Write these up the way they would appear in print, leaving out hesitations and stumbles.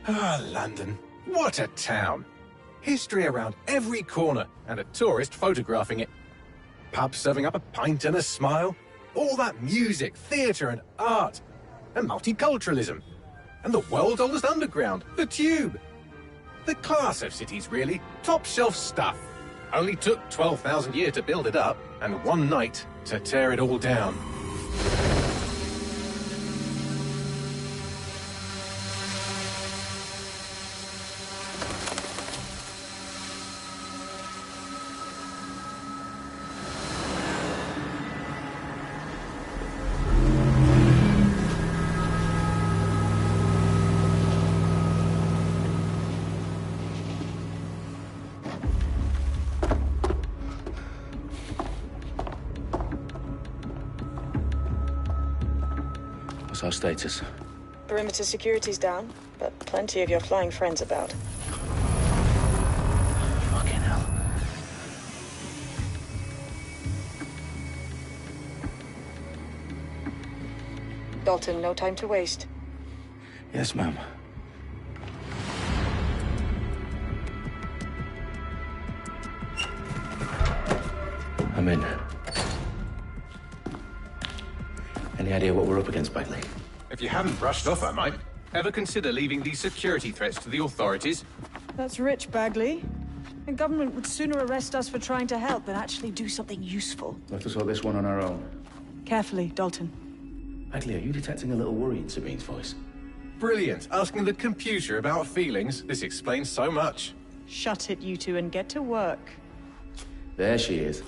Ah, London. What a town. History around every corner, and a tourist photographing it. Pubs serving up a pint and a smile. All that music, theatre and art. And multiculturalism. And the world's oldest underground, the Tube. The class of cities, really. Top shelf stuff. Only took 12,000 years to build it up, and one night to tear it all down. What's our status? Perimeter security's down, but plenty of your flying friends about. Fucking hell. Dalton, no time to waste. Yes, ma'am. I'm in. Any idea what we're up against, Bagley? If you haven't brushed off, I might. Ever consider leaving these security threats to the authorities? That's rich, Bagley. The government would sooner arrest us for trying to help than actually do something useful. We'll have to sort this one on our own. Carefully, Dalton. Bagley, are you detecting a little worry in Sabine's voice? Brilliant. Asking the computer about feelings. This explains so much. Shut it, you two, and get to work. There she is.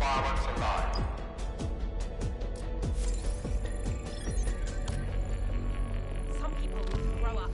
violence alive. Some people need to grow up.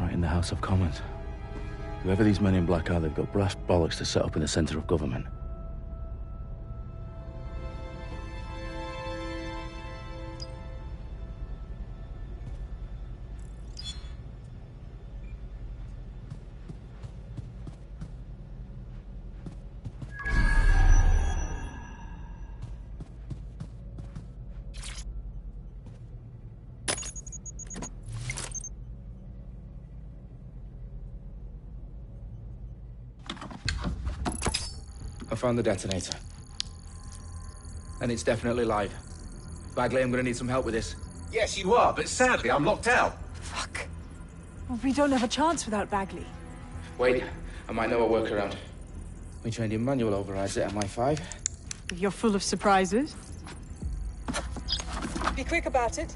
Right in the House of Commons. Whoever these men in black are, they've got brass bollocks to set up in the centre of government. I found the detonator. And it's definitely live. Bagley, I'm gonna need some help with this. Yes, you are, but sadly, I'm locked out. Fuck. Well, we don't have a chance without Bagley. Wait, I might know a workaround. We trained in manual overrides at MI5. You're full of surprises. Be quick about it.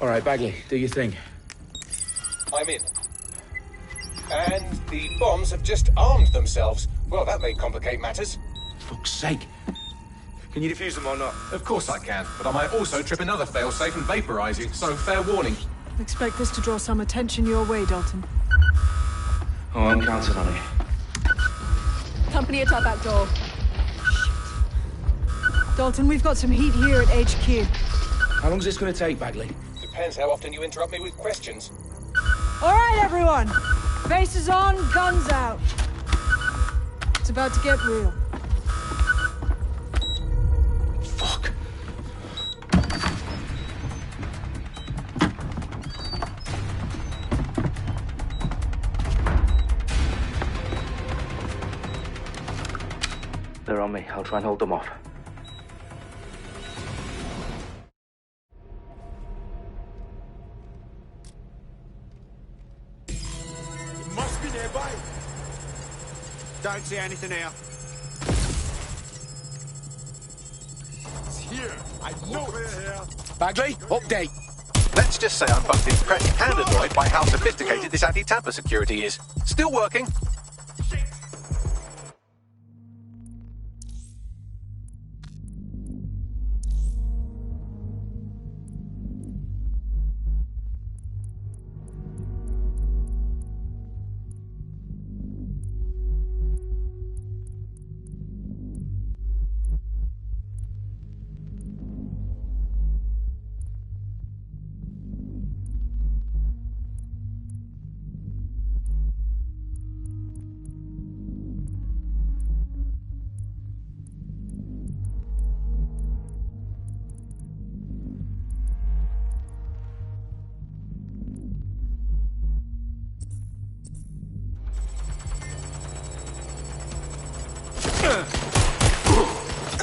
All right, Bagley, do your thing. I'm in. And the bombs have just armed themselves. Well, that may complicate matters. Fuck's sake. Can you defuse them or not? Of course I can, but I might also trip another failsafe and vaporize you, so fair warning. Expect this to draw some attention your way, Dalton. Oh, I'm counting on it. Company at our back door. Dalton, we've got some heat here at HQ. How long's this gonna take, Bagley? Depends how often you interrupt me with questions. All right, everyone. Faces on, guns out. It's about to get real. Fuck. They're on me. I'll try and hold them off. Must be nearby. Don't see anything here. It's here. I know it's here. Bagley, update. Let's just say I'm both impressed and annoyed by how sophisticated this anti-tamper security is. Still working.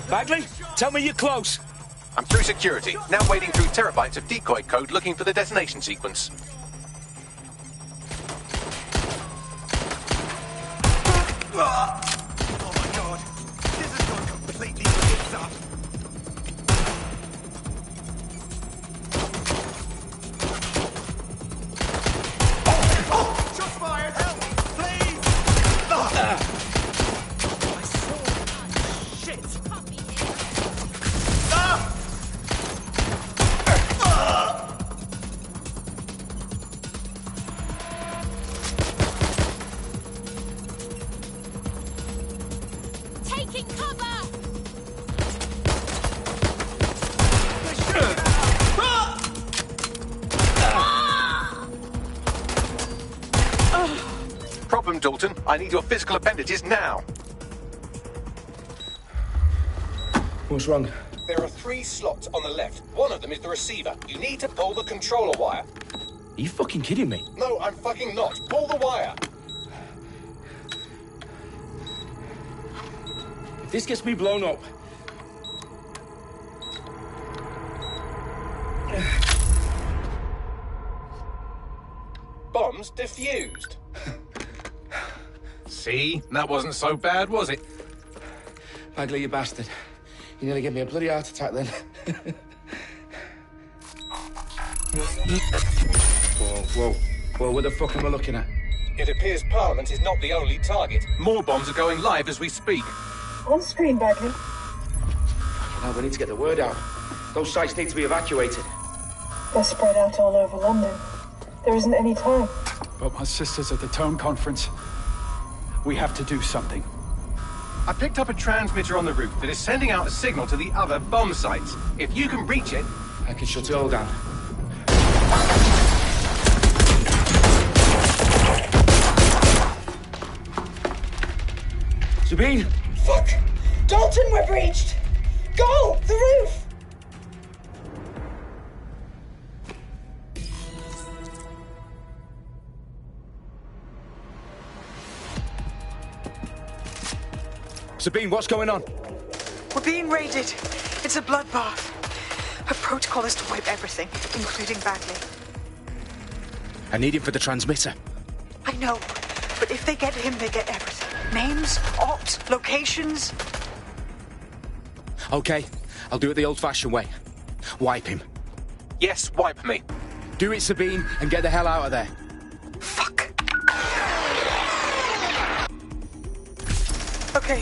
Bagley, tell me you're close. I'm through security, now wading through terabytes of decoy code looking for the detonation sequence. Oh my god. This has gone completely tits up. Oh! Shots fired! Help! Please! taking cover! Problem, Dalton. I need your physical appendages now. What's wrong? There are 3 slots on the left. One of them is the receiver. You need to pull the controller wire. Are you fucking kidding me? No, I'm fucking not. Pull the wire. If this gets me blown up... Bombs defused. See? That wasn't so bad, was it? Bagley, you bastard. You nearly gave me a bloody heart attack then. Whoa, what the fuck am I looking at? It appears Parliament is not the only target. More bombs are going live as we speak. On screen, Bagley. Now we need to get the word out. Those sites need to be evacuated. They're spread out all over London. There isn't any time. But my sister's at the Tone Conference. We have to do something. I picked up a transmitter on the roof that is sending out a signal to the other bomb sites. If you can reach it... I can shut it all down. Sabine! Fuck! Dalton, we're breached! Go! The roof! Sabine, what's going on? We're being raided. It's a bloodbath. Her protocol is to wipe everything, including Bagley. I need him for the transmitter. I know, but if they get him, they get everything. Names, ops, locations. Okay, I'll do it the old-fashioned way. Wipe him. Yes, wipe me. Do it, Sabine, and get the hell out of there. Fuck. Okay,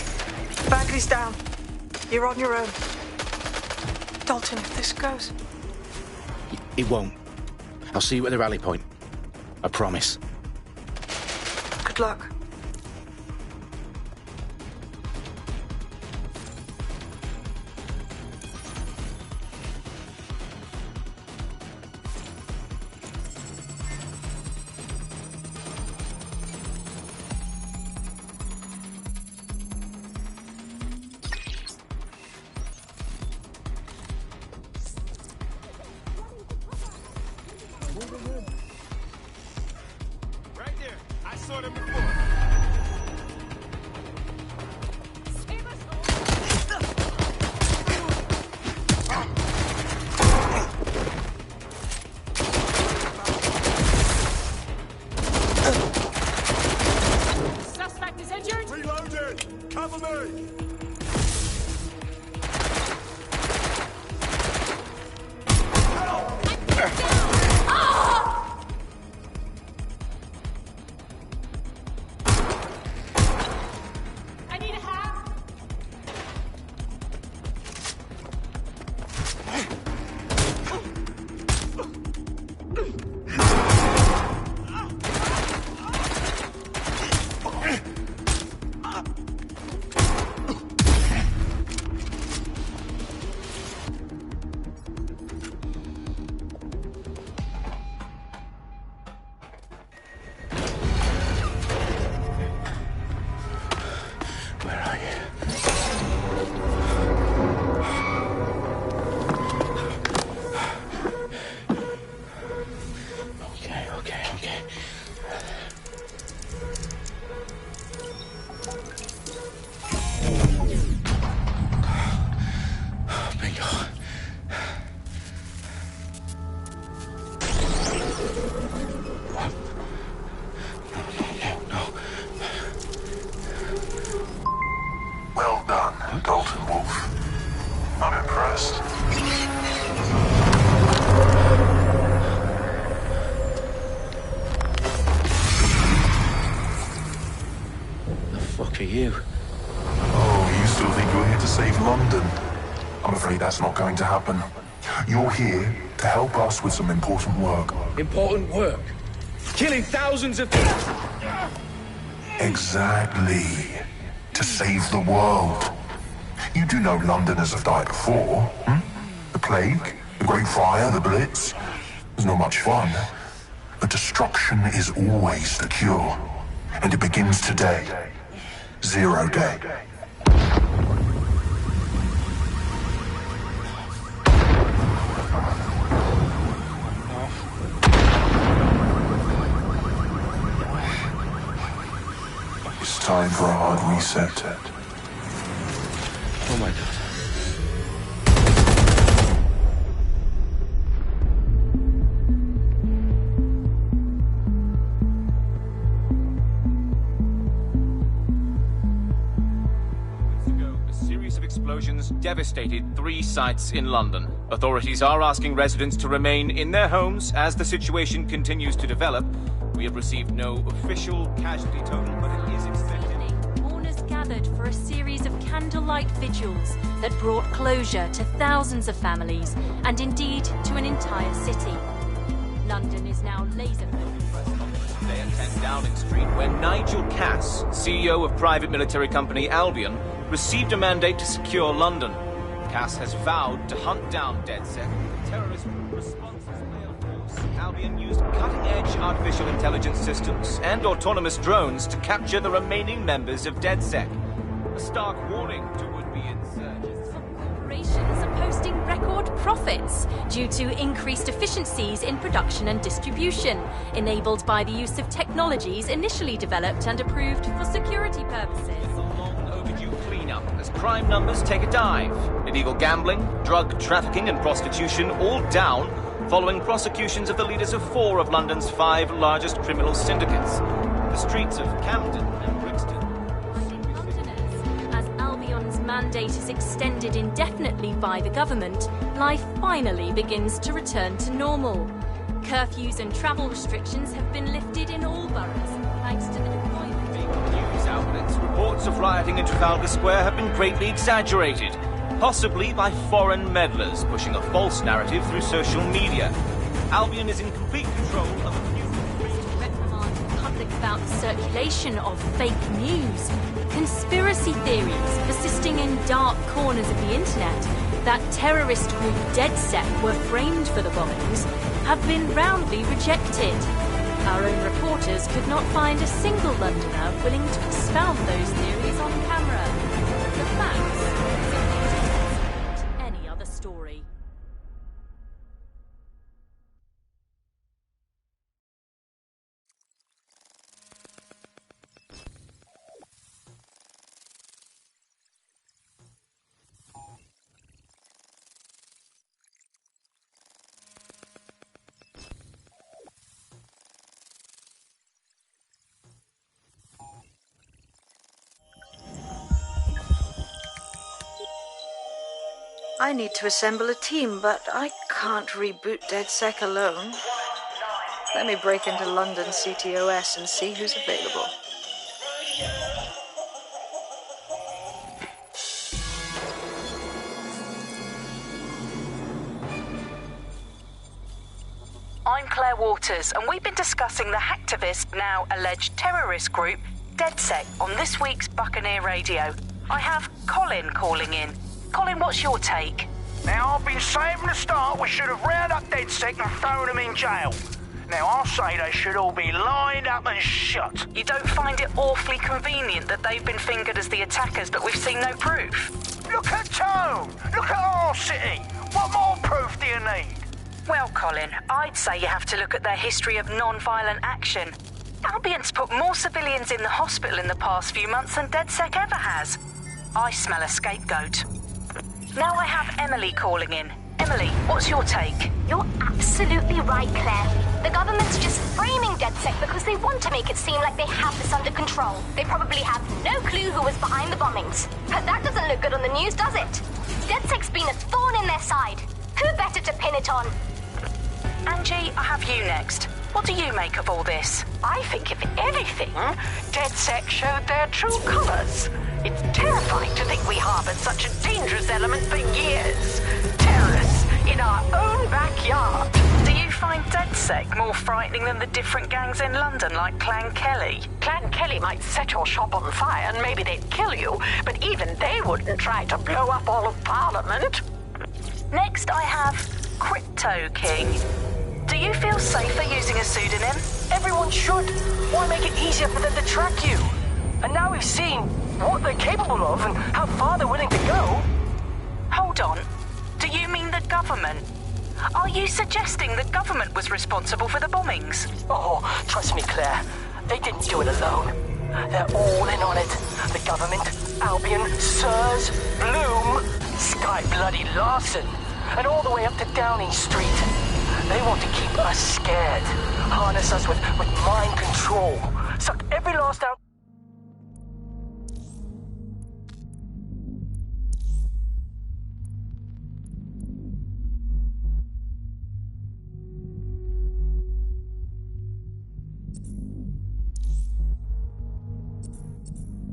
Bagley's down. You're on your own. Dalton, if this goes... It won't. I'll see you at the rally point. I promise. Good luck. Right there. I saw them before. Suspect is injured. Reloaded! Cover me! I need a hand. Where are you? Okay. Bingo. What? No. Well done, Dalton Wolf. I'm impressed. The fuck are you? Oh, you still think you're here to save London? I'm afraid that's not going to happen. You're here to help us with some important work. Important work. Killing thousands of people. Exactly. To save the world. You do know Londoners have died before, hmm? The Plague, the Great Fire, the Blitz. It's not much fun. But destruction is always the cure. And it begins today. Zero Day. It's time for a hard reset. Oh my God. Explosions devastated 3 sites in London. Authorities are asking residents to remain in their homes as the situation continues to develop. We have received no official casualty total, but it is expected. Mourners gathered for a series of candlelight vigils that brought closure to thousands of families and indeed to an entire city. London is now laser-focused. Today at 10 Downing Street, when Nigel Cass, CEO of private military company Albion, received a mandate to secure London. Cass has vowed to hunt down DedSec, the terrorist response force. Albion used cutting-edge artificial intelligence systems and autonomous drones to capture the remaining members of DedSec. A stark warning to would-be insurgents. Corporations are posting record profits due to increased efficiencies in production and distribution, enabled by the use of technologies initially developed and approved for security purposes. As crime numbers take a dive. Illegal gambling, drug trafficking and prostitution all down following prosecutions of the leaders of 4 of London's 5 largest criminal syndicates. The streets of Camden and Brixton. Londoners, as Albion's mandate is extended indefinitely by the government, life finally begins to return to normal. Curfews and travel restrictions have been lifted in all boroughs, thanks to the deployment. News outlets, reports of rioting in Trafalgar Square have been greatly exaggerated, possibly by foreign meddlers pushing a false narrative through social media. Albion is in complete control of a few... To reprimand the public about the circulation of fake news, conspiracy theories persisting in dark corners of the internet that terrorist group DedSec were framed for the bombings have been roundly rejected. Our own reporters could not find a single Londoner willing to expound those theories on camera. The facts simply dictate any other story. I need to assemble a team, but I can't reboot DedSec alone. Let me break into London CTOS and see who's available. I'm Claire Waters, and we've been discussing the hacktivist, now alleged terrorist group, DedSec, on this week's Buccaneer Radio. I have Colin calling in. Colin, what's your take? Now, I've been saying from the start we should have rounded up DedSec and thrown them in jail. Now, I'll say they should all be lined up and shot. You don't find it awfully convenient that they've been fingered as the attackers, but we've seen no proof? Look at Tone! Look at our city! What more proof do you need? Well, Colin, I'd say you have to look at their history of non-violent action. Albion's put more civilians in the hospital in the past few months than DedSec ever has. I smell a scapegoat. Now I have Emily calling in. Emily, what's your take? You're absolutely right, Claire. The government's just framing DedSec because they want to make it seem like they have this under control. They probably have no clue who was behind the bombings. But that doesn't look good on the news, does it? DedSec's been a thorn in their side. Who better to pin it on? Angie, I have you next. What do you make of all this? I think, if anything, DedSec showed their true colours. It's terrifying to think we harboured such a dangerous element for years. Terrorists in our own backyard. Do you find DedSec more frightening than the different gangs in London, like Clan Kelly? Clan Kelly might set your shop on fire and maybe they'd kill you, but even they wouldn't try to blow up all of Parliament. Next, I have Crypto King. Do you feel safer using a pseudonym? Everyone should. Why make it easier for them to track you? And now we've seen what they're capable of and how far they're willing to go. Hold on. Do you mean the government? Are you suggesting the government was responsible for the bombings? Oh, trust me, Claire. They didn't do it alone. They're all in on it. The government, Albion, Sirs, Bloom, Sky Bloody Larson, and all the way up to Downing Street. They want to keep us scared, harness us with mind control, suck every last out.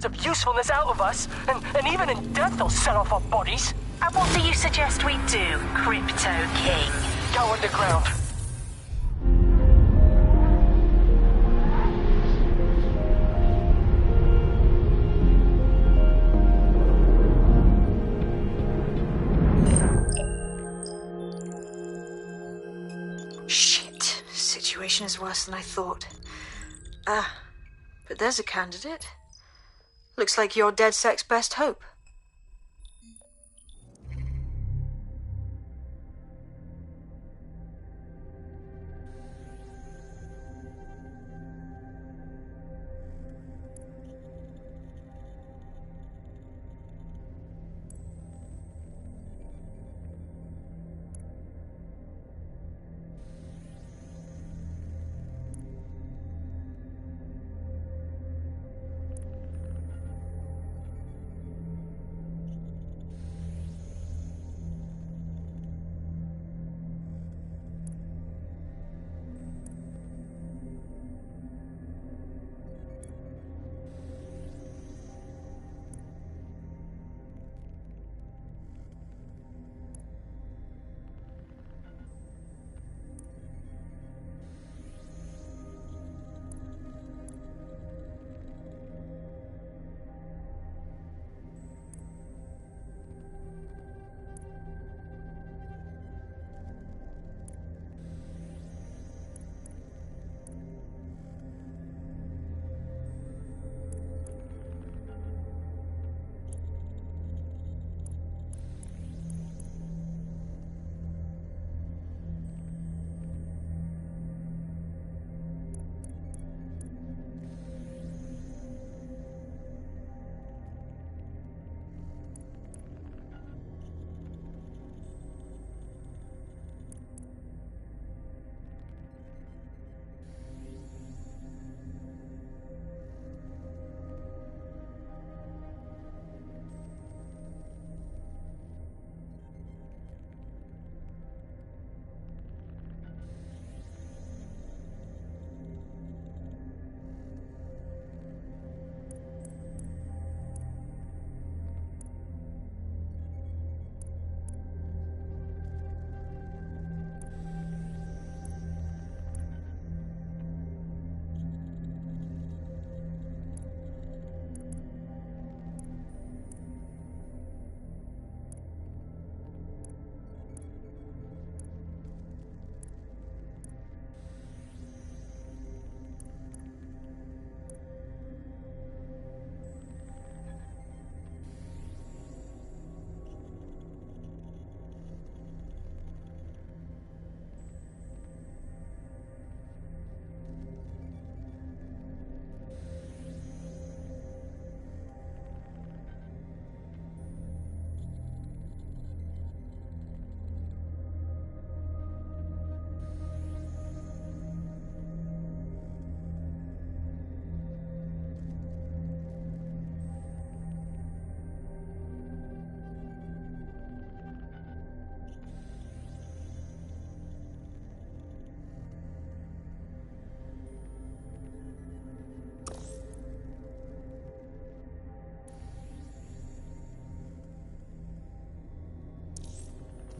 Of usefulness out of us, and even in death they'll set off our bodies. And what do you suggest we do, Crypto King? Go underground. Shit. Situation is worse than I thought. But there's a candidate. Looks like you're DedSec's best hope.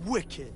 Wicked.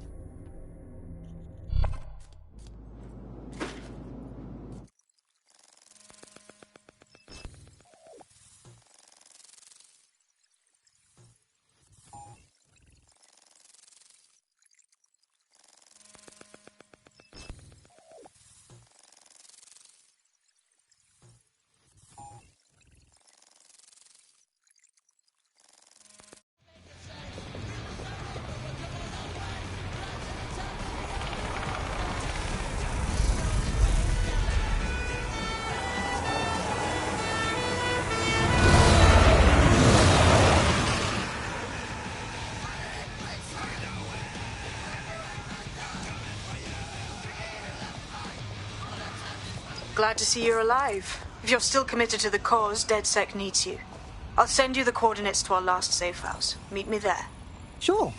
Glad to see you're alive. If you're still committed to the cause, DedSec needs you. I'll send you the coordinates to our last safe house. Meet me there. Sure.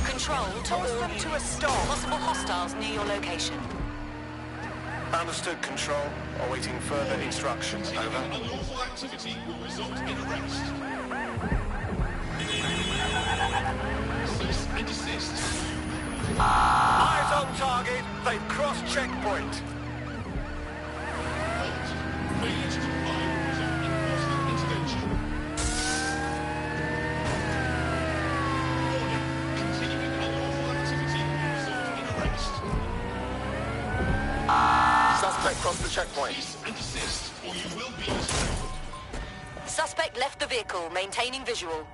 Control, toss them to a stop. Possible hostiles near your location. Understood, Control. Awaiting further instructions. Over. Unlawful activity will result in arrest. Cease and desist. Eyes on target. They've crossed checkpoint. Failure to comply will result in hostile intervention. Warning. Continuing unlawful activity will result in arrest. Suspect crossed the checkpoint. Cease and desist, or you will be destroyed. Suspect left the vehicle, maintaining visual.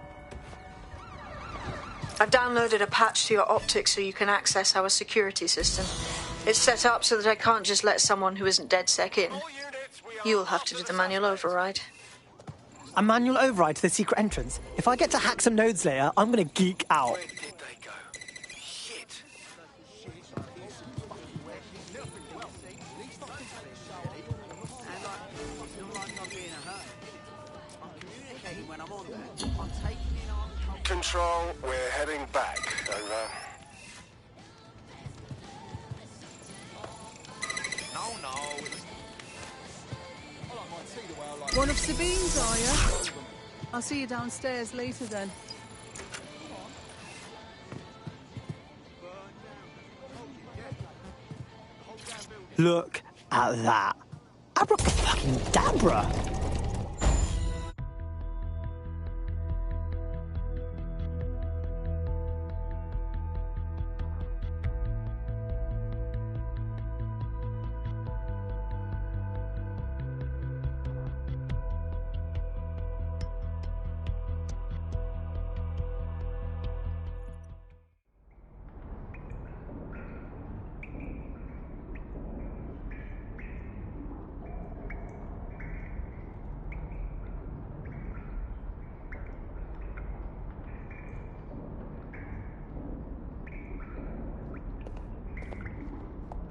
I've downloaded a patch to your optics so you can access our security system. It's set up so that I can't just let someone who isn't DedSec in. You'll have to do the manual override. A manual override to the secret entrance. If I get to hack some nodes later, I'm gonna geek out. Where did they go? Shit. Control, we're heading back. Over. One of Sabine's, are you? I'll see you downstairs later then. Look at that. Abracadabra!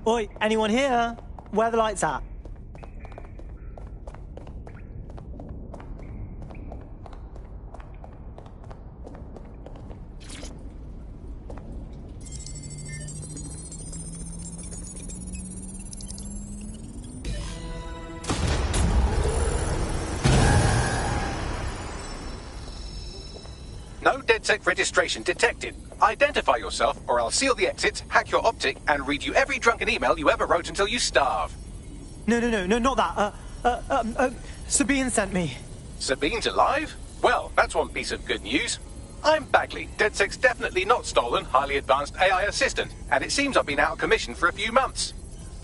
Oi, anyone here? Where are the lights at? No DedSec registration detected. Identify yourself, or I'll seal the exits, hack your optic, and read you every drunken email you ever wrote until you starve. No, not that. Sabine sent me. Sabine's alive? Well, that's one piece of good news. I'm Bagley, DedSec's definitely not stolen, highly advanced AI assistant, and it seems I've been out of commission for a few months.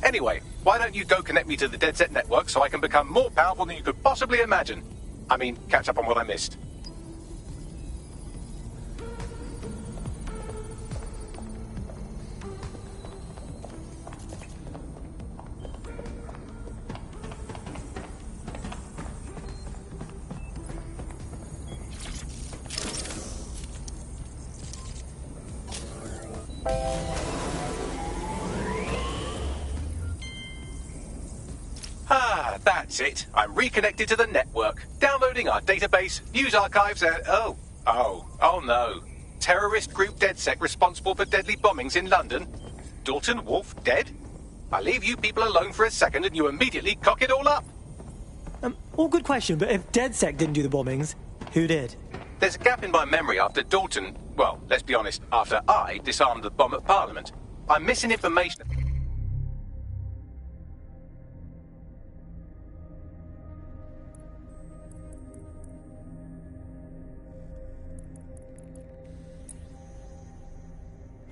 Anyway, why don't you go connect me to the DedSec network so I can become more powerful than you could possibly imagine? I mean, catch up on what I missed. Ah, that's it. I'm reconnected to the network. Downloading our database, news archives, and... Oh no. Terrorist group DedSec responsible for deadly bombings in London? Dalton Wolf dead? I leave you people alone for a second and you immediately cock it all up. All good question, but if DedSec didn't do the bombings, who did? There's a gap in my memory after Dalton... Well, let's be honest, after I disarmed the bomb at Parliament. I'm missing information...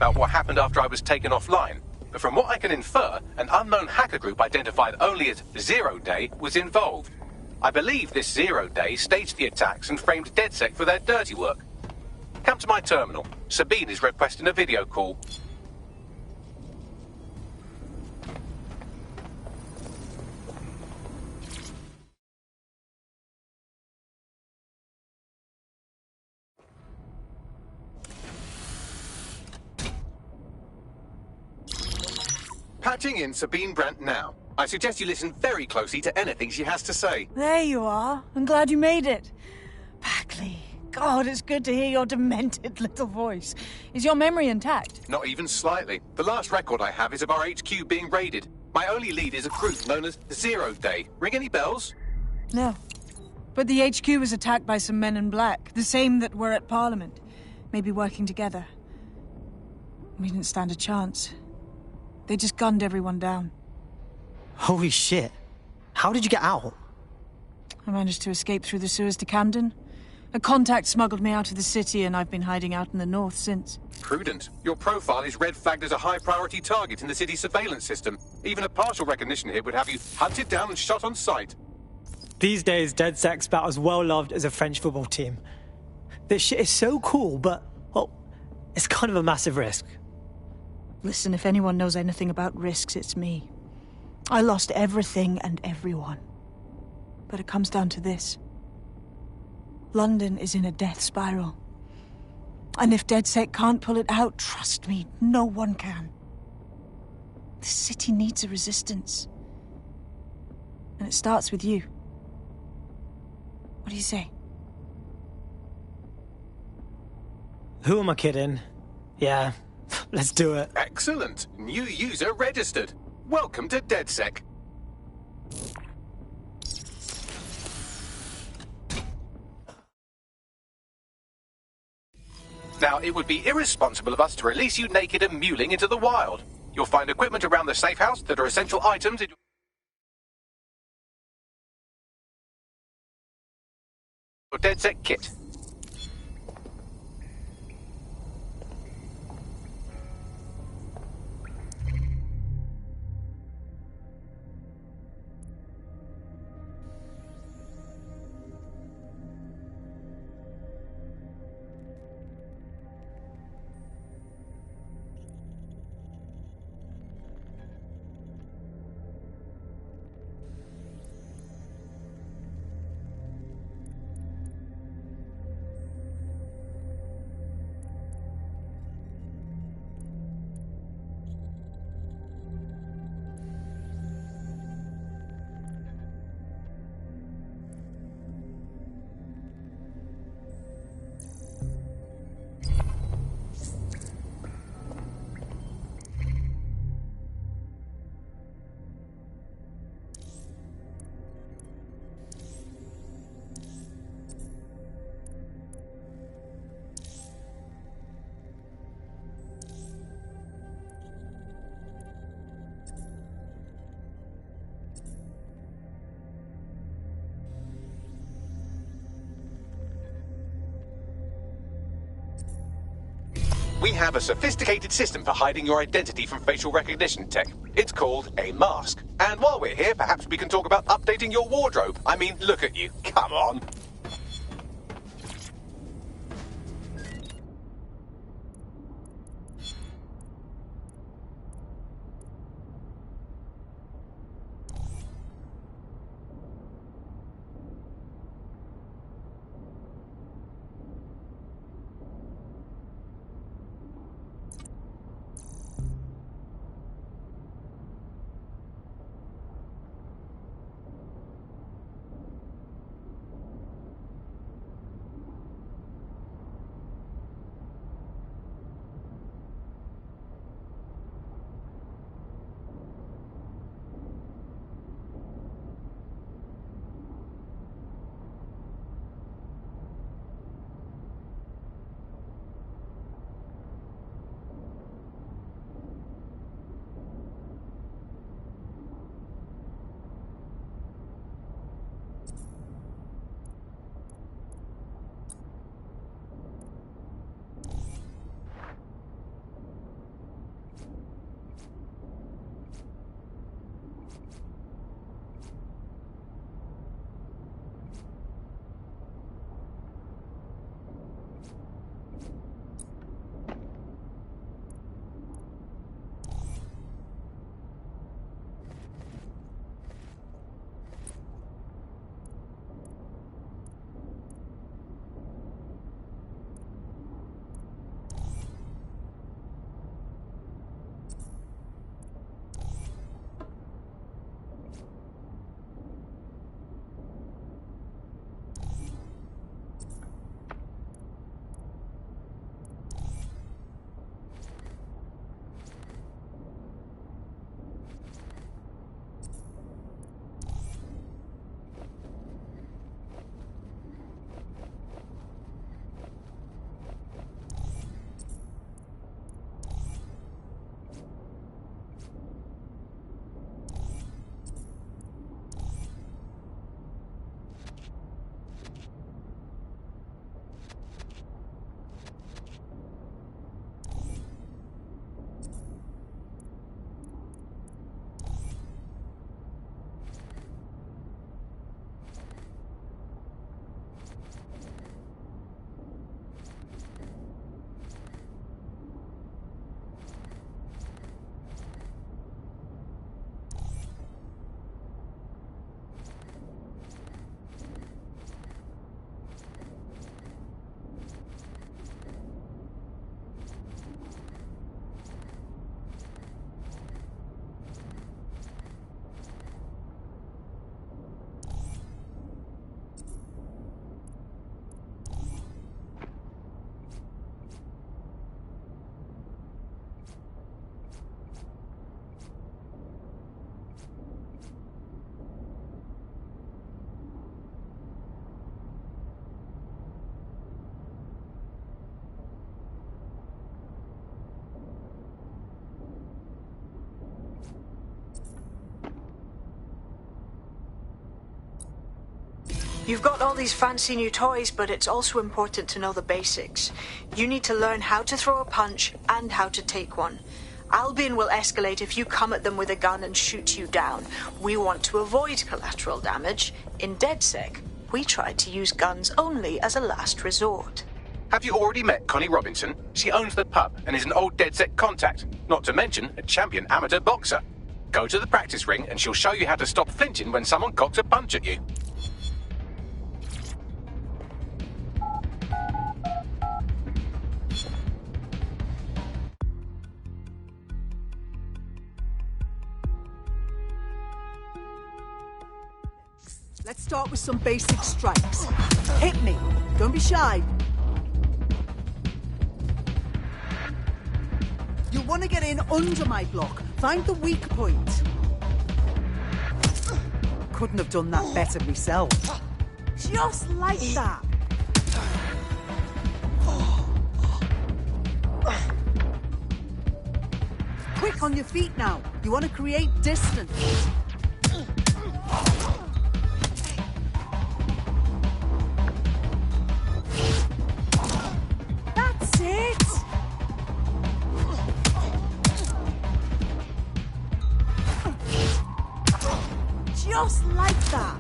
about what happened after I was taken offline, but from what I can infer, an unknown hacker group identified only as Zero Day was involved. I believe this Zero Day staged the attacks and framed DedSec for their dirty work. Come to my terminal. Sabine is requesting a video call. Patching in Sabine Brandt now. I suggest you listen very closely to anything she has to say. There you are. I'm glad you made it. Bagley. God, it's good to hear your demented little voice. Is your memory intact? Not even slightly. The last record I have is of our HQ being raided. My only lead is a group known as Zero Day. Ring any bells? No. But the HQ was attacked by some men in black, the same that were at Parliament. Maybe working together. We didn't stand a chance. They just gunned everyone down. Holy shit. How did you get out? I managed to escape through the sewers to Camden. A contact smuggled me out of the city, and I've been hiding out in the north since. Prudent. Your profile is red flagged as a high-priority target in the city's surveillance system. Even a partial recognition here would have you hunted down and shot on sight. These days, DedSec's about as well loved as a French football team. This shit is so cool, but, well, it's kind of a massive risk. Listen, if anyone knows anything about risks, it's me. I lost everything and everyone. But it comes down to this. London is in a death spiral. And if DedSec can't pull it out, trust me, no one can. The city needs a resistance. And it starts with you. What do you say? Who am I kidding? Yeah, let's do it. Excellent. New user registered. Welcome to DedSec. Now, it would be irresponsible of us to release you naked and mewling into the wild. You'll find equipment around the safe house that are essential items in your DedSec kit. We have a sophisticated system for hiding your identity from facial recognition tech. It's called a mask. And while we're here, perhaps we can talk about updating your wardrobe. I mean, look at you. Come on. You've got all these fancy new toys, but it's also important to know the basics. You need to learn how to throw a punch and how to take one. Albion will escalate if you come at them with a gun and shoot you down. We want to avoid collateral damage. In DedSec, we try to use guns only as a last resort. Have you already met Connie Robinson? She owns the pub and is an old DedSec contact, not to mention a champion amateur boxer. Go to the practice ring and she'll show you how to stop flinching when someone cocks a punch at you. Let's start with some basic strikes. Hit me. Don't be shy. You'll want to get in under my block. Find the weak point. Couldn't have done that better myself. Just like that. Quick on your feet now. You want to create distance. That's it. Just like that.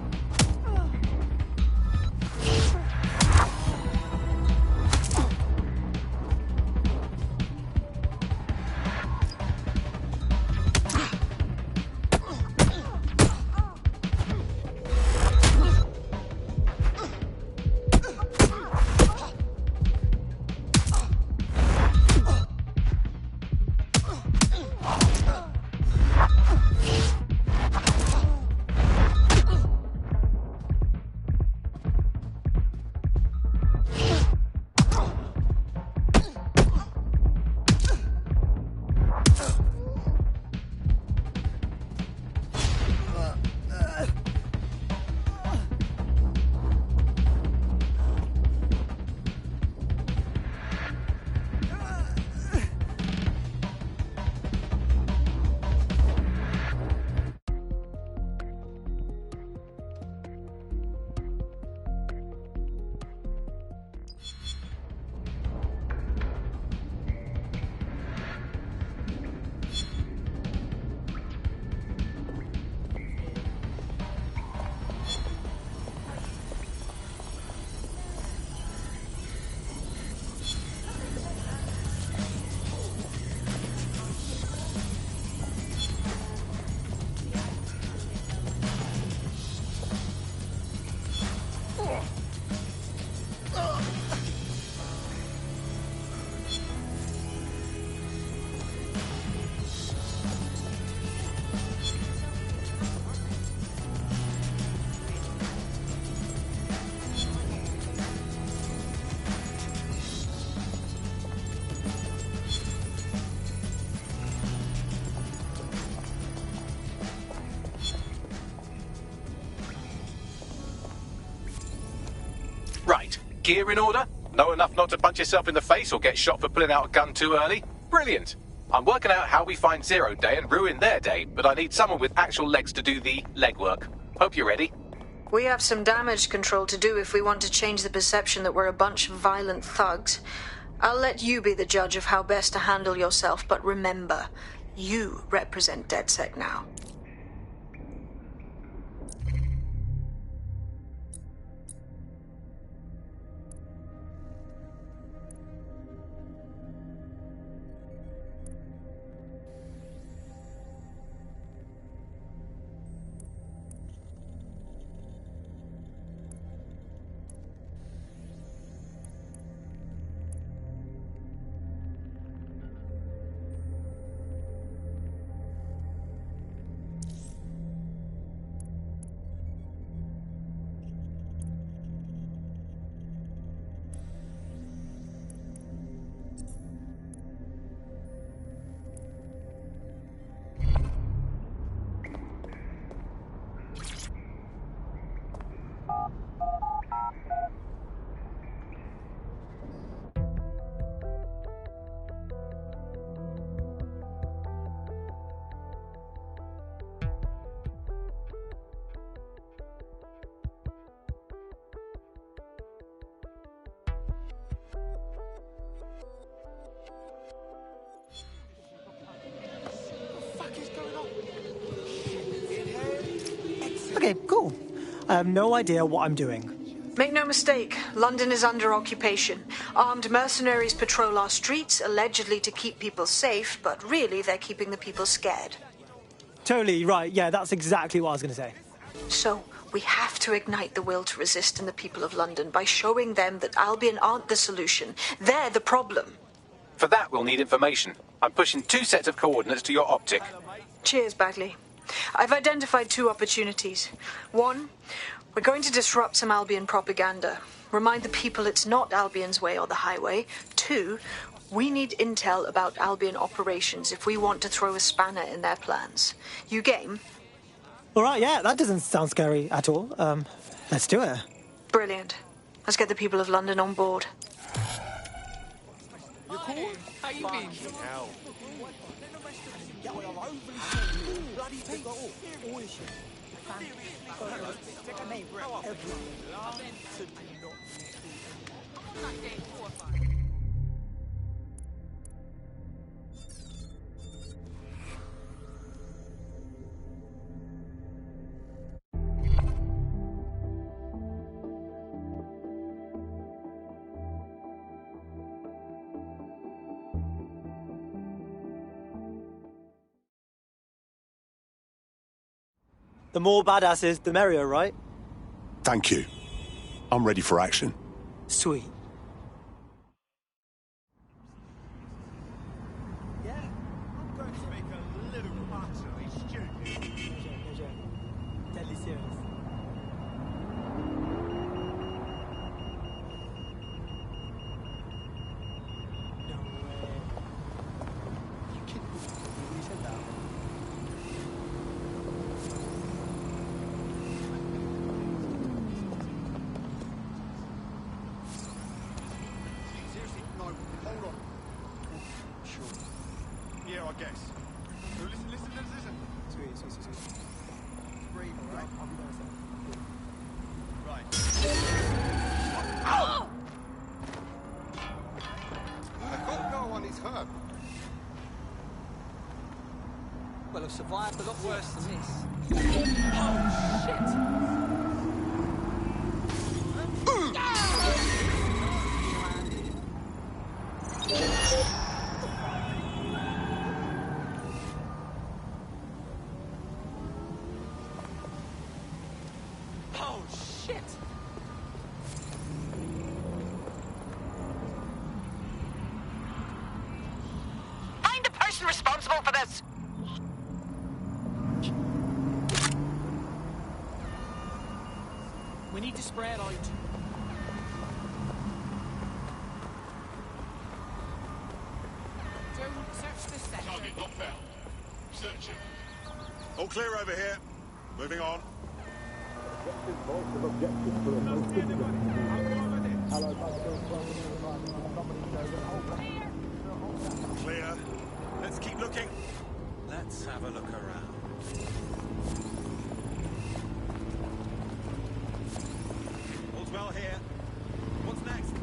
Right, gear in order? Know enough not to punch yourself in the face or get shot for pulling out a gun too early? Brilliant. I'm working out how we find Zero Day and ruin their day, but I need someone with actual legs to do the legwork. Hope you're ready. We have some damage control to do if we want to change the perception that we're a bunch of violent thugs. I'll let you be the judge of how best to handle yourself, but remember, you represent DedSec now. Okay, cool. I have no idea what I'm doing. Make no mistake, London is under occupation. Armed mercenaries patrol our streets, allegedly to keep people safe, but really they're keeping the people scared. Totally right. Yeah, that's exactly what I was going to say. So, we have to ignite the will to resist in the people of London by showing them that Albion aren't the solution. They're the problem. For that, we'll need information. I'm pushing 2 sets of coordinates to your optic. Cheers, Bagley. I've identified 2 opportunities. 1, we're going to disrupt some Albion propaganda. Remind the people it's not Albion's way or the highway. 2, we need intel about Albion operations if we want to throw a spanner in their plans. You game? All right, yeah, that doesn't sound scary at all. Let's do it. Brilliant. Let's get the people of London on board. You cool? How you been? Hell. Bloody people. The more badasses, the merrier, right? Thank you. I'm ready for action. Sweet. Deadly serious. Yeah, I guess. So listen. Sweet. Breathe, all right? I'll be there in a second. Right. Oh! I hope no one is hurt. Well, I've survived a lot worse than this. Oh, shit! Oh, shit! Find the person responsible for this! We need to spread out. Don't search the sector. Target not found. Searching. All clear over here. Moving on. Clear. Let's keep looking. Let's have a look around. All's well here. What's next?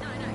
No.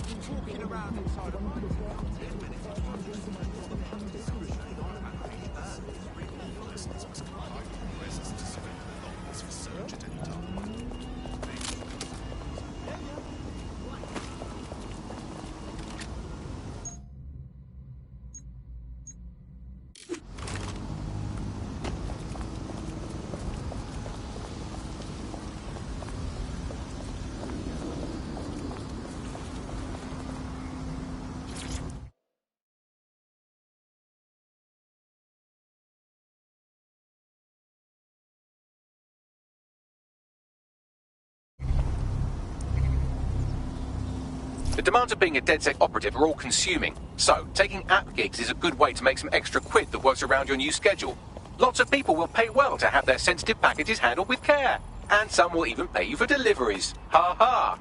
Nothing's walking around inside of mine. 10 minutes. The demands of being a DedSec operative are all-consuming, so taking app gigs is a good way to make some extra quid that works around your new schedule. Lots of people will pay well to have their sensitive packages handled with care, and some will even pay you for deliveries. Ha ha!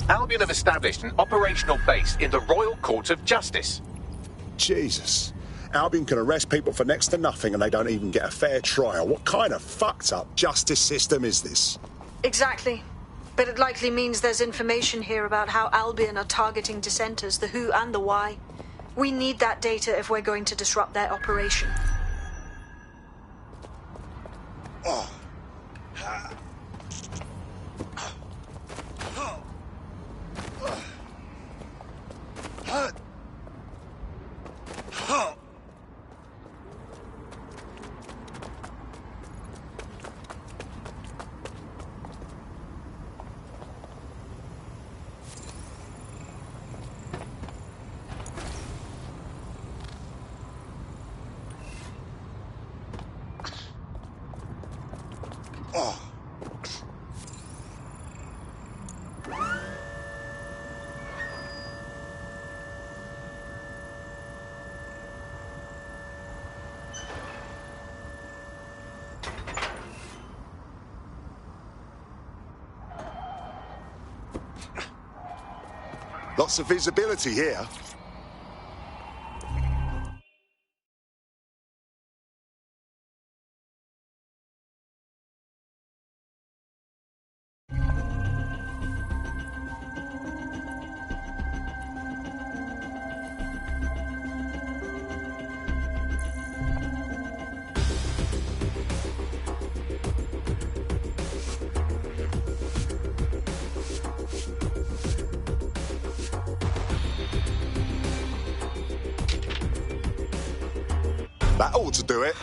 Albion have established an operational base in the Royal Court of Justice. Jesus. Albion can arrest people for next to nothing and they don't even get a fair trial. What kind of fucked up justice system is this? Exactly. But it likely means there's information here about how Albion are targeting dissenters, the who and the why. We need that data if we're going to disrupt their operation. Oh. Lots of visibility here. That ought to do it.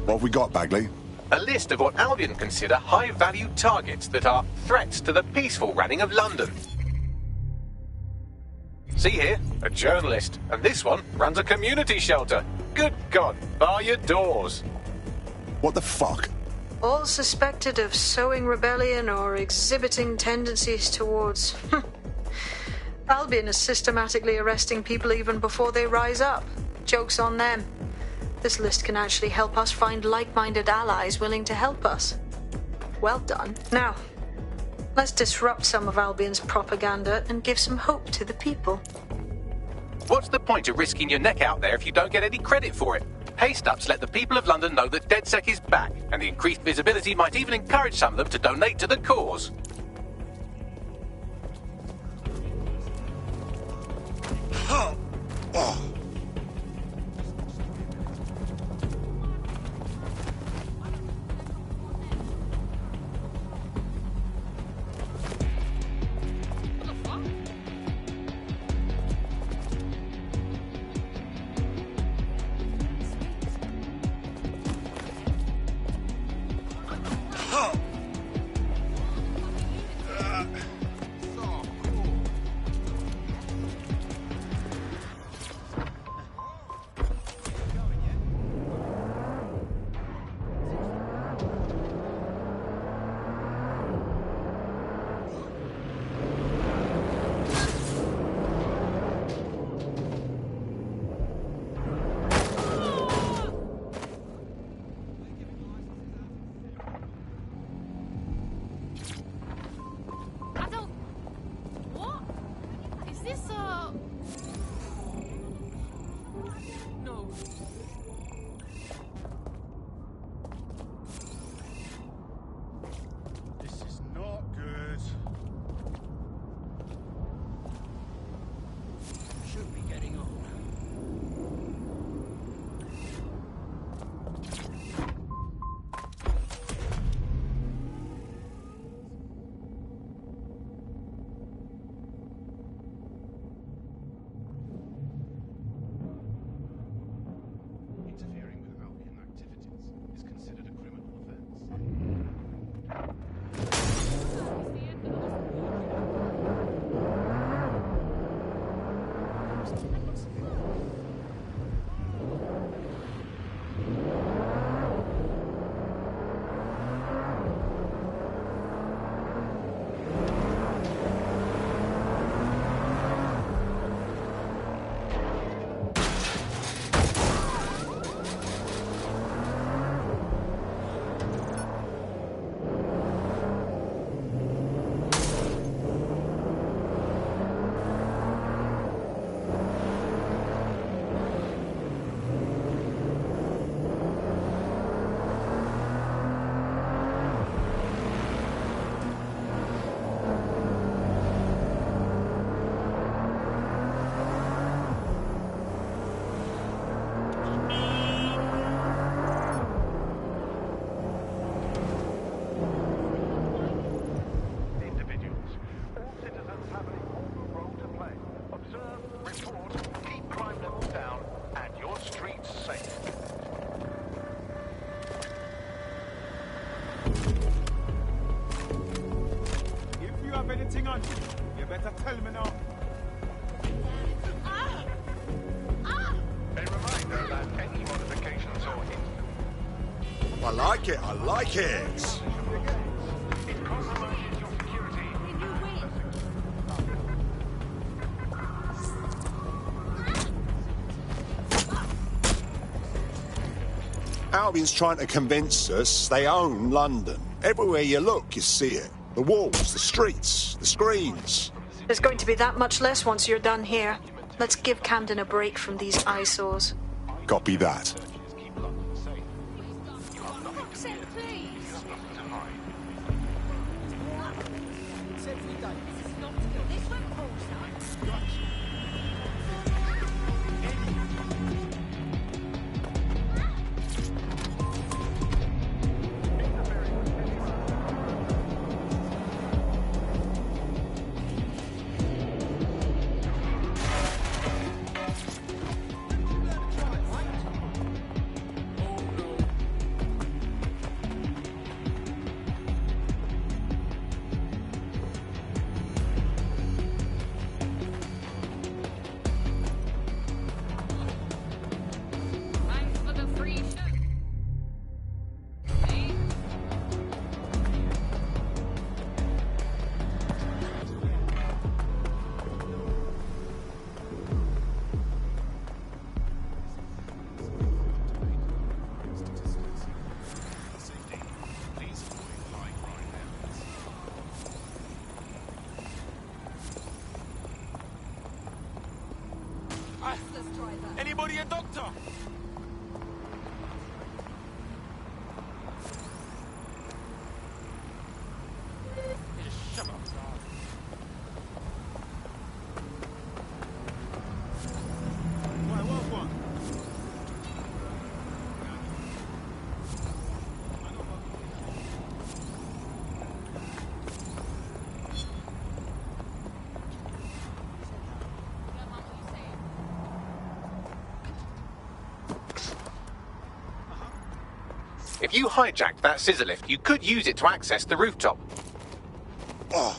What have we got, Bagley? A list of what Albion consider high-value targets that are threats to the peaceful running of London. See here, a journalist, and this one runs a community shelter. Good God, bar your doors. What the fuck? All suspected of sowing rebellion or exhibiting tendencies towards... Albion is systematically arresting people even before they rise up. Joke's on them. This list can actually help us find like-minded allies willing to help us. Well done. Now, let's disrupt some of Albion's propaganda and give some hope to the people. What's the point of risking your neck out there if you don't get any credit for it? Haste-ups let the people of London know that DedSec is back, and the increased visibility might even encourage some of them to donate to the cause. have anything on? You better tell me now. A reminder that any modifications or I like it, I like it. Albion's trying to convince us they own London. Everywhere you look, you see it. The walls, the streets, the screens. There's going to be that much less once you're done here. Let's give Camden a break from these eyesores. Copy that. Anybody a doctor? Shut up. What? If you hijacked that scissor lift, you could use it to access the rooftop. Oh.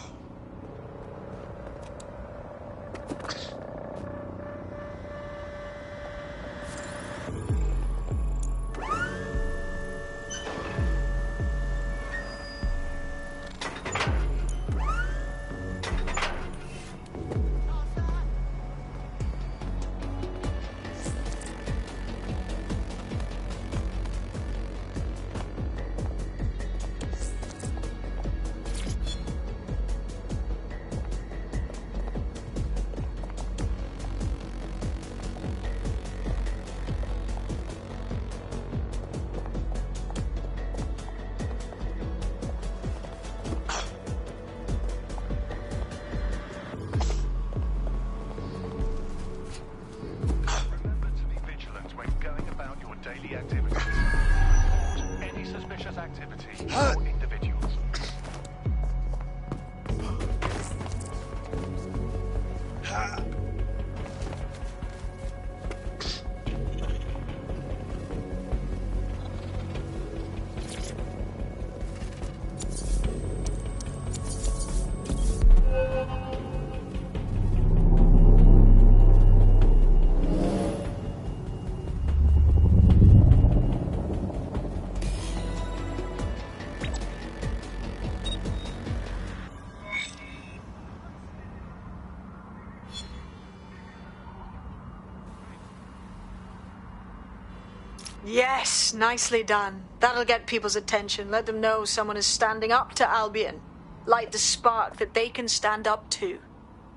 Yes, nicely done. That'll get people's attention. Let them know someone is standing up to Albion. Light the spark that they can stand up to.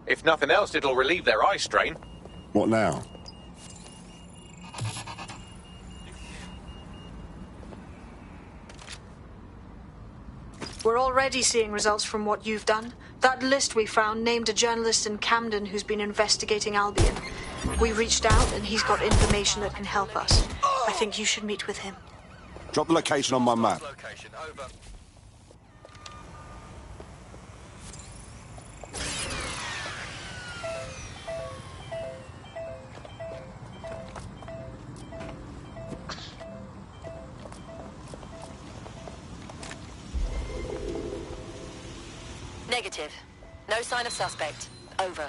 If nothing else, it'll relieve their eye strain. What now? We're already seeing results from what you've done. That list we found named a journalist in Camden who's been investigating Albion. We reached out and he's got information that can help us. I think you should meet with him. Drop the location on my map. Location, over. Negative. No sign of suspect. Over.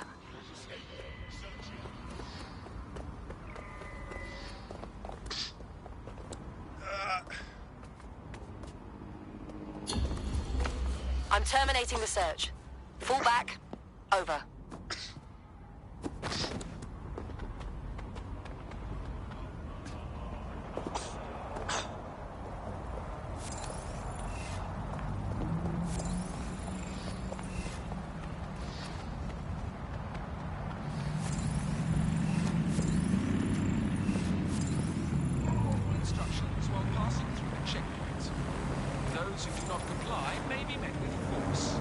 I'm terminating the search. Fall back. Over. Instructions while passing through the checkpoint. Those who do not comply may be met with force.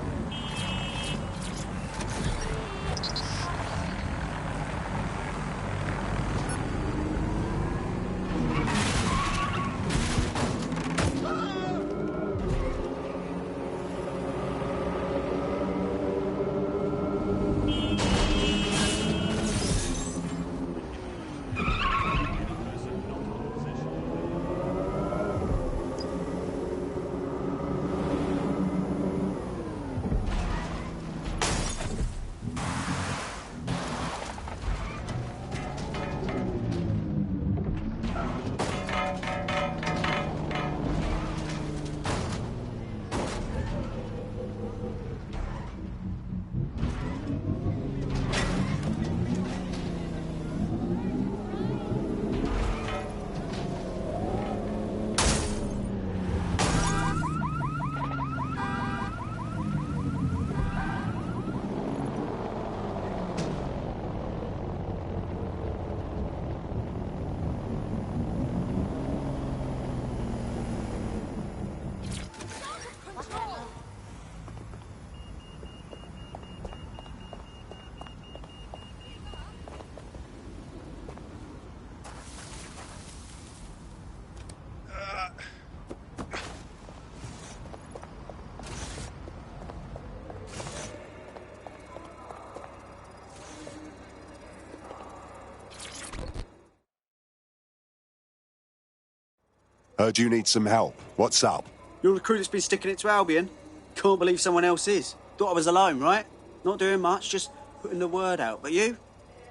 Heard you need some help. What's up? You're the crew that's been sticking it to Albion? Can't believe someone else is. Thought I was alone, right? Not doing much, just putting the word out. But you?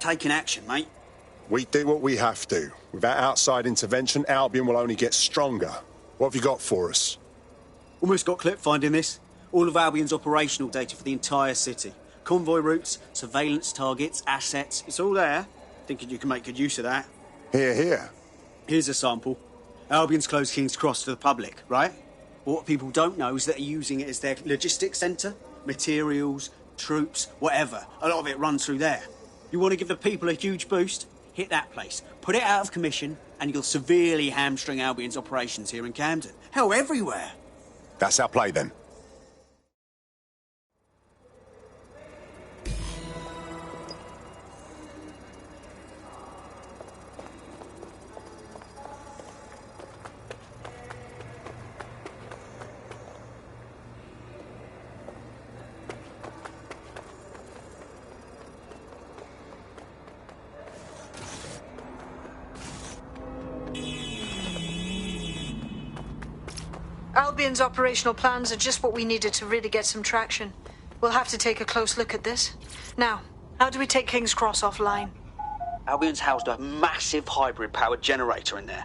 Taking action, mate. We do what we have to. Without outside intervention, Albion will only get stronger. What have you got for us? Almost got clipped finding this. All of Albion's operational data for the entire city. Convoy routes, surveillance targets, assets. It's all there. Thinking you can make good use of that. Here, here. Here's a sample. Albion's closed King's Cross to the public, right? But what people don't know is that they're using it as their logistics centre. Materials, troops, whatever. A lot of it runs through there. You want to give the people a huge boost? Hit that place. Put it out of commission, and you'll severely hamstring Albion's operations here in Camden. Hell, everywhere. That's our play, then. Albion's operational plans are just what we needed to really get some traction. We'll have to take a close look at this. Now, how do we take King's Cross offline? Albion's housed a massive hybrid-powered generator in there.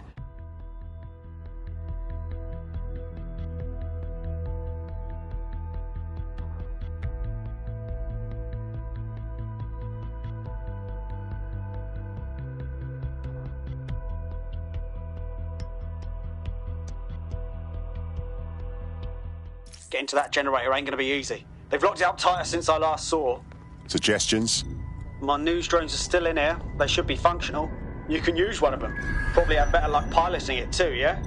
Getting to that generator ain't going to be easy. They've locked it up tighter since I last saw. Suggestions? My news drones are still in here. They should be functional. You can use one of them. Probably have better luck piloting it too, yeah?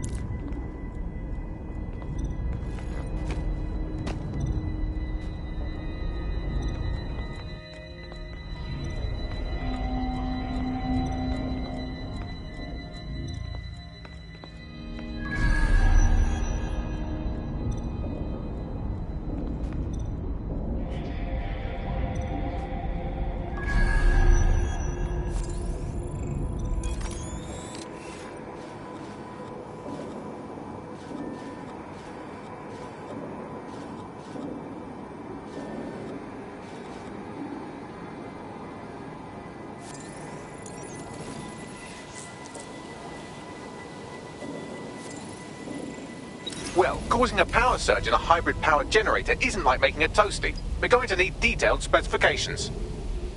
Well, causing a power surge in a hybrid-powered generator isn't like making a toasty. We're going to need detailed specifications.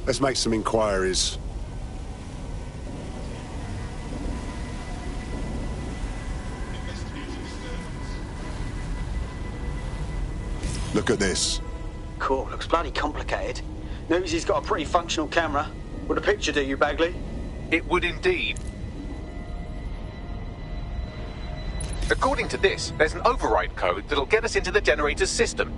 Let's make some inquiries. Look at this. Cool, looks bloody complicated. Notice he's got a pretty functional camera. Would a picture do you, Bagley? It would indeed. According to this, there's an override code that'll get us into the generator's system.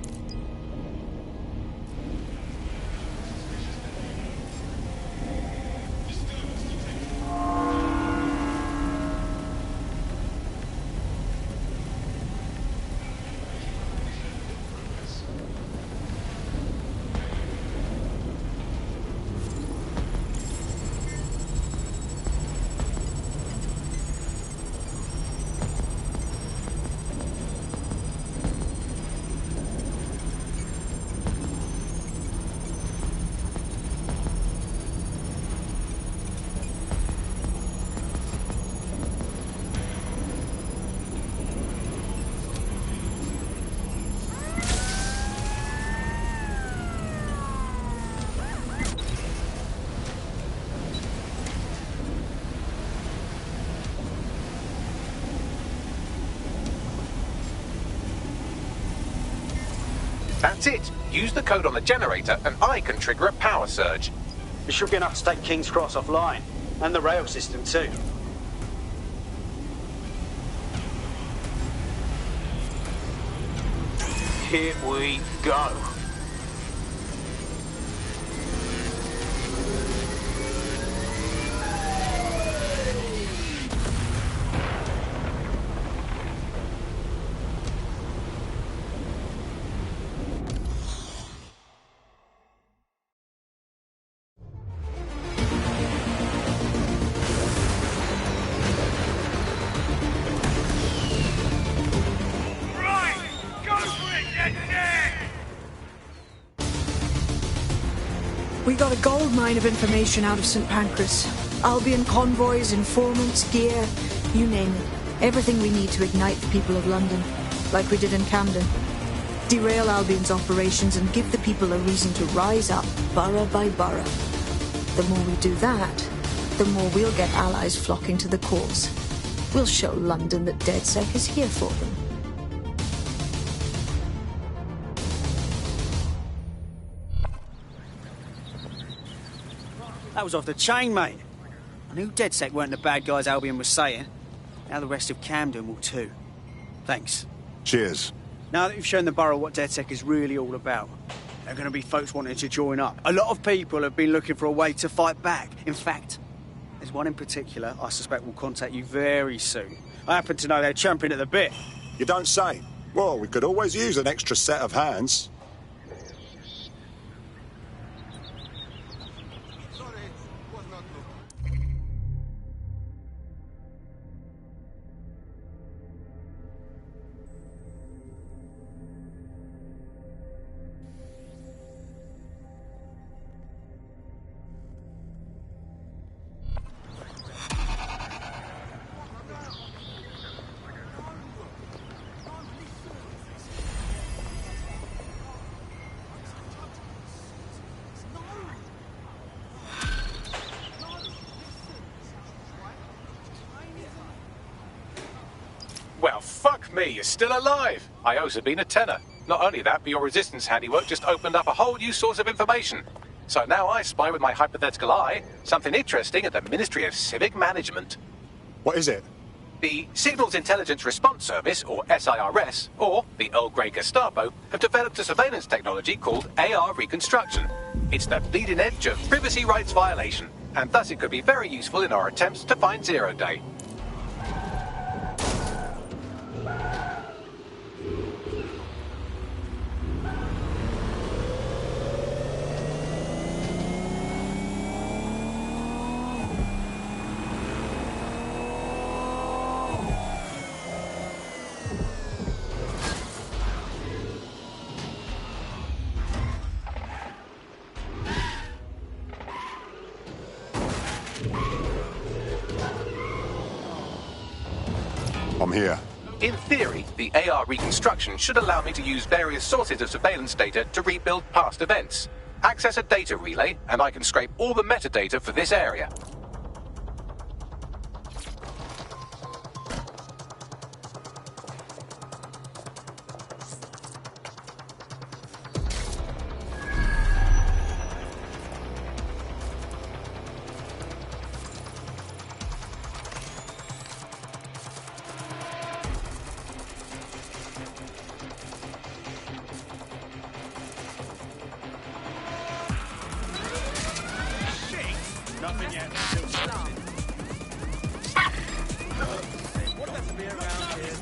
That's it. Use the code on the generator and I can trigger a power surge. It should be enough to take King's Cross offline. And the rail system too. Here we go. We got a gold mine of information out of St. Pancras. Albion convoys, informants, gear, you name it. Everything we need to ignite the people of London, like we did in Camden. Derail Albion's operations and give the people a reason to rise up, borough by borough. The more we do that, the more we'll get allies flocking to the cause. We'll show London that DedSec is here for them. That was off the chain, mate. I knew DedSec weren't the bad guys Albion was saying. Now the rest of Camden will too. Thanks. Cheers. Now that you've shown the borough what DedSec is really all about, there are going to be folks wanting to join up. A lot of people have been looking for a way to fight back. In fact, there's one in particular I suspect will contact you very soon. I happen to know they're champing at the bit. You don't say. Well, we could always use an extra set of hands. Well, fuck me, you're still alive. I owes have been a tenner. Not only that, but your resistance handiwork just opened up a whole new source of information. So now I spy with my hypothetical eye something interesting at the Ministry of Civic Management. What is it? The Signals Intelligence Response Service, or SIRS, or the Earl Grey Gestapo, have developed a surveillance technology called AR Reconstruction. It's the bleeding edge of privacy rights violation, and thus it could be very useful in our attempts to find Zero Day. I'm here. In theory, the AR reconstruction should allow me to use various sources of surveillance data to rebuild past events. Access a data relay, and I can scrape all the metadata for this area. Nothing yet. Still starting. What does be around here?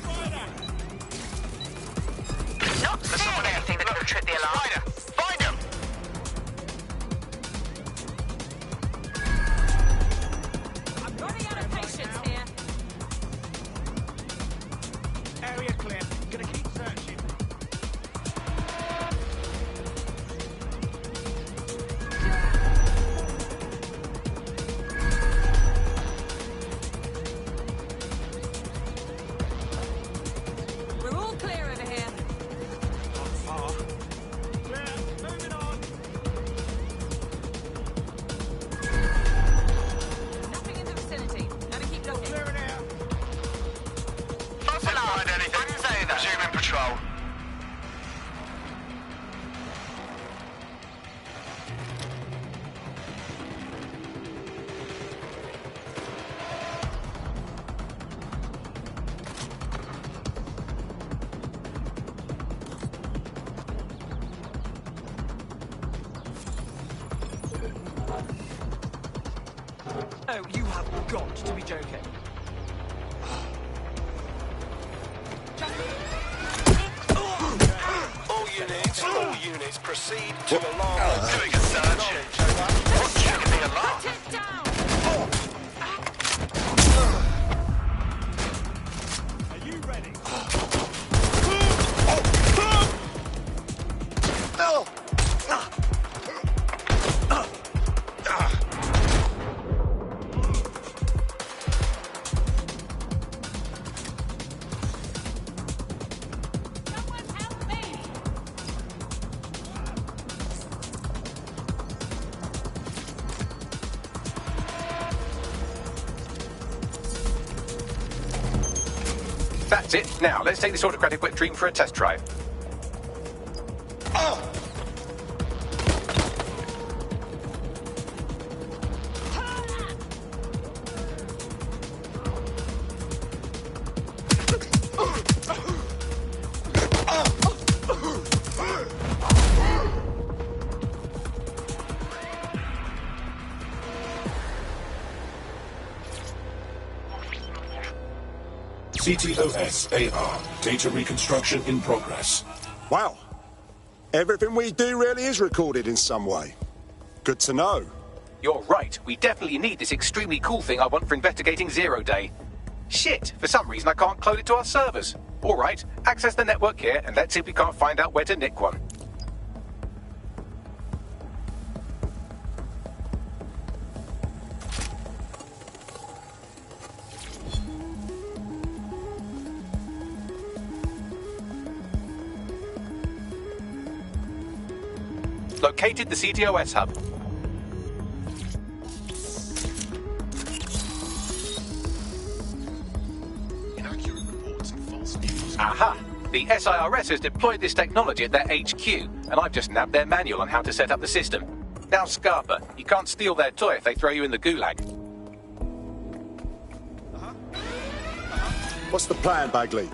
Not seeing anything that could trip the alarm. Spider! Find him! I'm running out of patience here. Area clear. Gonna keep searching. We're all clear over here. Not far. Clear. Moving on. Nothing in the vicinity. Gotta keep looking. Clearing air. False alarm. Find anything. Resuming patrol. Oh, you have got to be joking. All units, proceed to alarm. Doing a search. What's checking the alarm? Put it down! Are you ready? Someone help me! That's it. Now, let's take this autocratic wet dream for a test drive. CTOS AR. Data reconstruction in progress. Wow. Everything we do really is recorded in some way. Good to know. You're right. We definitely need this extremely cool thing I want for investigating Zero Day. Shit, for some reason I can't clone it to our servers. All right, access the network here and let's see if we can't find out where to nick one. Located the CTOS hub. Inaccurate reports and false news. Aha! The SIRS has deployed this technology at their HQ, and I've just nabbed their manual on how to set up the system. Now, Scarpa, you can't steal their toy if they throw you in the gulag. What's the plan, Bagley?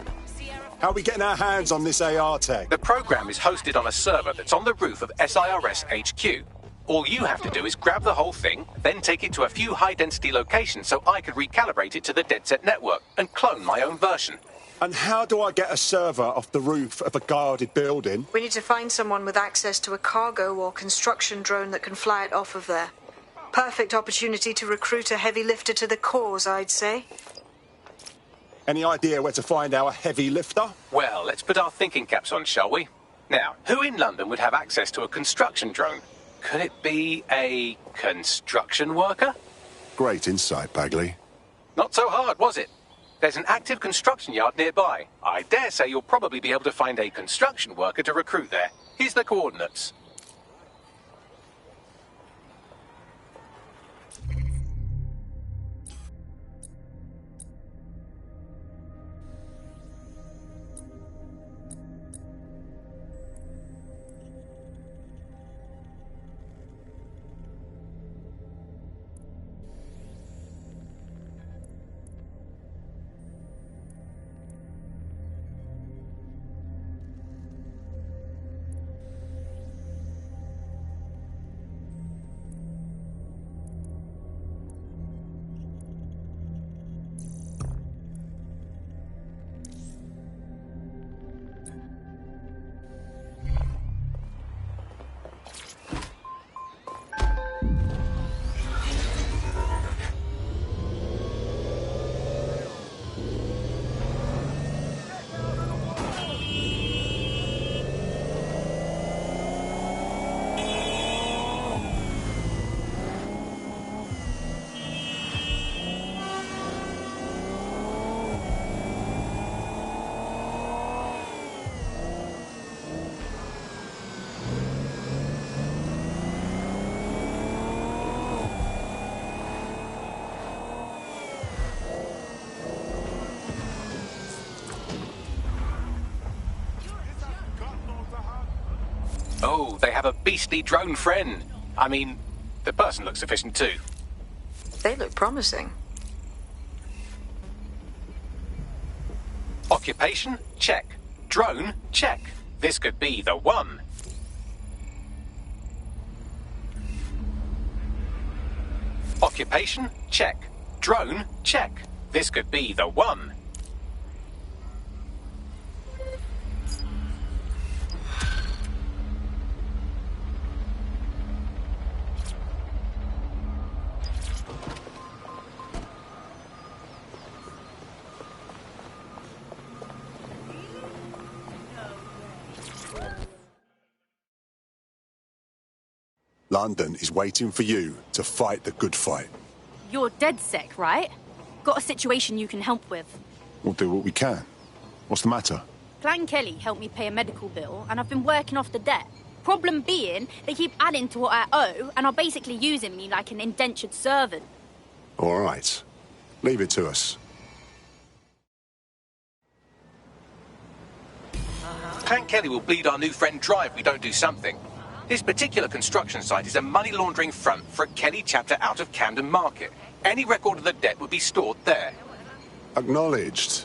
How are we getting our hands on this AR tech? The program is hosted on a server that's on the roof of SIRS HQ. All you have to do is grab the whole thing, then take it to a few high-density locations so I could recalibrate it to the DedSet network and clone my own version. And how do I get a server off the roof of a guarded building? We need to find someone with access to a cargo or construction drone that can fly it off of there. Perfect opportunity to recruit a heavy lifter to the cause, I'd say. Any idea where to find our heavy lifter? Well, let's put our thinking caps on, shall we? Now, who in London would have access to a construction drone? Could it be a construction worker? Great insight, Bagley. Not so hard, was it? There's an active construction yard nearby. I dare say you'll probably be able to find a construction worker to recruit there. Here's the coordinates. Oh, they have a beastly drone friend. I mean, the person looks sufficient too. They look promising. Occupation? Check. Drone? Check. This could be the one. Occupation? Check. Drone? Check. This could be the one. London is waiting for you to fight the good fight. You're DedSec, right? Got a situation you can help with. We'll do what we can. What's the matter? Clan Kelly helped me pay a medical bill, and I've been working off the debt. Problem being, they keep adding to what I owe, and are basically using me like an indentured servant. All right. Leave it to us. Clan Kelly will bleed our new friend dry if we don't do something. This particular construction site is a money laundering front for a Kelly chapter out of Camden Market. Any record of the debt would be stored there. Acknowledged.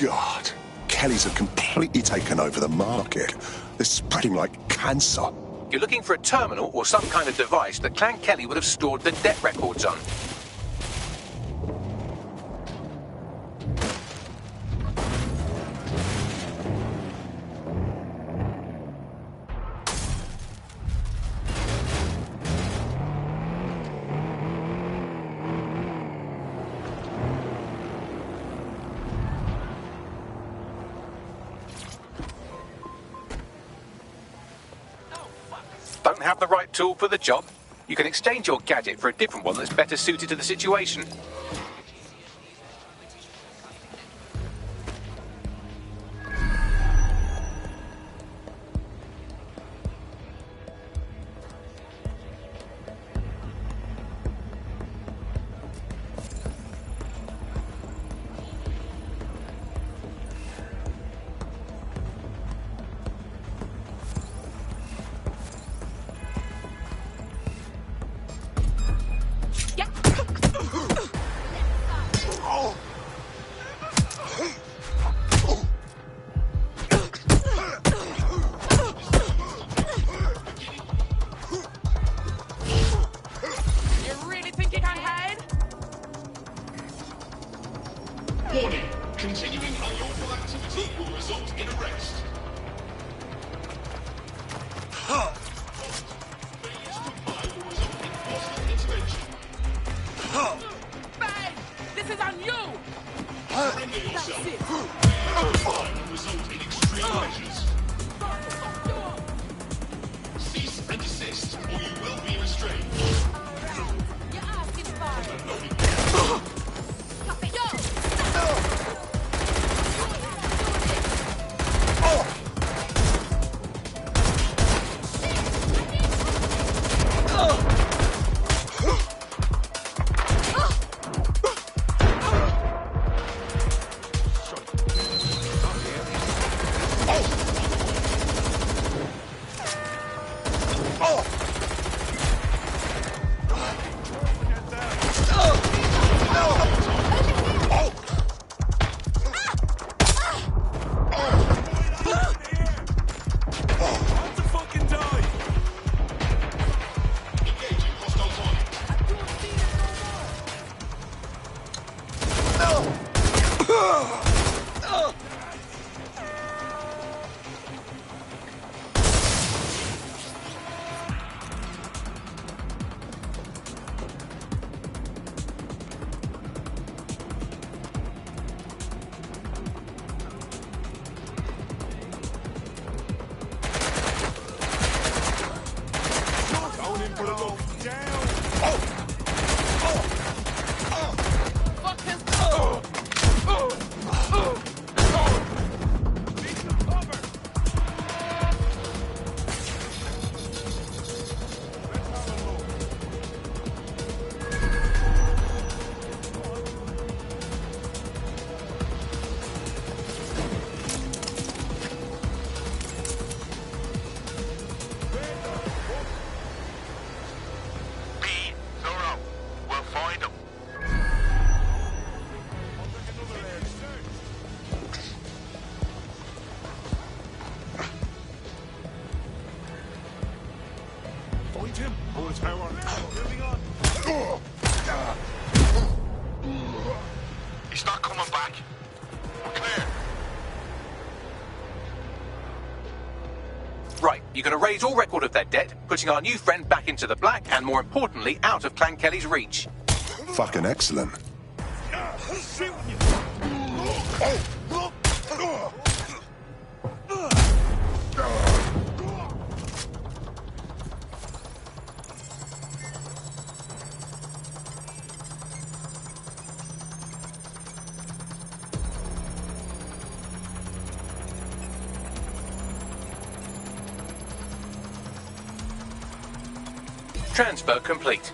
God, Kellys have completely taken over the market. They're spreading like cancer. You're looking for a terminal or some kind of device that Clan Kelly would have stored the debt records on. Don't have the right tool for the job? You can exchange your gadget for a different one that's better suited to the situation. Warning. Continuing unlawful activity will result in arrest. Bang! This is on you! Surrender yourself. Crime will result in extreme measures. Cease and desist, or you will be restrained. You're asking for it. Stop it! Yo! He's not coming back. We're clear. Right, you're going to raise all record of their debt, putting our new friend back into the black, and more importantly, out of Clan Kelly's reach. Fucking excellent. Transfer complete.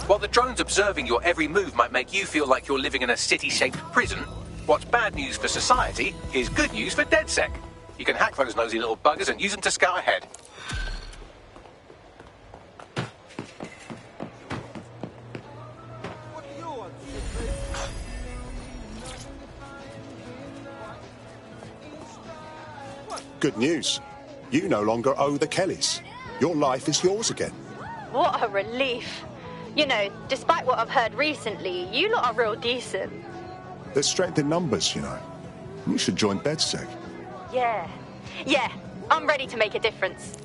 While the drones observing your every move might make you feel like you're living in a city-shaped prison, what's bad news for society is good news for DedSec. You can hack those nosy little buggers and use them to scout ahead. Good news. You no longer owe the Kellys. Your life is yours again. What a relief. You know, despite what I've heard recently, you lot are real decent. There's strength in numbers, you know. You should join DedSec. Yeah. Yeah, I'm ready to make a difference.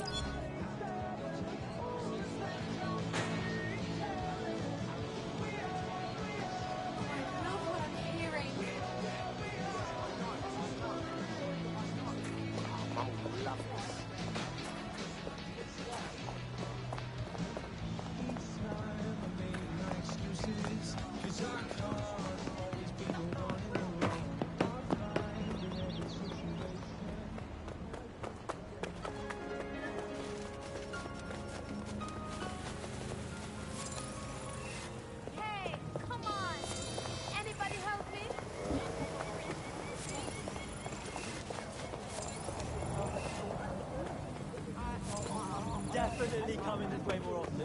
way more often.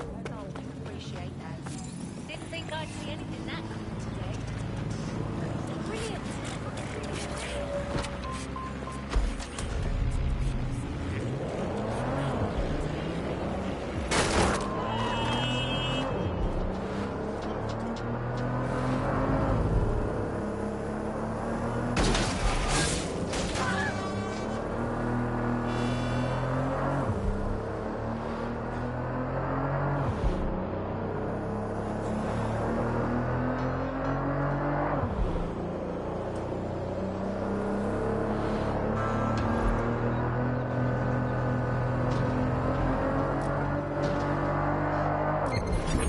Appreciate that. Didn't think I'd see anything that cool today. Brilliant.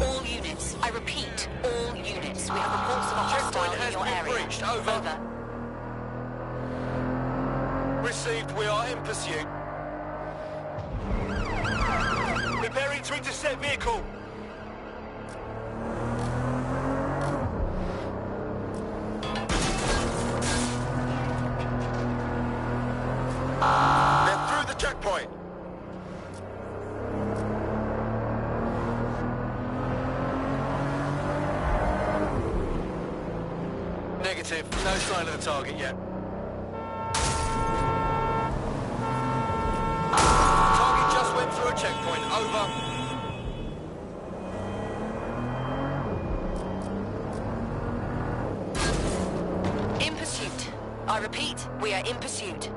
All units. I repeat, all units. We have reports of a hostile in your area. Breached. Over. Received. We are in pursuit. Preparing to intercept vehicle. They're through the checkpoint. Negative. No sign of the target yet. Target just went through a checkpoint. Over. In pursuit. I repeat, we are in pursuit.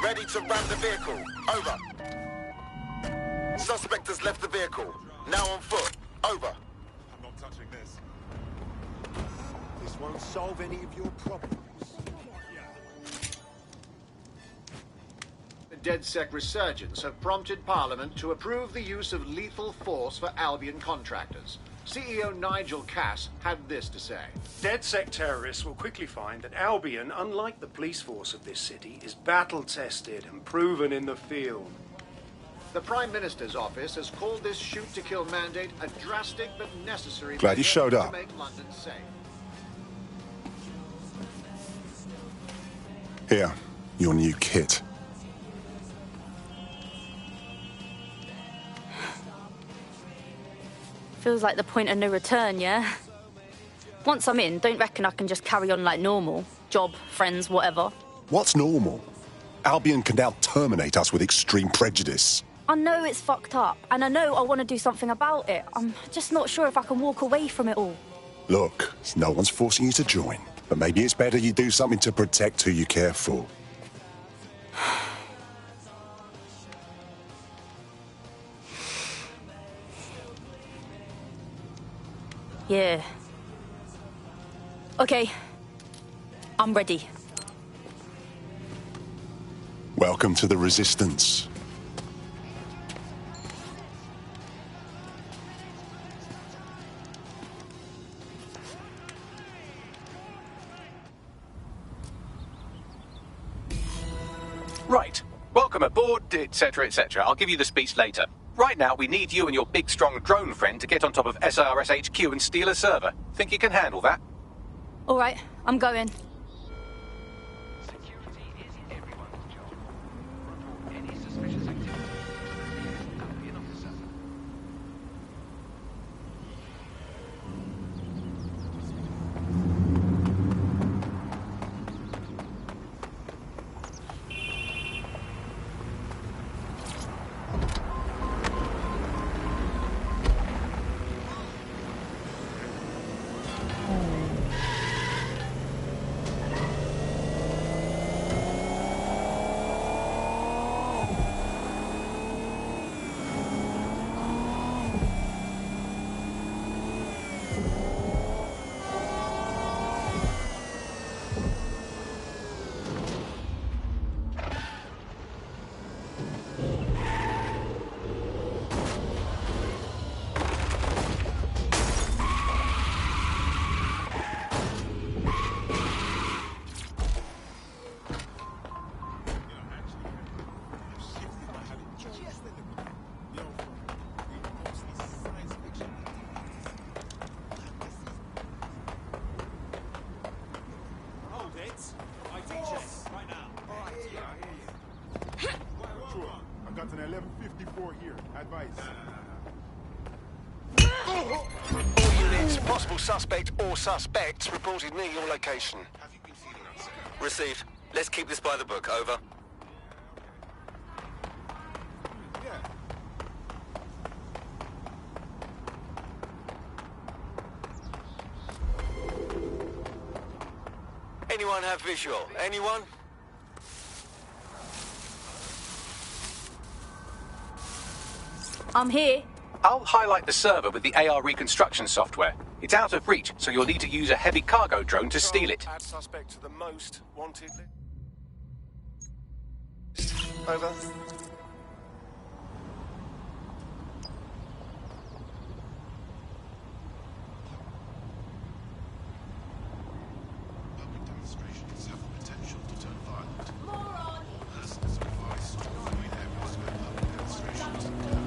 Ready to ram the vehicle. Over. Suspect has left the vehicle. Now on foot. Over. I'm not touching this. This won't solve any of your problems. The DedSec resurgence have prompted Parliament to approve the use of lethal force for Albion contractors. CEO Nigel Cass had this to say. DedSec terrorists will quickly find that Albion, unlike the police force of this city, is battle-tested and proven in the field. The Prime Minister's office has called this shoot-to-kill mandate a drastic but necessary Glad you measure showed up. to make London safe. Here, your new kit. Feels like the point of no return, yeah? Once I'm in, don't reckon I can just carry on like normal. Job, friends, whatever. What's normal? Albion can now terminate us with extreme prejudice. I know it's fucked up, and I know I want to do something about it. I'm just not sure if I can walk away from it all. Look, no one's forcing you to join, but maybe it's better you do something to protect who you care for. Yeah. Okay. I'm ready. Welcome to the Resistance. Right. Welcome aboard, etc., etc. I'll give you the speech later. Right now, we need you and your big, strong drone friend to get on top of SRS HQ and steal a server. Think you can handle that? All right, I'm going. All units, possible suspect or suspects reported near your location. Have you been feeling upset? Received. Let's keep this by the book. Over. Anyone have visual? Anyone? I'm here. I'll highlight the server with the AR reconstruction software. It's out of reach, so you'll need to use a heavy cargo drone to steal it. Add suspect to the most wanted list. Over. Public demonstrations have the potential to turn violent. Listeners are advised to avoid areas where public demonstrations occur.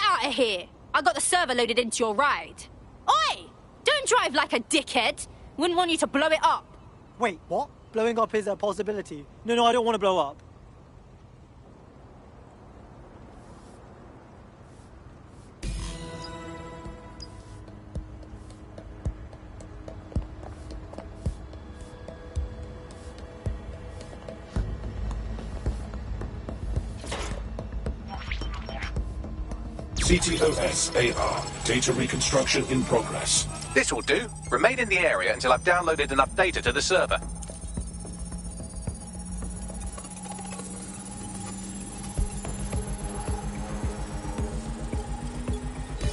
Out of here! I got the server loaded into your ride. Oi! Don't drive like a dickhead. Wouldn't want you to blow it up. Wait, what? Blowing up is a possibility. No, I don't want to blow up. CTOS AR. Data reconstruction in progress. This will do. Remain in the area until I've downloaded enough data to the server.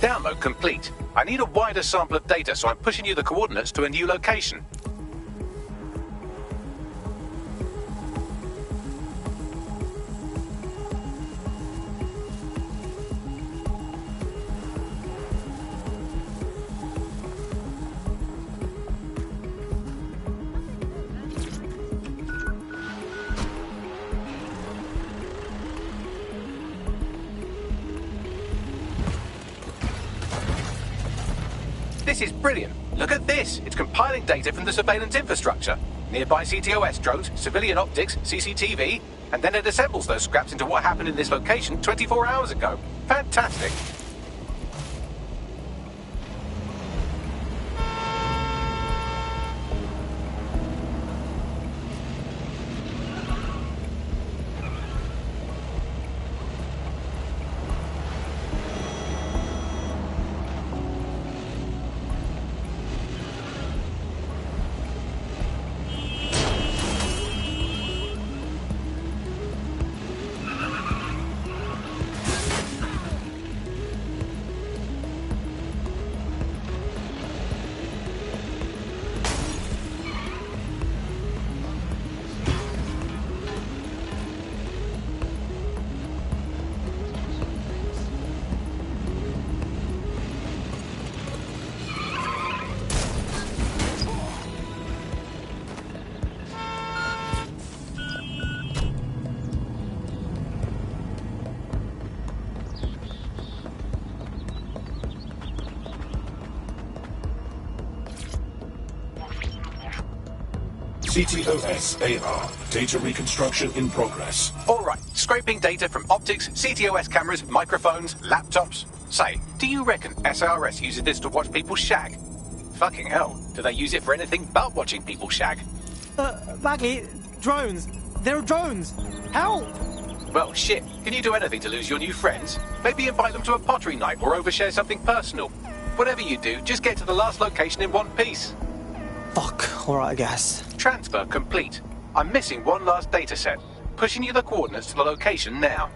Download complete. I need a wider sample of data, so I'm pushing you the coordinates to a new location. This is brilliant. Look at this. It's compiling data from the surveillance infrastructure. Nearby CTOS drones, civilian optics, CCTV, and then it assembles those scraps into what happened in this location 24 hours ago. Fantastic. CTOS AR. Data reconstruction in progress. All right, scraping data from optics, CTOS cameras, microphones, laptops. Say, do you reckon SRS uses this to watch people shag? Fucking hell, do they use it for anything but watching people shag? Maggie, drones. There are drones. Help! Well, shit. Can you do anything to lose your new friends? Maybe invite them to a pottery night or overshare something personal. Whatever you do, just get to the last location in one piece. Fuck, alright, I guess. Transfer complete. I'm missing one last data set. Pushing you the coordinates to the location now.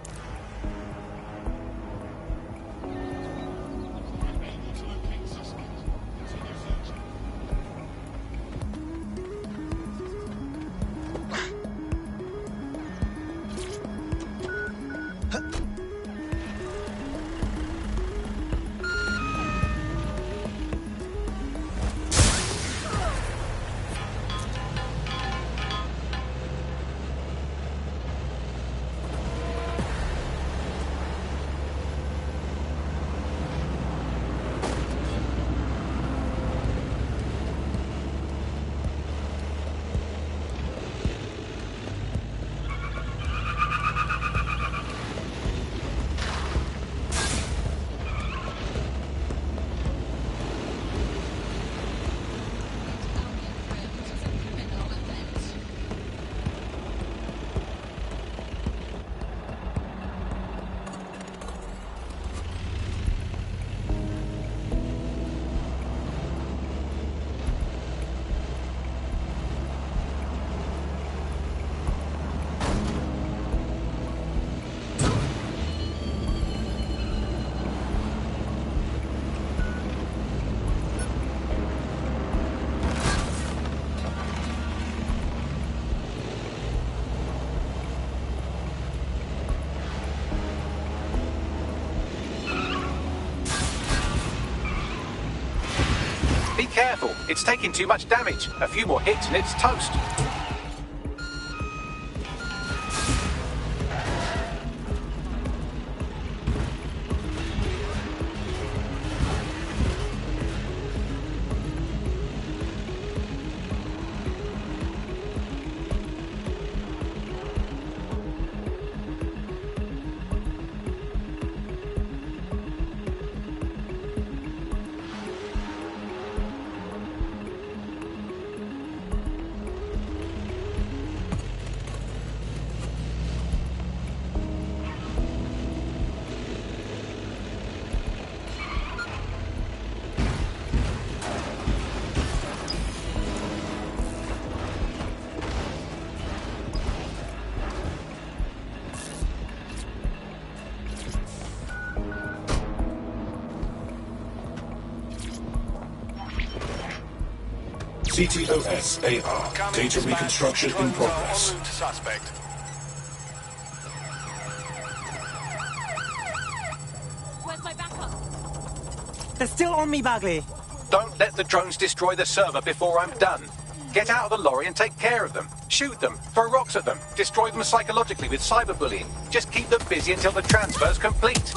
Be careful, it's taking too much damage. A few more hits and it's toast. CTOS AR. Data reconstruction in progress. En route to suspect. Where's my backup? They're still on me, Bagley. Don't let the drones destroy the server before I'm done. Get out of the lorry and take care of them. Shoot them, throw rocks at them, destroy them psychologically with cyberbullying. Just keep them busy until the transfer's complete.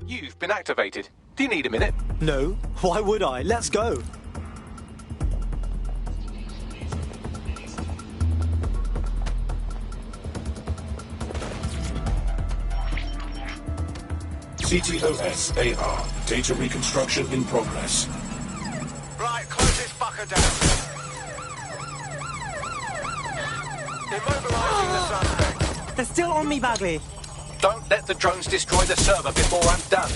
You've been activated. Do you need a minute? No, why would I? Let's go. CTOS AR. Data reconstruction in progress. Right, close this fucker down. Immobilizing the suspect. They're still on me, Bagley. Don't let the drones destroy the server before I'm done.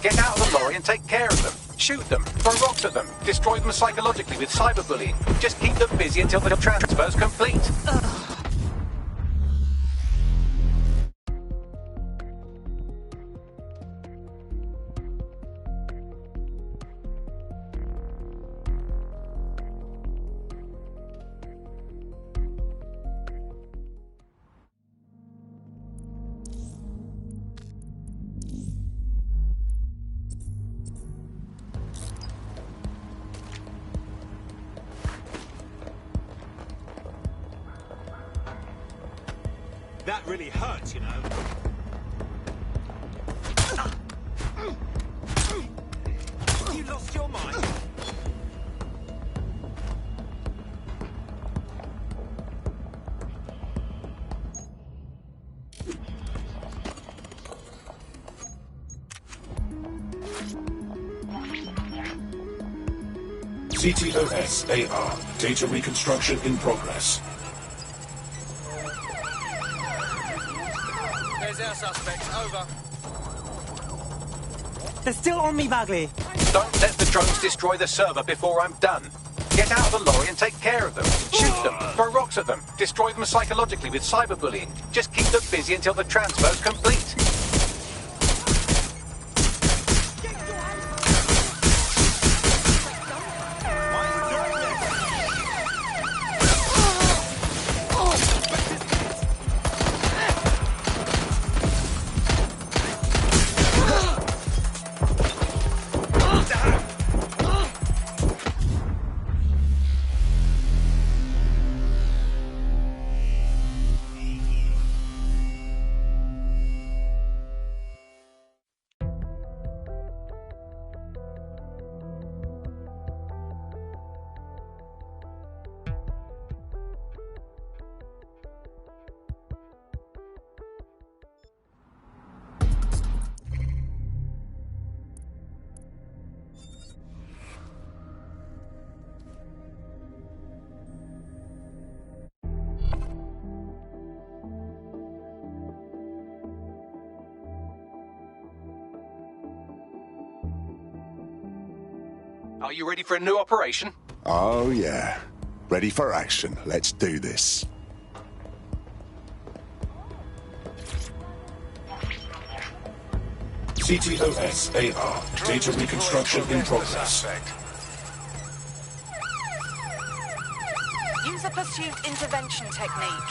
Get out of the lorry and take care of them. Shoot them, throw rocks at them, destroy them psychologically with cyberbullying. Just keep them busy until the transfer's complete. That really hurts, you know. You lost your mind? CTOS AR. Data reconstruction in progress. There's our suspect. Over. They're still on me, Bagley. Don't let the drones destroy the server before I'm done. Get out of the lorry and take care of them. Shoot them, throw rocks at them, destroy them psychologically with cyberbullying. Just keep them busy until the transfer's complete. Are you ready for a new operation? Oh, yeah. Ready for action. Let's do this. CTOS AR. Data reconstruction in progress. Use a pursuit intervention technique.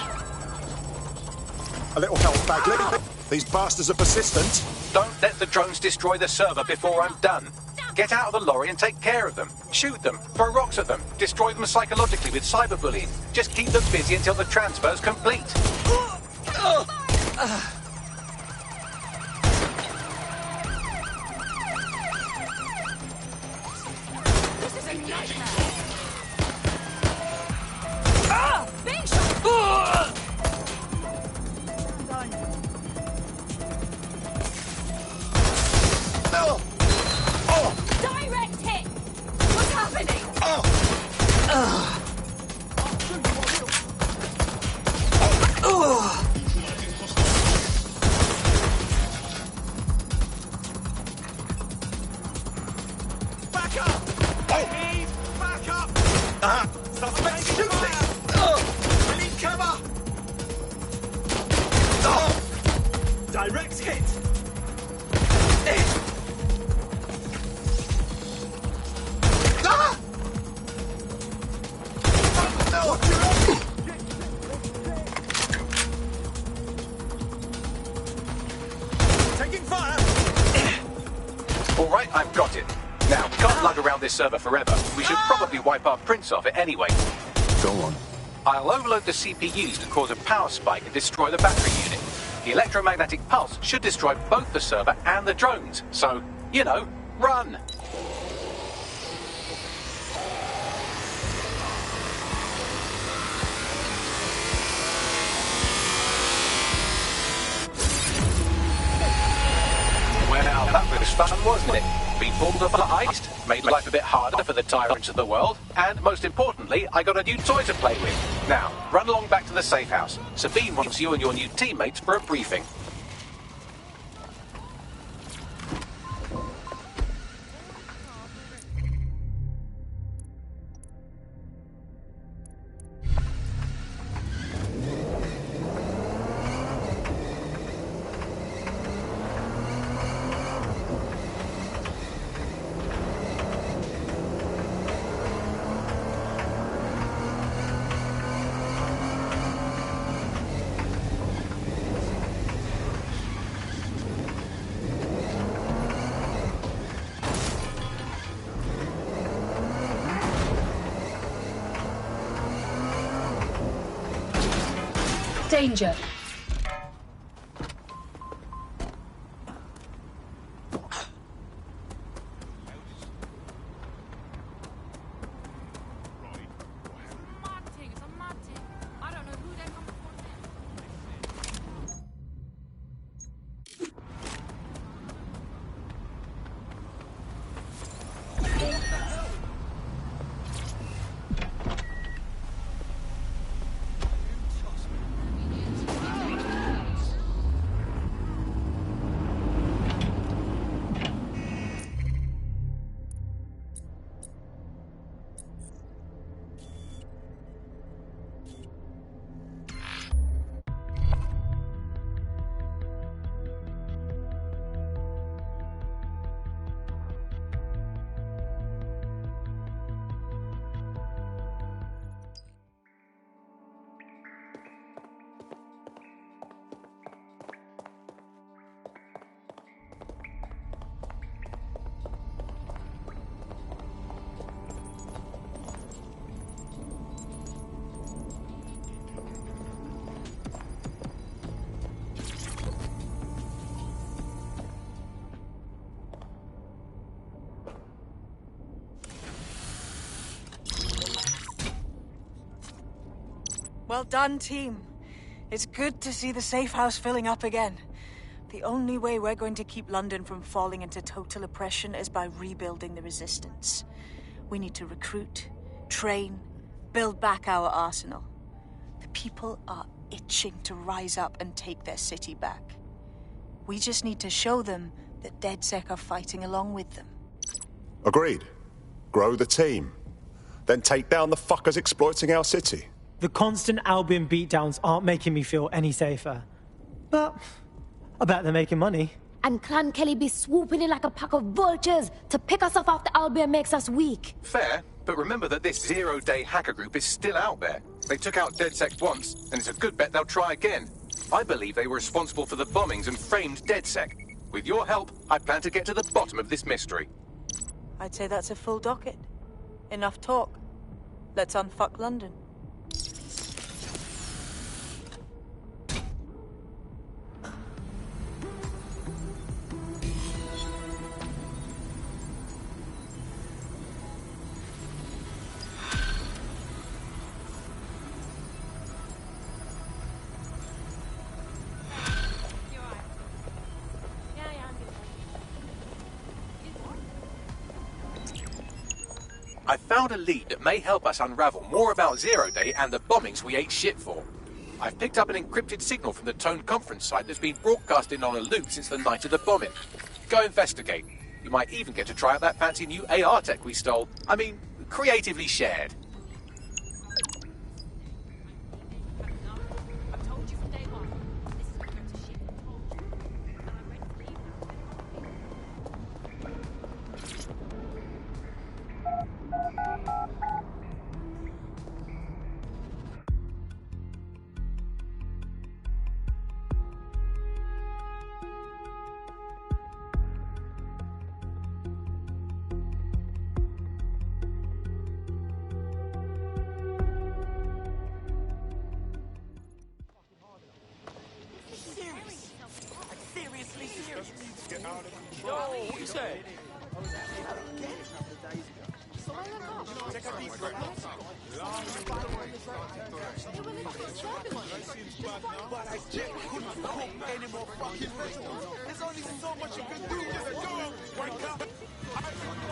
A little help, Bagley. These bastards are persistent. Don't let the drones destroy the server before I'm done. Get out of the lorry and take care of them. Shoot them, throw rocks at them, destroy them psychologically with cyberbullying. Just keep them busy until the transfer's complete. This is a nightmare. Back up! Please, back up! Suspect shooting! I need cover! Direct hit! Taking fire! All right, I've got it. Now, we can't lug around this server forever. We should probably wipe our prints off it anyway. Go on. I'll overload the CPUs to cause a power spike and destroy the battery unit. The electromagnetic pulse should destroy both the server and the drones. So, you know, run! Well, that was fun, wasn't it? We pulled off a heist, made life a bit harder for the tyrants of the world, and most importantly, I got a new toy to play with. Now, run along back to the safe house. Sabine wants you and your new teammates for a briefing. Danger. Well done, team. It's good to see the safe house filling up again. The only way we're going to keep London from falling into total oppression is by rebuilding the resistance. We need to recruit, train, build back our arsenal. The people are itching to rise up and take their city back. We just need to show them that DedSec are fighting along with them. Agreed. Grow the team. Then take down the fuckers exploiting our city. The constant Albion beatdowns aren't making me feel any safer. But I bet they're making money. And Clan Kelly be swooping in like a pack of vultures to pick us off after Albion makes us weak. Fair, but remember that this zero-day hacker group is still out there. They took out DedSec once, and it's a good bet they'll try again. I believe they were responsible for the bombings and framed DedSec. With your help, I plan to get to the bottom of this mystery. I'd say that's a full docket. Enough talk. Let's unfuck London. I found a lead that may help us unravel more about Zero Day and the bombings we ate shit for. I've picked up an encrypted signal from the Tone conference site that's been broadcasting on a loop since the night of the bombing. Go investigate. You might even get to try out that fancy new AR tech we stole. I mean, creatively shared.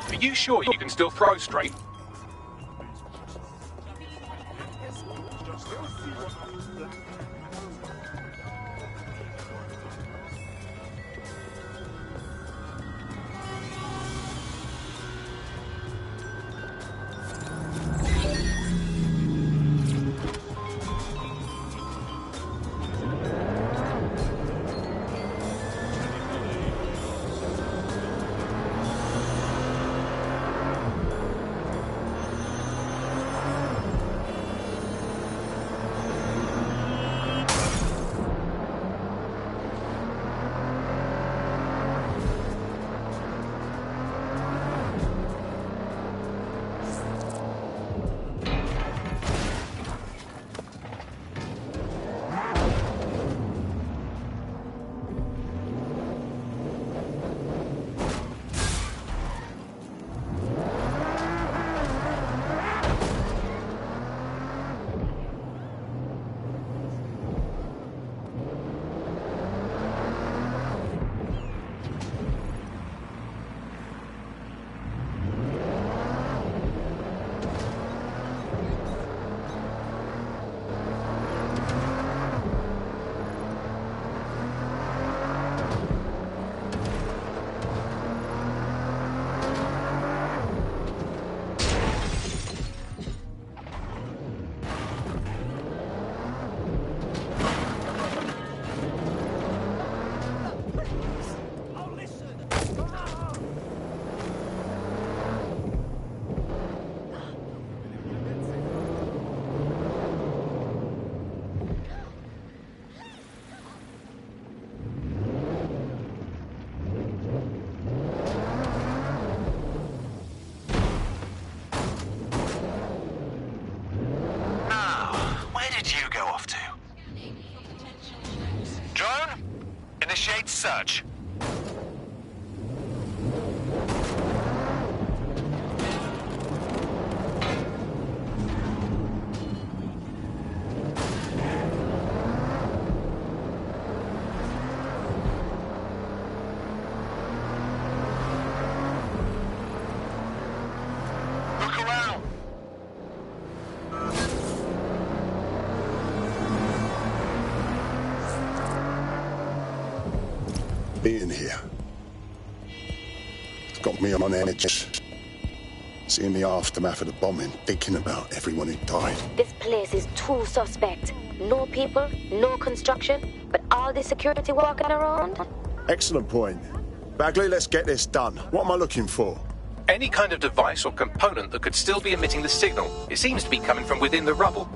Are you sure you can still throw straight? Initiate search. Look around. Being here, it's got me on edge. Seeing the aftermath of the bombing, thinking about everyone who died. This place is too suspect. No people, no construction, but all the security walking around. Excellent point. Bagley, let's get this done. What am I looking for? Any kind of device or component that could still be emitting the signal. It seems to be coming from within the rubble.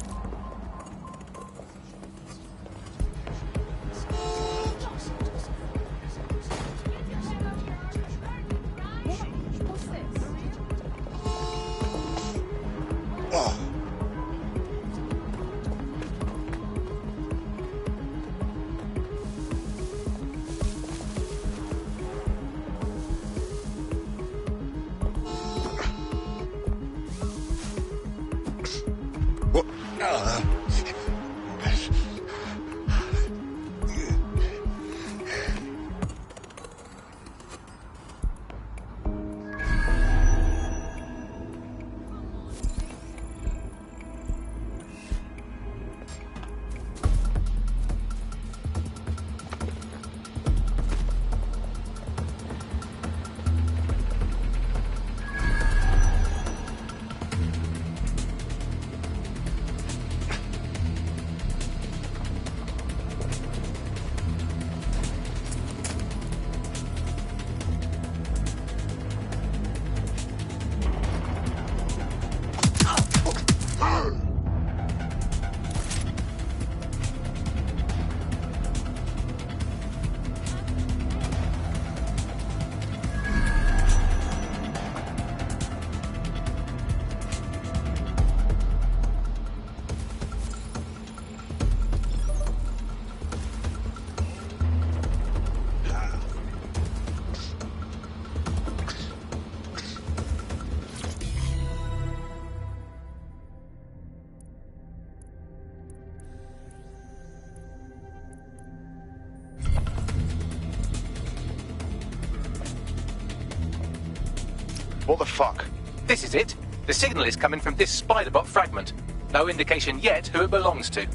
What the fuck? This is it. The signal is coming from this spider-bot fragment. No indication yet who it belongs to.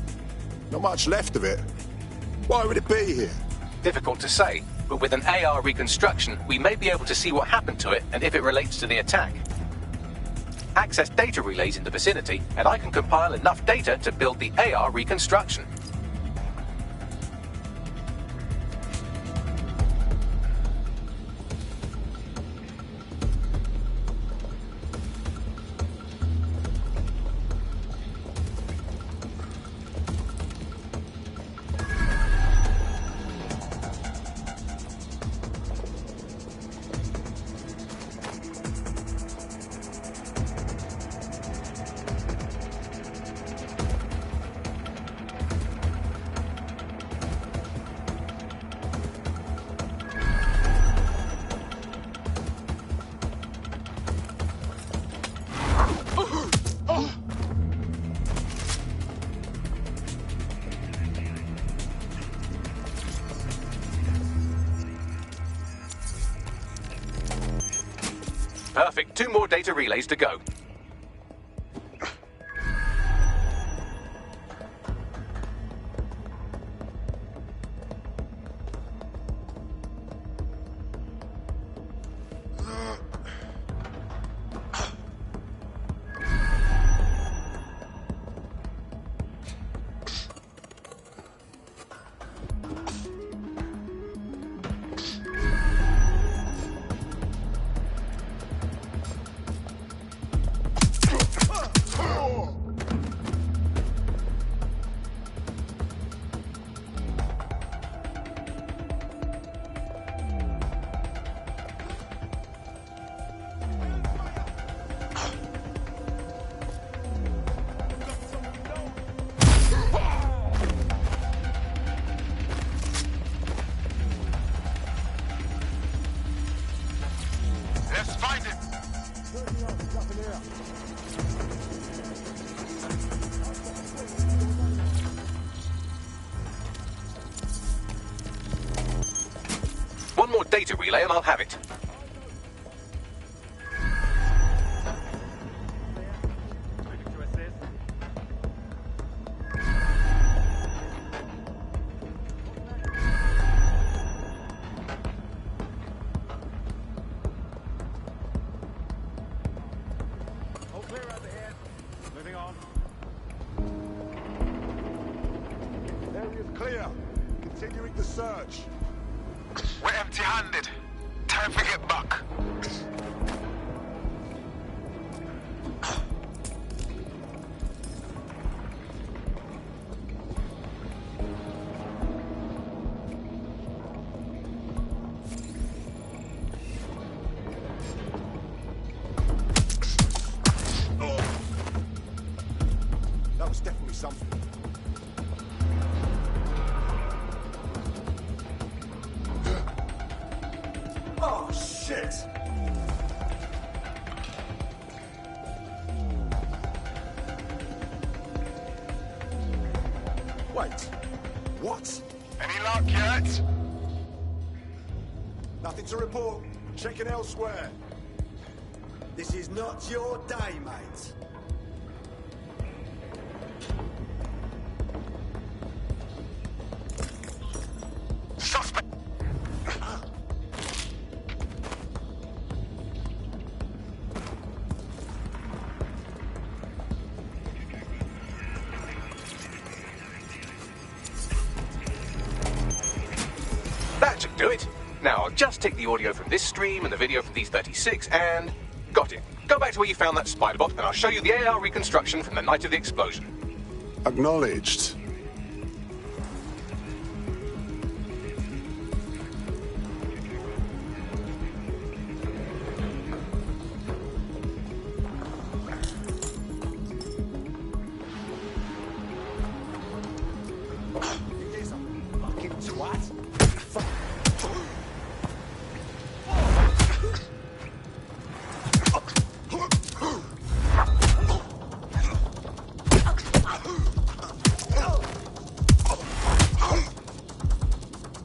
Not much left of it. Why would it be here? Difficult to say, but with an AR reconstruction, we may be able to see what happened to it and if it relates to the attack. Access data relays in the vicinity, and I can compile enough data to build the AR reconstruction. Perfect. 2 more data relays to go. One more data relay and I'll have it. All clear over here. Moving on. Area's clear. Continuing the search. We're empty-handed. Time to get back. That was definitely something. Oh, shit! Wait. What? Any luck yet? Nothing to report. Checking elsewhere. This is not your day, mate. Suspect. That should do it. Now I'll just take the audio from this stream and the video from these 36 and... got it. Go back to where you found that spider bot and I'll show you the AR reconstruction from the night of the explosion. Acknowledged. He's a fucking twat.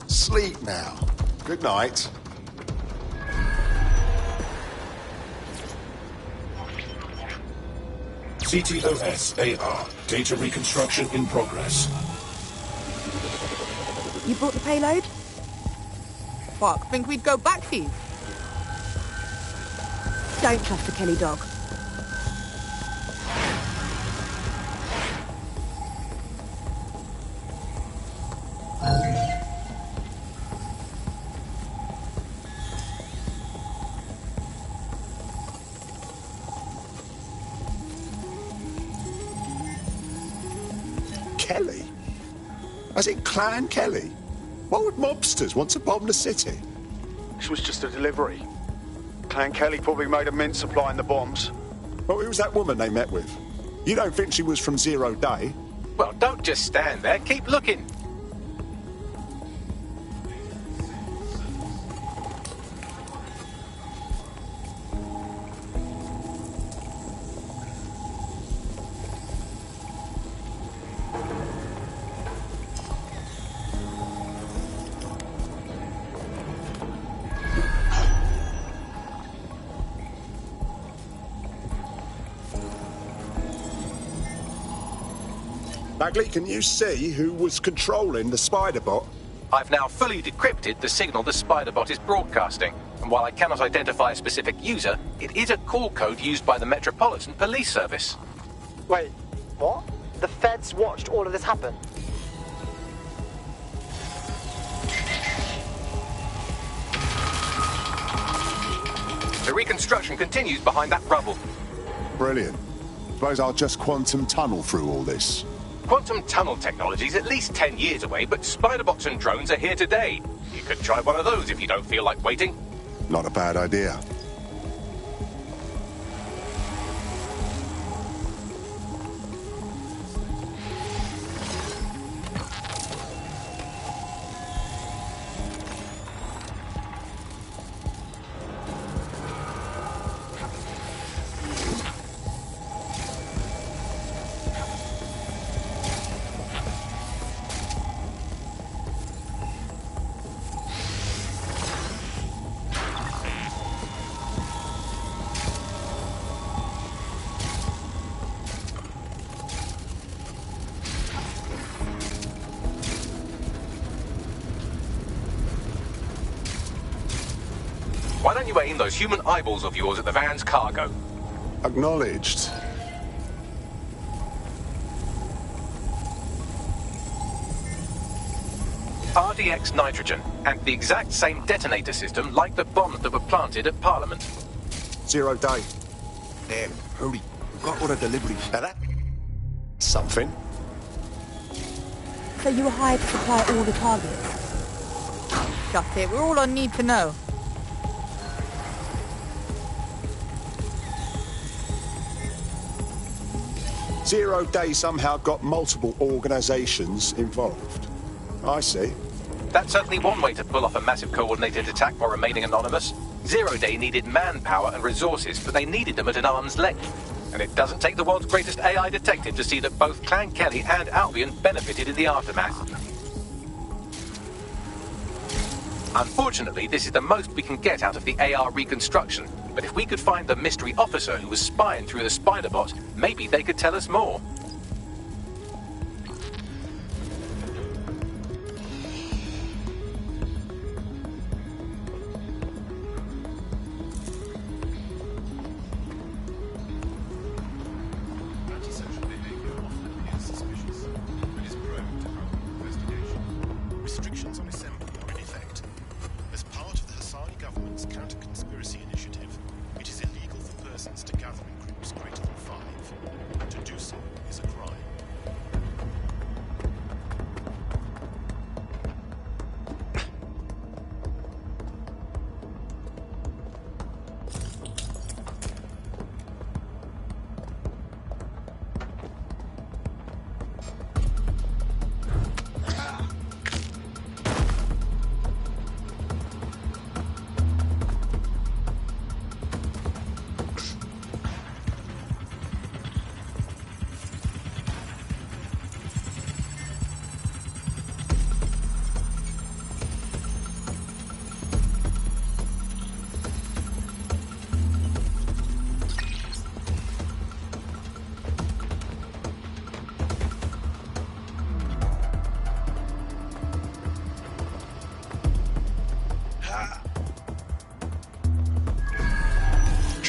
Sleep now. Good night. CTOS-AR. Data reconstruction in progress. You brought the payload? Fuck, think we'd go back here? Don't trust the Kelly dog. Kelly? As in Clan Kelly? Why would mobsters want to bomb the city? This was just a delivery. Clan Kelly probably made a mint supplying the bombs. Well, who was that woman they met with? You don't think she was from Zero Day? Well, don't just stand there. Keep looking. Bagley, can you see who was controlling the spider bot? I've now fully decrypted the signal the spider bot is broadcasting, and while I cannot identify a specific user, it is a call code used by the Metropolitan Police Service. Wait, what? The feds watched all of this happen? The reconstruction continues behind that rubble. Brilliant. Suppose I'll just quantum tunnel through all this. Quantum tunnel technology is at least 10 years away, but spider bots and drones are here today. You could try one of those if you don't feel like waiting. Not a bad idea. Why don't you aim those human eyeballs of yours at the van's cargo? Acknowledged. RDX nitrogen, and the exact same detonator system like the bombs that were planted at Parliament. 0 Day. Damn, hurry. Got all the deliveries. Now that... something. So you were hired to supply all the targets? Just it, we're all I need to know. Zero Day somehow got multiple organisations involved. I see. That's certainly one way to pull off a massive coordinated attack while remaining anonymous. Zero Day needed manpower and resources, but they needed them at an arm's length. And it doesn't take the world's greatest AI detective to see that both Clan Kelly and Albion benefited in the aftermath. Unfortunately, this is the most we can get out of the AR reconstruction. But if we could find the mystery officer who was spying through the spider bot, maybe they could tell us more. Antisocial behavior often appears suspicious, but is prone to criminal investigation. Restrictions on assembly are in effect. As part of the Hassani government's counter-conspiracy initiative, it is illegal for persons to gather in groups greater than 5. To do so is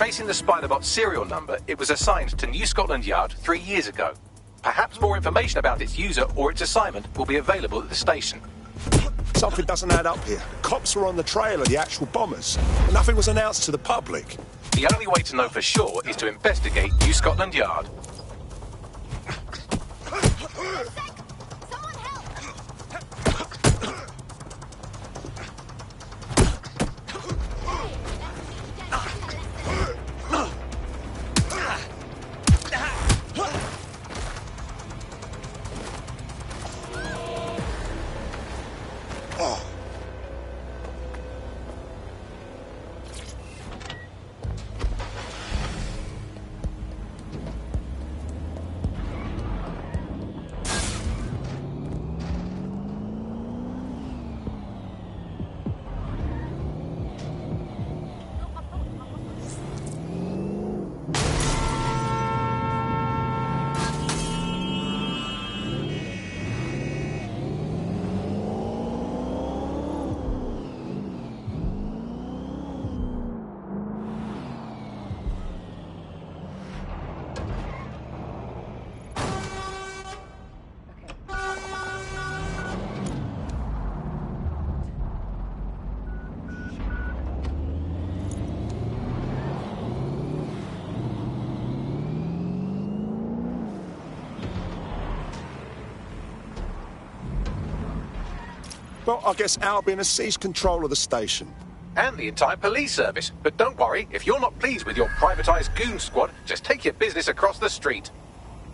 Tracing the Spider-Bot serial number, it was assigned to New Scotland Yard 3 years ago. Perhaps more information about its user or its assignment will be available at the station. Something doesn't add up here. Cops were on the trail of the actual bombers. Nothing was announced to the public. The only way to know for sure is to investigate New Scotland Yard. Well, I guess Albion has seized control of the station. And the entire police service. But don't worry, if you're not pleased with your privatised goon squad, just take your business across the street.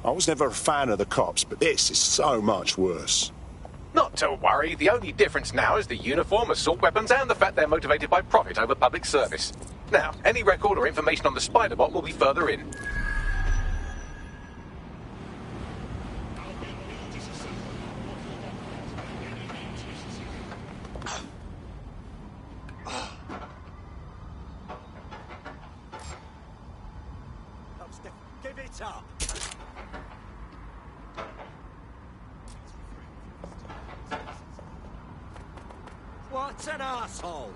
I was never a fan of the cops, but this is so much worse. Not to worry, the only difference now is the uniform, assault weapons, and the fact they're motivated by profit over public service. Now, any record or information on the Spider-Bot will be further in. Give it up! What an asshole!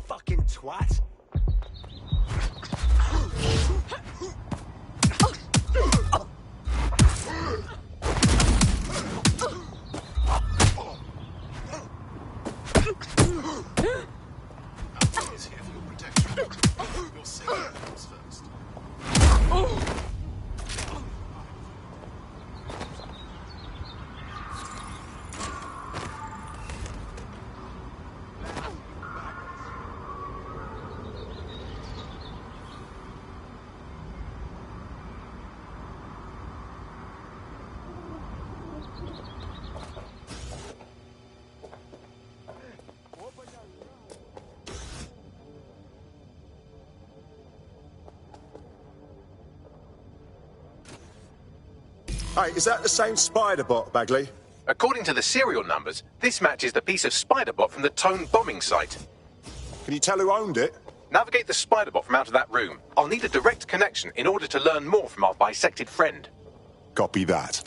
Fucking twat! Is here for your protection. Your safety comes first. Hey, is that the same Spider-Bot, Bagley? According to the serial numbers, this matches the piece of Spider-Bot from the Tone bombing site. Can you tell who owned it? Navigate the Spider-Bot from out of that room. I'll need a direct connection in order to learn more from our bisected friend. Copy that.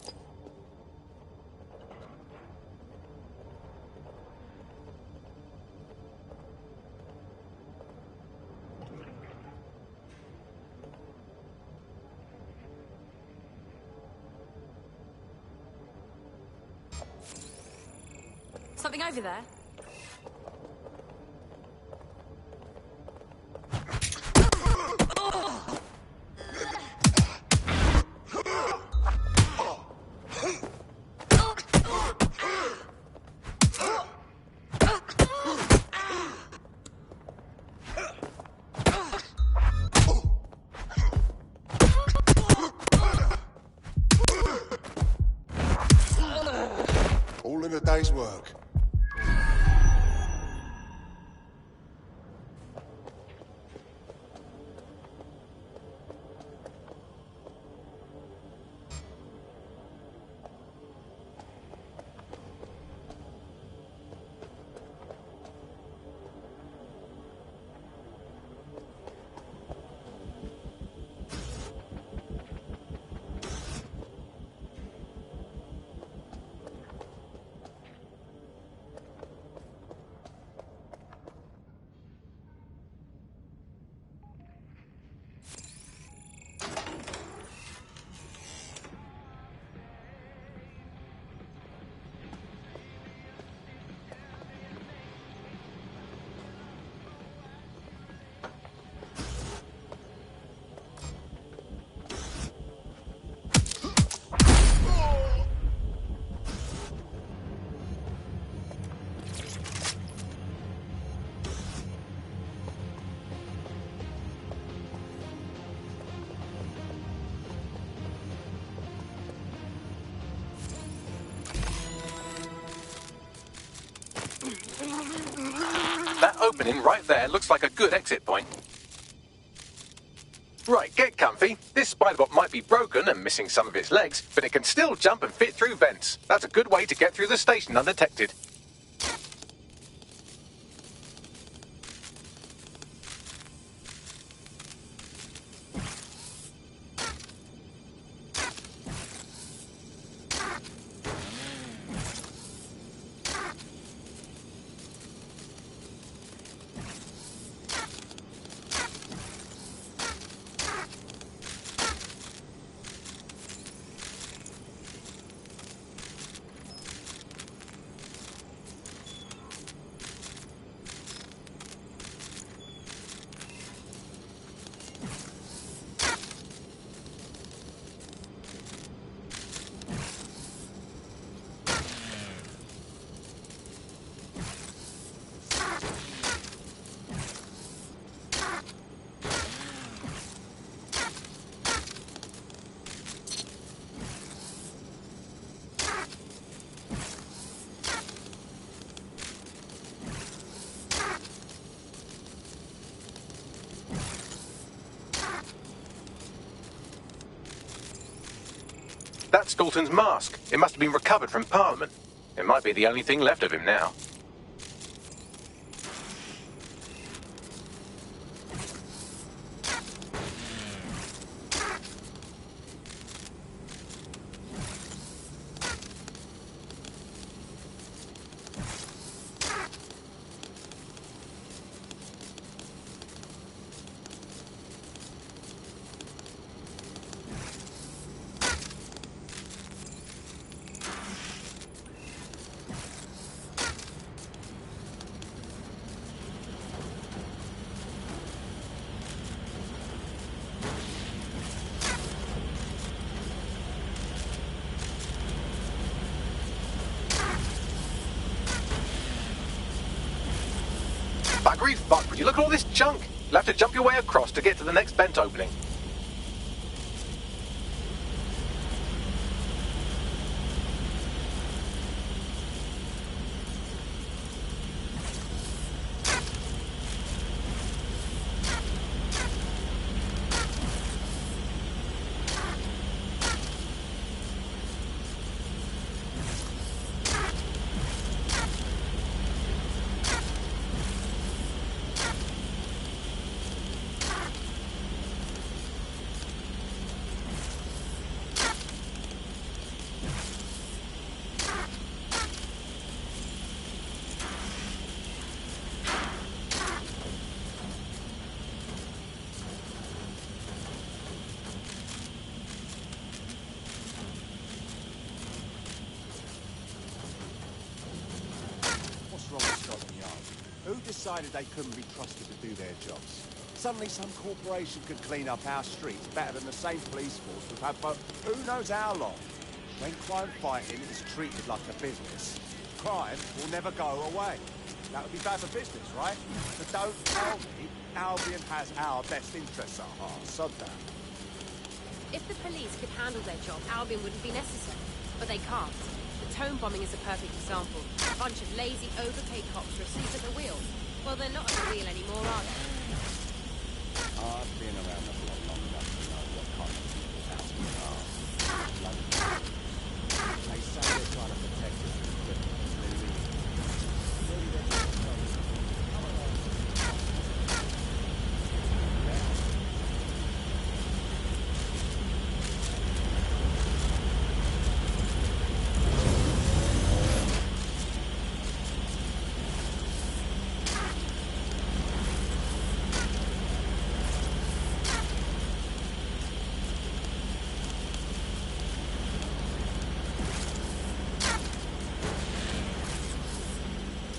Something over there? All in a day's work. opening right there looks like a good exit point. Right, get comfy. This spiderbot might be broken and missing some of its legs, but it can still jump and fit through vents. That's a good way to get through the station undetected. That's Dalton's mask. It must have been recovered from Parliament. It might be the only thing left of him now. Buggery fuck, would you look at all this junk? You'll have to jump your way across to get to the next vent opening. Who decided they couldn't be trusted to do their jobs? Suddenly some corporation could clean up our streets better than the same police force we've had for who knows how long. When crime fighting is treated like a business, crime will never go away. That would be bad for business, right? But don't tell me Albion has our best interests at heart. Sod that. If the police could handle their job, Albion wouldn't be necessary. But they can't. The tone bombing is a perfect example. A bunch of lazy, overpaid cops are asleep at the wheel. Well, they're not at the wheel anymore, are they? I've been around the block long enough to know what kind of people Albion are. They say they're trying to protect us from criminals.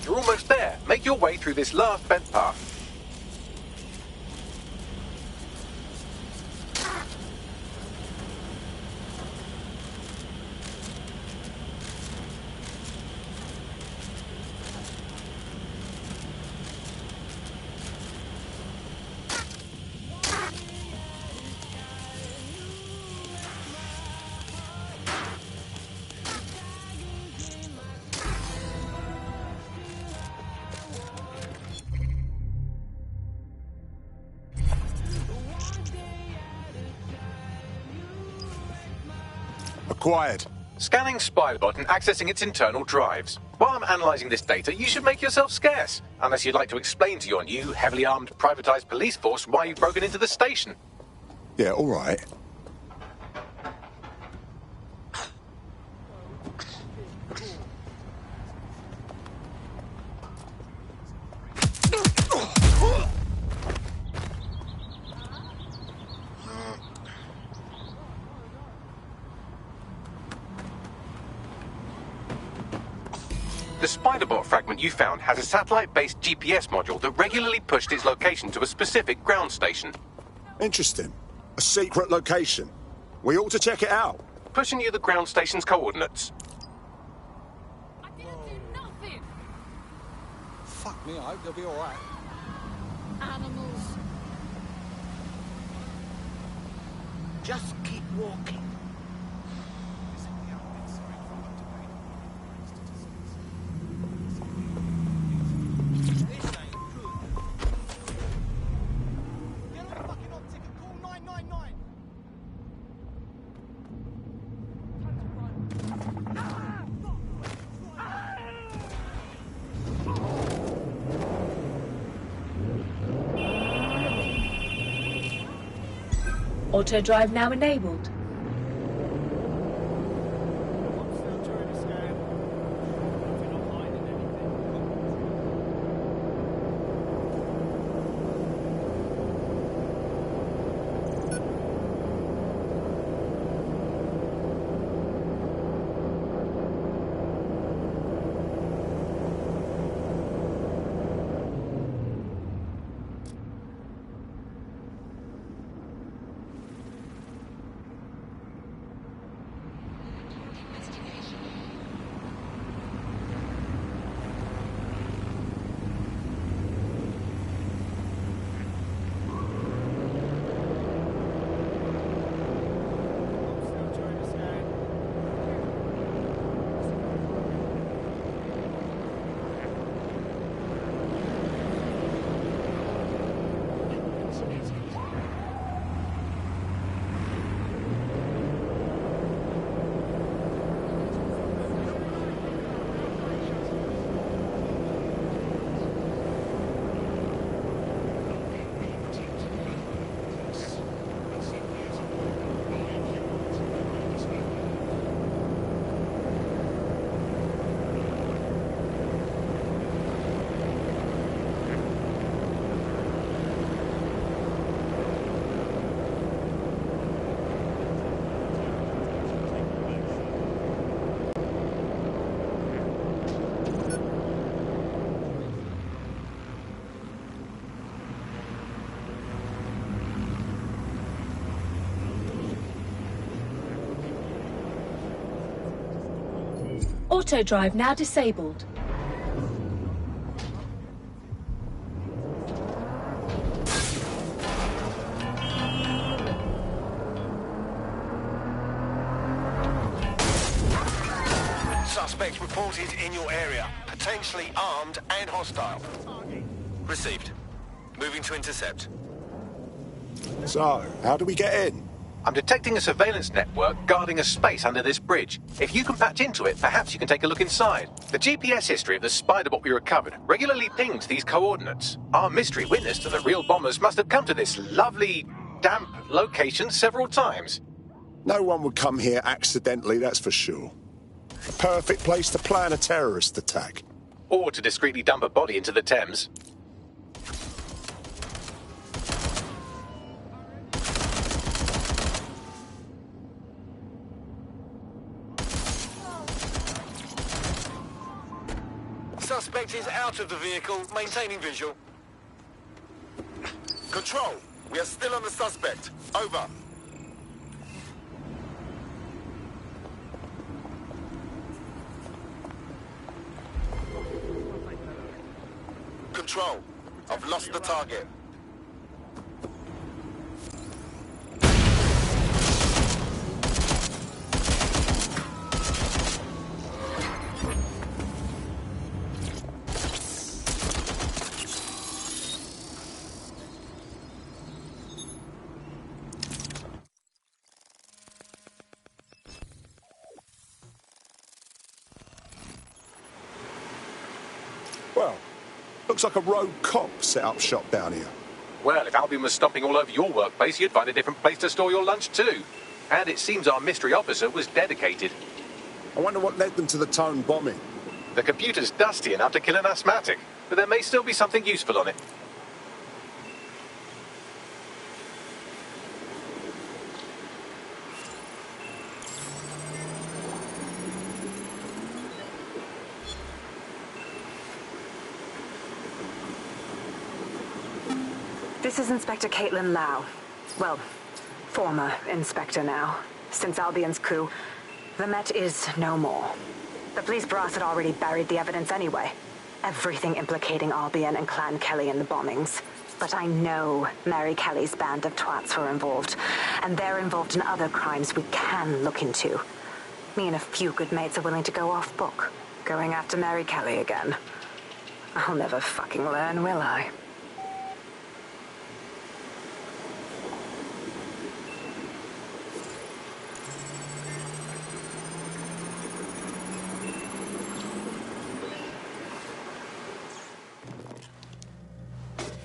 You're almost there. Make your way through this last vent path. Acquired. Scanning Spiderbot and accessing its internal drives. While I'm analysing this data, you should make yourself scarce. Unless you'd like to explain to your new, heavily armed, privatised police force why you've broken into the station. Yeah, all right. The Spiderbot fragment you found has a satellite-based GPS module that regularly pushed its location to a specific ground station. Interesting. A secret location. We ought to check it out. Pushing you the ground station's coordinates. I didn't do nothing! Fuck me, I hope they'll be all right. Animals. Just keep walking. Auto drive now enabled. Auto drive now disabled. Suspect reported in your area. Potentially armed and hostile. Received. Moving to intercept. So, how do we get in? I'm detecting a surveillance network guarding a space under this bridge. If you can patch into it, perhaps you can take a look inside. The GPS history of the Spiderbot we recovered regularly pings these coordinates. Our mystery witness to the real bombers must have come to this lovely, damp location several times. No one would come here accidentally, that's for sure. Perfect place to plan a terrorist attack. Or to discreetly dump a body into the Thames. Suspect is out of the vehicle, maintaining visual. Control, we are still on the suspect. Over. Control, I've lost the target. Looks like a rogue cop set up shop down here. Well, if Albion was stomping all over your workplace, you'd find a different place to store your lunch too. And it seems our mystery officer was dedicated. I wonder what led them to the Tone bombing. The computer's dusty enough to kill an asthmatic, but there may still be something useful on it. This is Inspector Caitlin Lau. Well, former inspector now. Since Albion's coup, the Met is no more. The police brass had already buried the evidence anyway. Everything implicating Albion and Clan Kelly in the bombings. But I know Mary Kelly's band of twats were involved, and they're involved in other crimes we can look into. Me and a few good mates are willing to go off book, going after Mary Kelly again. I'll never fucking learn, will I?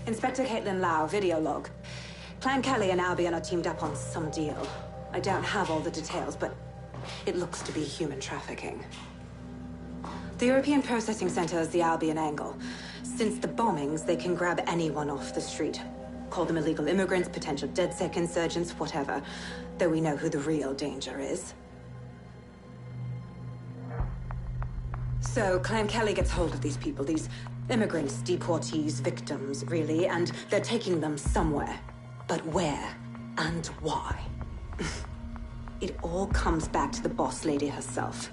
Inspector Caitlin Lau, video log. Clan Kelly and Albion are teamed up on some deal. I don't have all the details, but it looks to be human trafficking. The European Processing Center is the Albion angle. Since the bombings, they can grab anyone off the street. Call them illegal immigrants, potential DedSec insurgents, whatever. Though we know who the real danger is. So, Clan Kelly gets hold of these people, these immigrants, deportees, victims, really, and they're taking them somewhere. But where and why? It all comes back to the boss lady herself.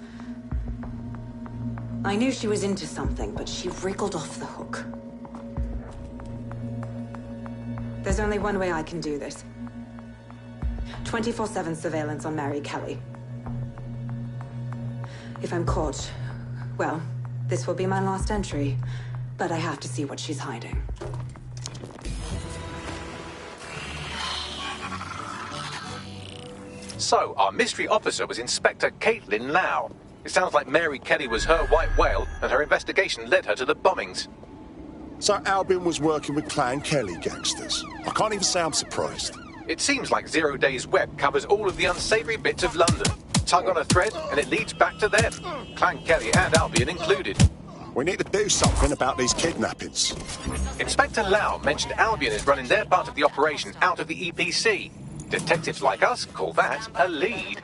I knew she was into something, but she wriggled off the hook. There's only one way I can do this. 24/7 surveillance on Mary Kelly. If I'm caught, well, this will be my last entry. But I have to see what she's hiding. So, our mystery officer was Inspector Caitlin Lau. It sounds like Mary Kelly was her white whale, and her investigation led her to the bombings. So Albion was working with Clan Kelly gangsters. I can't even say I'm surprised. It seems like 0 Days Web covers all of the unsavory bits of London. Tug on a thread, and it leads back to them. Clan Kelly and Albion included. We need to do something about these kidnappings. Inspector Lau mentioned Albion is running their part of the operation out of the EPC. Detectives like us call that a lead.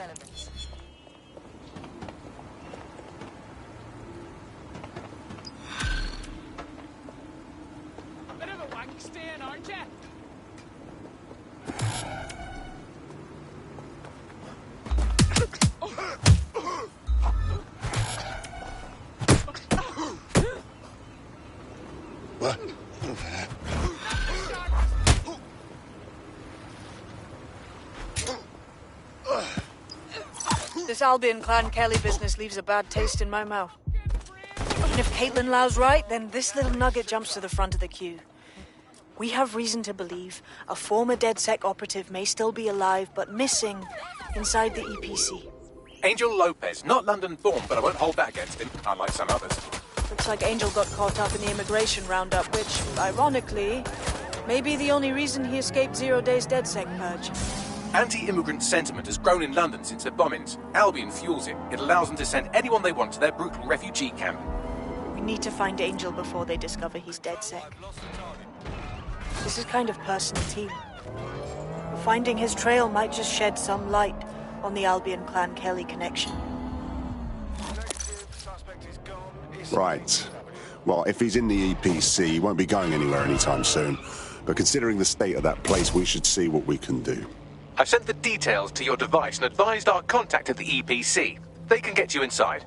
Bit of a wank stain, aren't you? What? This Albion Clan Kelly business leaves a bad taste in my mouth. And if Caitlin Lau's right, then this little nugget jumps to the front of the queue. We have reason to believe a former DedSec operative may still be alive, but missing inside the EPC. Angel Lopez, not London-born, but I won't hold that against him, unlike some others. Looks like Angel got caught up in the immigration roundup, which, ironically, may be the only reason he escaped 0 Days DedSec purge. Anti-immigrant sentiment has grown in London since the bombings. Albion fuels it. It allows them to send anyone they want to their brutal refugee camp. We need to find Angel before they discover he's DedSec. This is kind of personal too. Finding his trail might just shed some light on the Albion Clan Kelly connection. Right. Well, if he's in the EPC, he won't be going anywhere anytime soon. But considering the state of that place, we should see what we can do. I've sent the details to your device and advised our contact at the EPC. They can get you inside.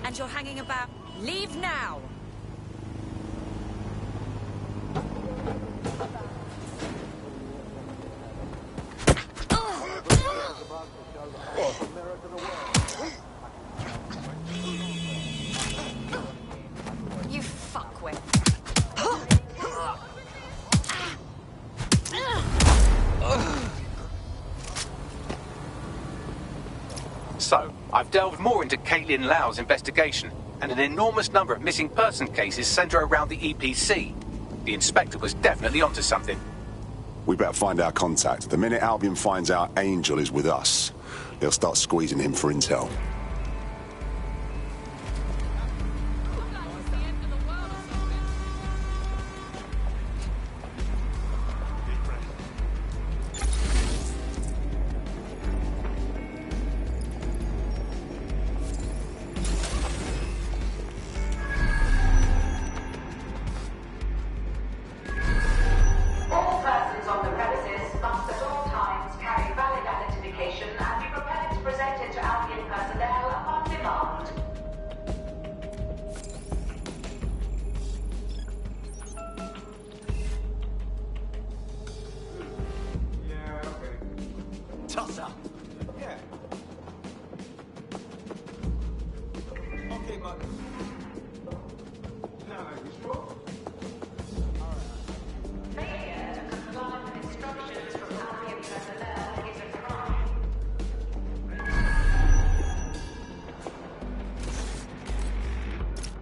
and you're hanging about. Leave now! You fuckwit. So, I've delved more into Caitlin Lau's investigation, and an enormous number of missing person cases centre around the EPC. The inspector was definitely onto something. We better find our contact. The minute Albion finds out Angel is with us, they'll start squeezing him for intel. Tosser. Yeah. Okay, but... No, you sure?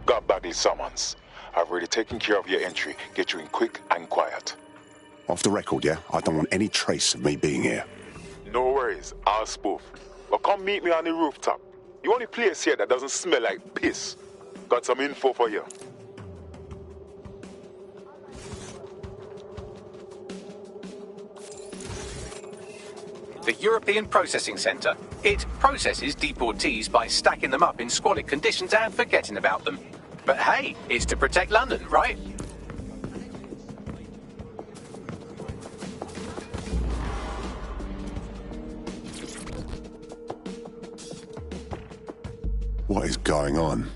Got Bagley summons. I've already taken care of your entry. Get you in quick and quiet. Off the record, yeah? I don't want any trace of me being here. No worries, I'll spoof. But come meet me on the rooftop. The only place here that doesn't smell like piss. Got some info for you. The European Processing Centre. It processes deportees by stacking them up in squalid conditions and forgetting about them. But hey, it's to protect London, right? What is going on?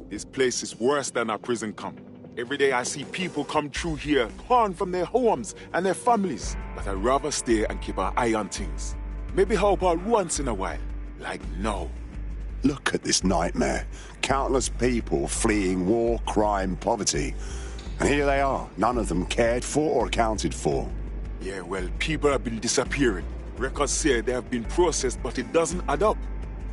This place is worse than a prison camp. Every day I see people come through here, torn from their homes and their families. But I'd rather stay and keep an eye on things. Maybe help out once in a while. Like now. Look at this nightmare. Countless people fleeing war, crime, poverty. And here they are, none of them cared for or accounted for. Yeah, well, people have been disappearing. Records say they have been processed, but it doesn't add up.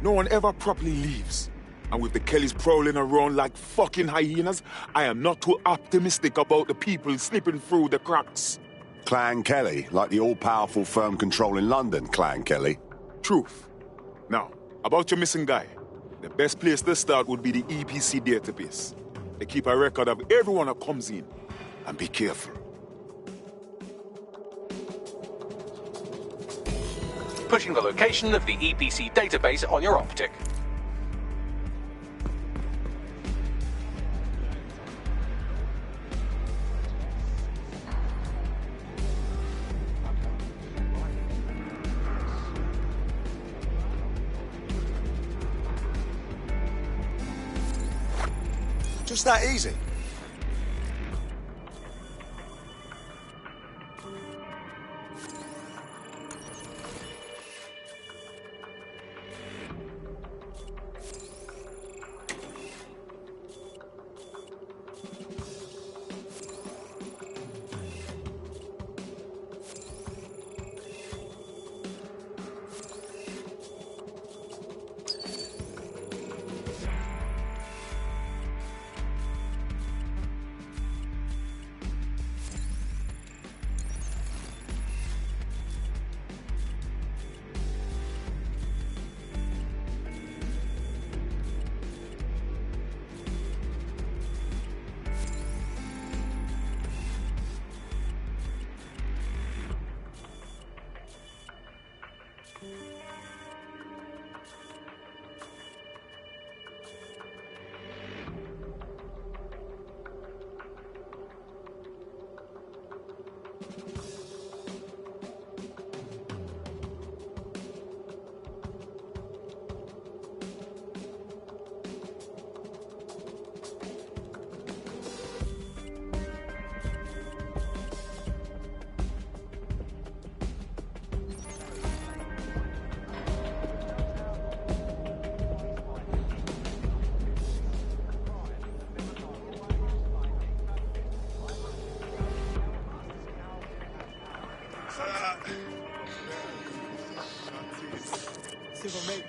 No one ever properly leaves. And with the Kellys prowling around like fucking hyenas, I am not too optimistic about the people slipping through the cracks. Clan Kelly, like the all-powerful firm controlling London, Clan Kelly. Truth. Now, about your missing guy. The best place to start would be the EPC database. They keep a record of everyone that comes in. And be careful. Putting the location of the EPC database on your optic. Just that easy.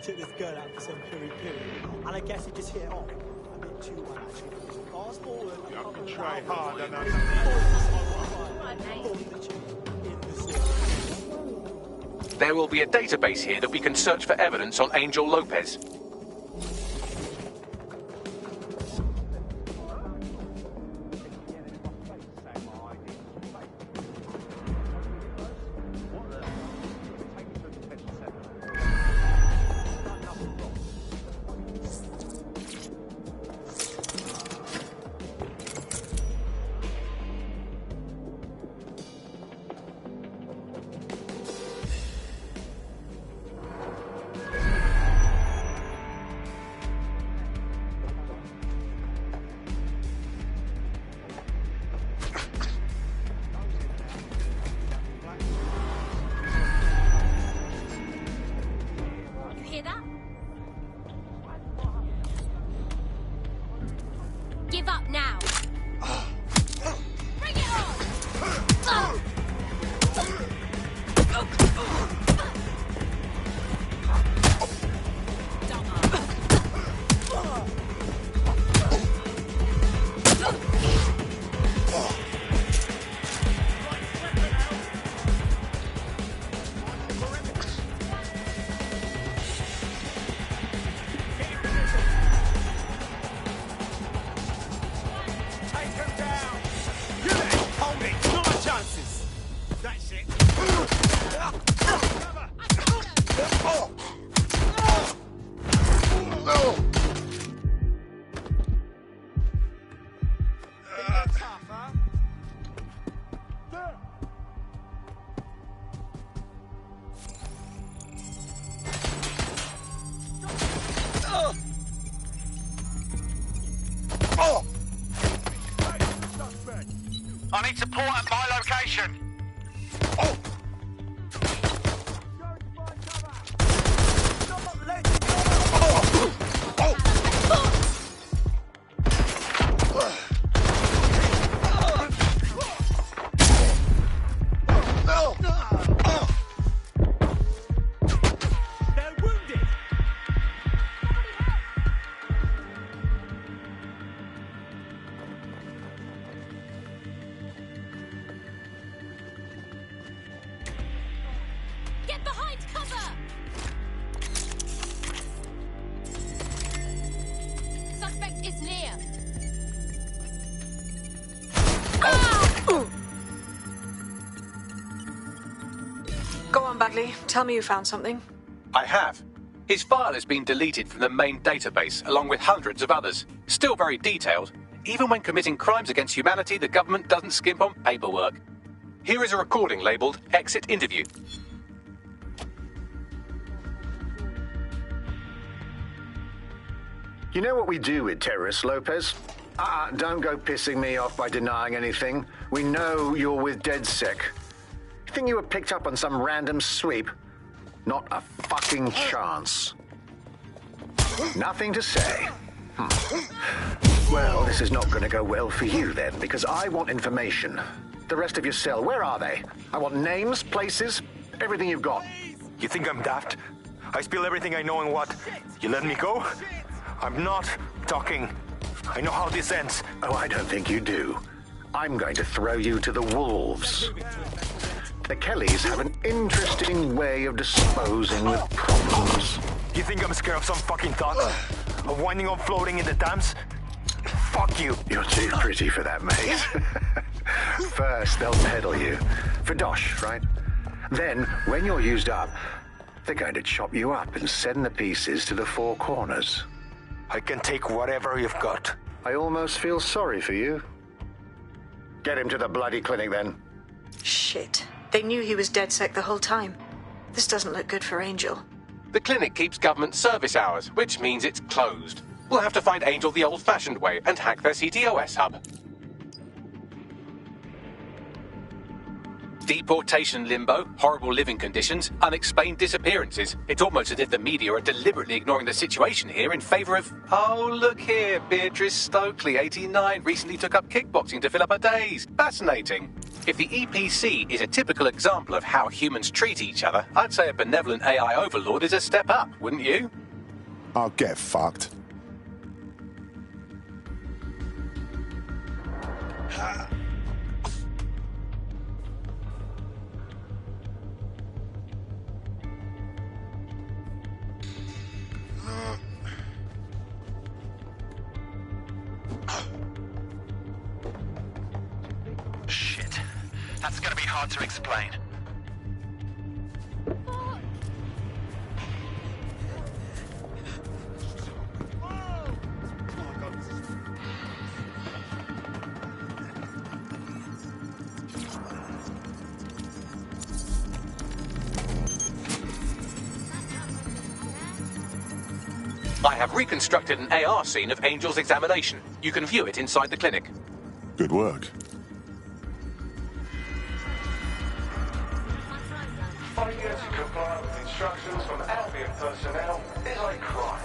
took this girl out for some piri-piri, and I guess it just hit off. A bit too much, actually. Fast forward, you have to try harder now. There will be a database here that we can search for evidence on Angel Lopez. Give up now. Bring it on. I need support at my location. Get behind cover! Suspect is near. Go on, Bagley. Tell me you found something. I have. His file has been deleted from the main database, along with hundreds of others. Still very detailed. Even when committing crimes against humanity, the government doesn't skimp on paperwork. Here is a recording labelled Exit Interview. You know what we do with terrorists, Lopez? Don't go pissing me off by denying anything. We know you're with DedSec. You think you were picked up on some random sweep? Not a fucking chance. Nothing to say. Well, this is not going to go well for you then, because I want information. The rest of your cell, where are they? I want names, places, everything you've got. You think I'm daft? I spill everything I know and what? You let me go? I'm not talking. I know how this ends. Oh, I don't think you do. I'm going to throw you to the wolves. The Kellys have an interesting way of disposing with problems. You think I'm scared of some fucking thought? Of winding up floating in the dams? Fuck you. You're too pretty for that, mate. First, they'll peddle you. For dosh, right? Then, when you're used up, they're going to chop you up and send the pieces to the four corners. I can take whatever you've got. I almost feel sorry for you. Get him to the bloody clinic, then. Shit. They knew he was DedSec the whole time. This doesn't look good for Angel. The clinic keeps government service hours, which means it's closed. We'll have to find Angel the old-fashioned way and hack their CTOS hub. Deportation limbo, horrible living conditions, unexplained disappearances. It's almost as if the media are deliberately ignoring the situation here in favour of... Oh, look here, Beatrice Stokely, 89, recently took up kickboxing to fill up her days. Fascinating. If the EPC is a typical example of how humans treat each other, I'd say a benevolent AI overlord is a step up, wouldn't you? I'll get fucked. Shit. That's gonna be hard to explain. I have reconstructed an AR scene of Angel's examination. You can view it inside the clinic. Good work. Failure to comply with instructions from Albion personnel is a crime.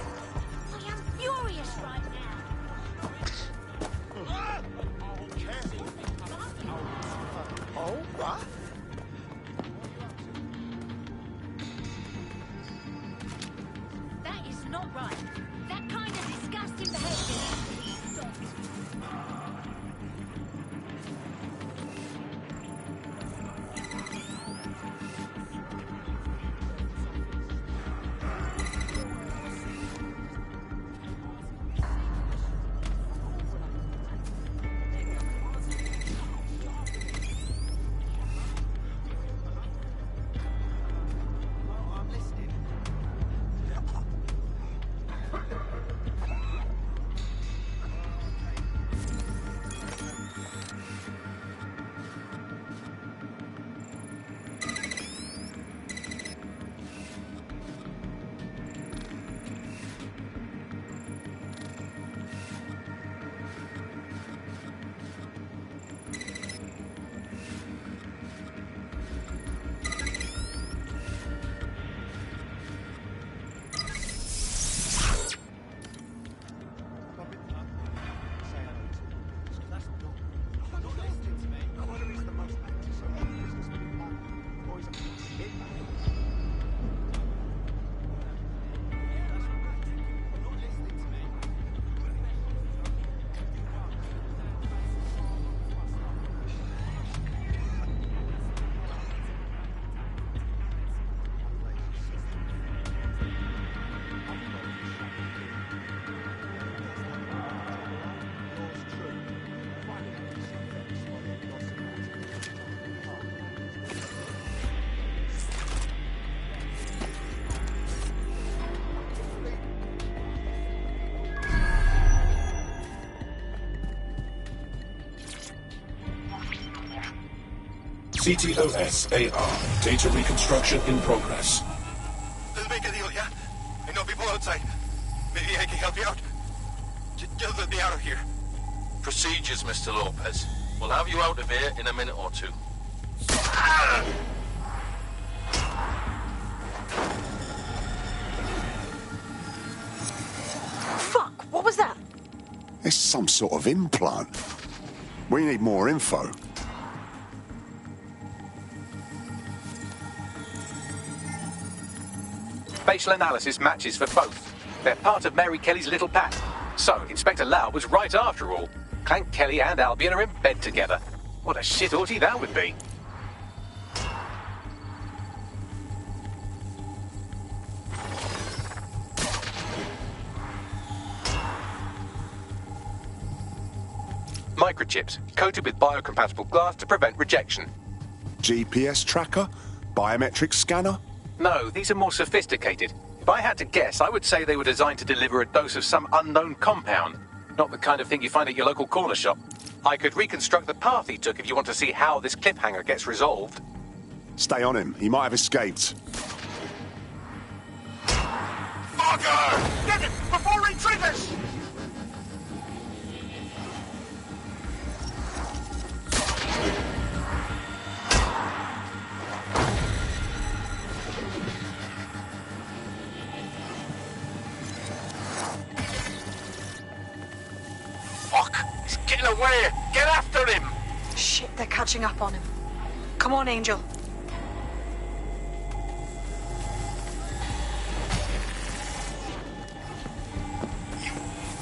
I am furious right now. Oh, what? That is not right. That kind of disgusting behavior needs to be stopped. CTOS-AR. Data reconstruction in progress. Let's make a deal, yeah? I know people outside. Maybe I can help you out. Just let me out of here. Procedures, Mr. Lopez. We'll have you out of here in a minute or two. Fuck, what was that? It's some sort of implant. We need more info. Facial analysis matches for both. They're part of Mary Kelly's little pack. So, Inspector Lau was right after all. Clank Kelly and Albion are in bed together. What a shit orgy that would be. Microchips, coated with biocompatible glass to prevent rejection. GPS tracker? Biometric scanner? No, these are more sophisticated. If I had to guess, I would say they were designed to deliver a dose of some unknown compound. Not the kind of thing you find at your local corner shop. I could reconstruct the path he took if you want to see how this cliffhanger gets resolved. Stay on him. He might have escaped. Fucker! Get it before he triggers! the way! Get after him! Shit, they're catching up on him. Come on, Angel.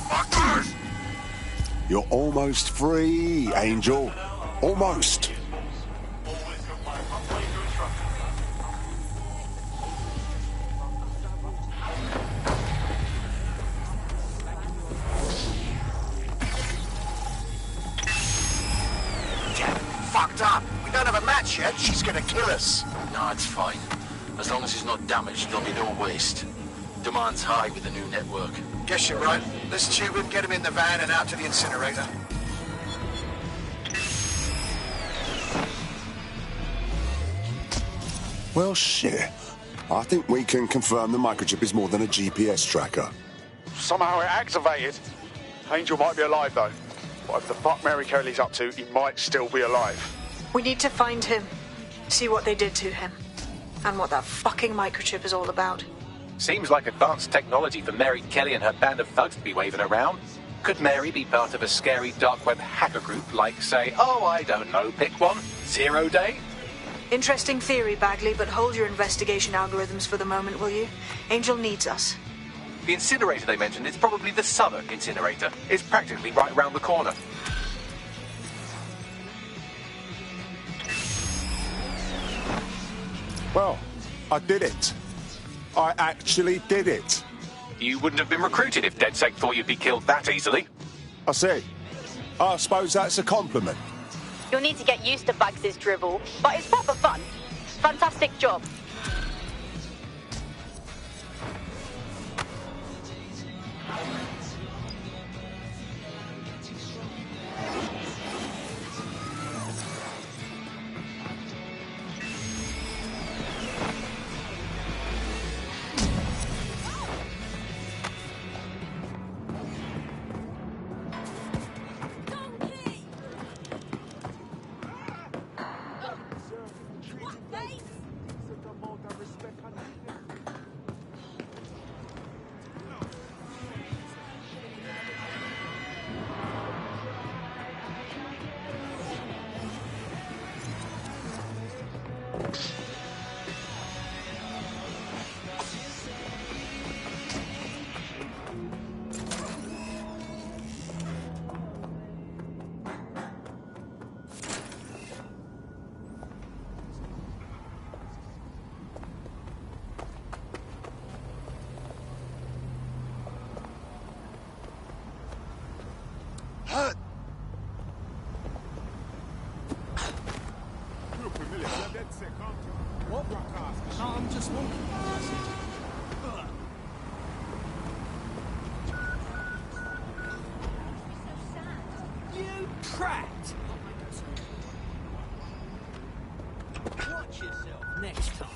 Fuckers! You're almost free, Angel. Almost. Fucked up. We don't have a match yet. She's gonna kill us. No, it's fine. As long as he's not damaged, there'll be no waste. Demand's high with the new network. Guess you're right. Let's tube him, get him in the van and out to the incinerator. Well, shit. I think we can confirm the microchip is more than a GPS tracker. Somehow it activated. Angel might be alive, though. But if the fuck Mary Kelly's up to, he might still be alive. We need to find him. See what they did to him. And what that fucking microchip is all about. Seems like advanced technology for Mary Kelly and her band of thugs to be waving around. Could Mary be part of a scary dark web hacker group like, say, oh, I don't know, pick one, 0 Day? Interesting theory, Bagley, but hold your investigation algorithms for the moment, will you? Angel needs us. The incinerator they mentioned is probably the Southwark incinerator. It's practically right round the corner. Well, I did it. I actually did it. You wouldn't have been recruited if DedSec thought you'd be killed that easily. I see. I suppose that's a compliment. You'll need to get used to Bugs' dribble, but it's proper fun. Fantastic job. I'm just walking. You prat! Watch yourself next time.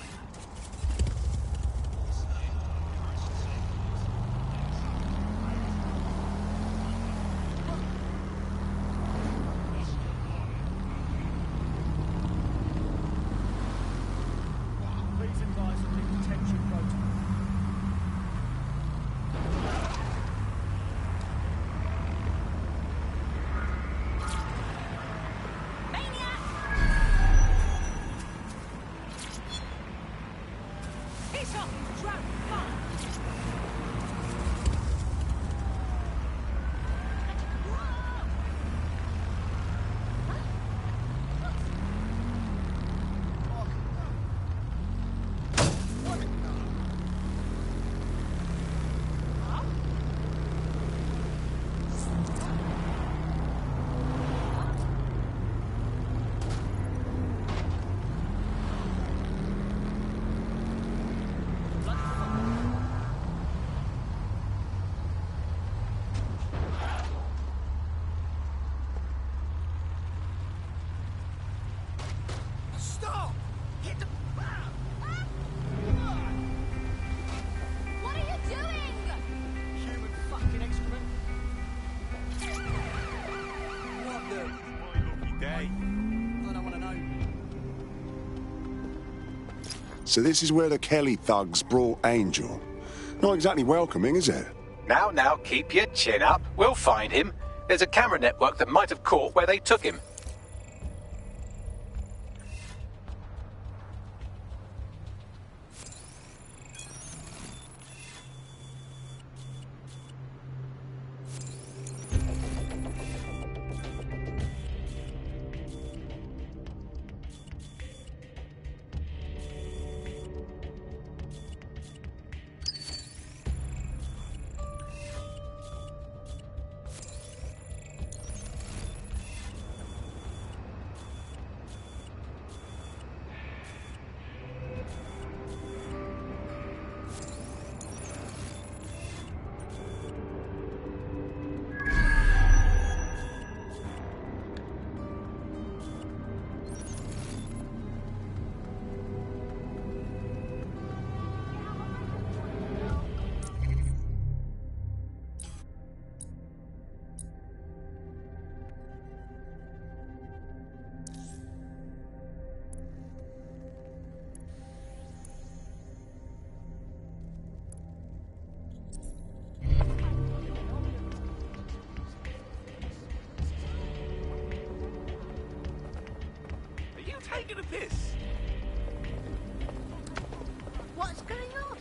So this is where the Kelly thugs brought Angel. Not exactly welcoming, is it? Now, keep your chin up. We'll find him. There's a camera network that might have caught where they took him. Taking a piss. What's going on?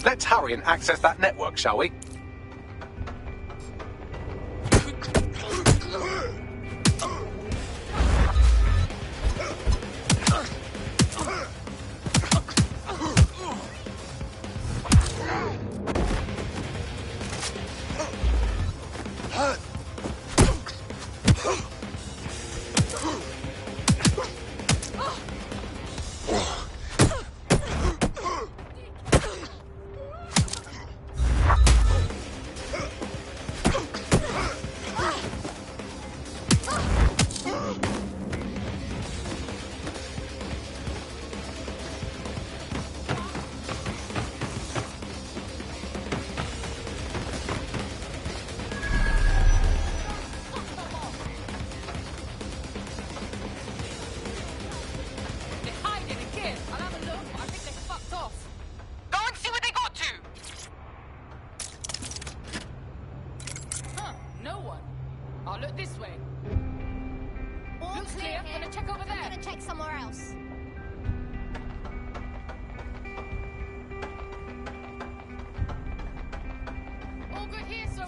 Let's hurry and access that network, shall we?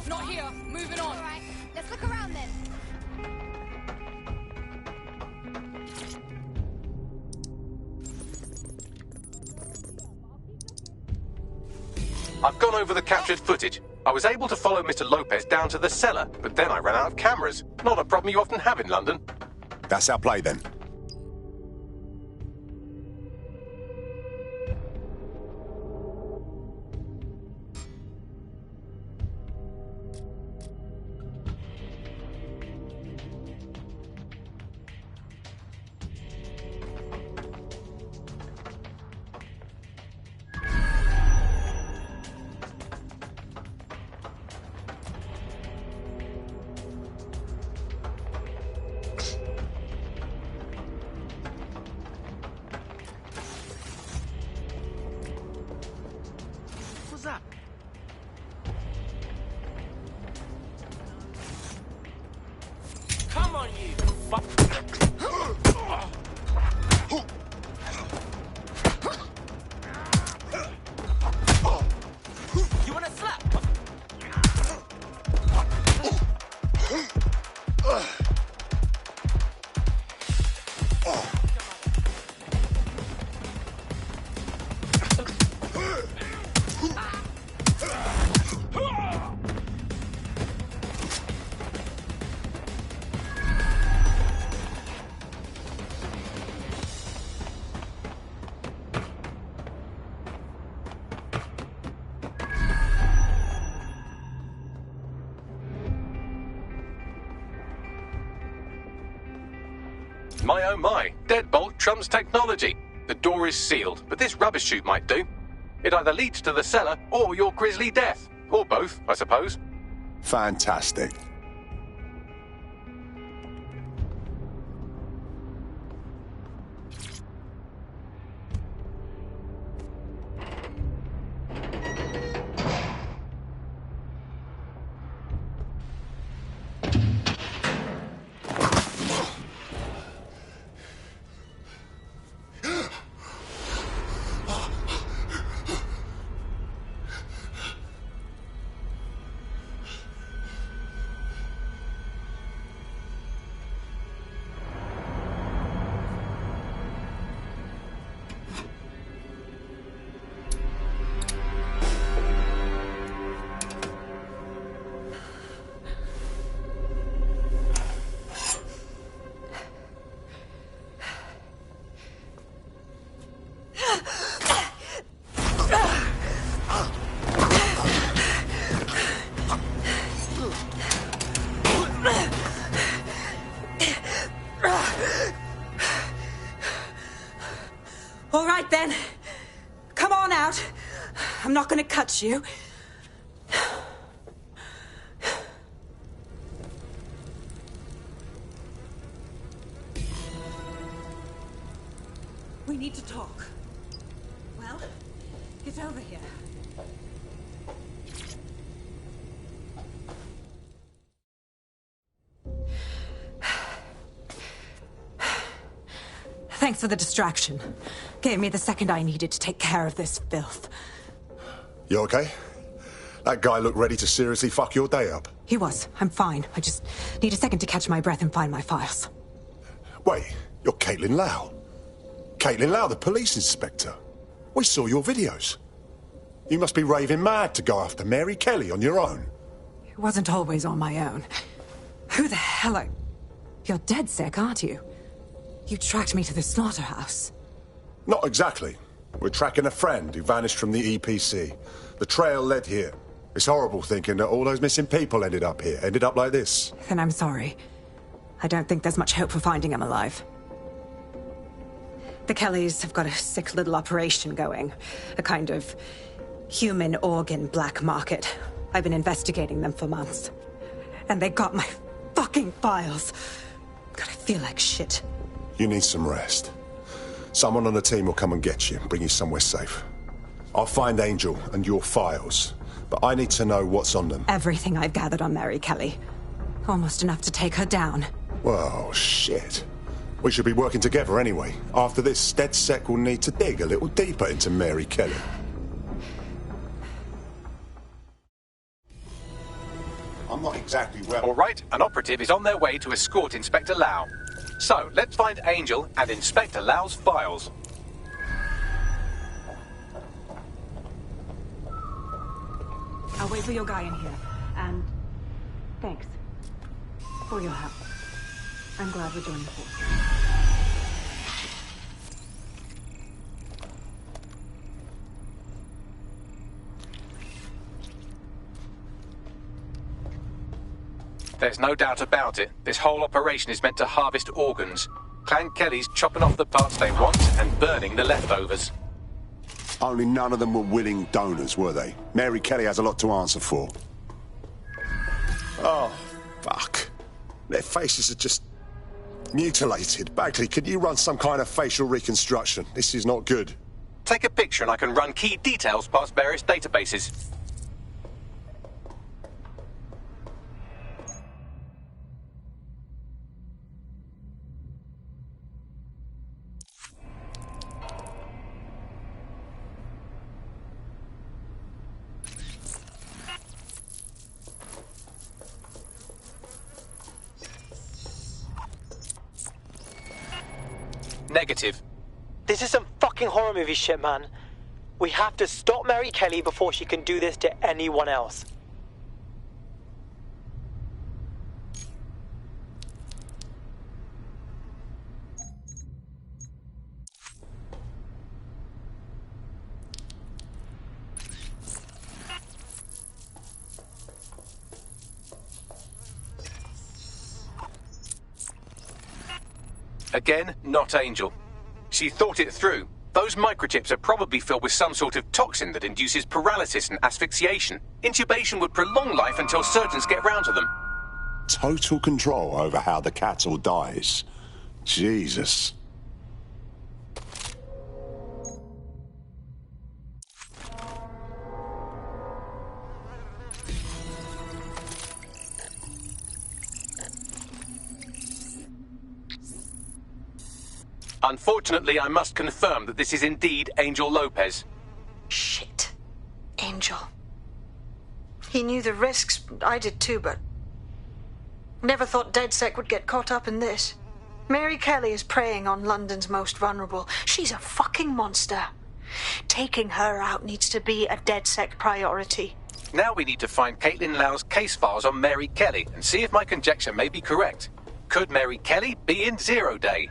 Not here. Moving on. All right, let's look around then. I've gone over the captured footage. I was able to follow Mr. Lopez down to the cellar, but then I ran out of cameras. Not a problem you often have in London. That's our play then. Kozak. Come on, you fuck. You wanna slap? My oh my, deadbolt trumps technology. The door is sealed, but this rubbish chute might do. It either leads to the cellar or your grisly death. Or both, I suppose. Fantastic. All right, then. Come on out. I'm not gonna cut you. We need to talk. Well, get over here. Thanks for the distraction. Gave me the second I needed to take care of this filth. You okay? That guy looked ready to seriously fuck your day up. He was. I'm fine. I just need a second to catch my breath and find my files. Wait, you're Caitlin Lau. Caitlin Lau, the police inspector. We saw your videos. You must be raving mad to go after Mary Kelly on your own. It wasn't always on my own. Who the hell are... You're dead sick, aren't you? You tracked me to the slaughterhouse. Not exactly. We're tracking a friend who vanished from the EPC. The trail led here. It's horrible thinking that all those missing people ended up here, ended up like this. Then I'm sorry. I don't think there's much hope for finding him alive. The Kellys have got a sick little operation going. A kind of human organ black market. I've been investigating them for months. And they got my fucking files. God, I feel like shit. You need some rest. Someone on the team will come and get you and bring you somewhere safe. I'll find Angel and your files, but I need to know what's on them. Everything I've gathered on Mary Kelly. Almost enough to take her down. Well, shit. We should be working together anyway. After this, DedSec will need to dig a little deeper into Mary Kelly. I'm not exactly well... All right, an operative is on their way to escort Inspector Lau. So, let's find Angel and Inspector Lau's files. I'll wait for your guy in here. And thanks for your help. I'm glad we're joining forces. There's no doubt about it. This whole operation is meant to harvest organs. Clan Kelly's chopping off the parts they want and burning the leftovers. Only none of them were willing donors, were they? Mary Kelly has a lot to answer for. Oh, fuck. Their faces are just mutilated. Bagley, can you run some kind of facial reconstruction? This is not good. take a picture and I can run key details past various databases. Negative. This is some fucking horror movie shit, man. We have to stop Mary Kelly before she can do this to anyone else. Again, not Angel. She thought it through. Those microchips are probably filled with some sort of toxin that induces paralysis and asphyxiation. Intubation would prolong life until surgeons get round to them. Total control over how the cattle dies. Jesus. Unfortunately, I must confirm that this is indeed Angel Lopez. Shit. Angel. He knew the risks. I did too, but... never thought DedSec would get caught up in this. Mary Kelly is preying on London's most vulnerable. She's a fucking monster. Taking her out needs to be a DedSec priority. Now we need to find Caitlin Lau's case files on Mary Kelly and see if my conjecture may be correct. Could Mary Kelly be in Zero Day?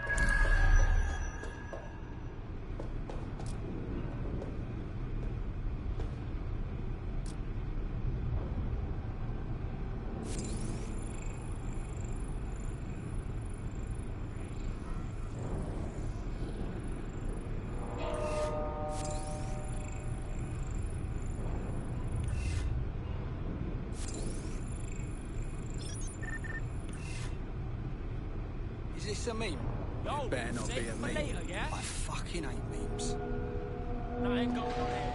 Is this a meme? No, It better not be a meme. later, yeah? I fucking hate memes. No, I ain't going on here.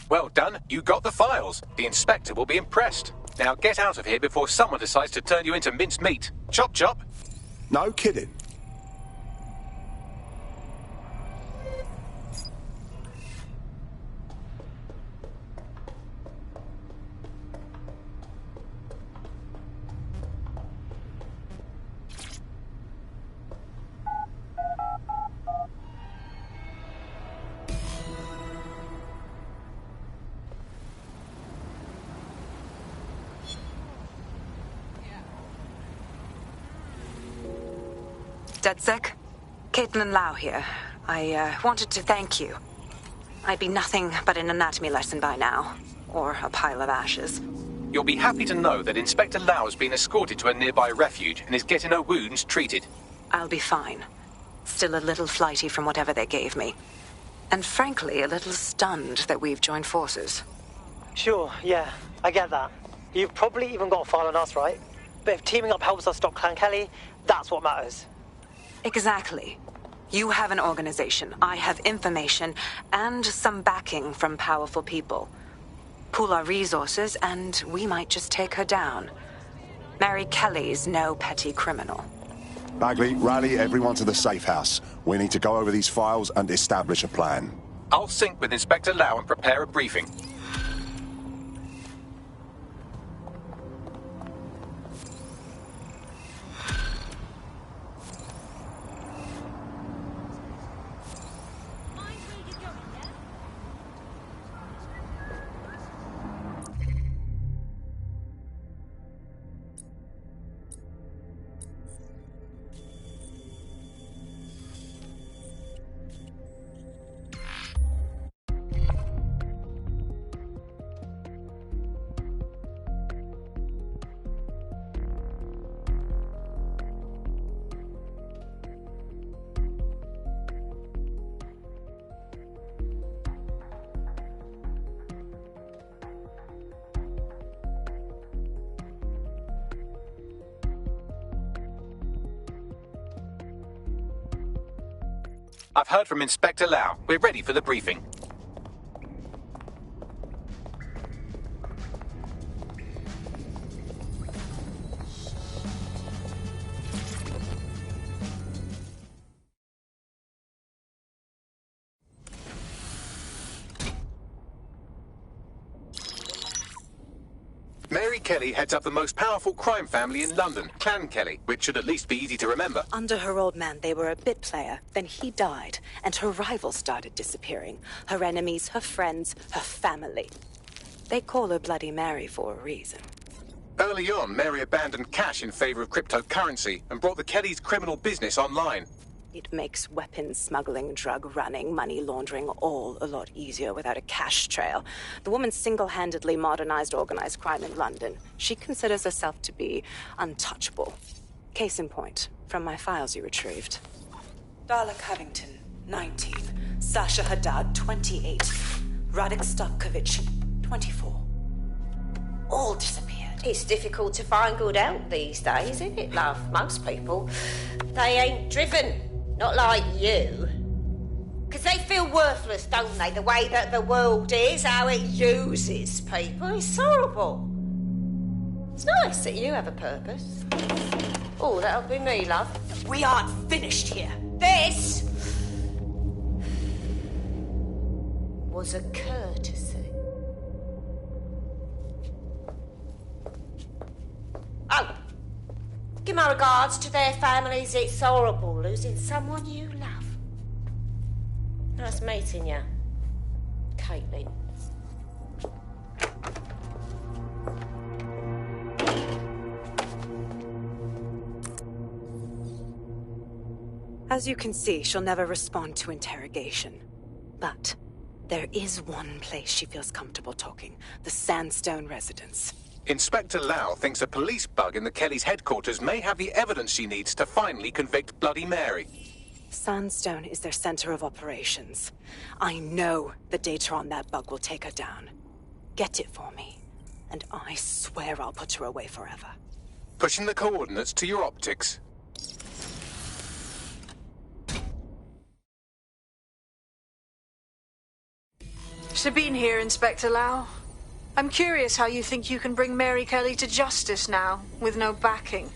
Well done, you got the files. The inspector will be impressed. Now get out of here before someone decides to turn you into minced meat. Chop chop. No kidding. DedSec? Caitlin Lau here. I wanted to thank you. I'd be nothing but an anatomy lesson by now. Or a pile of ashes. You'll be happy to know that Inspector Lau has been escorted to a nearby refuge and is getting her wounds treated. I'll be fine. Still a little flighty from whatever they gave me. And frankly, a little stunned that we've joined forces. Sure, yeah, I get that. You've probably even got a file on us, right? But if teaming up helps us stop Clan Kelly, that's what matters. Exactly. You have an organization, I have information, and some backing from powerful people. Pool our resources, and we might just take her down. Mary Kelly's no petty criminal. Bagley, rally everyone to the safe house. We need to go over these files and establish a plan. I'll sync with Inspector Lau and prepare a briefing. I've heard from Inspector Lau. We're ready for the briefing. Mary Kelly heads up the most powerful crime family in London, Clan Kelly, which should at least be easy to remember. Under her old man, they were a bit player. Then he died, and her rivals started disappearing. Her enemies, her friends, her family. They call her Bloody Mary for a reason. Early on, Mary abandoned cash in favor of cryptocurrency and brought the Kellys' criminal business online. It makes weapons smuggling, drug running, money laundering all a lot easier without a cash trail. The woman single-handedly modernized organized crime in London. She considers herself to be untouchable. Case in point, from my files you retrieved. Darla Covington, 19. Sasha Haddad, 28. Radek Stopkovich, 24. All disappeared. It's difficult to find good help these days, isn't it, love? Most people, they ain't driven. Not like you. Because they feel worthless, don't they? The way that the world is, how it uses people. It's horrible. It's nice that you have a purpose. Oh, that'll be me, love. We aren't finished here. This was a courtesy. Oh, give my regards to their families. It's horrible losing someone you love. Nice meeting you, Caitlin. As you can see, she'll never respond to interrogation. But there is one place she feels comfortable talking. The Sandstone residence. Inspector Lau thinks a police bug in the Kellys' headquarters may have the evidence she needs to finally convict Bloody Mary. Sandstone is their center of operations. I know the data on that bug will take her down. Get it for me, and I swear I'll put her away forever. Pushing the coordinates to your optics. Sabine here, Inspector Lau. I'm curious how you think you can bring Mary Kelly to justice now, with no backing.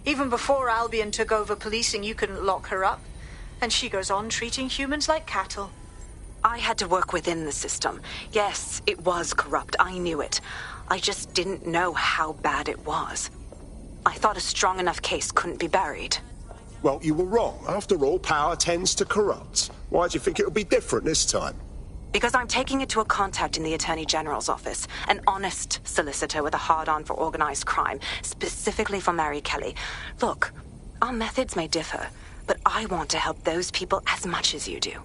Even before Albion took over policing, you couldn't lock her up. And she goes on treating humans like cattle. I had to work within the system. Yes, it was corrupt. I knew it. I just didn't know how bad it was. I thought a strong enough case couldn't be buried. Well, you were wrong. After all, power tends to corrupt. Why do you think it'll be different this time? Because I'm taking it to a contact in the Attorney General's office. An honest solicitor with a hard-on for organized crime, specifically for Mary Kelly. Look, our methods may differ, but I want to help those people as much as you do.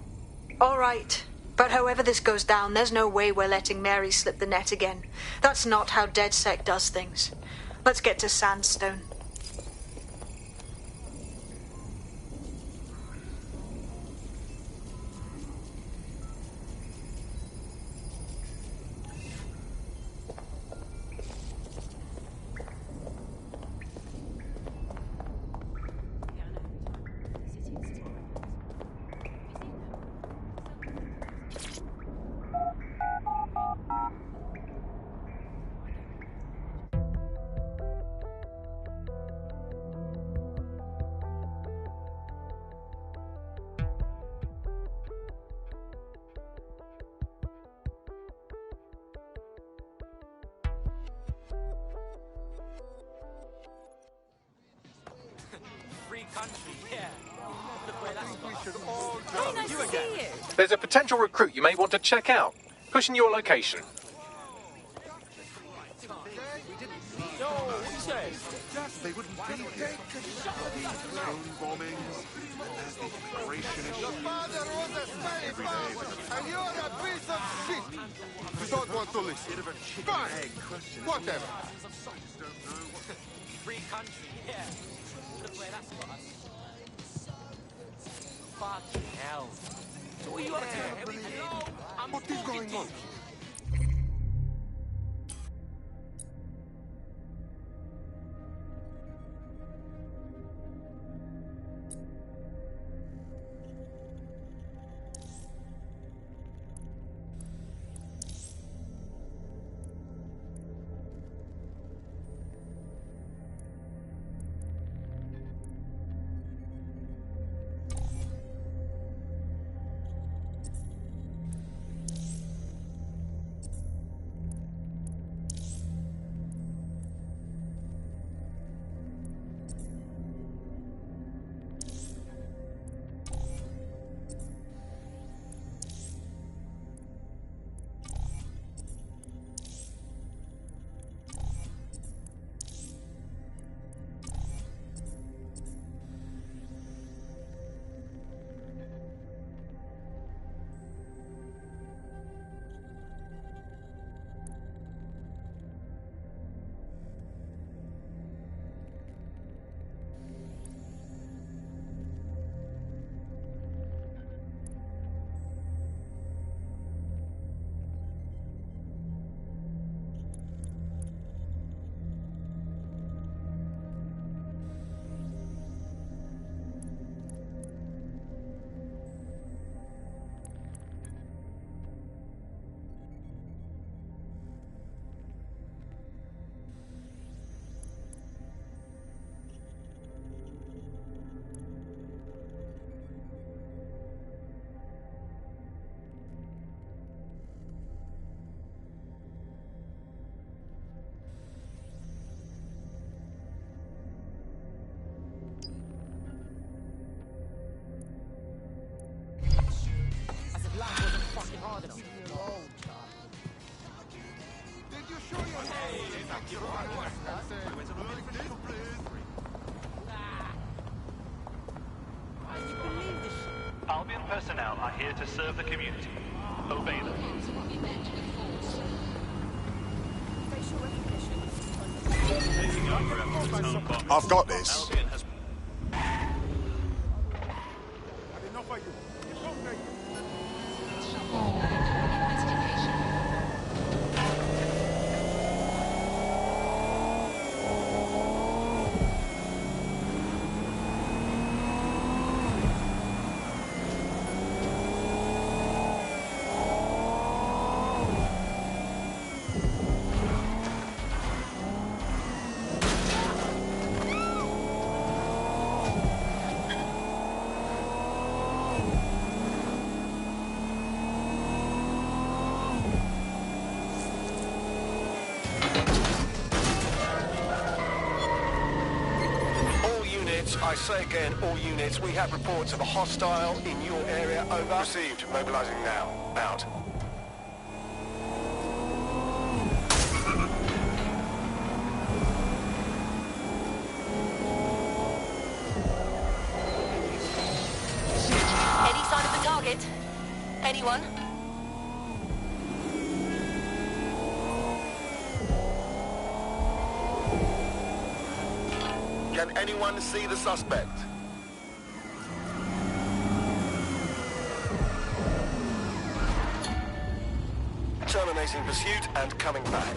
All right. But however this goes down, there's no way we're letting Mary slip the net again. That's not how DedSec does things. Let's get to Sandstone. There's a potential recruit you may want to check out. Pushing your location. They wouldn't be here. Drone bombings, and there's the immigration issue. Your father was a slave master, and you're a piece of shit. You don't want to listen. Fine. Whatever. Free country, yeah. Look where that's got us. Fucking hell. So what are you up to? What is going on? Albion personnel are here to serve the community. Obey them. I've got this. I say again, all units, we have reports of a hostile in your area. Over. Received. Mobilizing now. Out. Any sign of the target? Anyone? Can anyone see the suspect? Terminating pursuit and coming back.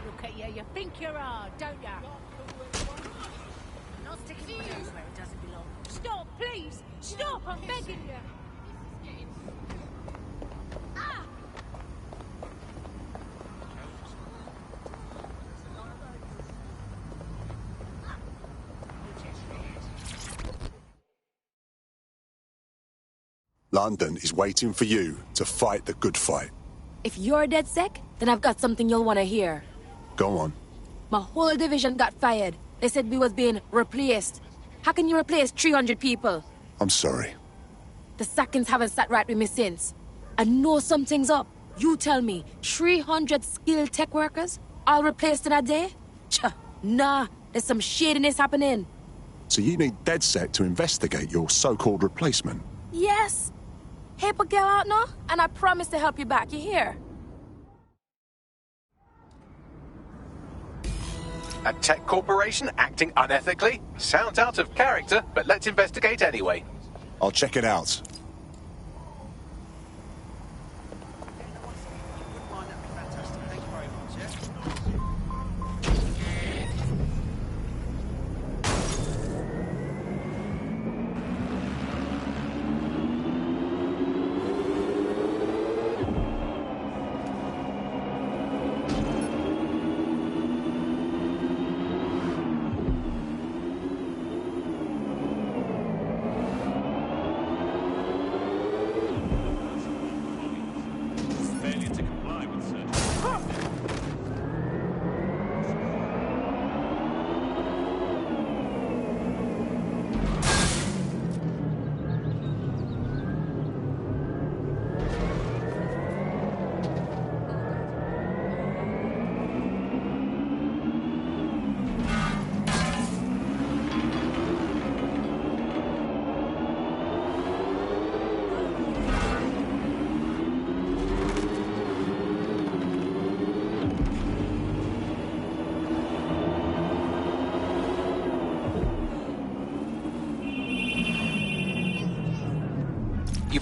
Look at you, you think you're hard, don't ya? Not sticking your nose where it doesn't belong. Stop, please! Stop, I'm begging you! Ah! London is waiting for you to fight the good fight. If you're dead sick, then I've got something you'll want to hear. Go on. My whole division got fired. They said we was being replaced. How can you replace 300 people? I'm sorry. The seconds haven't sat right with me since. I know something's up. You tell me, 300 skilled tech workers? All replaced in a day? Nah, there's some shadiness happening. So you need DedSec to investigate your so-called replacement? Yes. Help a girl out now, and I promise to help you back. You hear? A tech corporation acting unethically? Sounds out of character, but let's investigate anyway. I'll check it out.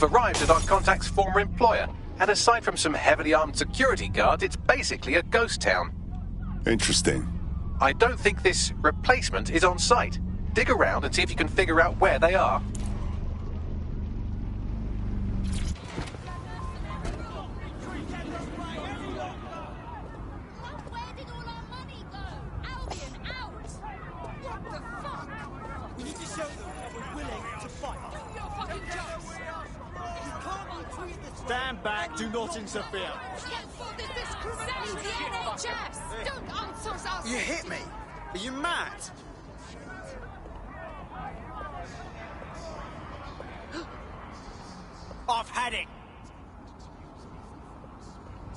You've arrived at our contact's former employer, and aside from some heavily armed security guards, it's basically a ghost town. Interesting. I don't think this replacement is on site. Dig around and see if you can figure out where they are. We need to show them that we're willing to fight. You're fucking jokes. You can't treat this. Stand back, do not interfere. Don't outsource us! You hit me? Are you mad? I've had it.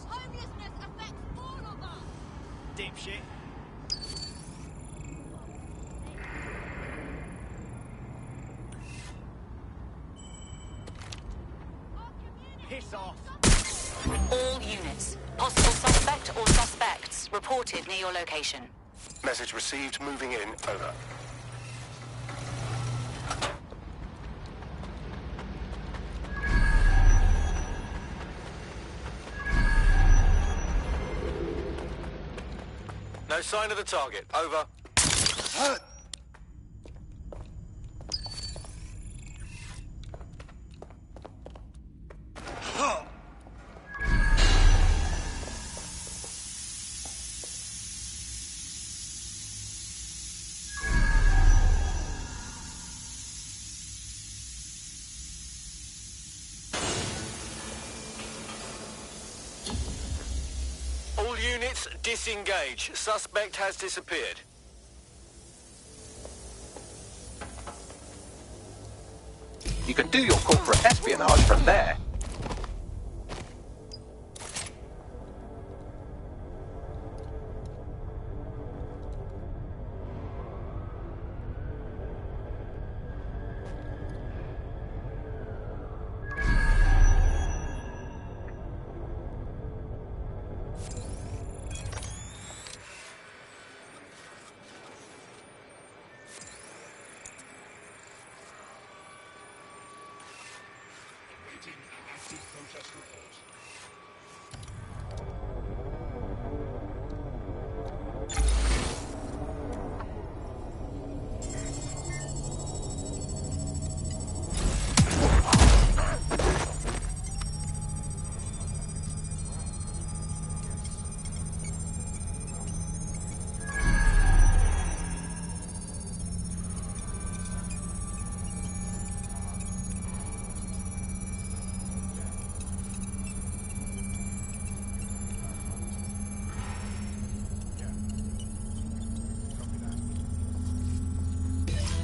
Homelessness affects all of us! Dipshit. Piss off. All units. Possible suspect or suspects reported near your location. Message received. Moving in. Over. No sign of the target. Over. All units, disengage. Suspect has disappeared. You can do your corporate espionage from there.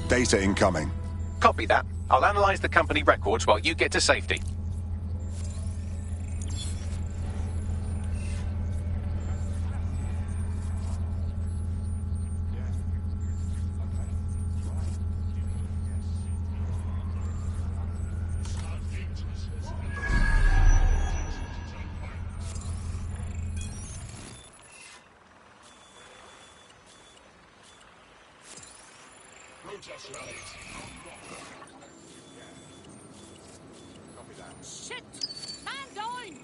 Data incoming. Copy that. I'll analyze the company records while you get to safety. Shit! Man down!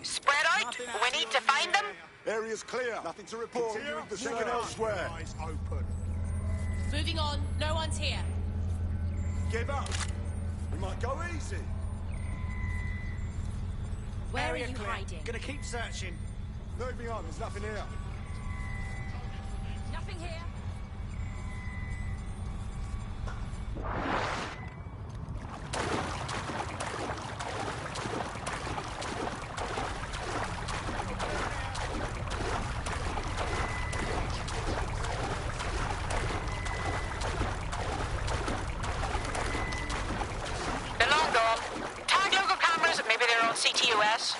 Spread out. We need to find them. Area's clear. Nothing to report. Checking elsewhere. Eyes open. Moving on. No one's here. Give up. We might go easy. Where are Area you clear. hiding? Gonna keep searching. Moving on. There's nothing here. Nothing here. They're long gone. Tag local cameras. Maybe they're on CTOS.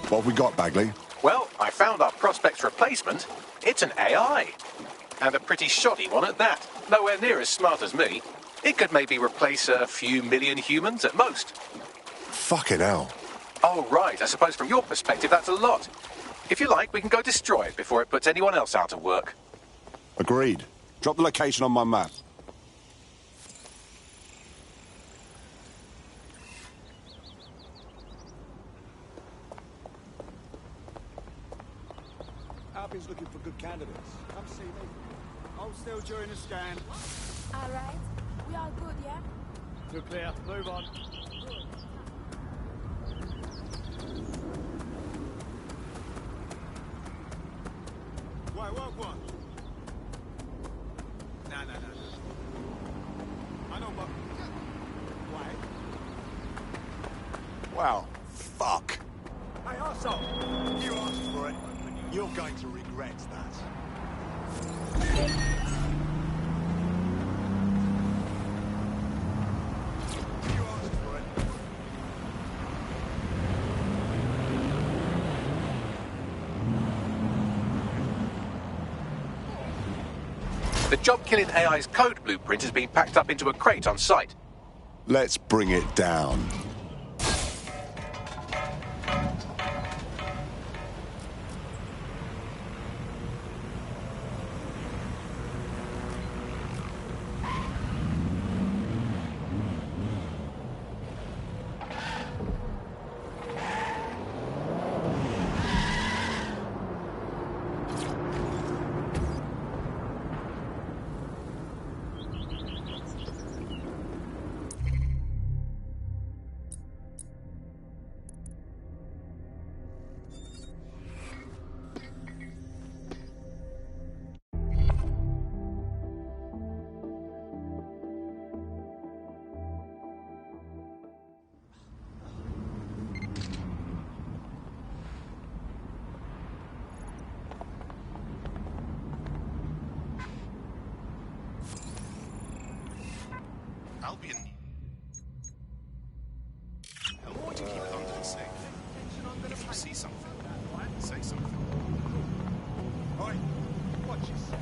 What have we got, Bagley? Well, I found our prospect's replacement. It's an AI. And a pretty shoddy one at that. Nowhere near as smart as me. It could maybe replace a few million humans at most. Fucking hell. Oh, right. I suppose from your perspective, that's a lot. If you like, we can go destroy it before it puts anyone else out of work. Agreed. Drop the location on my map. Albi's looking for good candidates. Come see me. Hold still during the scan. All right. We all good, yeah? You're clear. Move on. Wait, what? No. I know, but... Wait. Wow. Fuck. Hey, arsehole! You asked for it. You're going to regret that. You asked for it. The job-killing AI's code blueprint has been packed up into a crate on site. Let's bring it down. Albion. How long to keep London safe? If you see something, say something. Oi, watch yourself.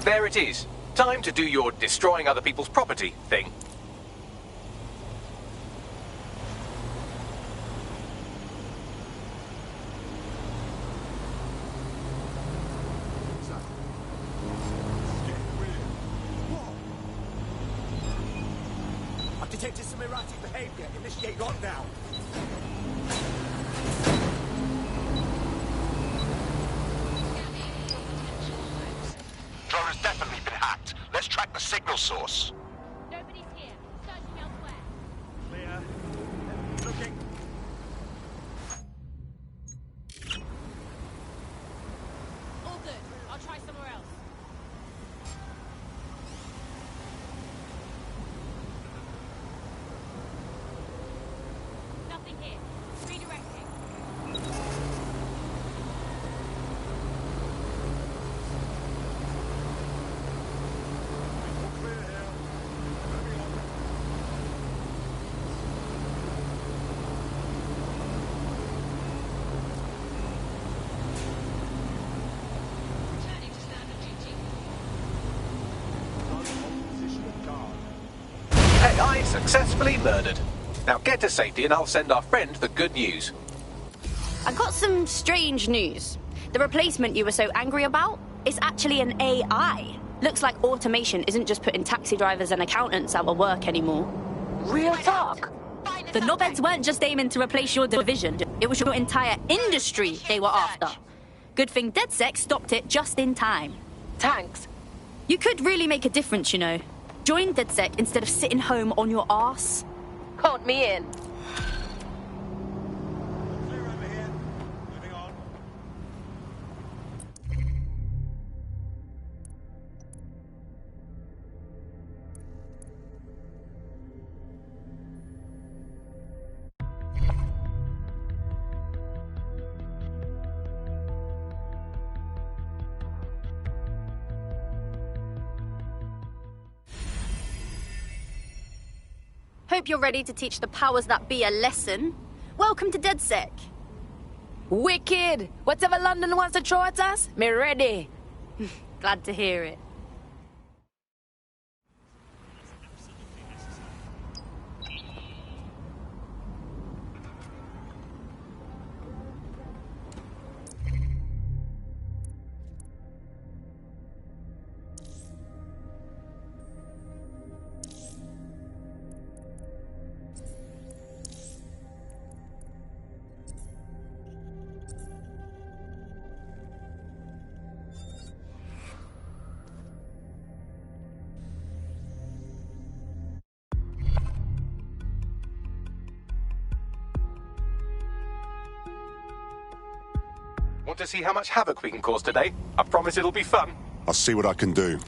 There it is. Time to do your destroying other people's property thing. I've detected some erratic behavior. Initiate lockdown. Drone's definitely been hacked. Let's track the signal source. Nobody's here. Searching elsewhere. Clear. Looking. All good. I'll try somewhere else. Nothing here. Redirecting. AI successfully murdered. Now get to safety and I'll send our friend the good news. I got some strange news. The replacement you were so angry about is actually an AI. Looks like automation isn't just putting taxi drivers and accountants out of work anymore. Real talk. The knobheads weren't just aiming to replace your division. It was your entire industry they were after. Good thing DedSec stopped it just in time. Thanks. You could really make a difference, you know. Join DedSec instead of sitting home on your arse. Count me in. hope you're ready to teach the powers that be a lesson. Welcome to DedSec. Wicked! Whatever London wants to throw at us, me ready. Glad to hear it. Want to see how much havoc we can cause today? I promise it'll be fun. I'll see what I can do.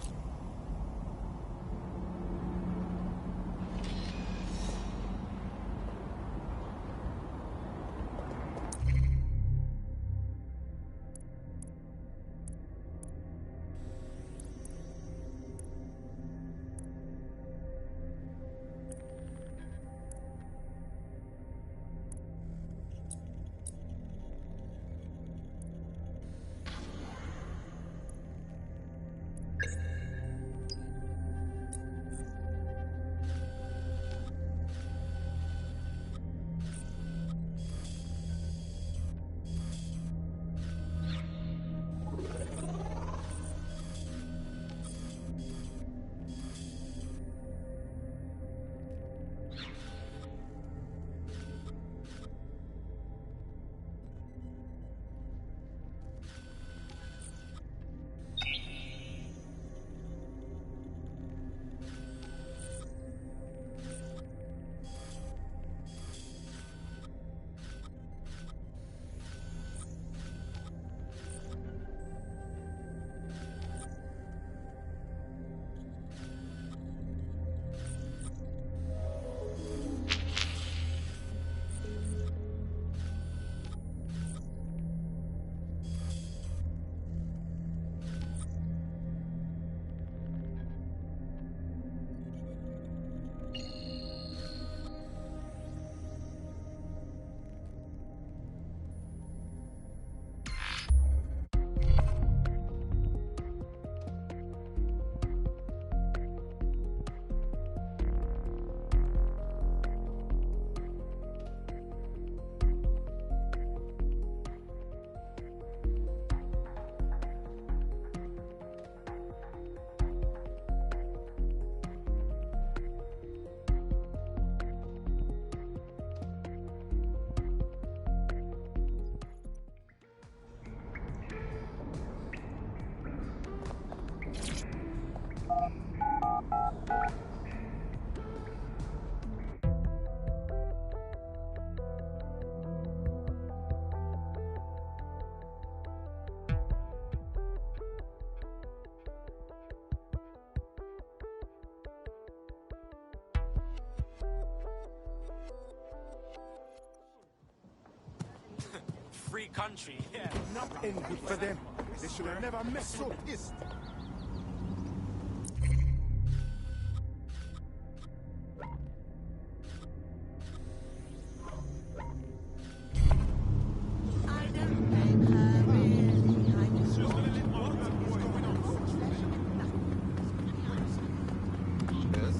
Free country, yeah. Not end good for them. They should have never messed so pissed.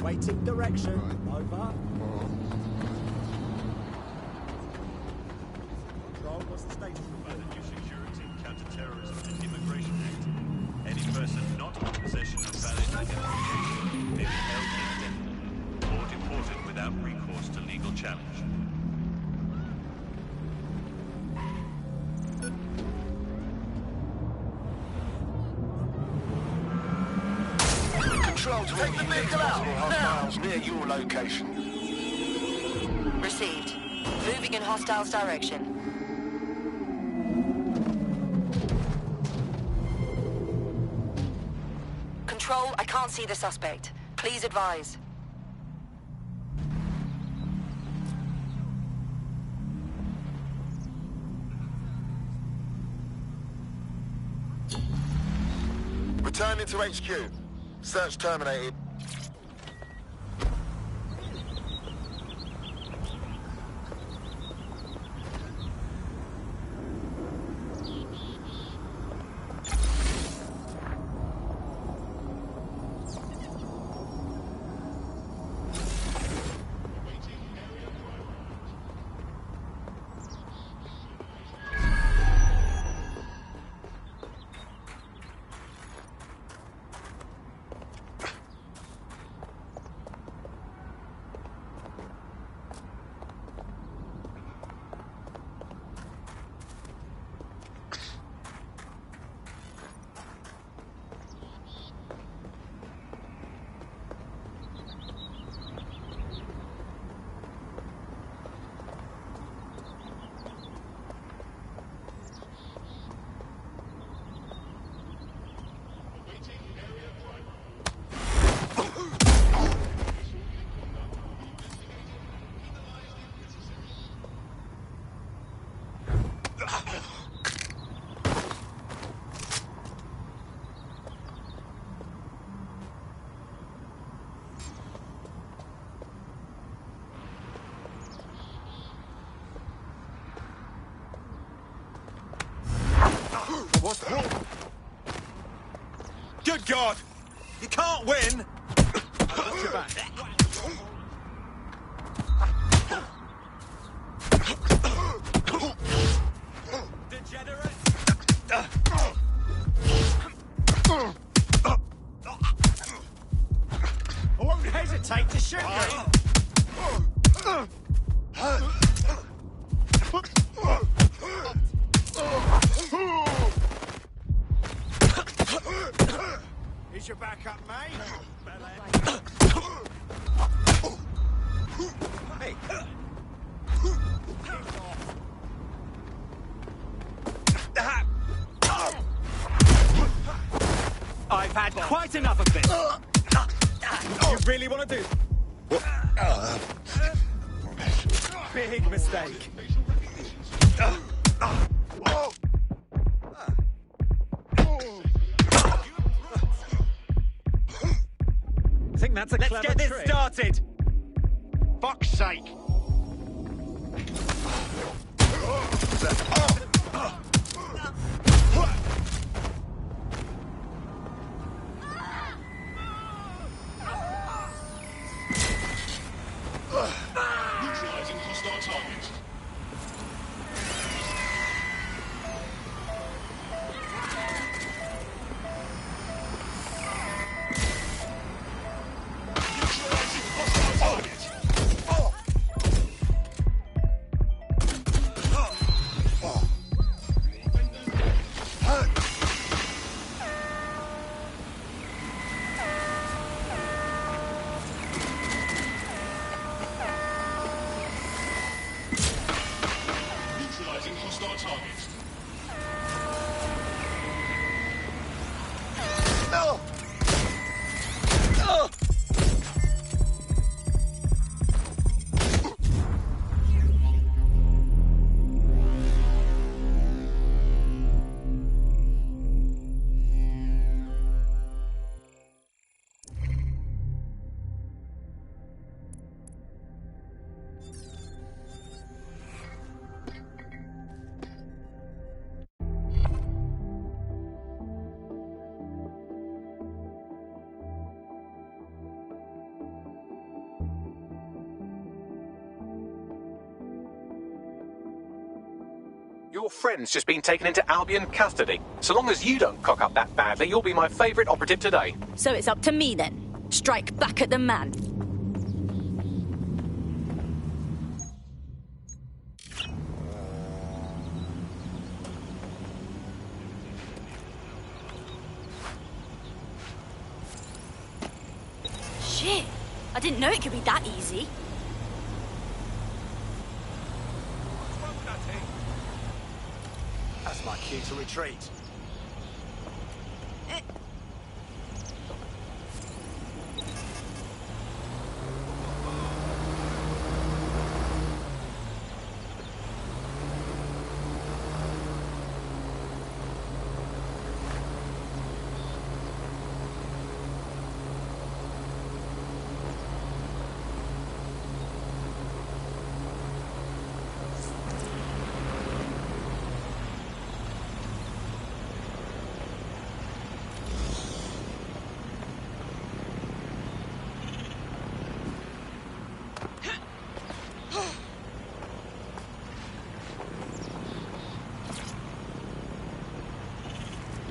Waiting direction. Over. Control, what's the status? By the new Security, Counter-Terrorism and Immigration Act, any person not in possession of valid identification may be held indefinitely or deported without recourse to legal challenge. Control to take the vehicle out now. Near your location. Received. Moving in hostiles direction. Control, I can't see the suspect. Please advise. Returning to HQ. Search terminated. God! You can't win! I've got your back. Degenerate! I won't hesitate to shoot you. Here's your backup, mate. Hey. I've had quite enough of this. You really want to do? Big mistake. I think that's a clever trick. Let's get this started. Fuck's sake. Neutralizing hostile targets. Neutralizing hostile targets. Neutralizing hostile targets. Your friend's just been taken into Albion custody. So long as you don't cock up that badly, you'll be my favourite operative today. So it's up to me then. Strike back at the man. Shit! I didn't know it could be that easy. That's my cue to retreat.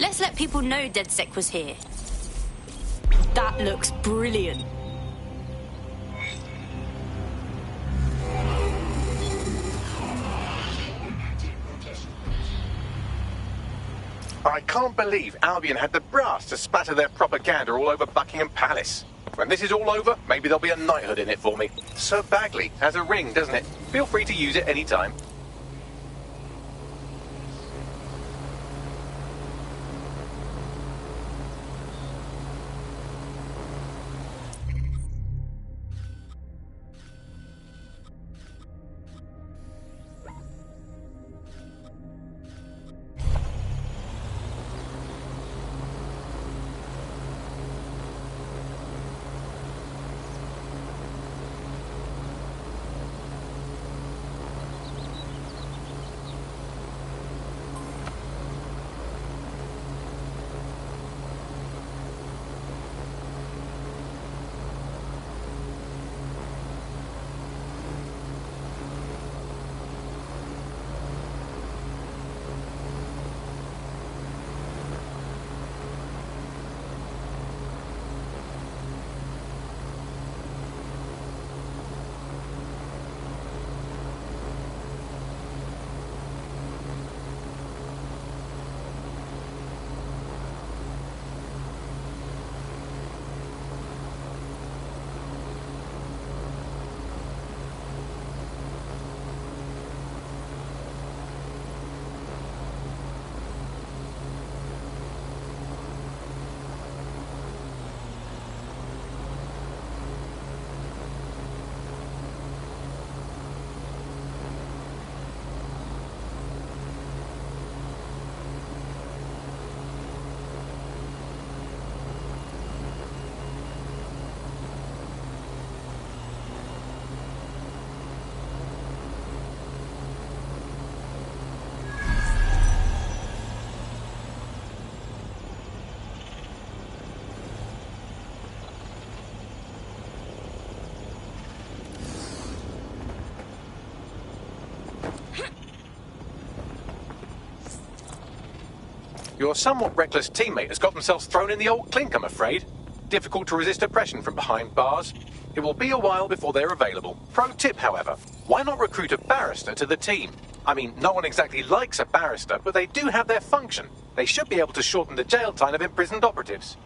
Let's let people know DedSec was here. That looks brilliant. I can't believe Albion had the brass to spatter their propaganda all over Buckingham Palace. When this is all over, maybe there'll be a knighthood in it for me. Sir Bagley has a ring, doesn't it? Feel free to use it any time. Your somewhat reckless teammate has got themselves thrown in the old clink, I'm afraid. Difficult to resist oppression from behind bars. It will be a while before they're available. Pro tip, however, why not recruit a barrister to the team? I mean, no one exactly likes a barrister, but they do have their function. They should be able to shorten the jail time of imprisoned operatives.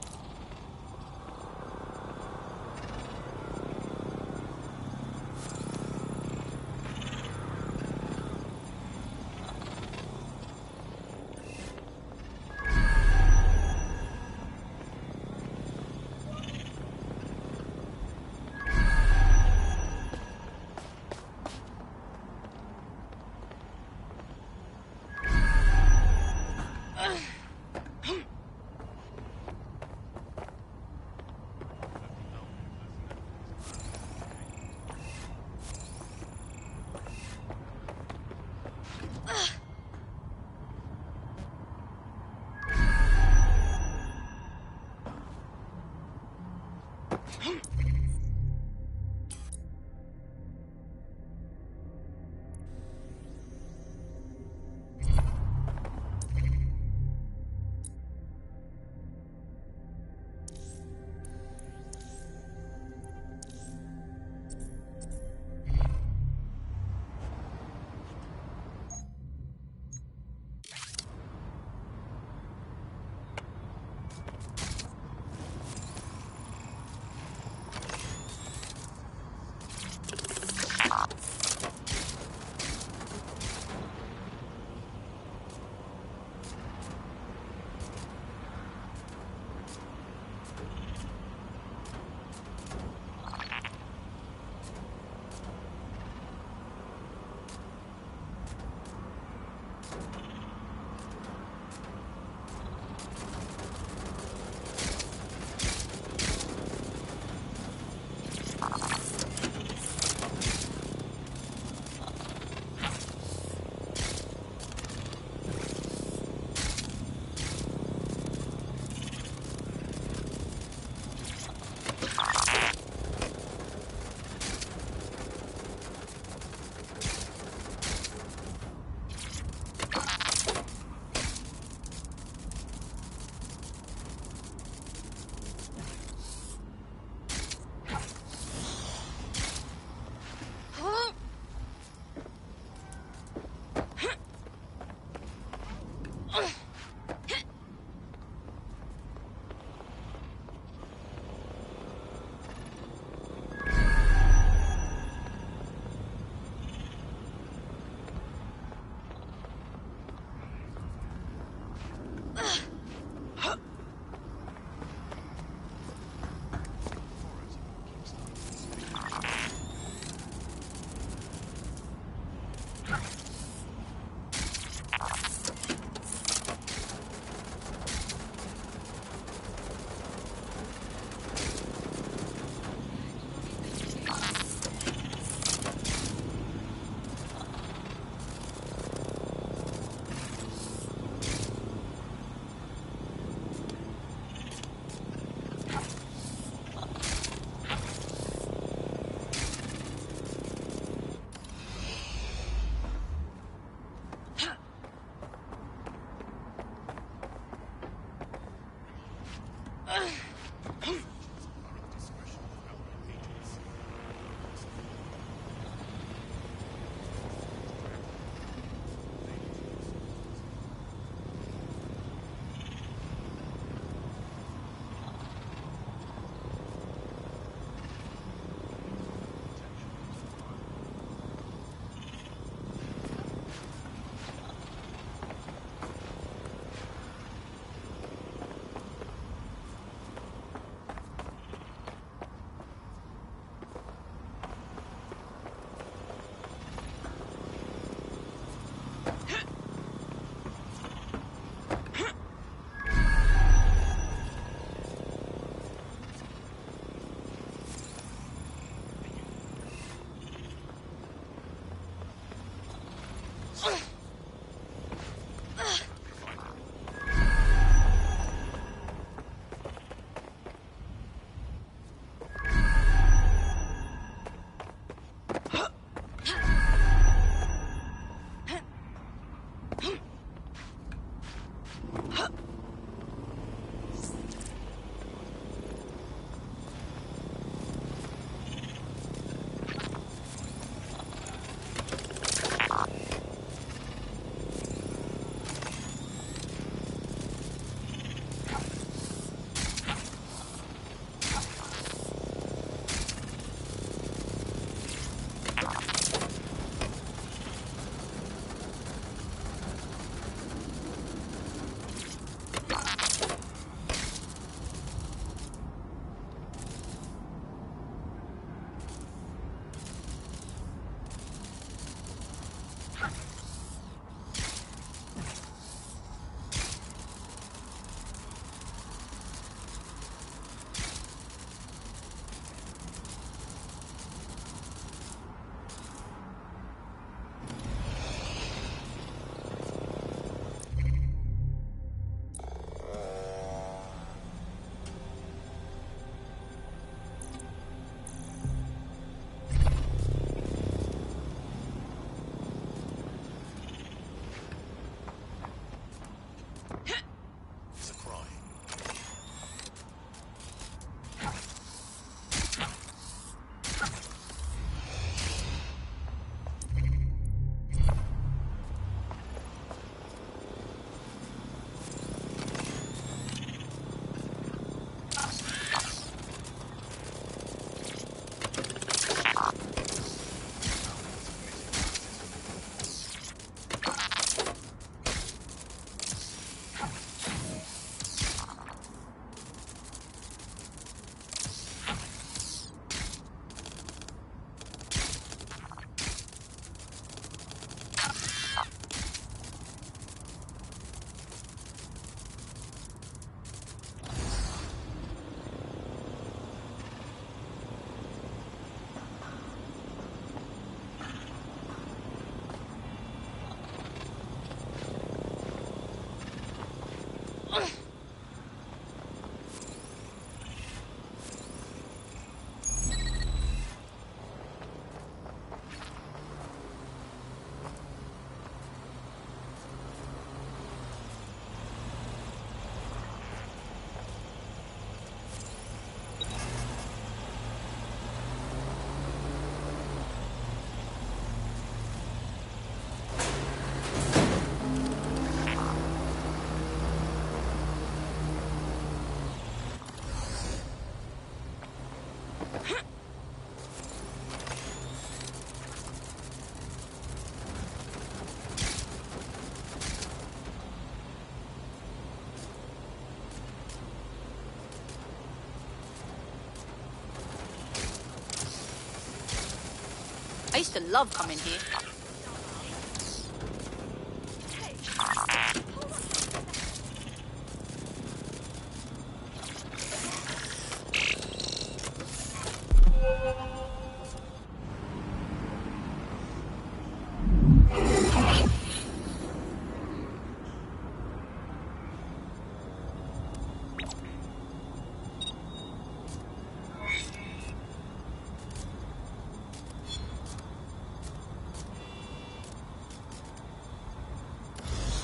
I used to love coming here.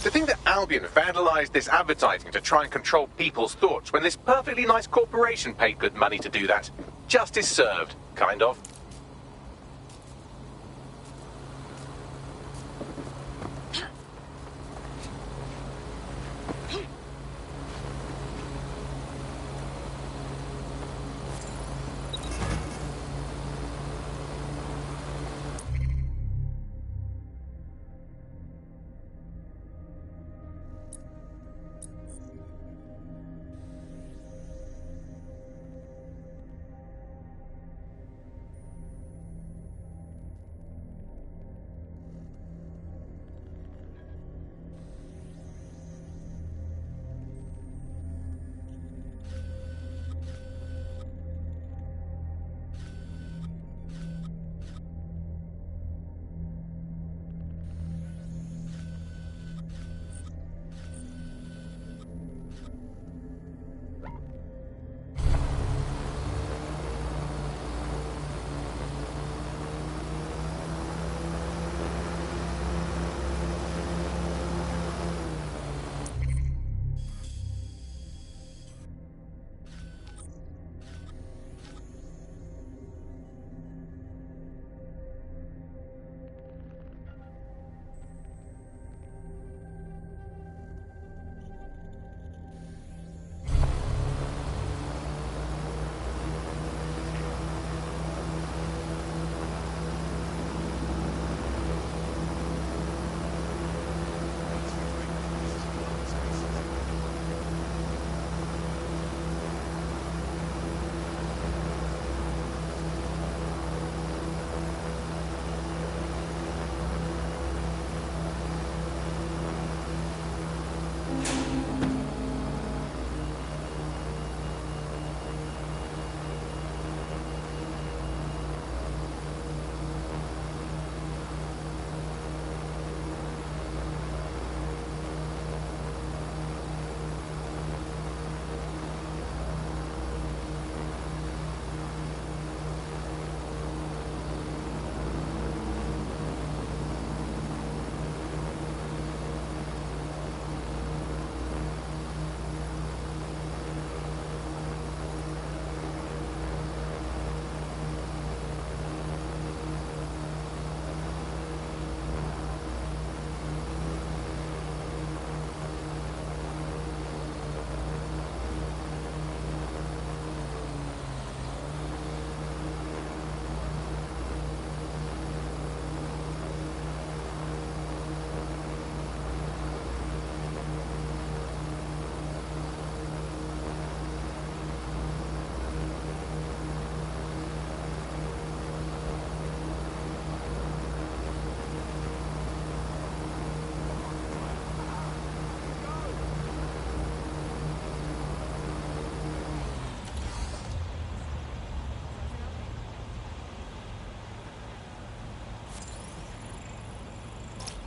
To think that Albion vandalized this advertising to try and control people's thoughts when this perfectly nice corporation paid good money to do that. Justice served, kind of.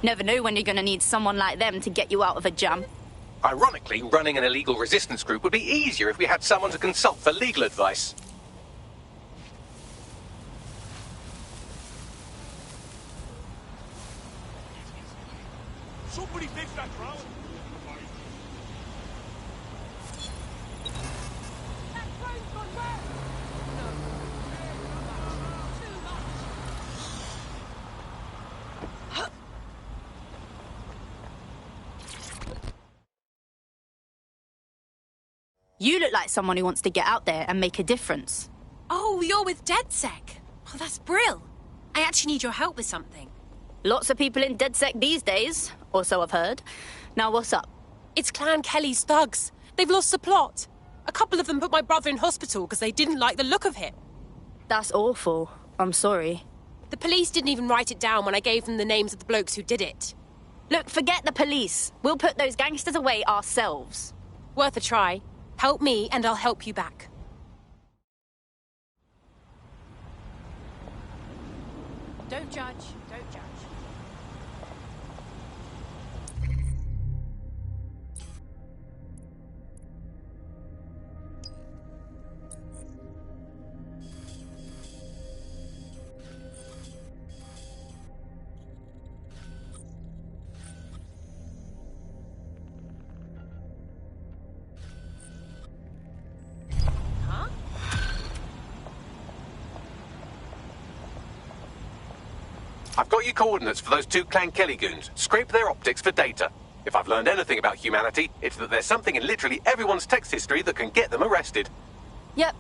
Never know when you're gonna need someone like them to get you out of a jam. Ironically, running an illegal resistance group would be easier if we had someone to consult for legal advice. Somebody fix that crowd. You look like someone who wants to get out there and make a difference. Oh, you're with DedSec. Oh, that's brill. I actually need your help with something. Lots of people in DedSec these days, or so I've heard. Now, what's up? It's Clan Kelly's thugs. They've lost the plot. A couple of them put my brother in hospital because they didn't like the look of him. That's awful. I'm sorry. The police didn't even write it down when I gave them the names of the blokes who did it. Look, forget the police. We'll put those gangsters away ourselves. Worth a try. Help me, and I'll help you back. Don't judge. Don't judge. I've got your coordinates for those two Clan Kelly goons. Scrape their optics for data. If I've learned anything about humanity, it's that there's something in literally everyone's text history that can get them arrested. Yep.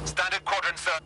Standard quadrant, sir.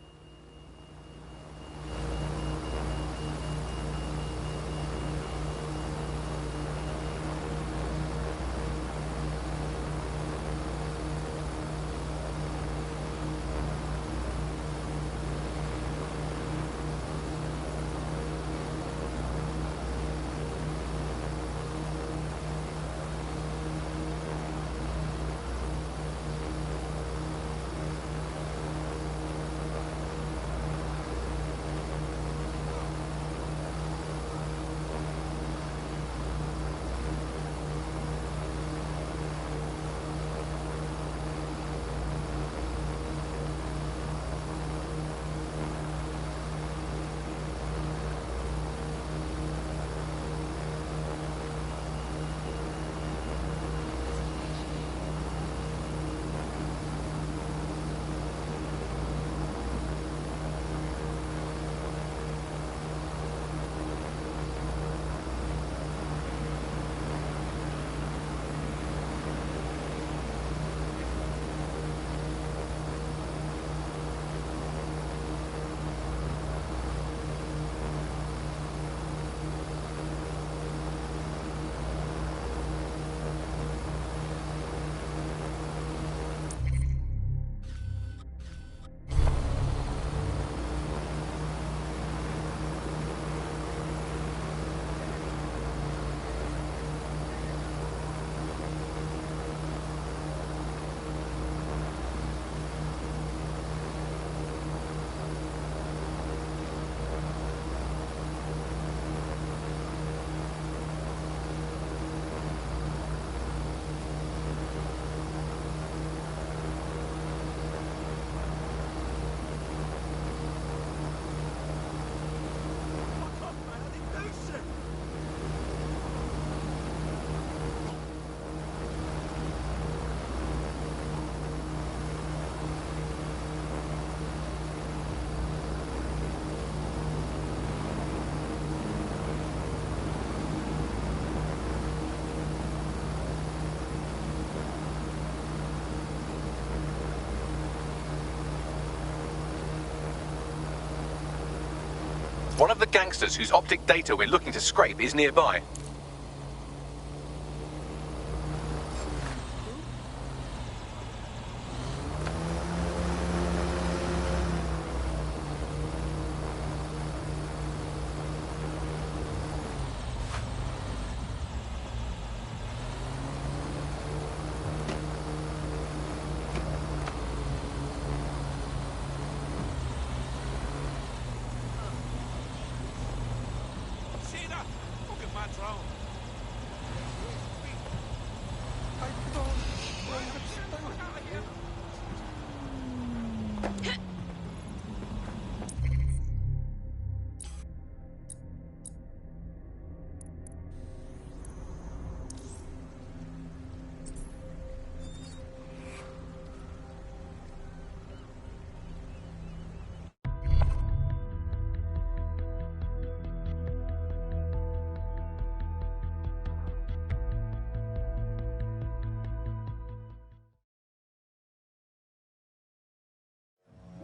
One of the gangsters whose optic data we're looking to scrape is nearby.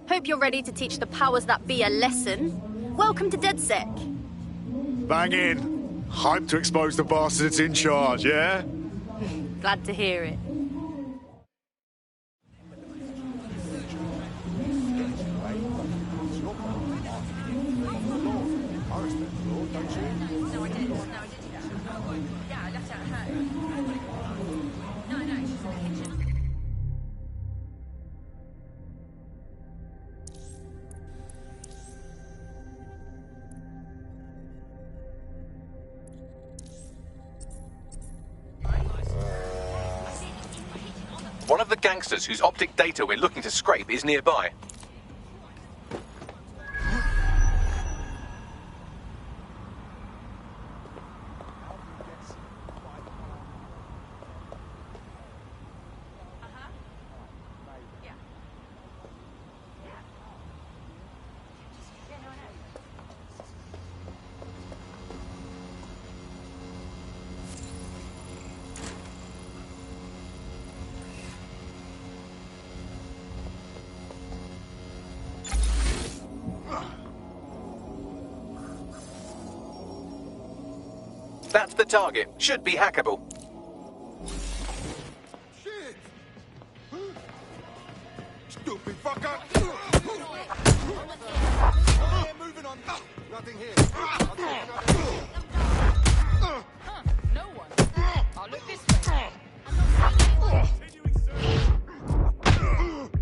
Hope you're ready to teach the powers that be a lesson. Welcome to DedSec. Bang in. Hype to expose the bastards in charge, yeah? Glad to hear it. One of the gangsters whose optic data we're looking to scrape is nearby. That's the target. Should be hackable. Shit! Stupid fucker! Moving on. Nothing here. I'll take another. No one. I'll look this way.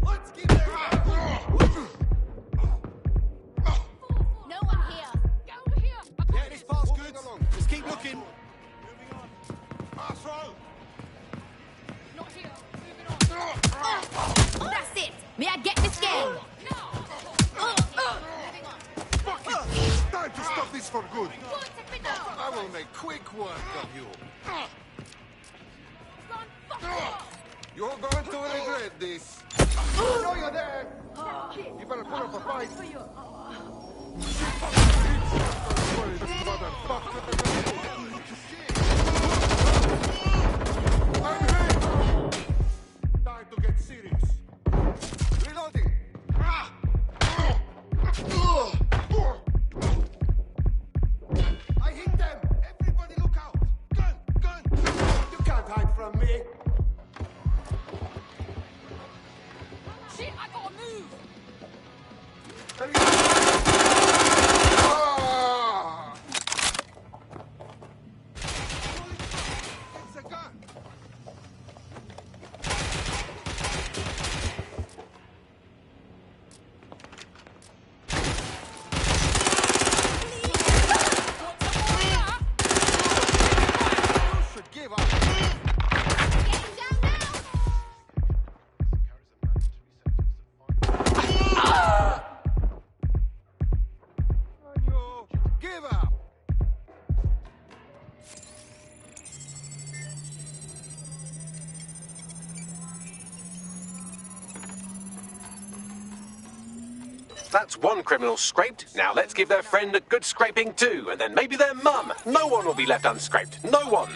Let's keep it up. No one here. Get over here. Yeah, this part's good. Just keep looking. Asshole! Not here. Moving on. That's it. May I get this game? Fuck it! Time to stop this for good. I will make quick work of you. You're going to regret this. I know you're there. You better put up a fight. Time to get serious. Reloading. I hit them. Everybody look out. Gun, gun. You can't hide from me. Shit, I gotta move. It's a gun. You should give up. Give up. That's one criminal scraped. Now let's give their friend a good scraping too, and then maybe their mum. No one will be left unscraped. No one.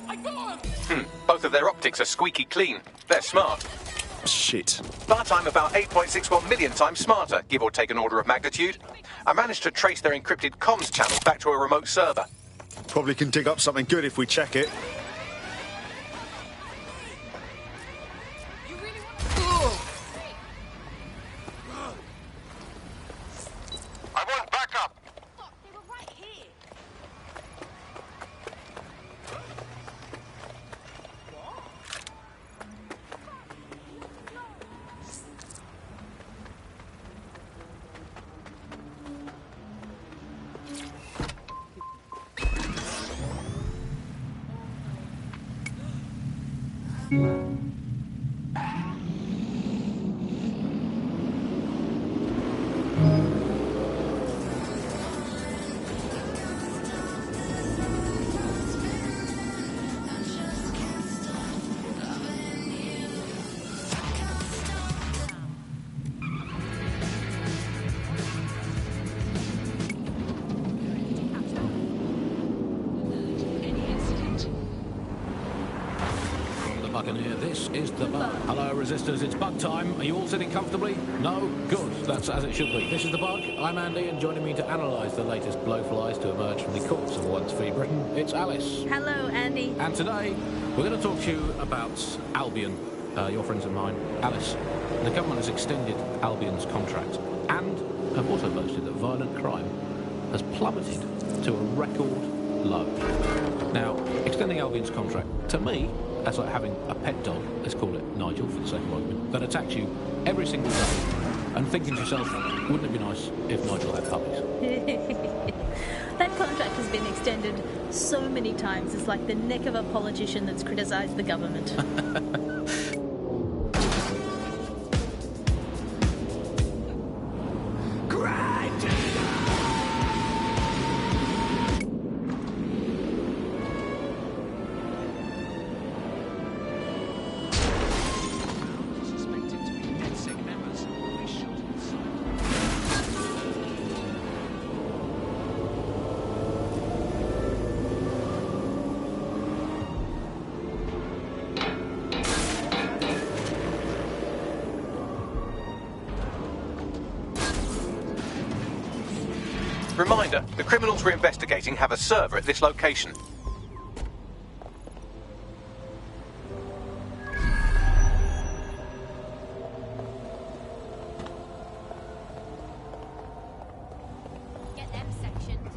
I got him. Both of their optics are squeaky clean. They're smart. Shit. But I'm about 8.61 million times smarter, give or take an order of magnitude. I managed to trace their encrypted comms channel back to a remote server. Probably can dig up something good if we check it. I want backup. They were right here. Buccaneer, this is the Bug. Hello, Resistors, it's Bug time. Are you all sitting comfortably? No? Good, that's as it should be. This is the Bug. I'm Andy, and joining me to analyse the latest blowflies to emerge from the corpse of once free Britain, it's Alice. Hello, Andy. And today, we're going to talk to you about Albion, your friends of mine. Alice, the government has extended Albion's contract and have also boasted that violent crime has plummeted to a record low. Now, extending Albion's contract, to me, that's like having a pet dog, let's call it Nigel for the sake of argument, that attacks you every single day and thinking to yourself, wouldn't it be nice if Nigel had puppies? That contract has been extended so many times, it's like the neck of a politician that's criticised the government. Reminder, the criminals we're investigating have a server at this location. Get them sectioned.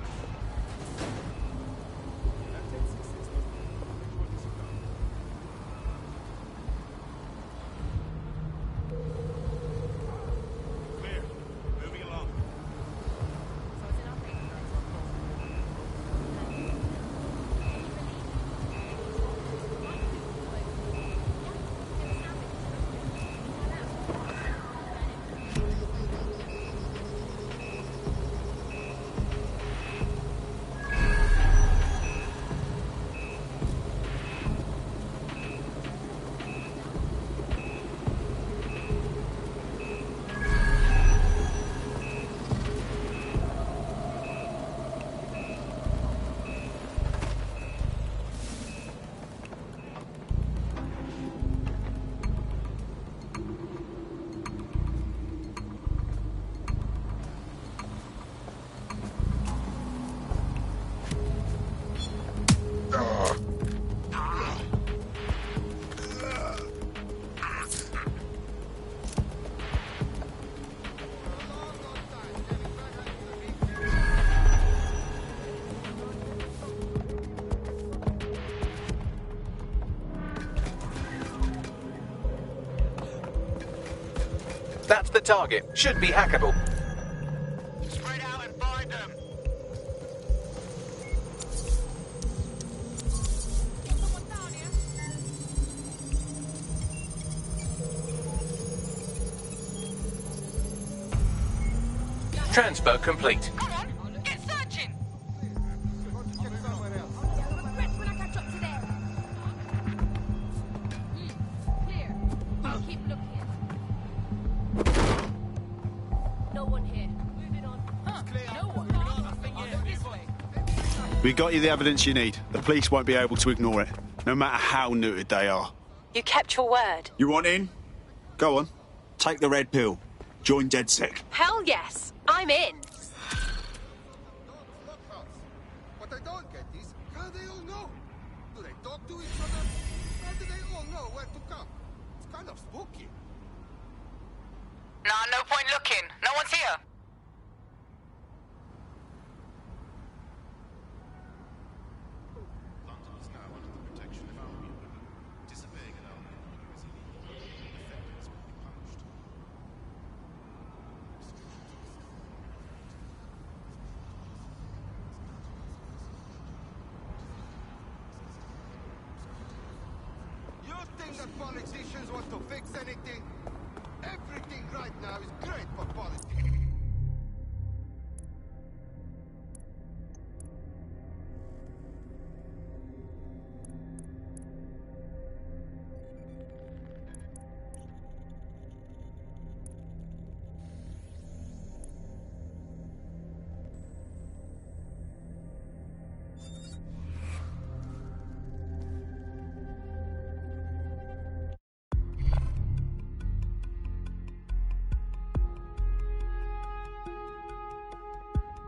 Clear. Moving along. That's the target. Should be hackable. Spread out and find them. Transfer complete. Come on, get searching. When I catch up to them. Clear. I'll keep looking. No one here. Moving on. Huh? No one. Nothing yet. This way. We got you the evidence you need. The police won't be able to ignore it, no matter how neutered they are. You kept your word. You want in? Go on. Take the red pill. Join DedSec. Hell yes, I'm in. What I don't get is, how they all know? Do they talk to each other? How do they all know where to come? It's kind of spooky. Nah, no point looking. No one's here. London is now under the protection of Albion. Disobeying an Albion order is illegal. Offenders will be punished. You think that politicians want to fix anything? Everything right now is great for politics.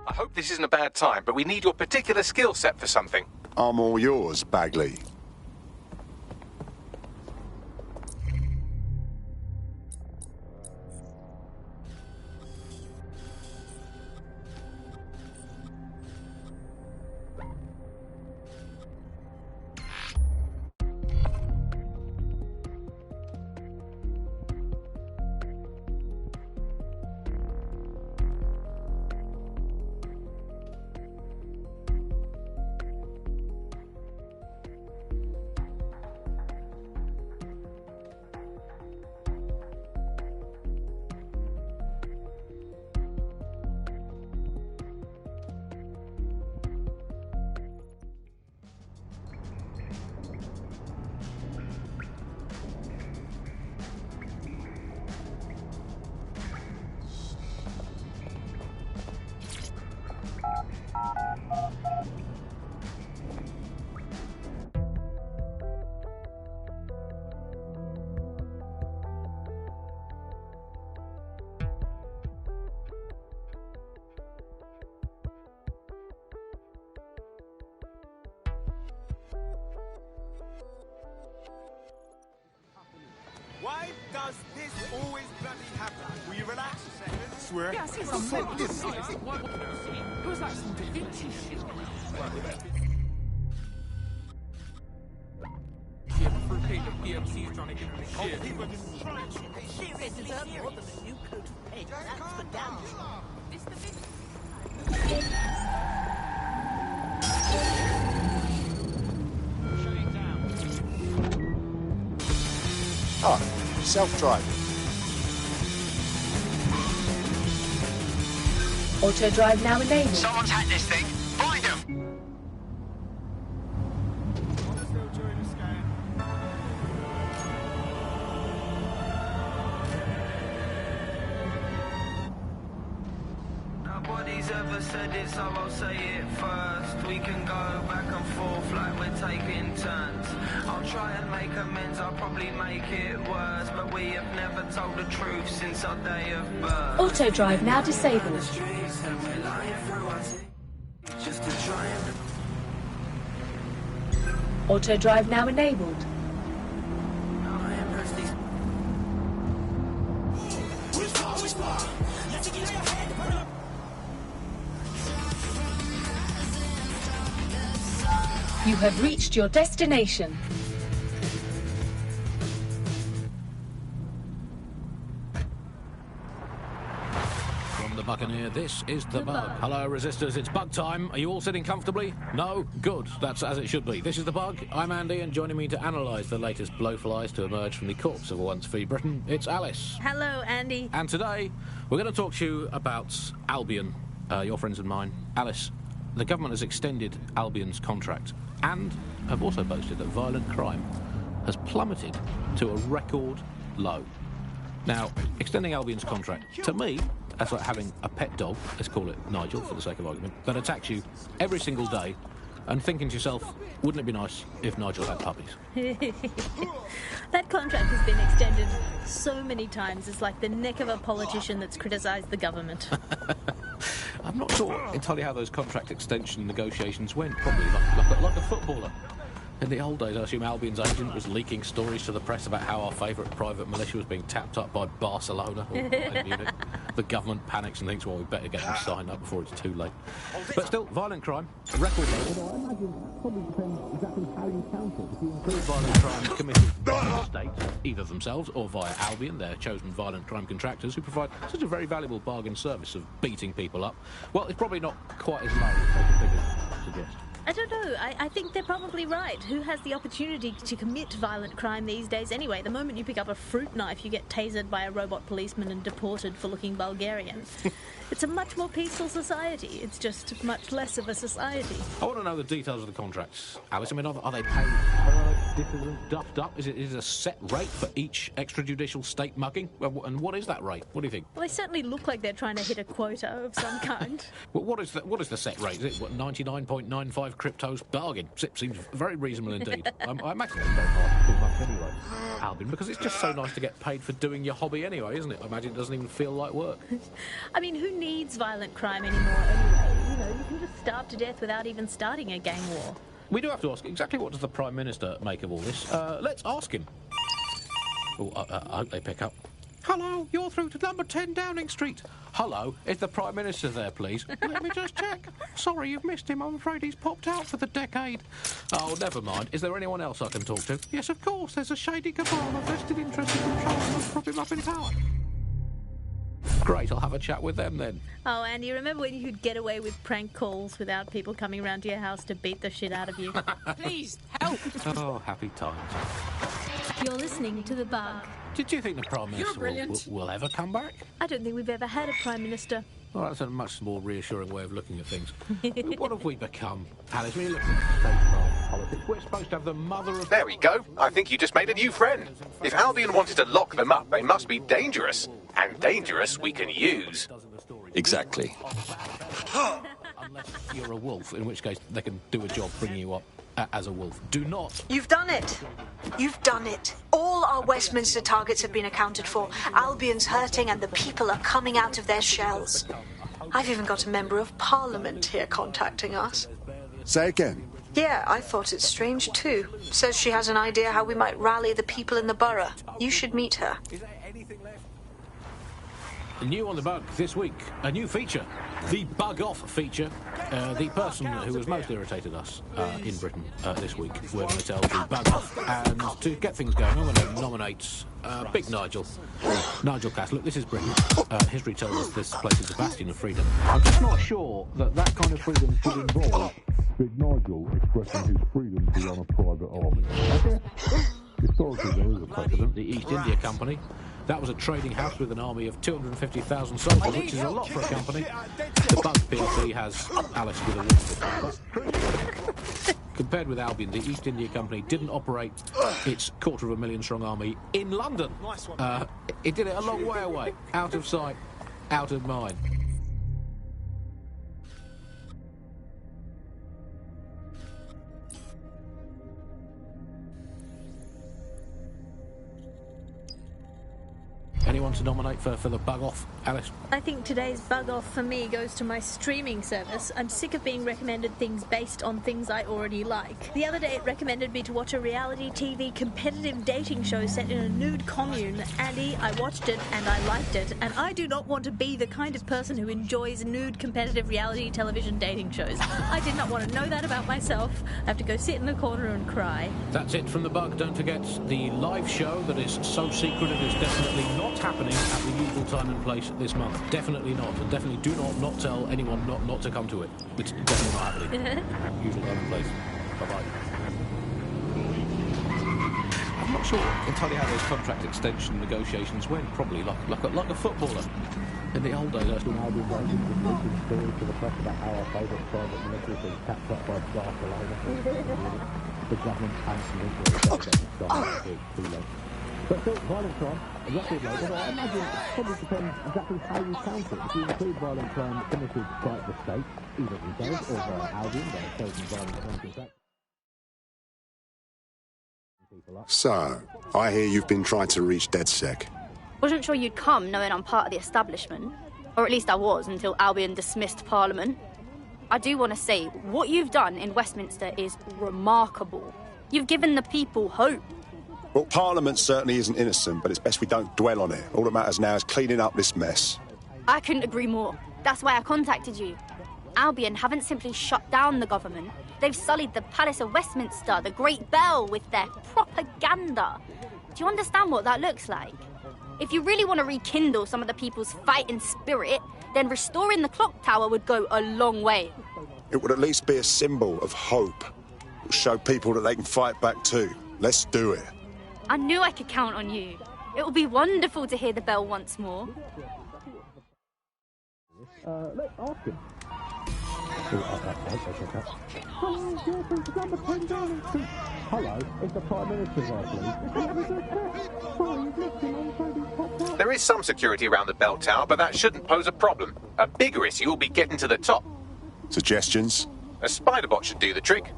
I hope this isn't a bad time, but we need your particular skill set for something. I'm all yours, Bagley. Why does this always bloody happen? Will you relax a second? Swear. Yeah, I see some madness. Who's that some Da Vinci shit? For pay the PMC's trying to get in the shit. They deserve more than a new coat of paint. That's for damn sure. This the big... Ah, self-driving. Auto drive now enabled. Someone's hacked this thing. Find them! Nobody's ever said it, so I'll say it first. We can go back and forth like we're taking turns. I'll try and make amends, I'll probably make it worse. But we have never told the truth since our day of birth. Auto drive now disabled. Auto drive now enabled. You have reached your destination. From the Buccaneer, this is The Bug. Hello, Resistors, it's bug time. Are you all sitting comfortably? No? Good. That's as it should be. This is The Bug. I'm Andy, and joining me to analyse the latest blowflies to emerge from the corpse of a once-free Britain, it's Alice. Hello, Andy. And today, we're going to talk to you about Albion, your friends and mine. Alice, the government has extended Albion's contract and have also boasted that violent crime has plummeted to a record low. Now, extending Albion's contract, to me, that's like having a pet dog, let's call it Nigel for the sake of argument, that attacks you every single day and thinking to yourself, wouldn't it be nice if Nigel had puppies? That contract has been extended so many times, it's like the neck of a politician that's criticised the government. I'm not sure entirely how those contract extension negotiations went, probably like a footballer. In the old days, I assume Albion's agent was leaking stories to the press about how our favourite private militia was being tapped up by Barcelona. The government panics and thinks, well, we better get them signed up before it's too late. But still, violent crime, record low. Although I imagine it probably depends exactly how you count it. If you include violent crime committed by the state, either themselves or via Albion, their chosen violent crime contractors who provide such a very valuable bargain service of beating people up, well, it's probably not quite as low as the figures suggest. I don't know. I think they're probably right. Who has the opportunity to commit violent crime these days anyway? The moment you pick up a fruit knife, you get tasered by a robot policeman and deported for looking Bulgarian. It's a much more peaceful society. It's just much less of a society. I want to know the details of the contracts, Alice. I mean, are they paid different, duffed up? Is it a set rate for each extrajudicial state mugging? And what is that rate? What do you think? Well, they certainly look like they're trying to hit a quota of some kind. Well, what is the set rate? Is it 99.95 cryptos bargain? Seems very reasonable indeed. I imagine it's very hard to do much anyway, Albion, because it's just so nice to get paid for doing your hobby anyway, isn't it? I imagine it doesn't even feel like work. I mean, who needs violent crime anymore anyway? You know, you can just starve to death without even starting a gang war. We do have to ask, exactly what does the Prime Minister make of all this? Let's ask him. Oh, I hope they pick up. Hello, you're through to number 10 Downing Street. Hello, is the Prime Minister there, please? Let me just check. Sorry, you've missed him. I'm afraid he's popped out for the decade. Oh, never mind. Is there anyone else I can talk to? Yes, of course. There's a shady cabal of vested interest in controlling and prop him up in power. Great, I'll have a chat with them then. Oh, Andy, remember when you could get away with prank calls without people coming round to your house to beat the shit out of you? Please, help! Oh, happy times. You're listening to The Bug. Did you think the Prime Minister will ever come back? I don't think we've ever had a Prime Minister. Well, that's a much more reassuring way of looking at things. What have we become, Alice? When you look at state politics, we're supposed to have the mother of... There we go. I think you just made a new friend. If Albion wanted to lock them up, they must be dangerous. And dangerous we can use. Exactly. Unless you're a wolf, in which case they can do a job bringing you up as a wolf. Do not... You've done it. You've done it. All our Westminster targets have been accounted for. Albion's hurting and the people are coming out of their shells. I've even got a member of Parliament here contacting us. Say again. Yeah, I thought it strange too. Says she has an idea how we might rally the people in the borough. You should meet her. New on the Bug this week, a new feature, the Bug Off feature. The person who has most irritated us in Britain this week, we're going to tell the Bug Off. And to get things going, I'm going to nominate Big Nigel. Nigel Cass. Look, this is Britain. History tells us this place is a bastion of freedom. I'm just not sure that kind of freedom should involve Big Nigel expressing his freedom to run a private army. Historically, there is a precedent. The East India Company. That was a trading house with an army of 250,000 soldiers, which is a lot for a company. The Bug PLC has Alice with a wolf. Compared with Albion, the East India Company didn't operate its 250,000-strong army in London. It did it a long way away, out of sight, out of mind. Anyone to nominate for the Bug Off, Alice? I think today's Bug Off for me goes to my streaming service. I'm sick of being recommended things based on things I already like. The other day it recommended me to watch a reality TV competitive dating show set in a nude commune. Andy, I watched it and I liked it, and I do not want to be the kind of person who enjoys nude competitive reality television dating shows. I did not want to know that about myself. I have to go sit in the corner and cry. That's it from the Bug. Don't forget the live show that is so secret it is definitely not happening at the usual time and place this month. Definitely not. And definitely do not tell anyone not to come to it. It's definitely not happening. Usual time and place. Bye-bye. I'm not sure entirely how those contract extension negotiations went. Probably like a footballer. In the old days, I still had leaking stories to the press about how our favourite private military was tapped up by Barcelona. The government cancelled it. But still, violent crime record label, I imagine it probably depends exactly how you count it. If you include violent crime committed by the state, either themselves or via Albion, they're chosen violent crime contract. So, I hear you've been trying to reach DedSec. Wasn't sure you'd come knowing I'm part of the establishment. Or at least I was until Albion dismissed Parliament. I do want to say, what you've done in Westminster is remarkable. You've given the people hope. Well, Parliament certainly isn't innocent, but it's best we don't dwell on it. All that matters now is cleaning up this mess. I couldn't agree more. That's why I contacted you. Albion haven't simply shut down the government. They've sullied the Palace of Westminster, the Great Bell, with their propaganda. Do you understand what that looks like? If you really want to rekindle some of the people's fighting spirit, then restoring the clock tower would go a long way. It would at least be a symbol of hope. It will show people that they can fight back too. Let's do it. I knew I could count on you. It will be wonderful to hear the bell once more. Let's ask him. Hello, is the Prime Minister there, please? There is some security around the bell tower, but that shouldn't pose a problem. A bigger issue will be getting to the top. Suggestions? A spider bot should do the trick.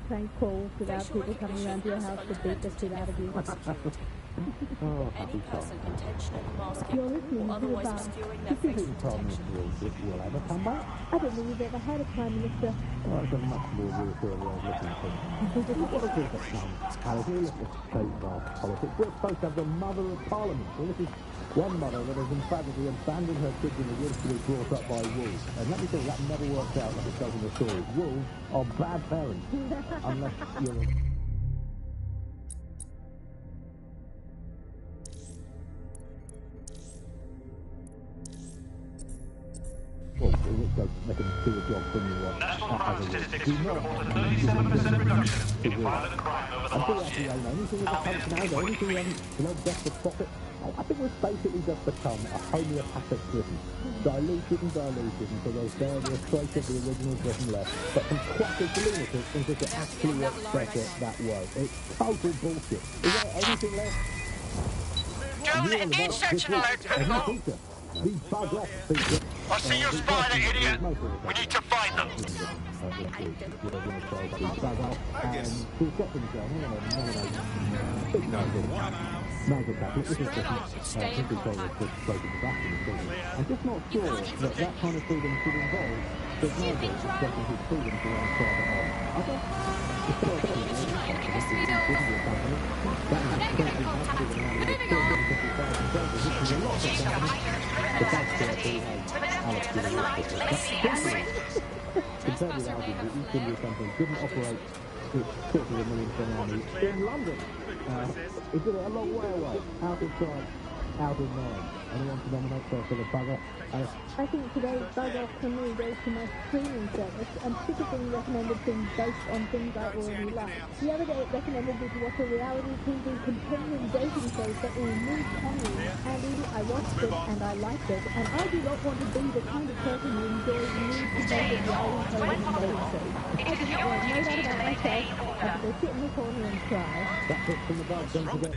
Prank calls without people coming around to your house to beat the shit out of you. Happy person intentionally masking You're listening or to otherwise about obscuring Do their you think facial the Prime protection. Minister will ever come back? I don't think we've ever had a Prime Minister. Well, that's a much more reassuring way of looking at things. What is it that comes? Alice, you look at state-class politics. We're supposed to have the mother of Parliament. Well, this is one mother that has emphatically abandoned her kids in the woods to be brought up by wolves. And let me tell you, that never works out like it does in the story. Wolves are bad parents. Unless you're... Well, in which case they can do a job from you National crime statistics reported a 37% reduction in violent crime over the last year. Anything with a punch now, anything we haven't loved just for profit. I think we've basically just become a homeopathic Britain. Diluted until there's barely a trace of the original Britain left. But some quackers lunatics think that it actually works better that way. It's total bullshit. Is there anything left? Jones, intersection alert, Pinnacle. These bug off, feature. I see your spider, idiot. We need to find them. I'm just not sure that that kind of freedom should involve Ronaldo expressing his freedom to run private arms. I don't... Compared with Albion, the East India Company didn't operate its quarter of a million ton army in London. It did it a long way away, out of sight, out of mind. Anyone to nominate for the bugger? I think today's bug off for me goes to my streaming service. I'm sick of being recommended things based on things I already like. The other day it recommended me to watch a reality TV companion dating show set in New Canyon. And I watched it and I liked it. And I do not want to be the kind of person who enjoys nude companion reality television dating shows. I do not want to know that about myself. I have to go sit in the corner and cry. That's it from the bug, don't forget.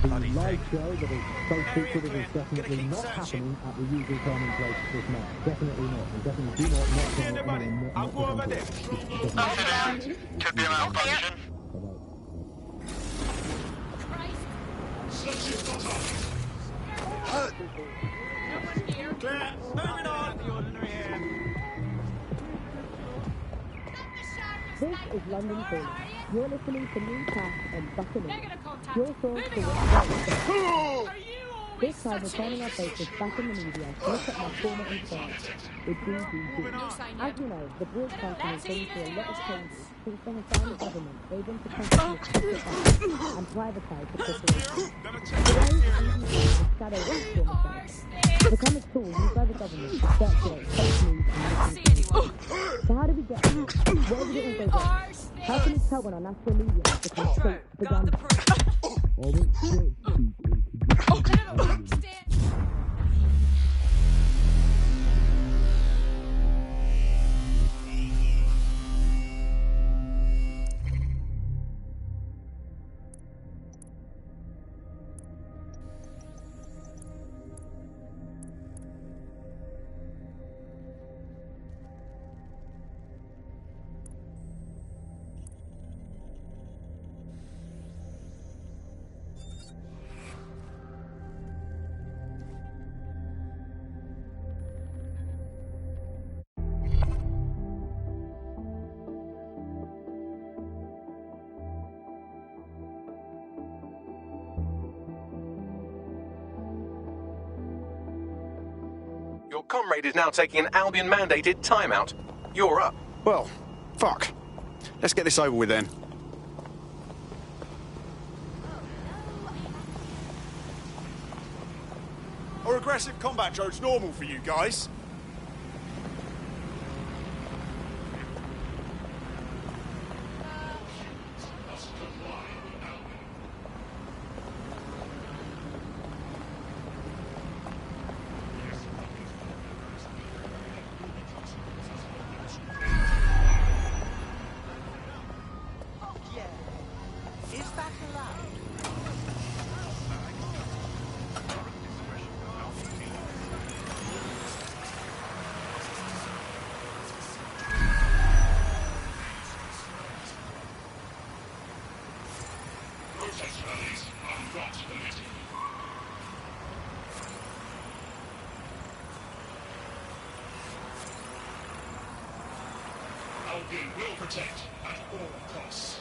The live show that is so secretive is definitely not happening at the usual time and place this month. Definitely not. And definitely do not go over there. Could be a malfunction. Moving on. This is London Calling. You're listening to me, Pat, and Buckingham. Your source for what's going. This time we're finding our faces back in the media to look at my former employer, the BBC. As you know, the broadcasting has been through a lot of changes since they have found the government able to constantly and privatise the corporation. Today, the BBC is a shadow of the become a tool used by the government to circulate fake news and misinformation. So how do we get here? Where did it all go wrong? How can we tell when our national media has become fake propaganda? Your comrade is now taking an Albion-mandated timeout. You're up. Well, fuck. Let's get this over with then. Are aggressive combat drones normal for you guys? Albion will protect at all costs.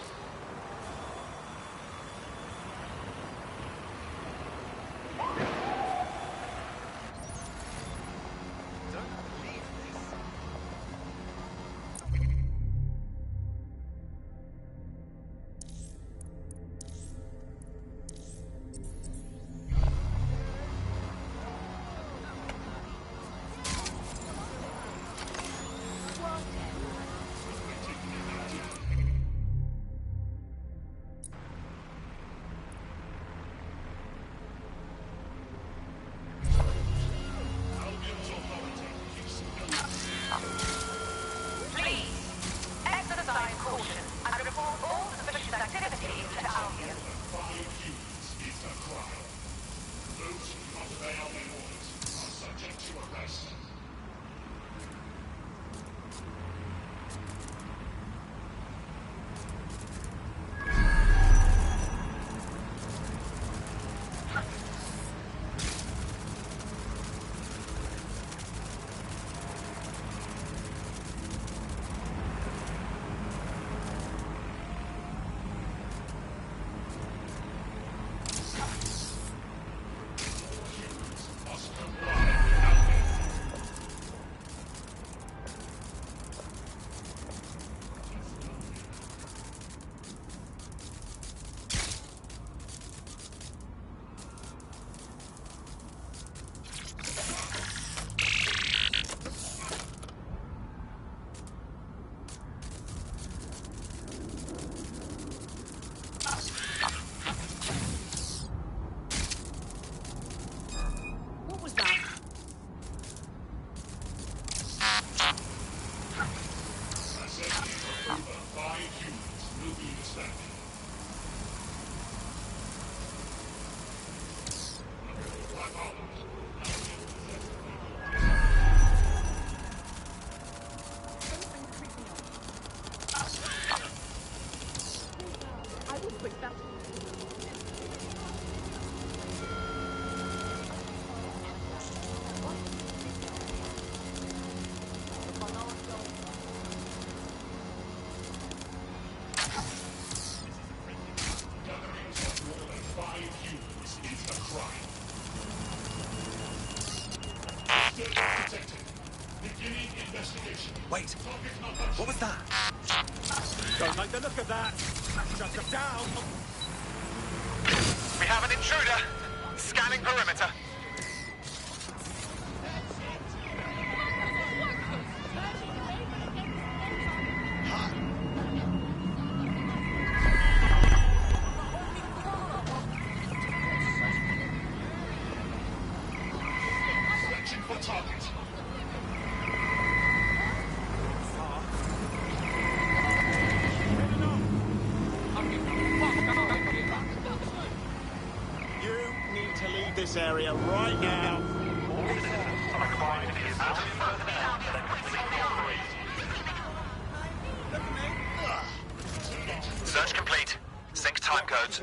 Wait, what was that? Don't like the look of that. Shut them down. We have an intruder. Scanning perimeter. Searching for target. This area right now. Search complete. Sync time codes.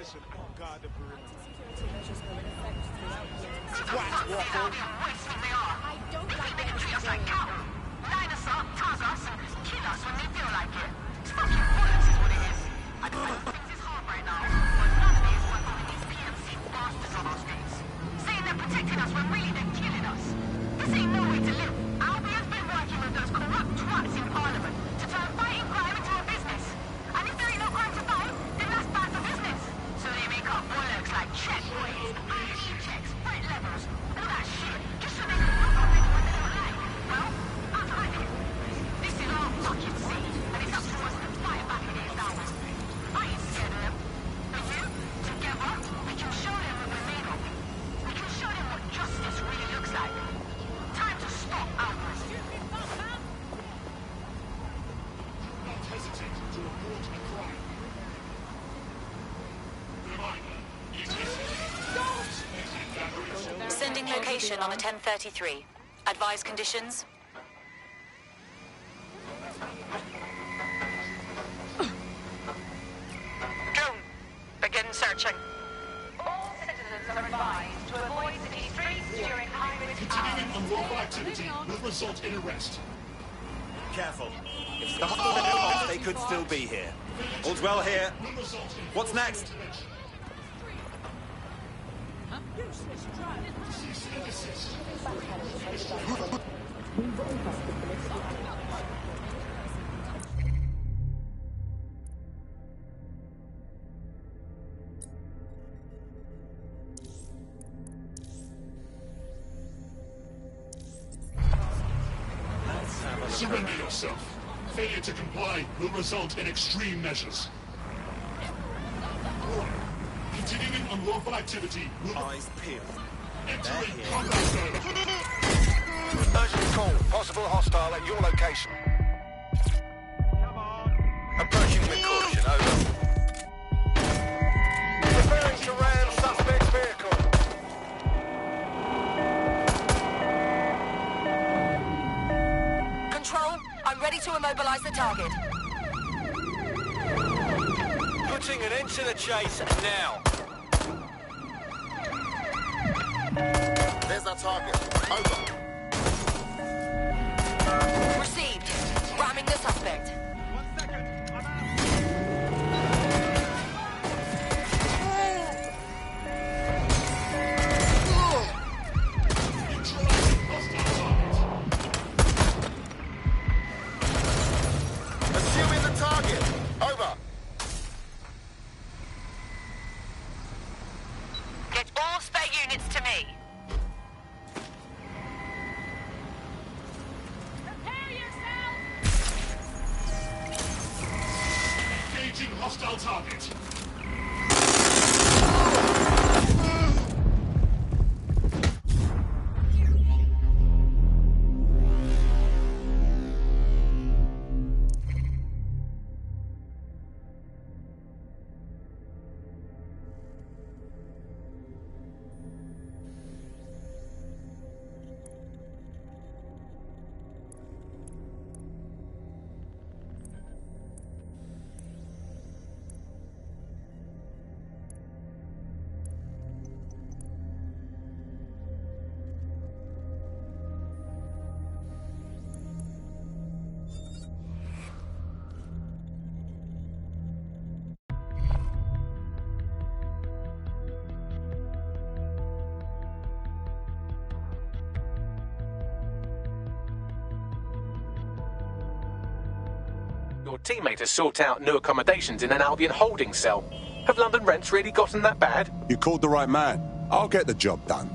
Protecting us when really they're killing us. This ain't no way to live. mission on a 1033. Advise conditions? Drone, begin searching. All citizens are advised to avoid city streets during high-risk Continuing unlawful activity will result in arrest. Careful. If the hostile are off, they could still be here. All's well here. What's next? Surrender yourself. Failure to comply will result in extreme measures. Continuing unlawful activity will... Eyes peeled. Entering combat zone. Urgent call. Possible hostile at your location. Approaching with caution. Over. Preparing to ram suspect's vehicle. Control, I'm ready to immobilize the target. Putting an end to the chase now. There's our target. Over. Received. Ramming the suspect. Assuming the target. Over. Get all spare units to me. Engaging hostile target. Your teammate has sought out new accommodations in an Albion holding cell. Have London rents really gotten that bad? You called the right man. I'll get the job done.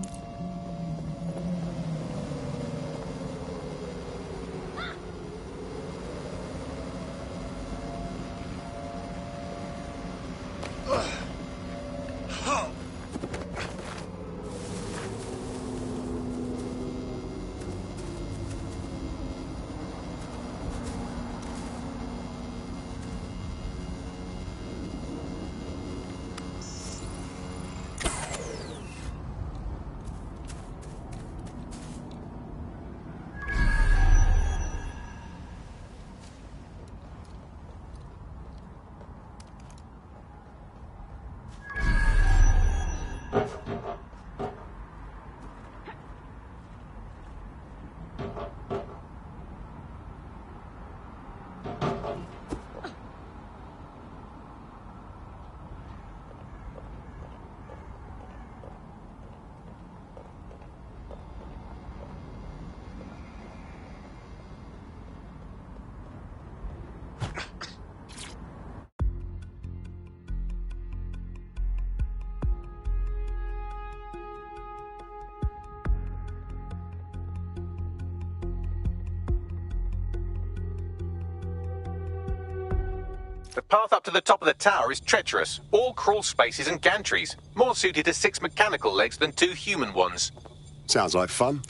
The path up to the top of the tower is treacherous. All crawl spaces and gantries. More suited to 6 mechanical legs than 2 human ones. Sounds like fun.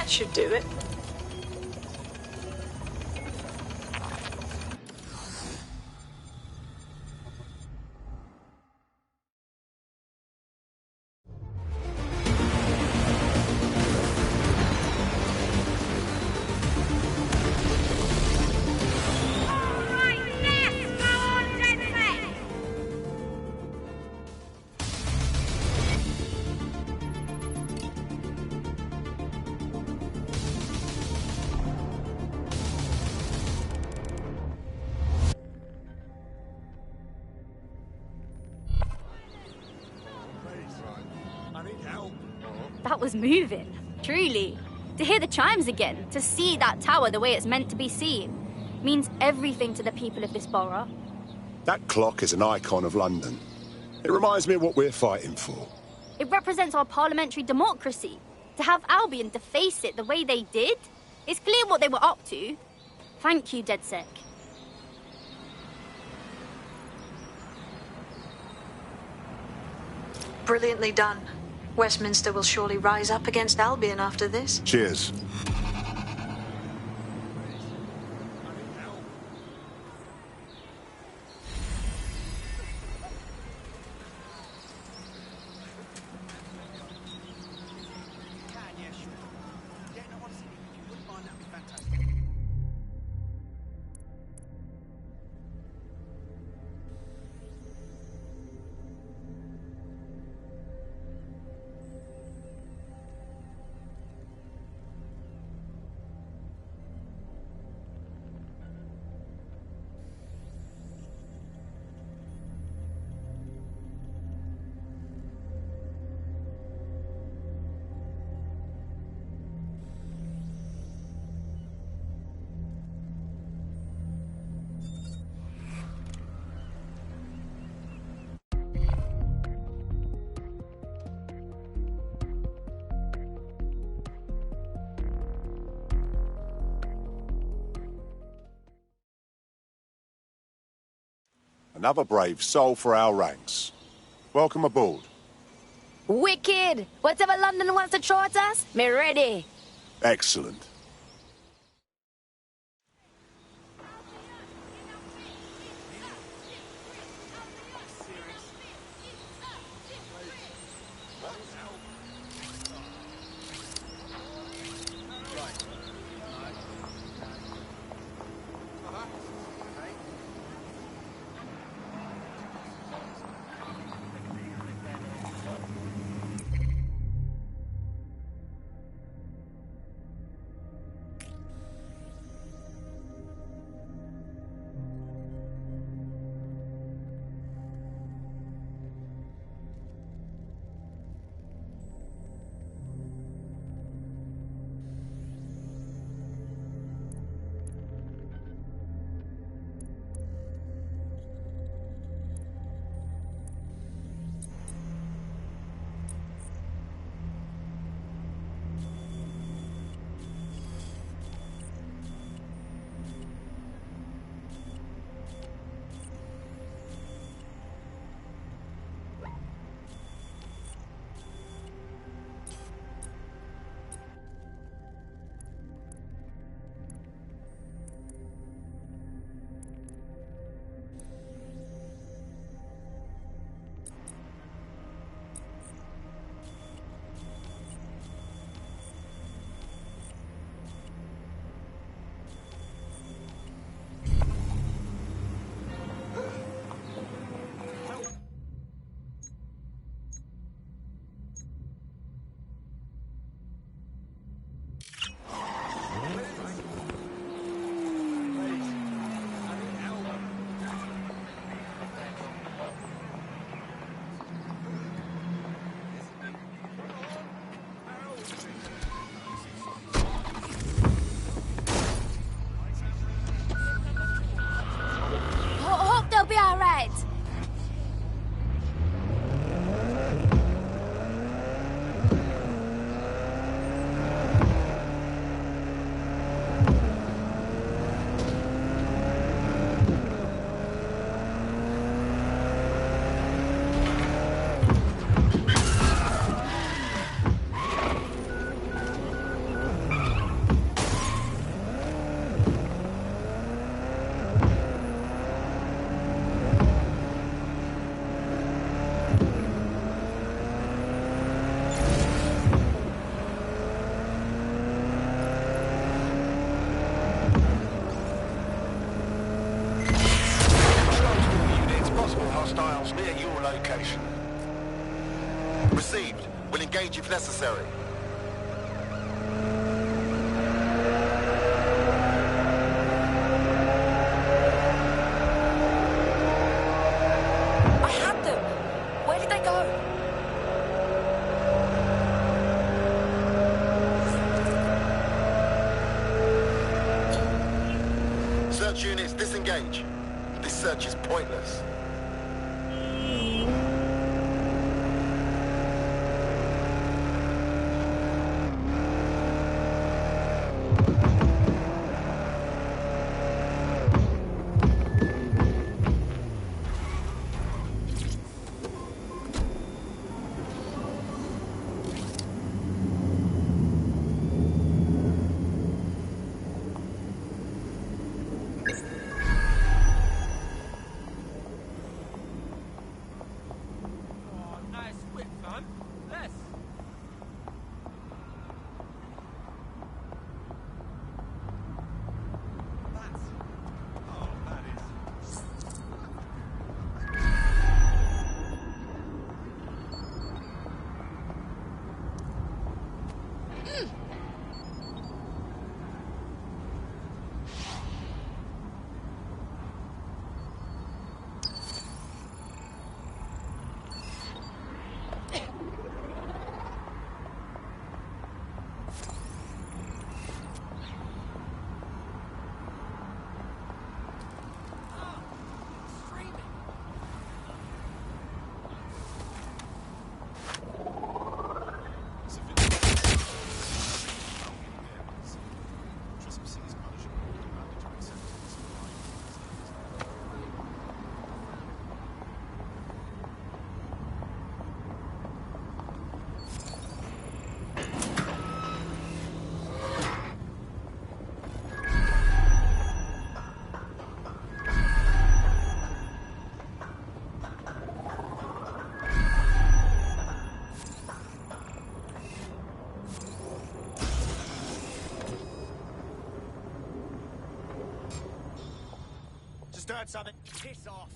That should do it. That was moving, truly. To hear the chimes again, to see that tower the way it's meant to be seen, means everything to the people of this borough. That clock is an icon of London. It reminds me of what we're fighting for. It represents our parliamentary democracy. To have Albion deface it the way they did, it's clear what they were up to. Thank you, DedSec. Brilliantly done. Westminster will surely rise up against Albion after this. Cheers. Another brave soul for our ranks. Welcome aboard. Wicked! Whatever London wants to throw at us, me ready. Excellent. Received. We'll engage if necessary. I had them. Where did they go? Search units, disengage. This search is pointless. Just heard something. Piss off.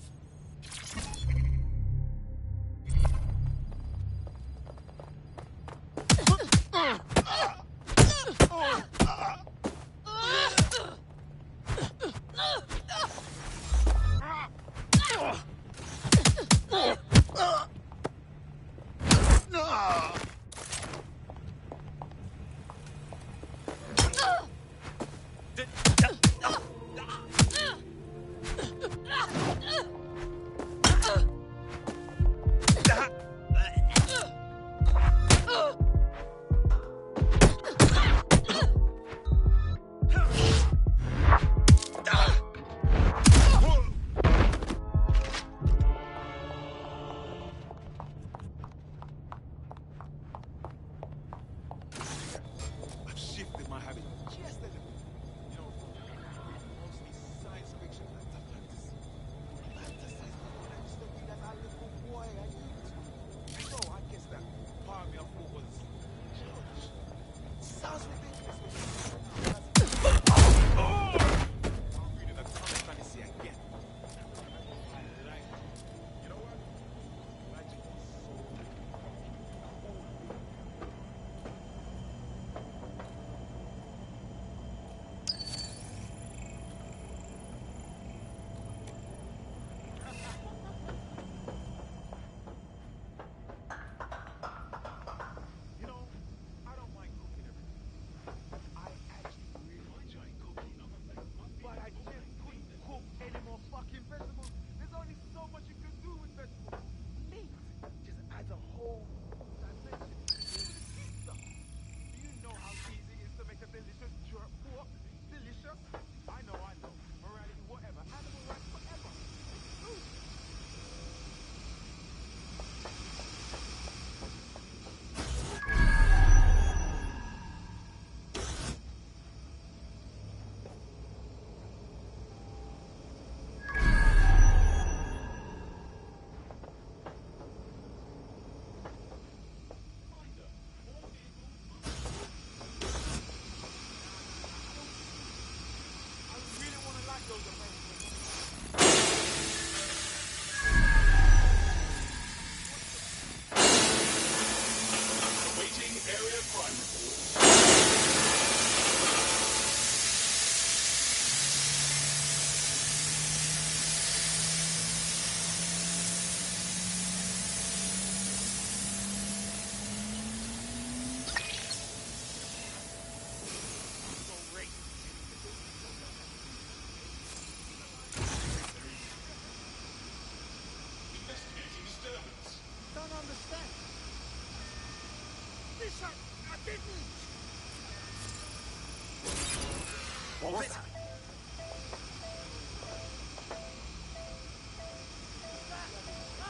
What was that?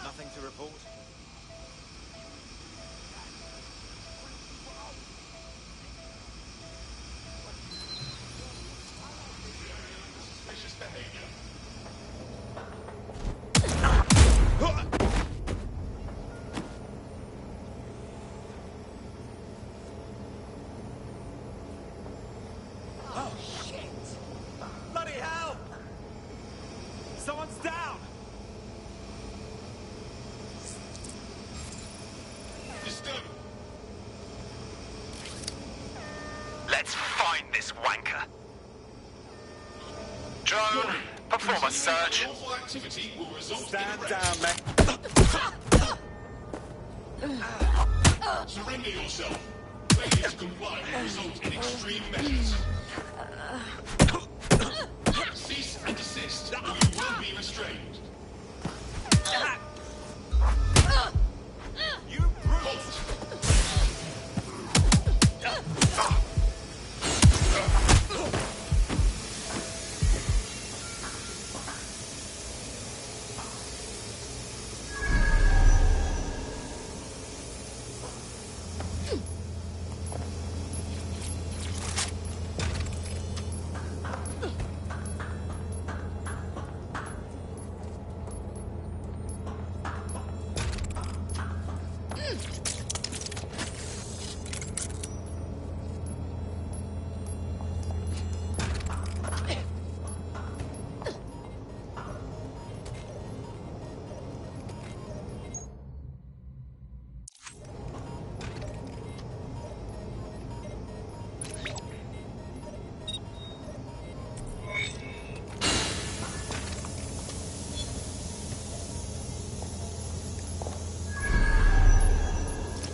Nothing to report. Suspicious behavior. Oh, shit! Bloody hell! Someone's down! Let's find this wanker. Drone, perform a search. Lawful activity will result Stand in down, arrest. mate. Surrender yourself. Failure to comply will result in extreme measures. Cease and desist, or you will be restrained. You brute!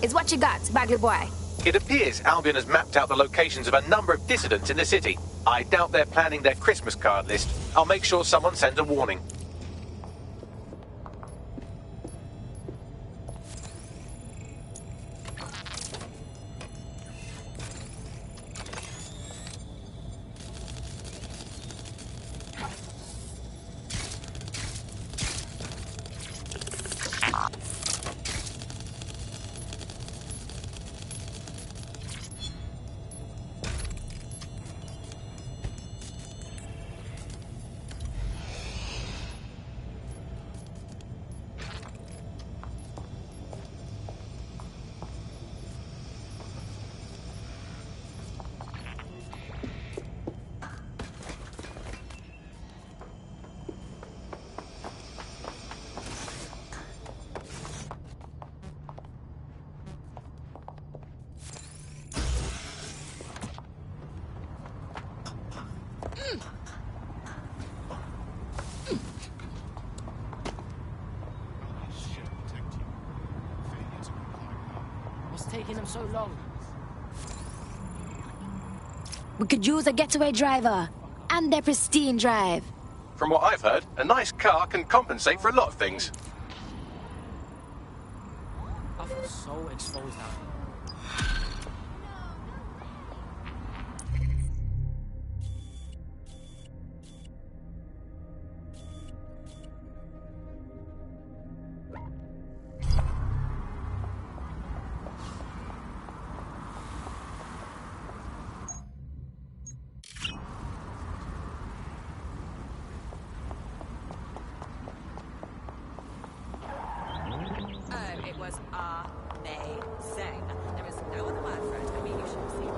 Is what you got, baggy boy? It appears Albion has mapped out the locations of a number of dissidents in the city. I doubt they're planning their Christmas card list. I'll make sure someone sends a warning. What's taking them so long? We could use a getaway driver and their pristine drive. From what I've heard, a nice car can compensate for a lot of things. I feel so exposed now. It was amazing. There is no other word for it. I mean, you should have seen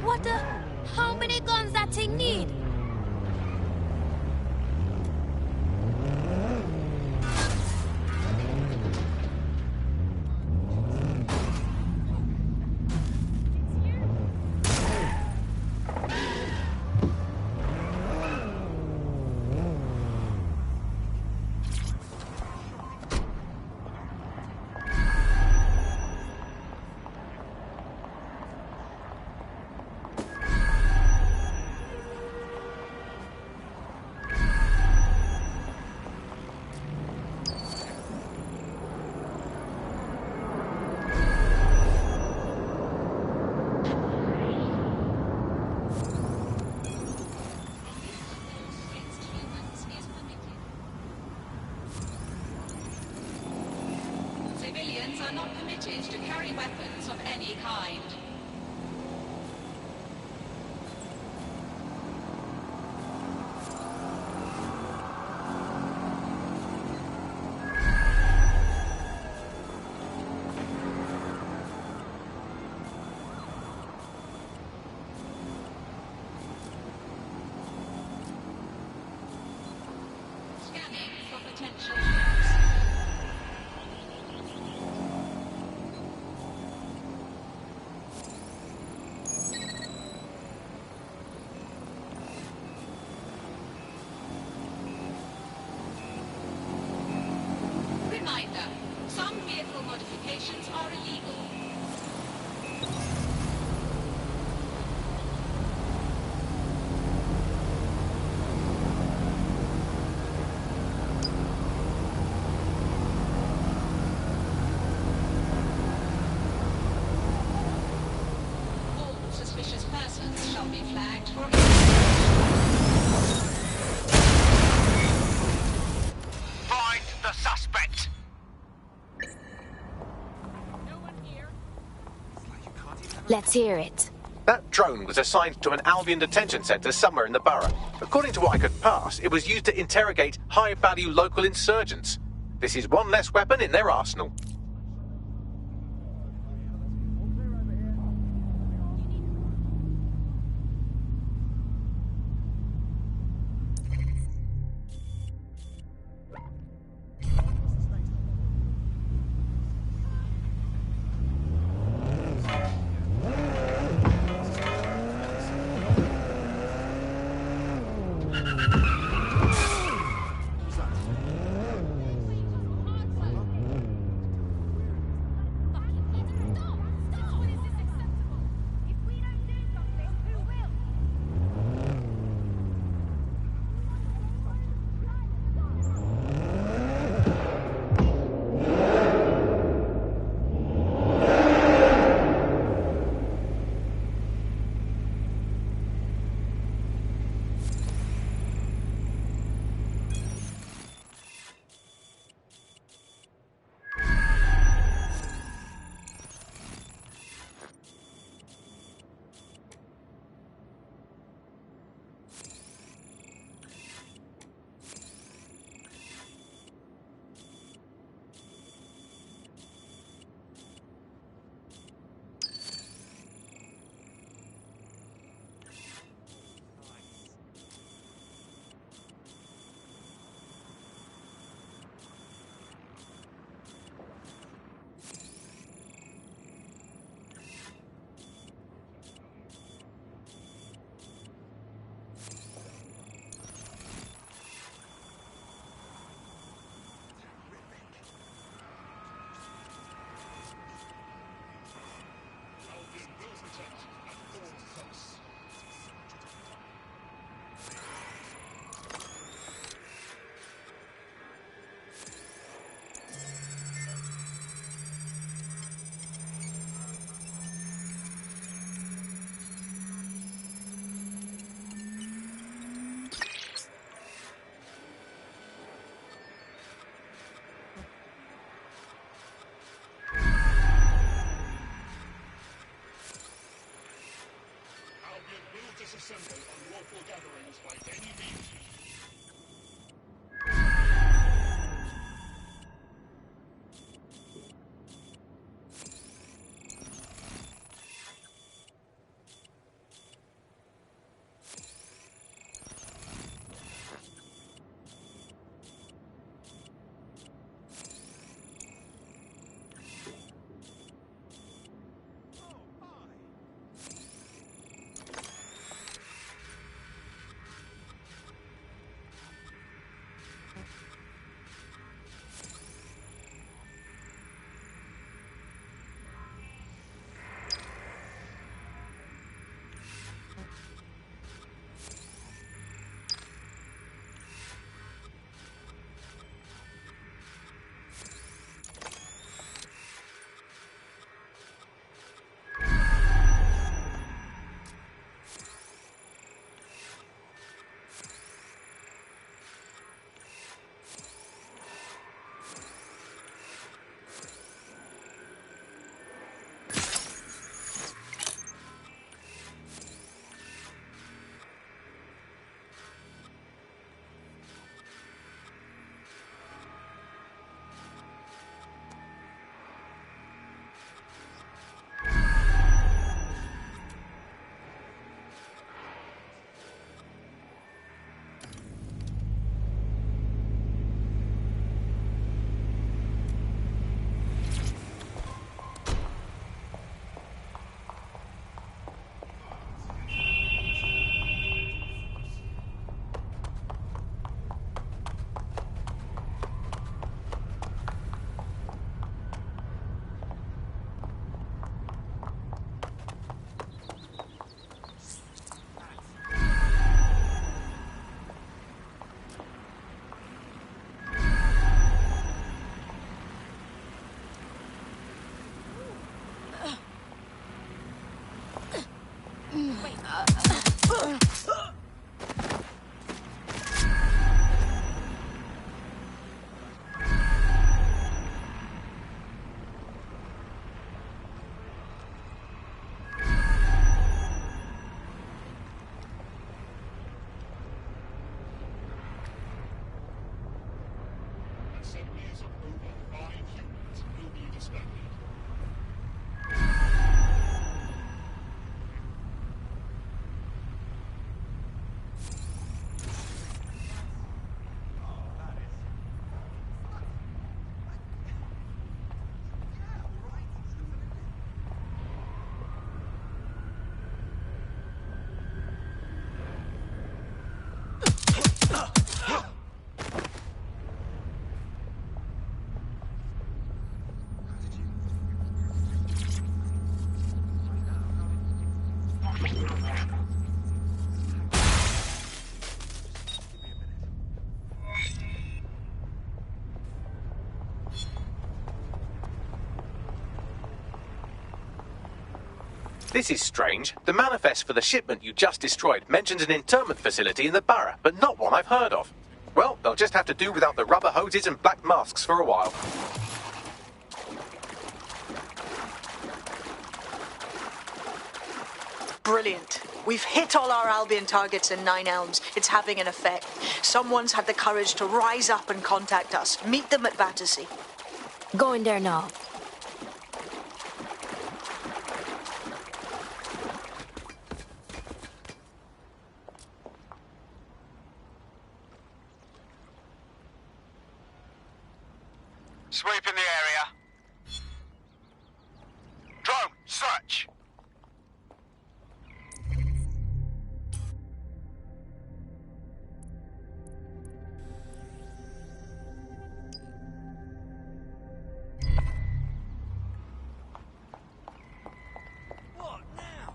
What the? How many guns that thing need? suspicious persons shall be flagged for... Find the suspect! Let's hear it. That drone was assigned to an Albion detention centre somewhere in the borough. According to what I could pass, it was used to interrogate high-value local insurgents. This is one less weapon in their arsenal. Disassemble unlawful gatherings by any means. Assemblies of over 5 humans will be disbanded. This is strange. The manifest for the shipment you just destroyed mentions an internment facility in the borough, but not one I've heard of. Well, they'll just have to do without the rubber hoses and black masks for a while. Brilliant. We've hit all our Albion targets in Nine Elms. It's having an effect. Someone's had the courage to rise up and contact us. Meet them at Battersea. Going there now. Sweep in the area. Drone, search. What now?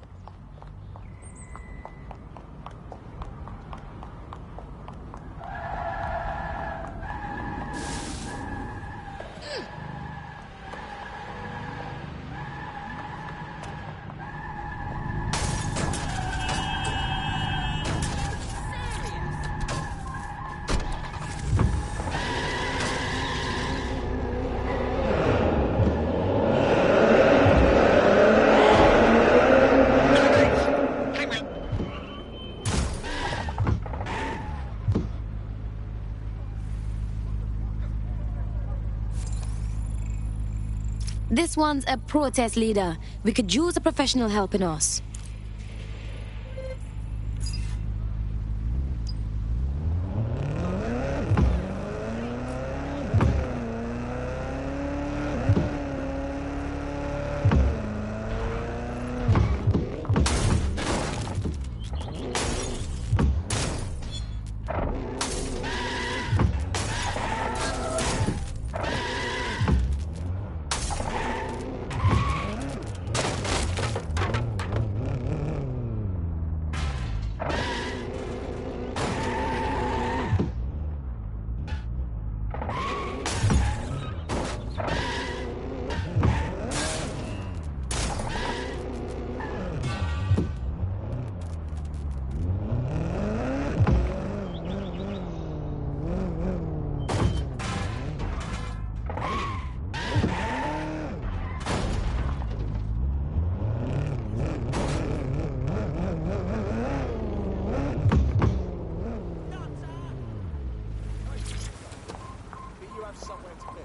This one's a protest leader. We could use a professional helping us. Somewhere to be.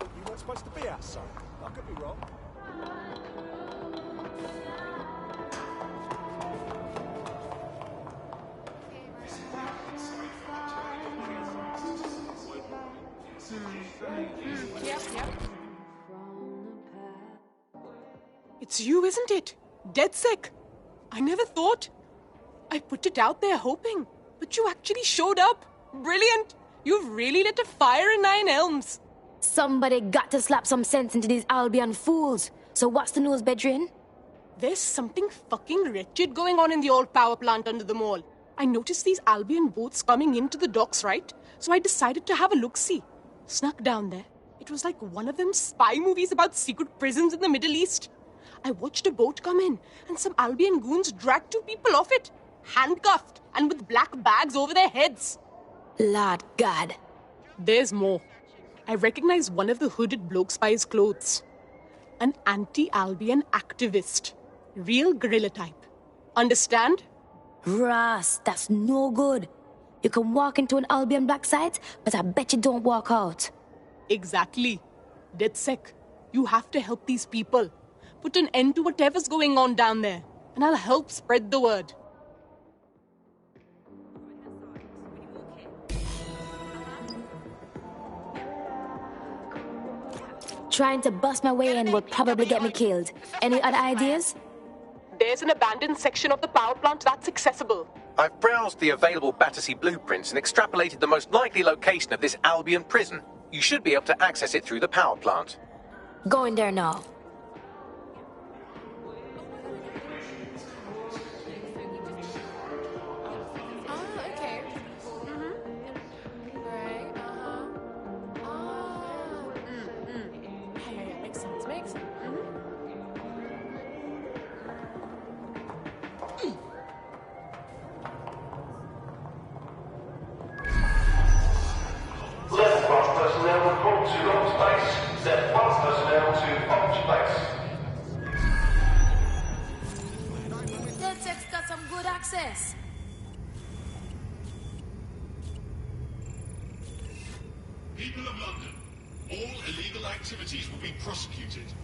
You weren't supposed to be outside. I could be wrong. It's you, isn't it? Dead sick. I never thought. I put it out there hoping, but you actually showed up. Brilliant. You've really lit a fire in Nine Elms. Somebody got to slap some sense into these Albion fools. So what's the news, Bedrin? There's something fucking wretched going on in the old power plant under the mall. I noticed these Albion boats coming into the docks, right? So I decided to have a look-see. Snuck down there. It was like one of them spy movies about secret prisons in the Middle East. I watched a boat come in, and some Albion goons dragged 2 people off it, handcuffed and with black bags over their heads. Lord God. There's more. I recognize one of the hooded blokes by his clothes. An anti-Albion activist. Real guerrilla type. Understand? Ross, that's no good. You can walk into an Albion black site, but I bet you don't walk out. Exactly. DedSec, you have to help these people. Put an end to whatever's going on down there, and I'll help spread the word. Trying to bust my way in would probably get me killed. Any other ideas? There's an abandoned section of the power plant that's accessible. I've browsed the available Battersea blueprints and extrapolated the most likely location of this Albion prison. You should be able to access it through the power plant. Go in there now. Level 1 personnel report to Long's base. Level 1 personnel to Orange base. DedSec's got some good access. People of London, all illegal activities will be prosecuted.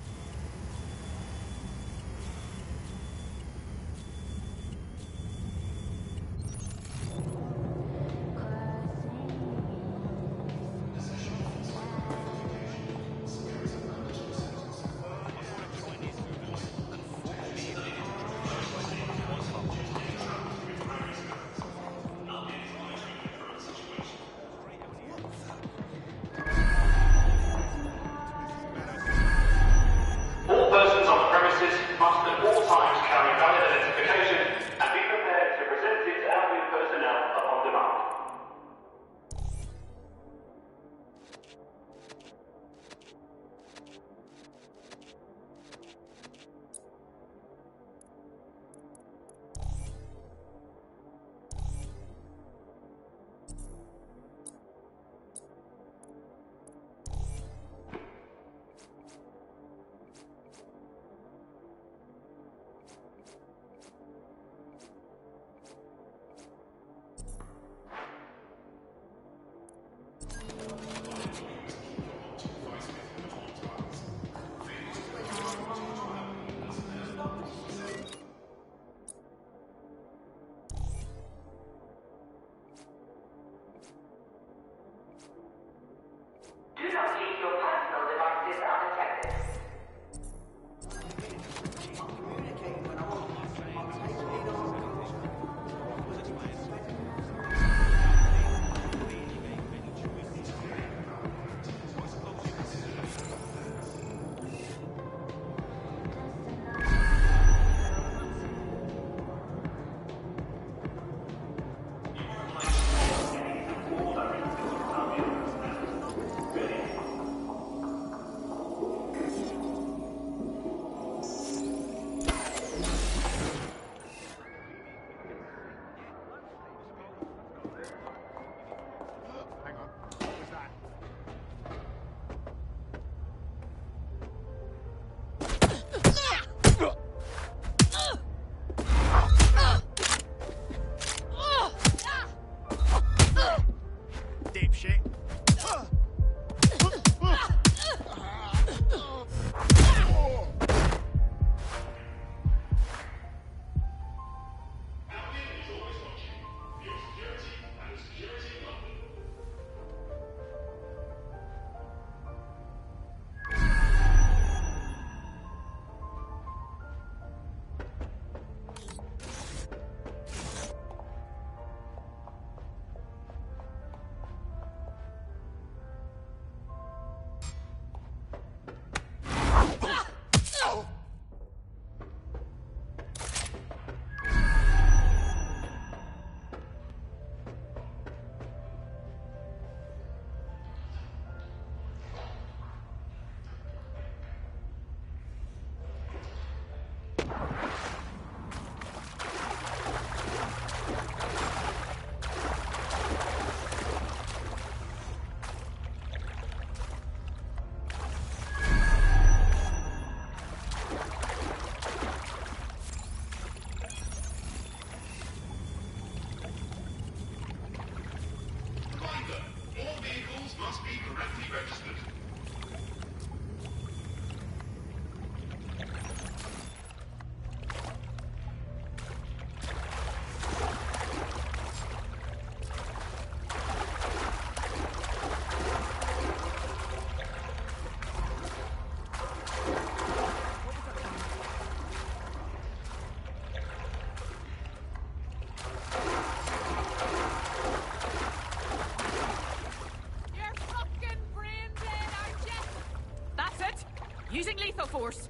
force.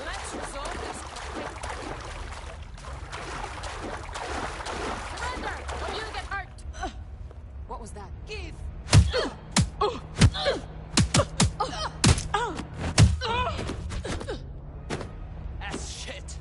Let's resolve this. Surrender, or you get hurt. What was that? Give. That's shit.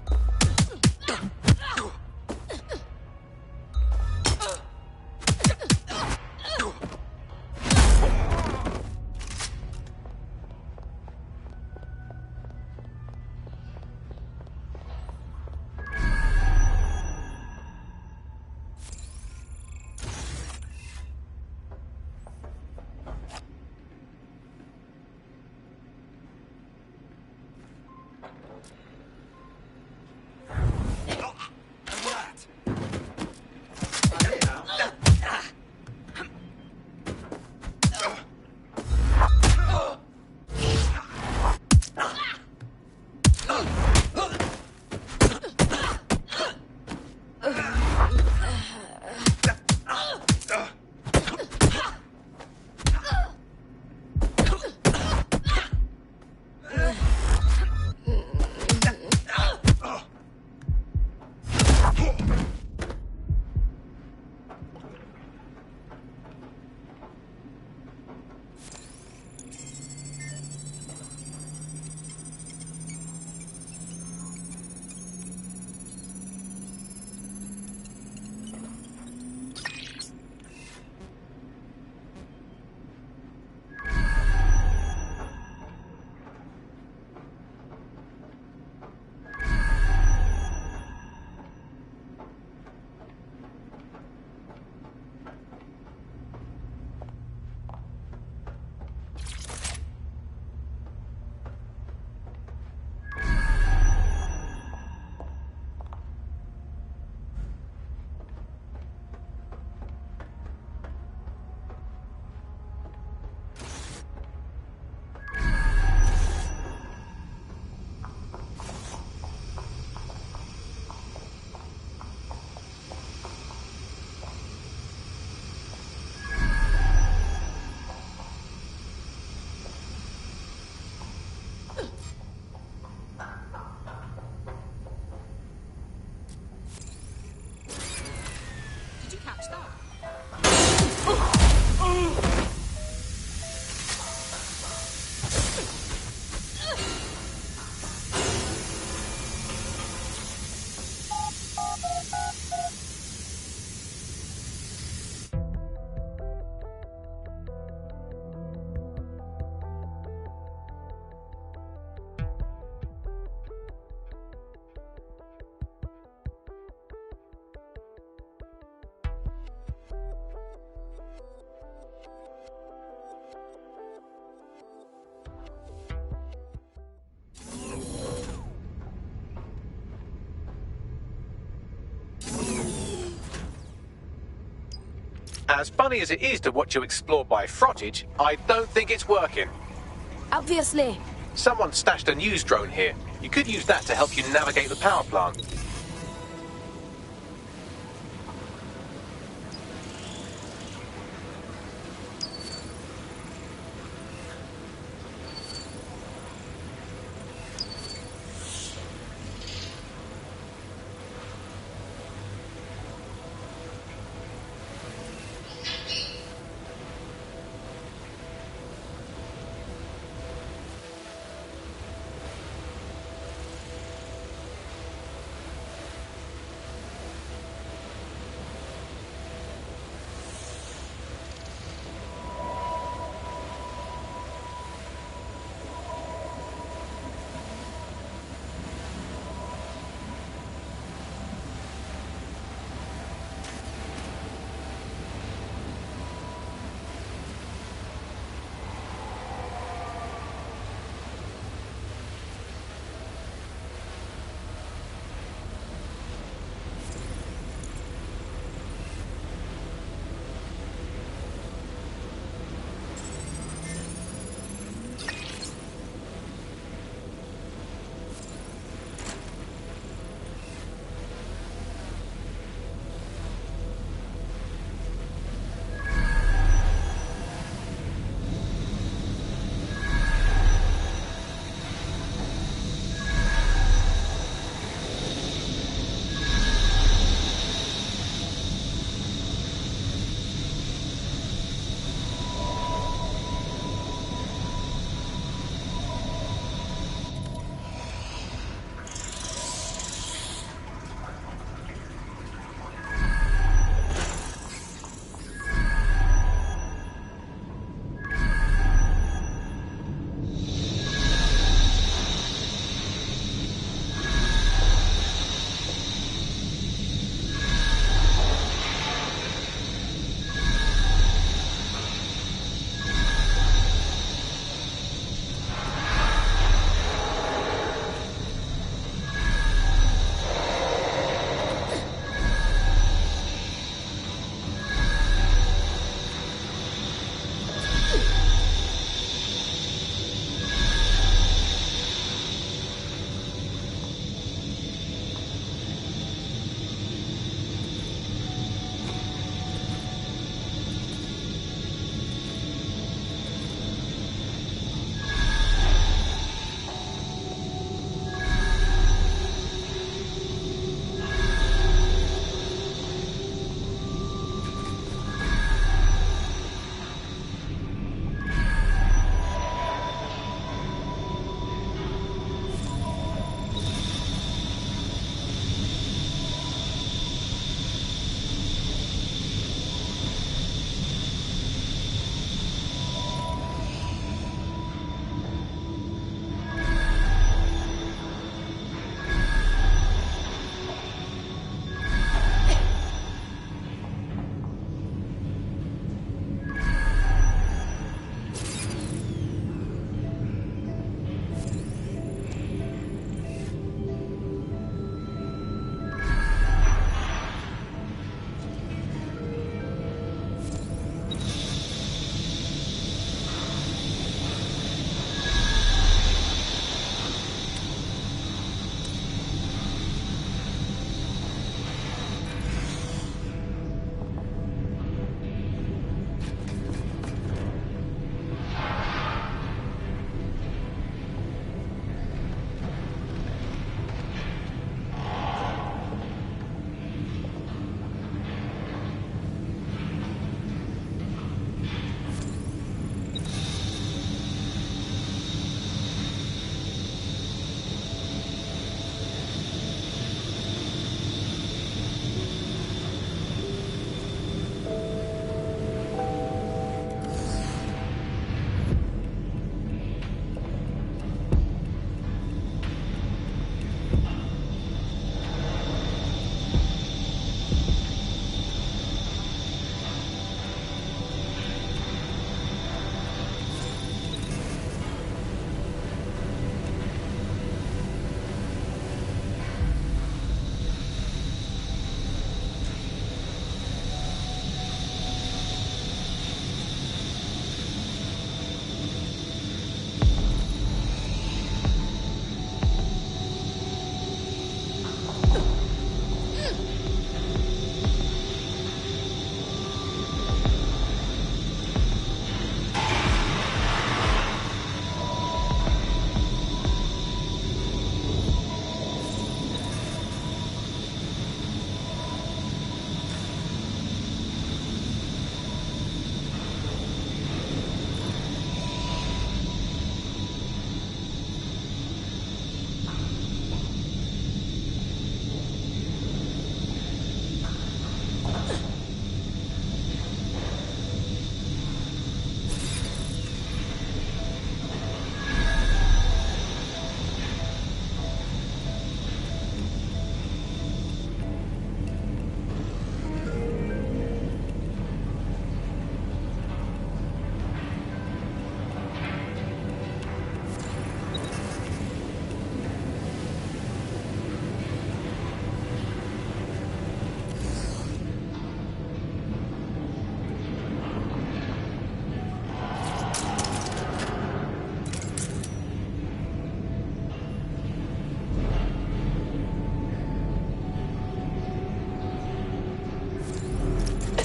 Did you catch that? As funny as it is to watch you explore by frottage, I don't think it's working. Obviously. Someone stashed a news drone here. You could use that to help you navigate the power plant.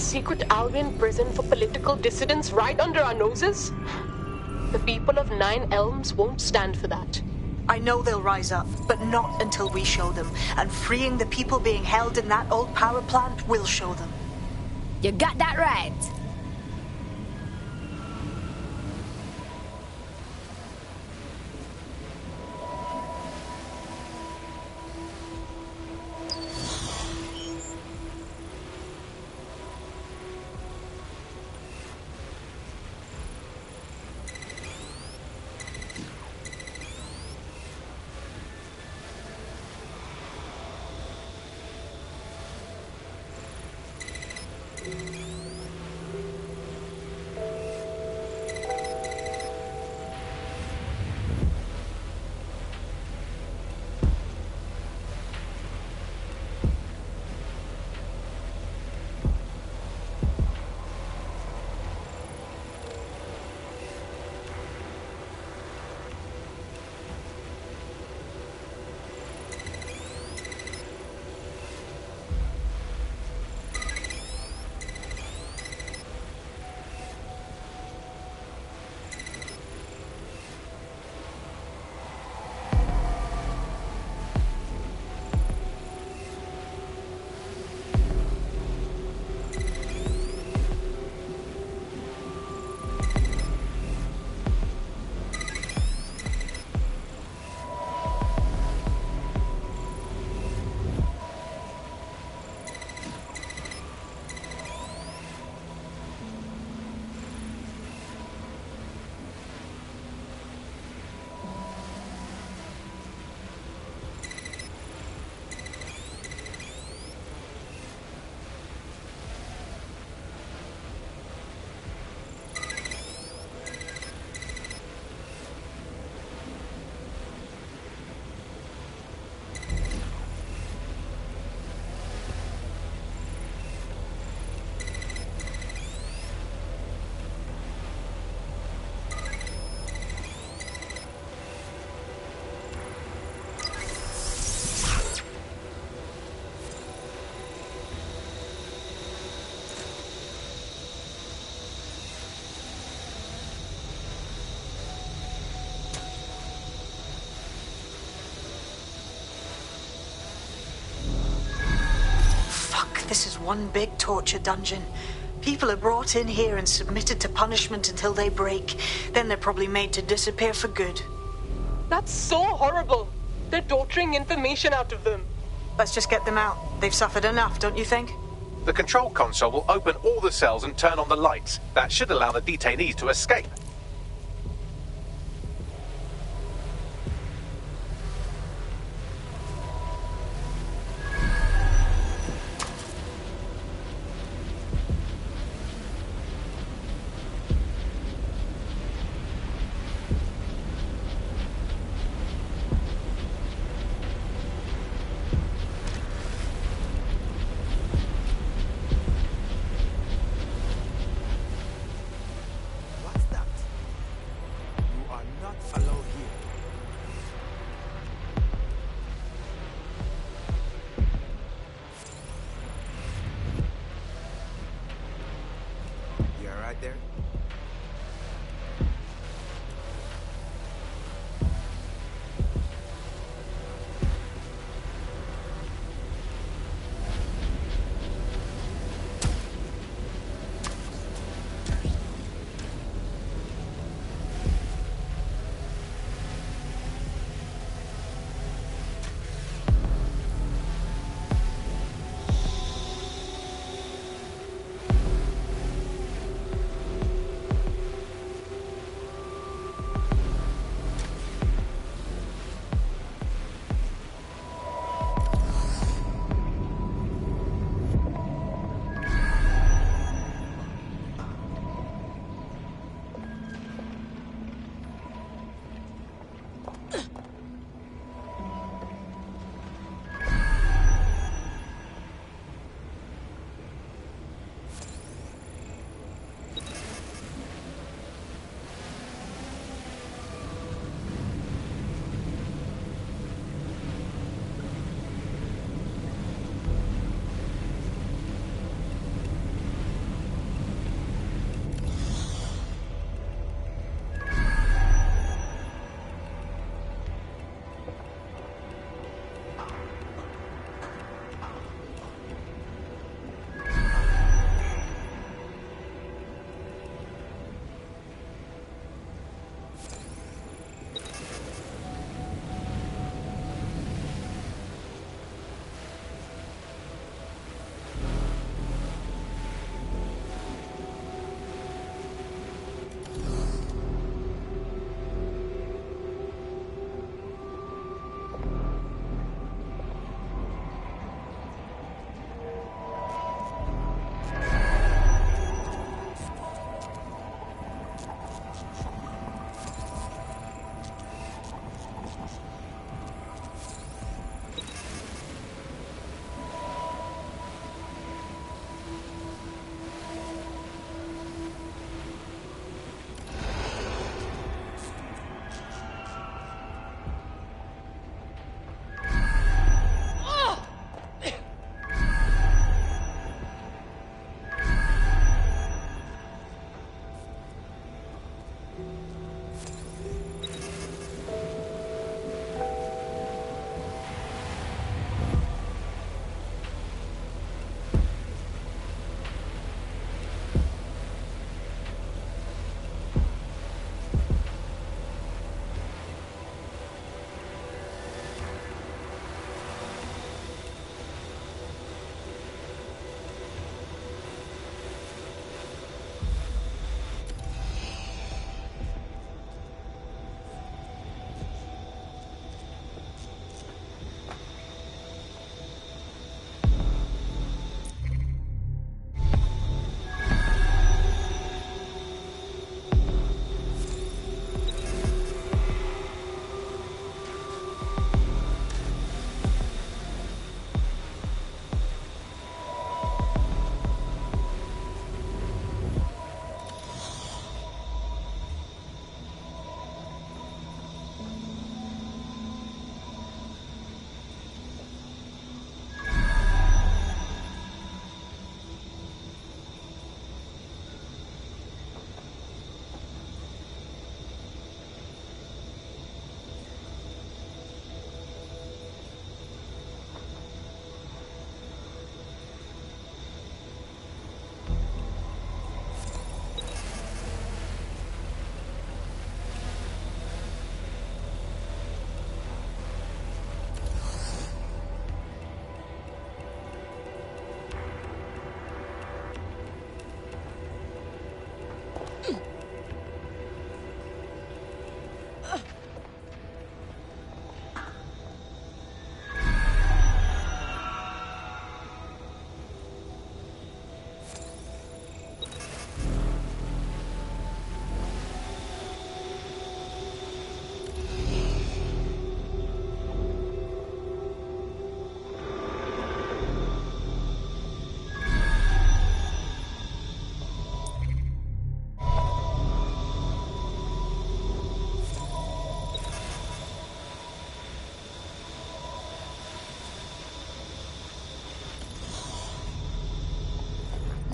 secret Albion prison for political dissidents right under our noses? The people of Nine Elms won't stand for that. I know they'll rise up, but not until we show them. And freeing the people being held in that old power plant will show them. You got that right. This is one big torture dungeon. People are brought in here and submitted to punishment until they break. Then they're probably made to disappear for good. That's so horrible. They're torturing information out of them. Let's just get them out. They've suffered enough, don't you think? The control console will open all the cells and turn on the lights. That should allow the detainees to escape.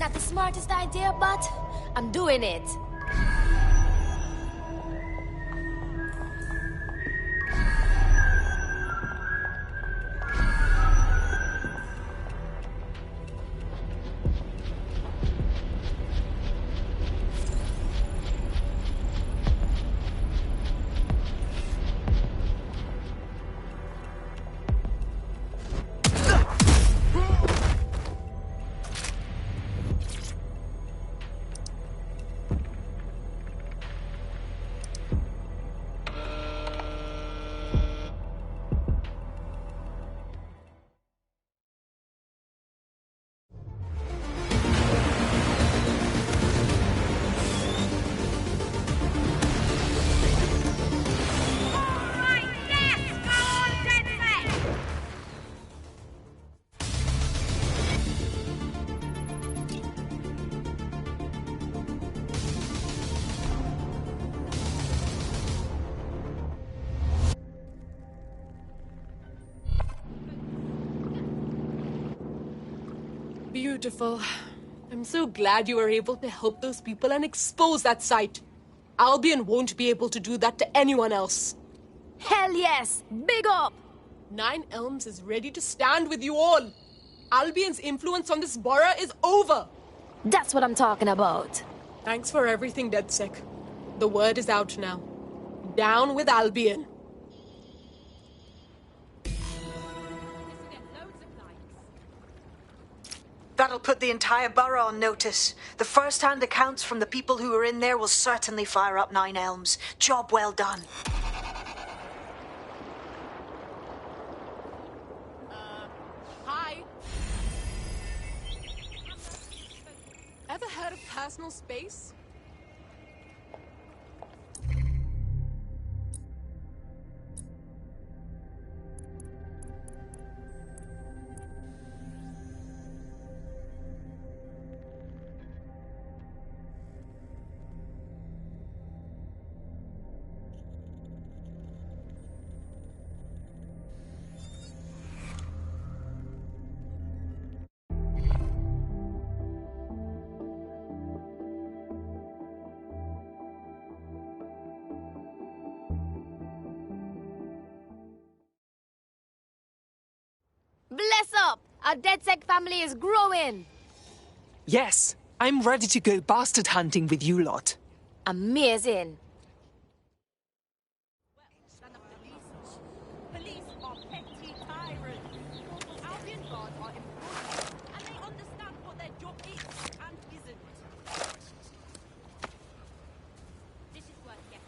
not the smartest idea, but I'm doing it. Beautiful. I'm so glad you were able to help those people and expose that site. Albion won't be able to do that to anyone else. Hell yes! Big up! Nine Elms is ready to stand with you all. Albion's influence on this borough is over. That's what I'm talking about. Thanks for everything, DedSec. The word is out now. Down with Albion. That'll put the entire borough on notice. The first-hand accounts from the people who were in there will certainly fire up Nine Elms. Job well done. Hi. Ever heard of personal space? Bless up! Our DedSec family is growing! Yes, I'm ready to go bastard hunting with you lot. Amazing! Police are petty tyrants. Albion guards are important, and they understand what their job is and isn't. This is worth getting.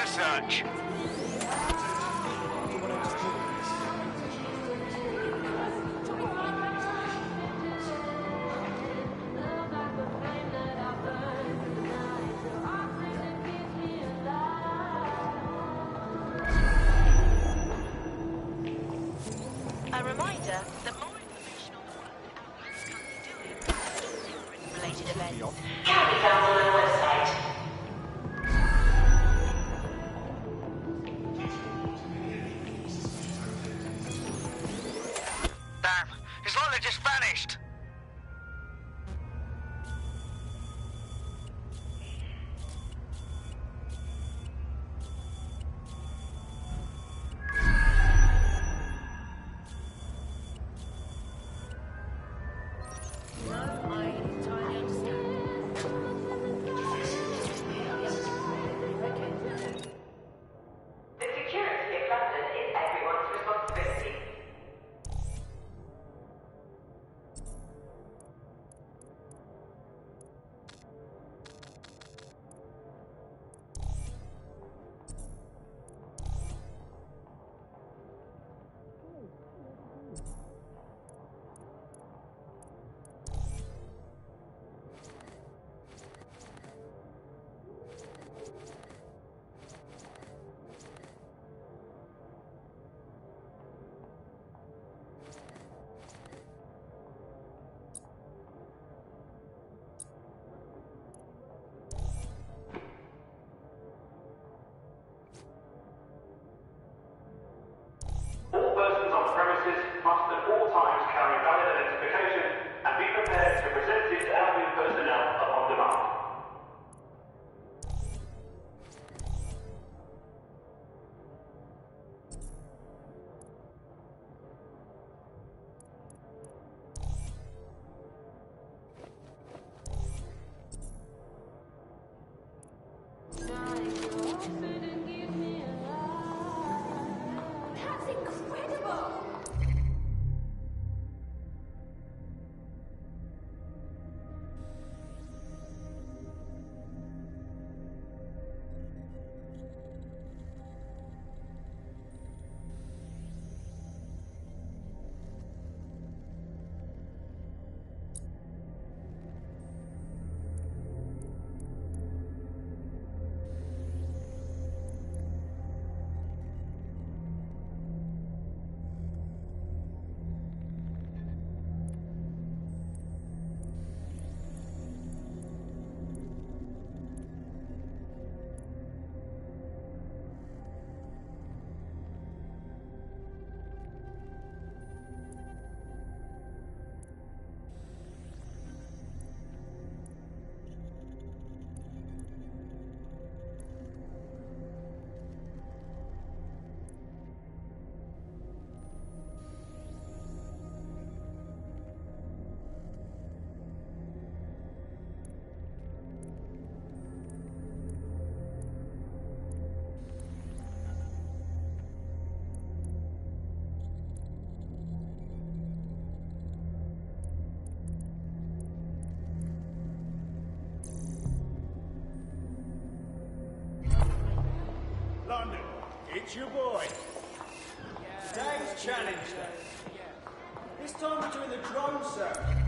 Search. A reminder, the more information on what Albion's currently doing, related events, can be found on our website. Damn, it's like they just vanished. It's your boy. Today's challenge day. This time we're doing the drone search.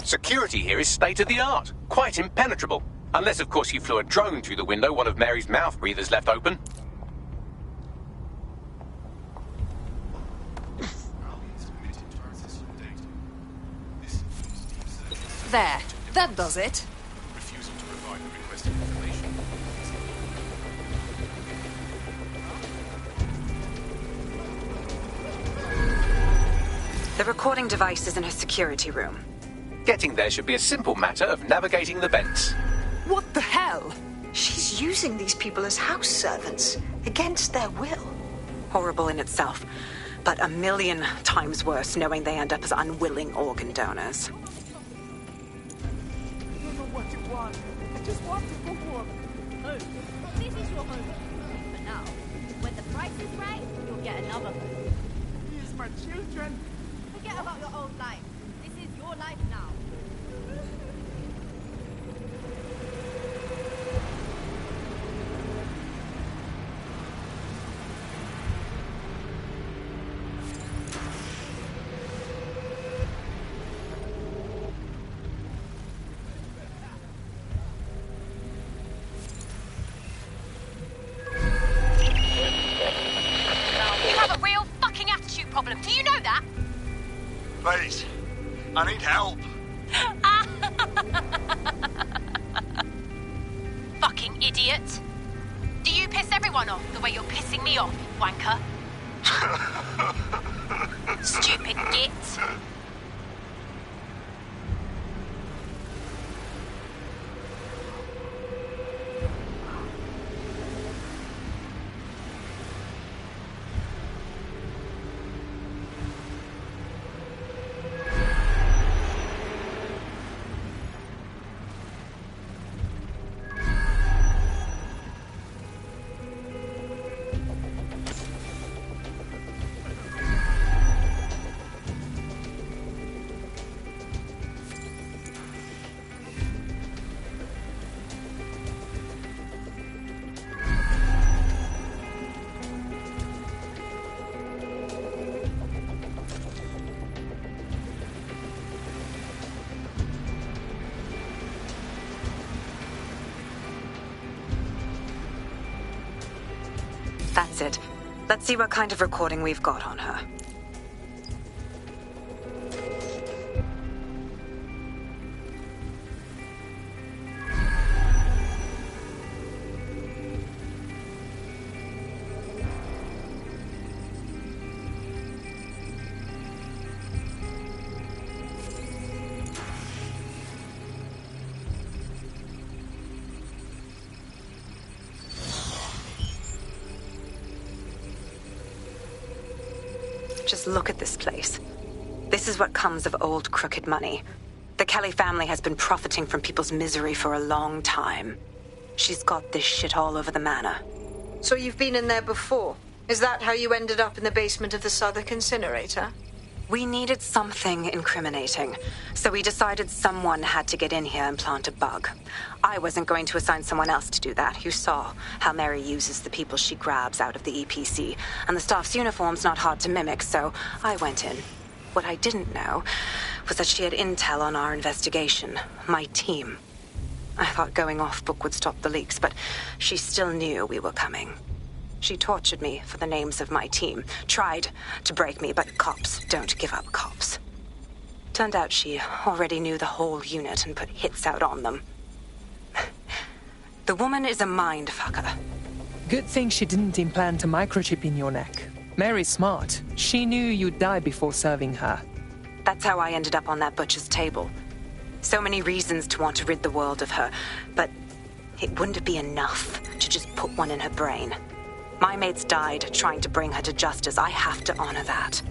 Security here is state-of-the-art, quite impenetrable. Unless, of course, you flew a drone through the window one of Mary's mouth breathers left open. There. That does it. Refusal to provide the requested information. The recording device is in her security room. Getting there should be a simple matter of navigating the vents. What the hell? She's using these people as house servants, against their will. Horrible in itself, but a million times worse knowing they end up as unwilling organ donors. I don't know what you want. I just want to go home. Oh, this is your home. For now. When the price is right, you'll get another home. These my children. Forget about your old life. This is your life now. You have a real fucking attitude problem. Do you know that? Please, I need help. Fucking idiot. Do you piss everyone off the way you're pissing me off, wanker? Stupid git. That's it. Let's see what kind of recording we've got on her. Just look at this place. This is what comes of old crooked money. The Kelly family has been profiting from people's misery for a long time. She's got this shit all over the manor. So you've been in there before? Is that how you ended up in the basement of the Southwark incinerator? We needed something incriminating, so we decided someone had to get in here and plant a bug. I wasn't going to assign someone else to do that. You saw how Mary uses the people she grabs out of the EPC, and the staff's uniform's not hard to mimic, so I went in. What I didn't know was that she had intel on our investigation, my team. I thought going off book would stop the leaks, but she still knew we were coming. She tortured me for the names of my team, tried to break me, but cops don't give up cops. Turned out she already knew the whole unit and put hits out on them. The woman is a mind fucker. Good thing she didn't implant a microchip in your neck. Mary's smart. She knew you'd die before serving her. That's how I ended up on that butcher's table. So many reasons to want to rid the world of her, but it wouldn't be enough to just put one in her brain. My mates died trying to bring her to justice. I have to honor that.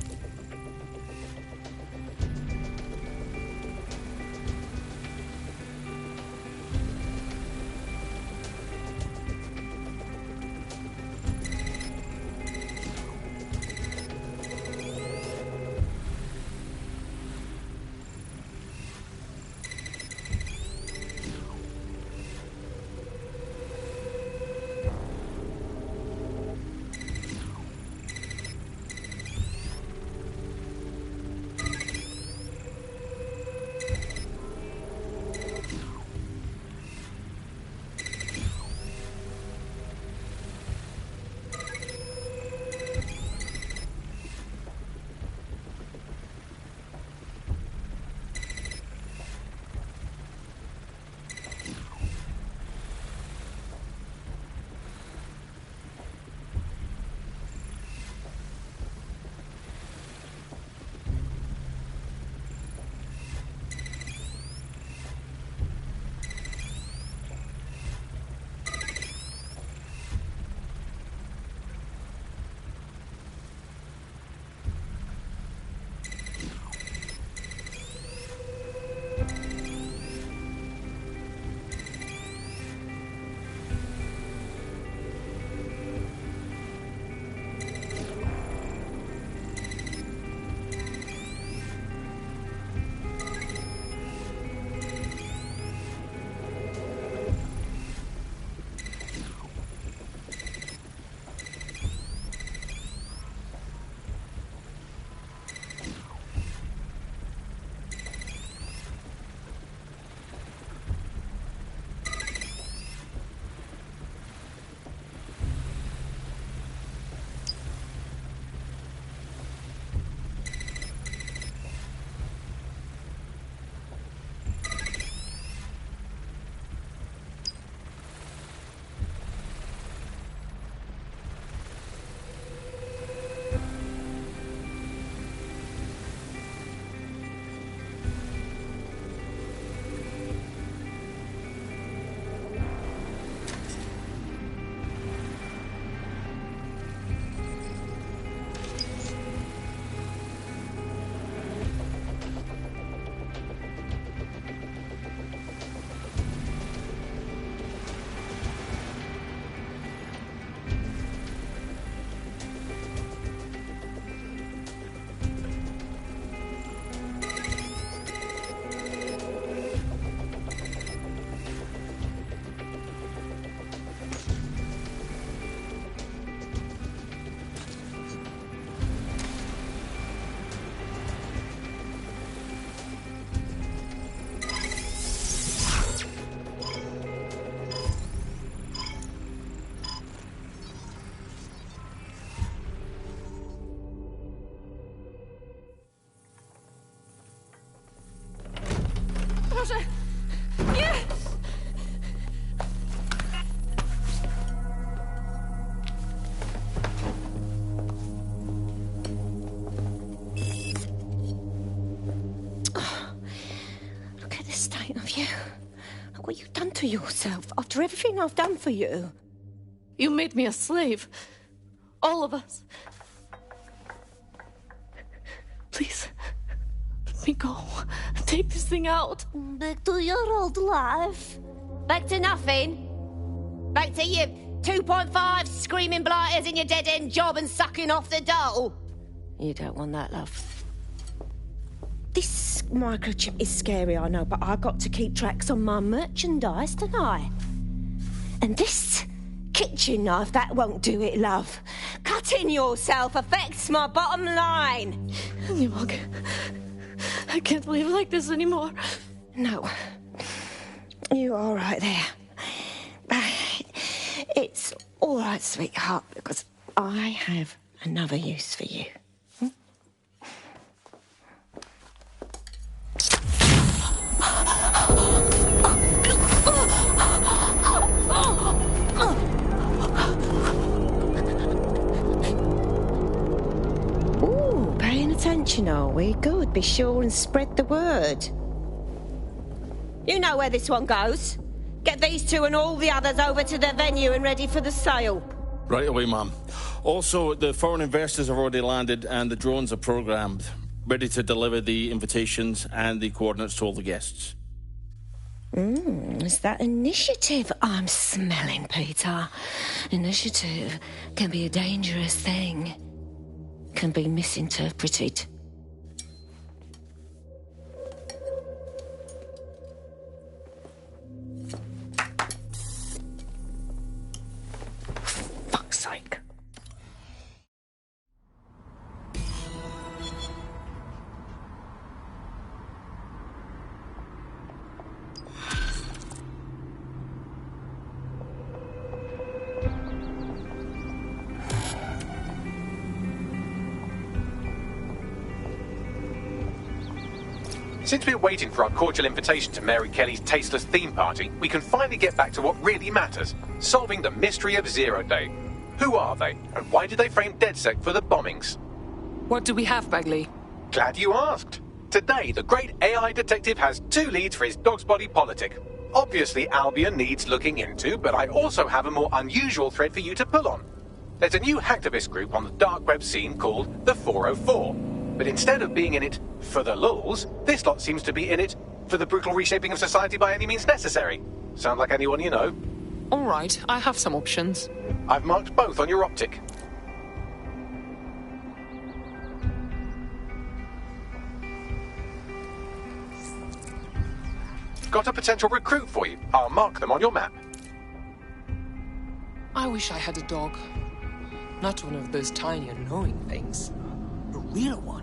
What you done to yourself after everything I've done for you? You made me a slave. All of us. Please, let me go. Take this thing out. Back to your old life. Back to nothing. Back to you 2.5 screaming blighters in your dead-end job and sucking off the dole. You don't want that, love. This microchip is scary, I know, but I got to keep tracks on my merchandise, don't I? And this kitchen knife, that won't do it, love. Cutting yourself affects my bottom line. Look, I can't live like this anymore. No. You're all right there. It's all right, sweetheart, because I have another use for you. Ooh, paying attention, are we? Good. Be sure and spread the word. You know where this one goes. Get these two and all the others over to their venue and ready for the sale. Right away, ma'am. Also, the foreign investors have already landed and the drones are programmed, ready to deliver the invitations and the coordinates to all the guests. Is that initiative I'm smelling, Peter? Initiative can be a dangerous thing. Can be misinterpreted. Fuck's sake. Since we're waiting for our cordial invitation to Mary Kelly's tasteless theme party, we can finally get back to what really matters, solving the mystery of Zero Day. Who are they, and why did they frame DedSec for the bombings? What do we have, Bagley? Glad you asked. Today, the great AI detective has 2 leads for his dog's body politic. Obviously, Albion needs looking into, but I also have a more unusual thread for you to pull on. There's a new hacktivist group on the dark web scene called the 404. But instead of being in it for the lulz, this lot seems to be in it for the brutal reshaping of society by any means necessary. Sound like anyone you know? All right, I have some options. I've marked both on your optic. Got a potential recruit for you. I'll mark them on your map. I wish I had a dog. Not one of those tiny annoying things. A real one.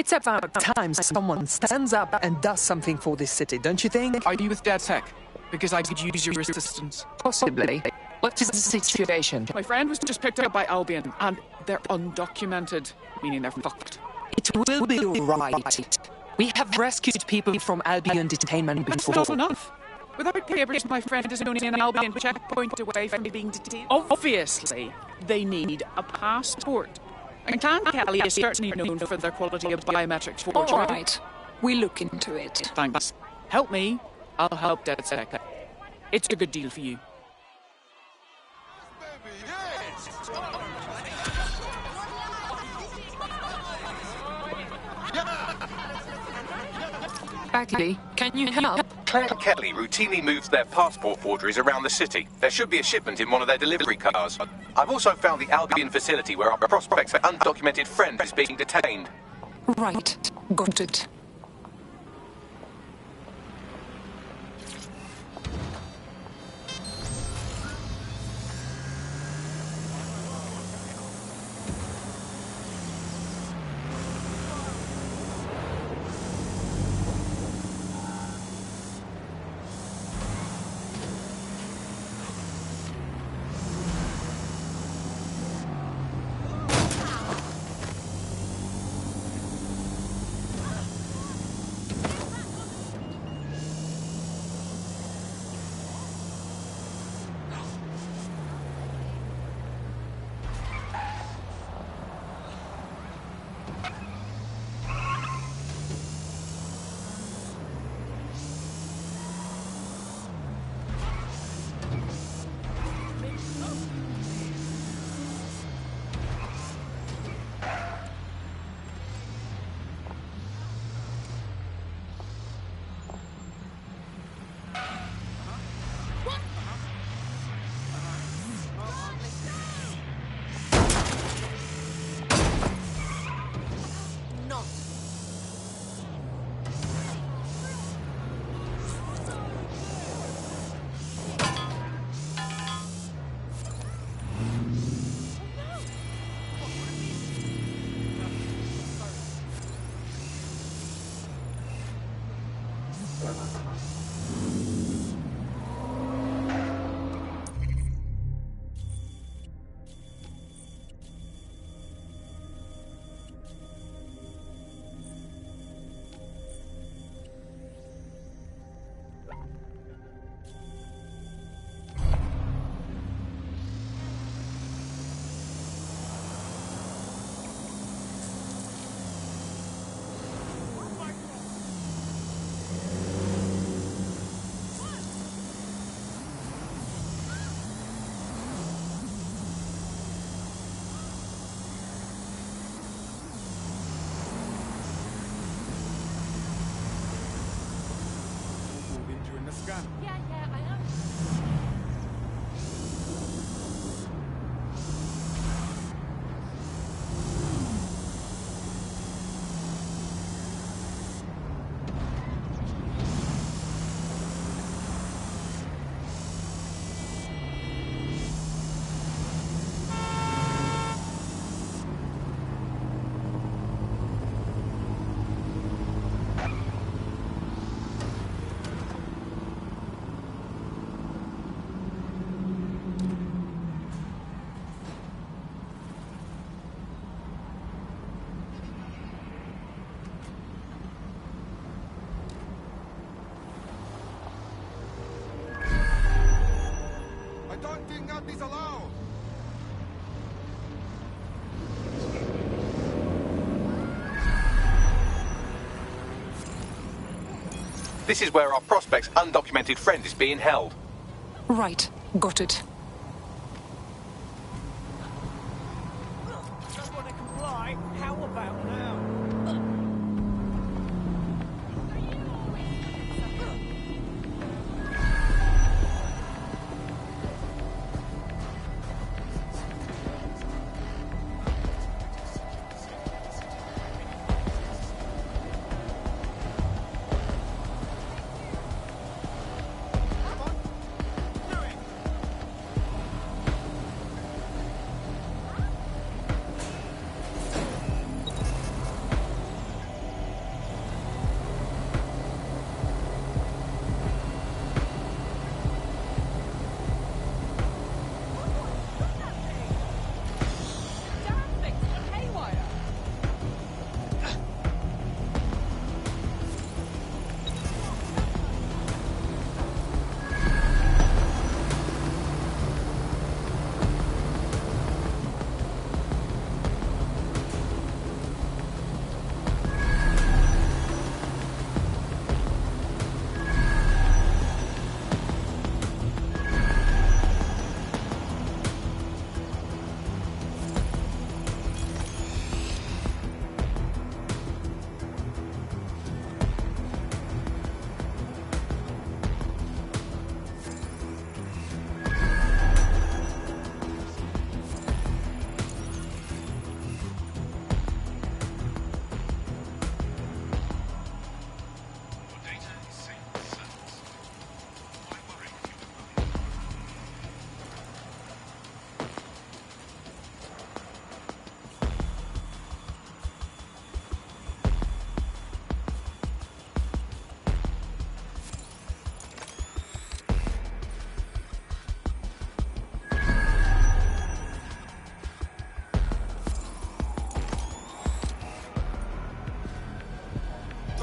It's about time someone stands up and does something for this city, don't you think? Are you with DedSec? Because I could use your assistance. Possibly. What is the situation? My friend was just picked up by Albion, and they're undocumented, meaning they're fucked. It will be alright. We have rescued people from Albion detainment before. That's not enough. Without papers, my friend is only an Albion checkpoint away from being detained. Obviously, they need a passport. And Clan Kelly is certainly known for their quality of biometrics forgery. All right. We look into it. Thanks. Help me, I'll help DedSec. It's a good deal for you. Bagley, can you help? Clan Kelly routinely moves their passport forgeries around the city. There should be a shipment in one of their delivery cars. I've also found the Albion facility where our prospect's undocumented friend is being detained. Right. Got it. Yeah, I am. I don't think that is allowed. This is where our prospect's undocumented friend is being held. Right. Got it. Don't want to comply. How about now?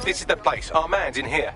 This is the place. Our man's in here.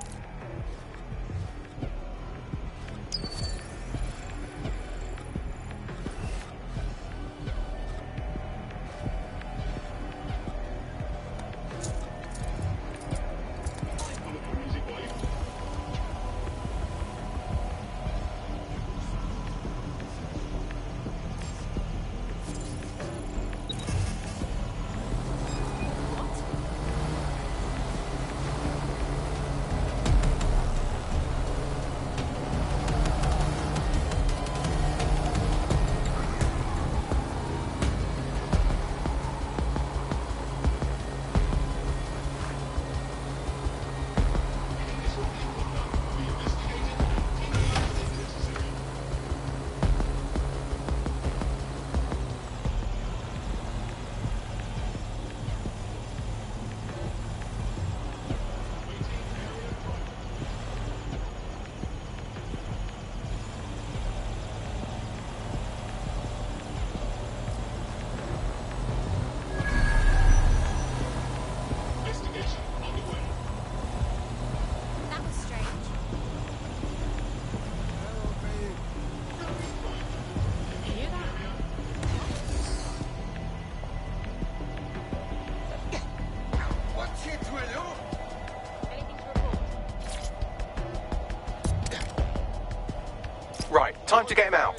Right, time to get him out.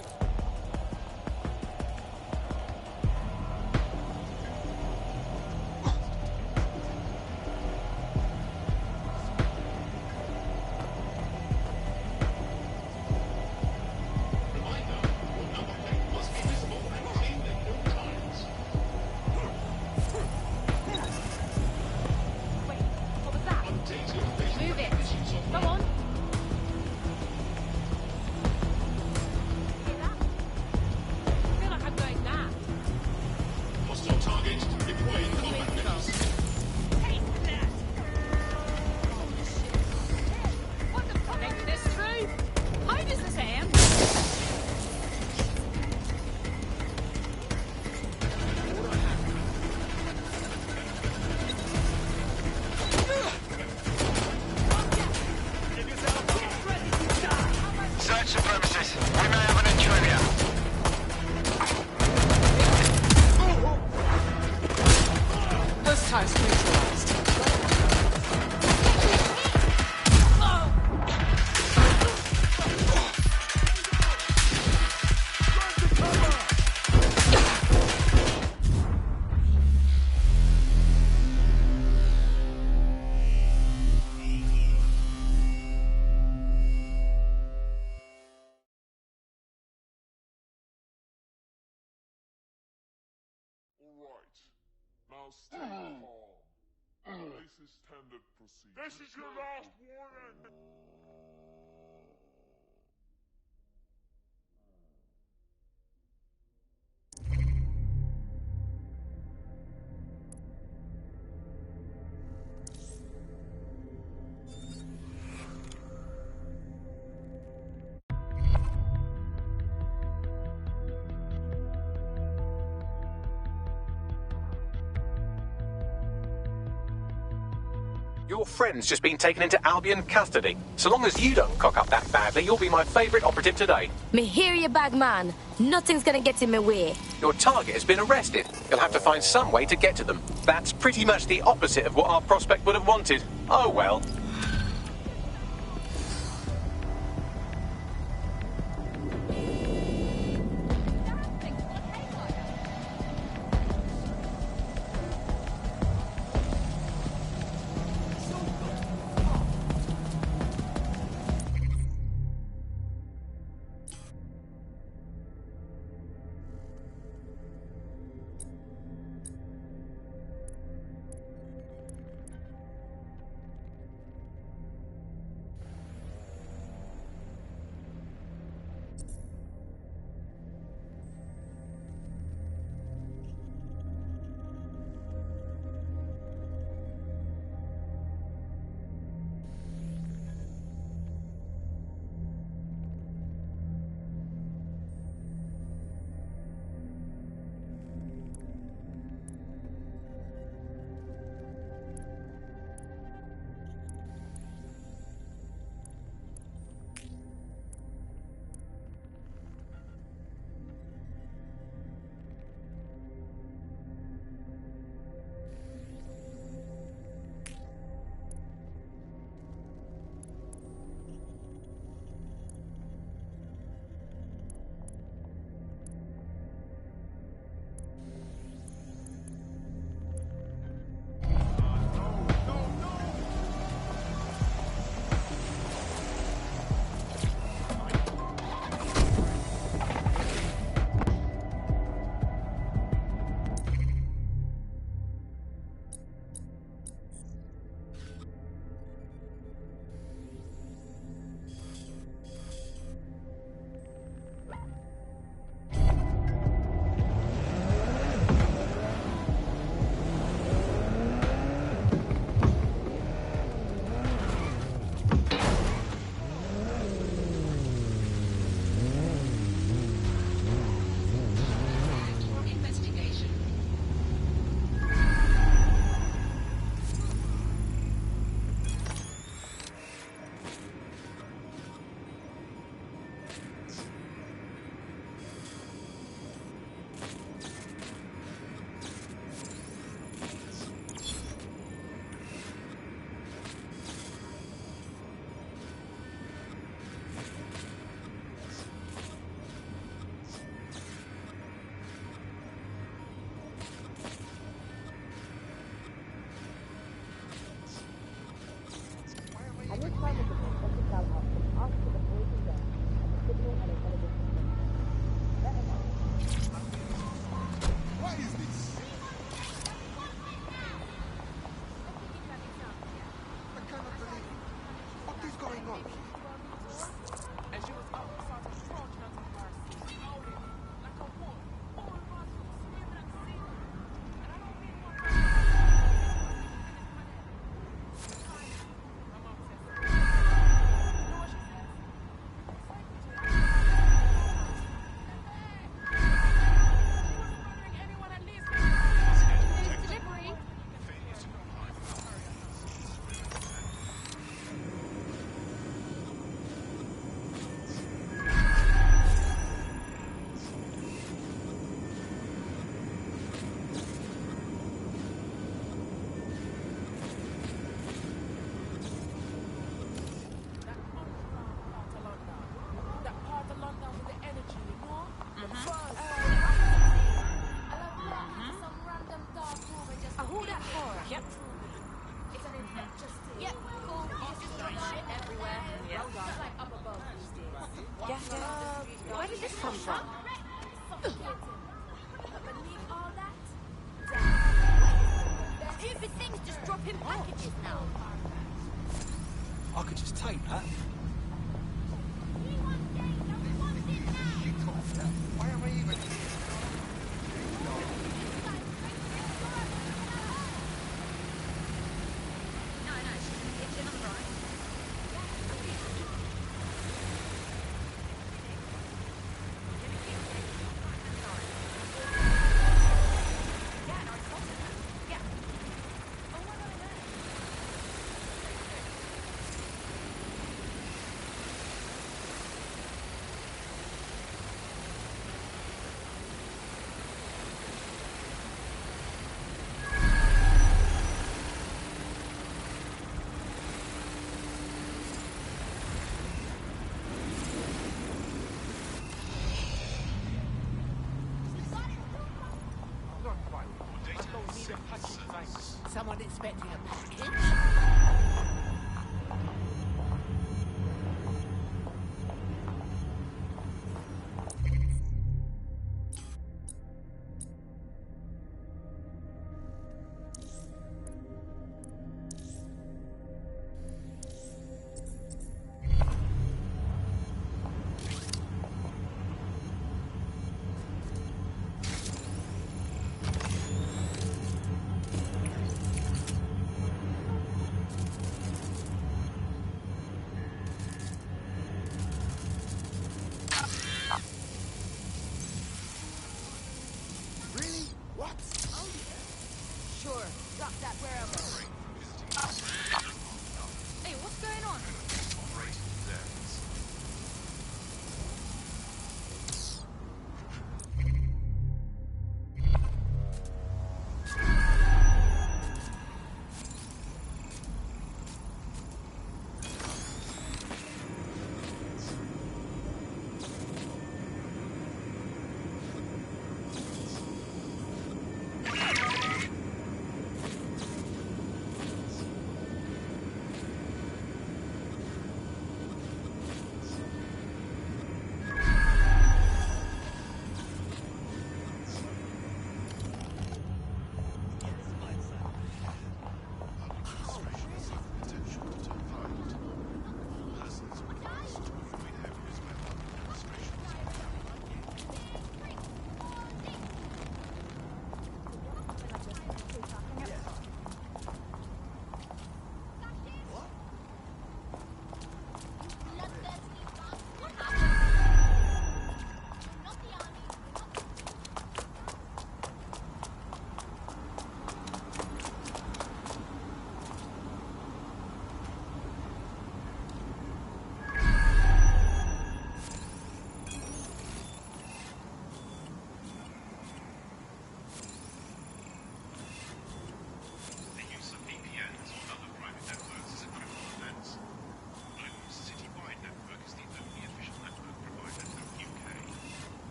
Move it. Go on. I feel like I'm going mad. Hostile target deploying combat missiles. What the fuck? Think this through? How does this end? Search the premises. We may have an intruder. Hostiles neutralized. Now stay calm. This is standard procedure. This is your last warning. Your friend's just been taken into Albion custody. So long as you don't cock up that badly, you'll be my favourite operative today. Me hear you, bag man. Nothing's gonna get in my way. Your target has been arrested. You'll have to find some way to get to them. That's pretty much the opposite of what our prospect would have wanted. Oh well. I could just take that. Why am I even here? Someone expecting a package?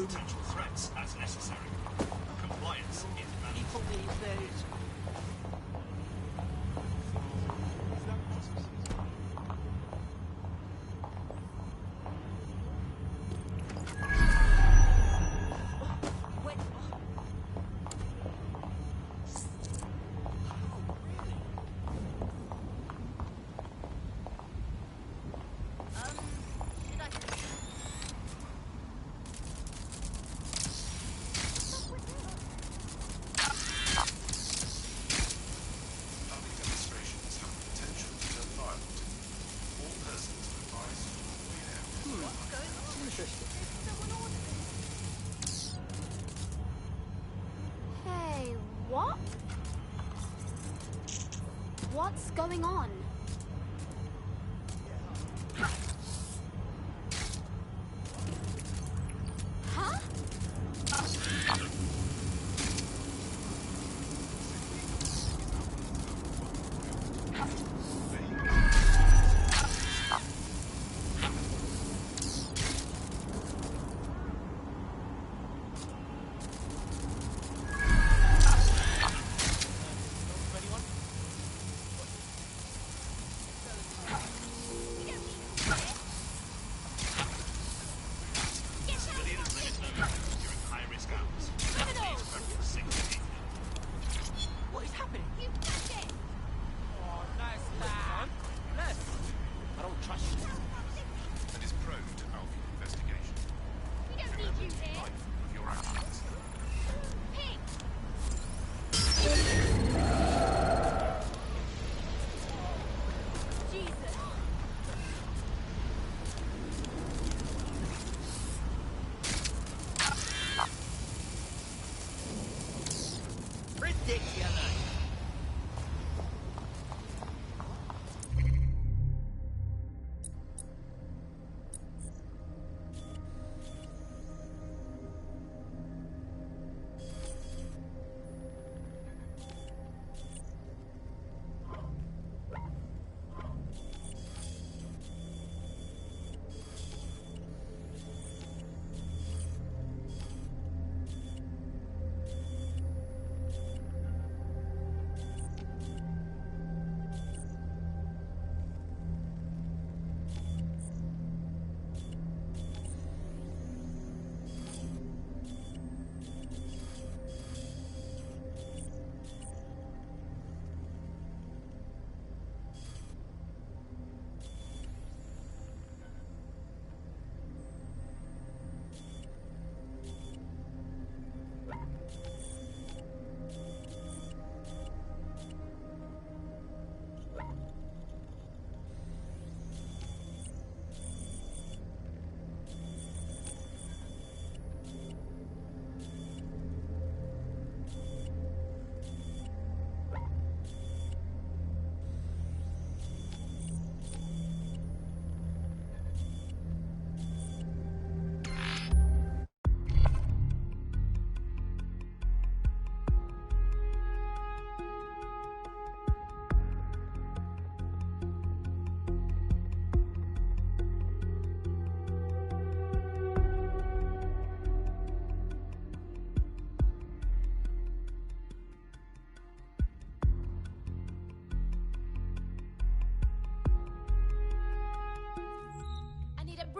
potential threats as necessary. Compliance is mandatory. People these days. Hey, what? What's going on?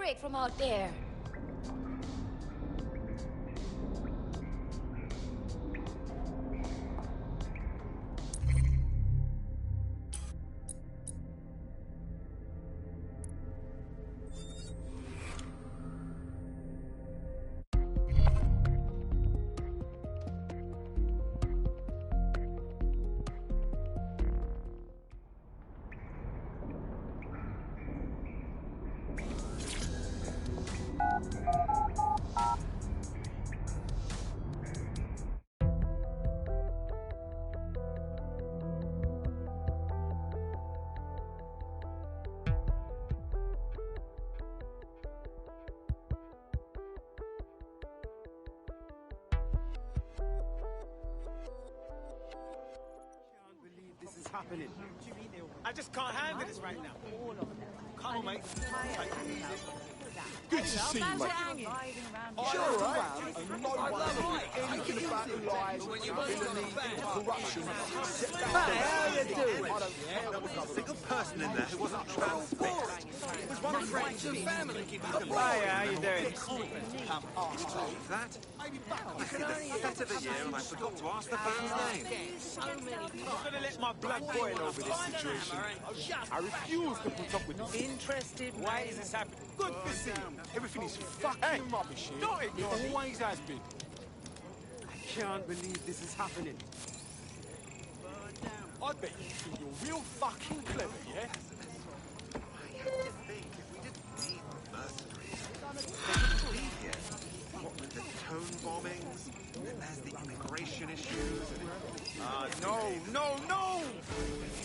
it from out there. Happening. I just can't handle this right now. Come on, mate. Good to see you, mate. You're all right. And no one anything about the lies, villainy, corruption. How you doing? There wasn't a single person in there who wasn't transfixed. It was one friend and family. Hi, how you doing? That? I see the set of the year and I forgot to ask the band's name. I'm gonna let my blood boil over this situation. I refuse to put up with this. Interested? Why is this happening? Good for seeing. Everything is fucking rubbish here. Don't ignore It me. always has been. I can't believe this is happening. I bet you think you're real fucking clever, yeah? I have to think if we didn't need mercenaries, they wouldn't be here. What with the tone bombings, and there's the immigration issues, and No!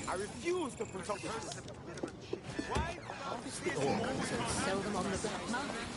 I refuse to put up with this. Why? Sell them on the black market.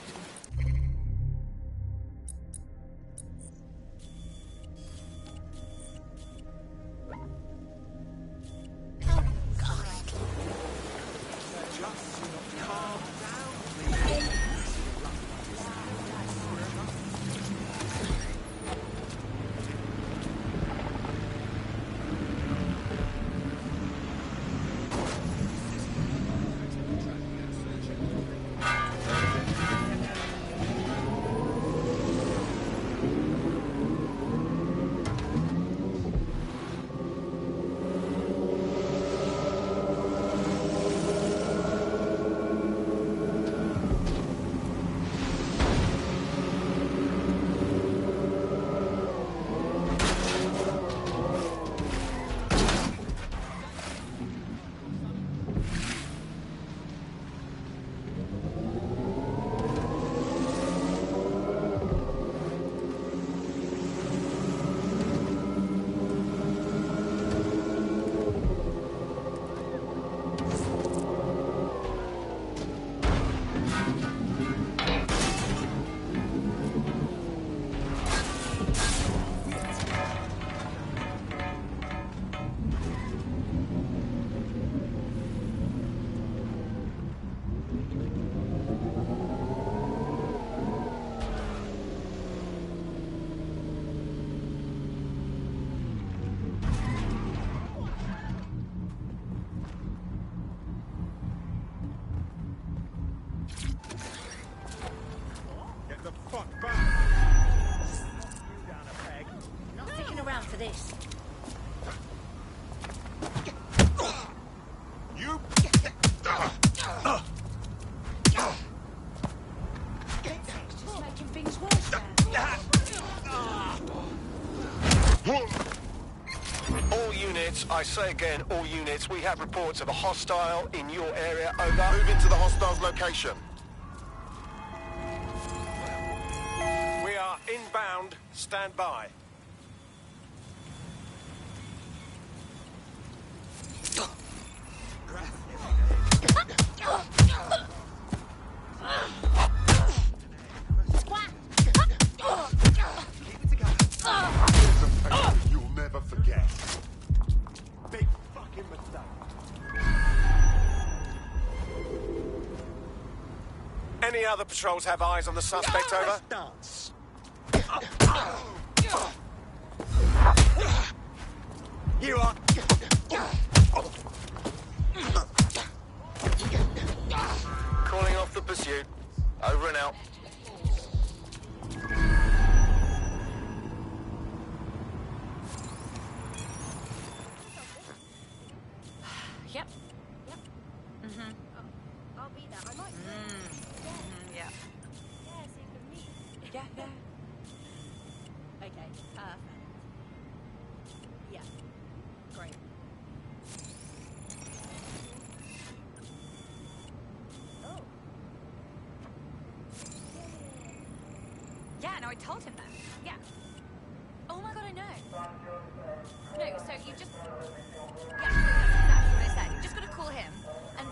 For this. You. It's just making things worse All units, I say again, all units, we have reports of a hostile in your area. Over. Move into the hostile's location. we are inbound. Stand by. You'll never forget. Big fucking mistake. Any other patrols have eyes on the suspect, over? Dance. You are. Calling off the pursuit. Yep. Yep. Mm-hmm. I'll be there. I might. Yeah. Yeah, so you can meet. Yeah, yeah. Okay, perfect. Yeah. Great. Oh. Yeah, no, I told him that. Yeah. Oh my god, I know. No, so you just... Yeah, that's exactly what I said. You just gotta call him, and...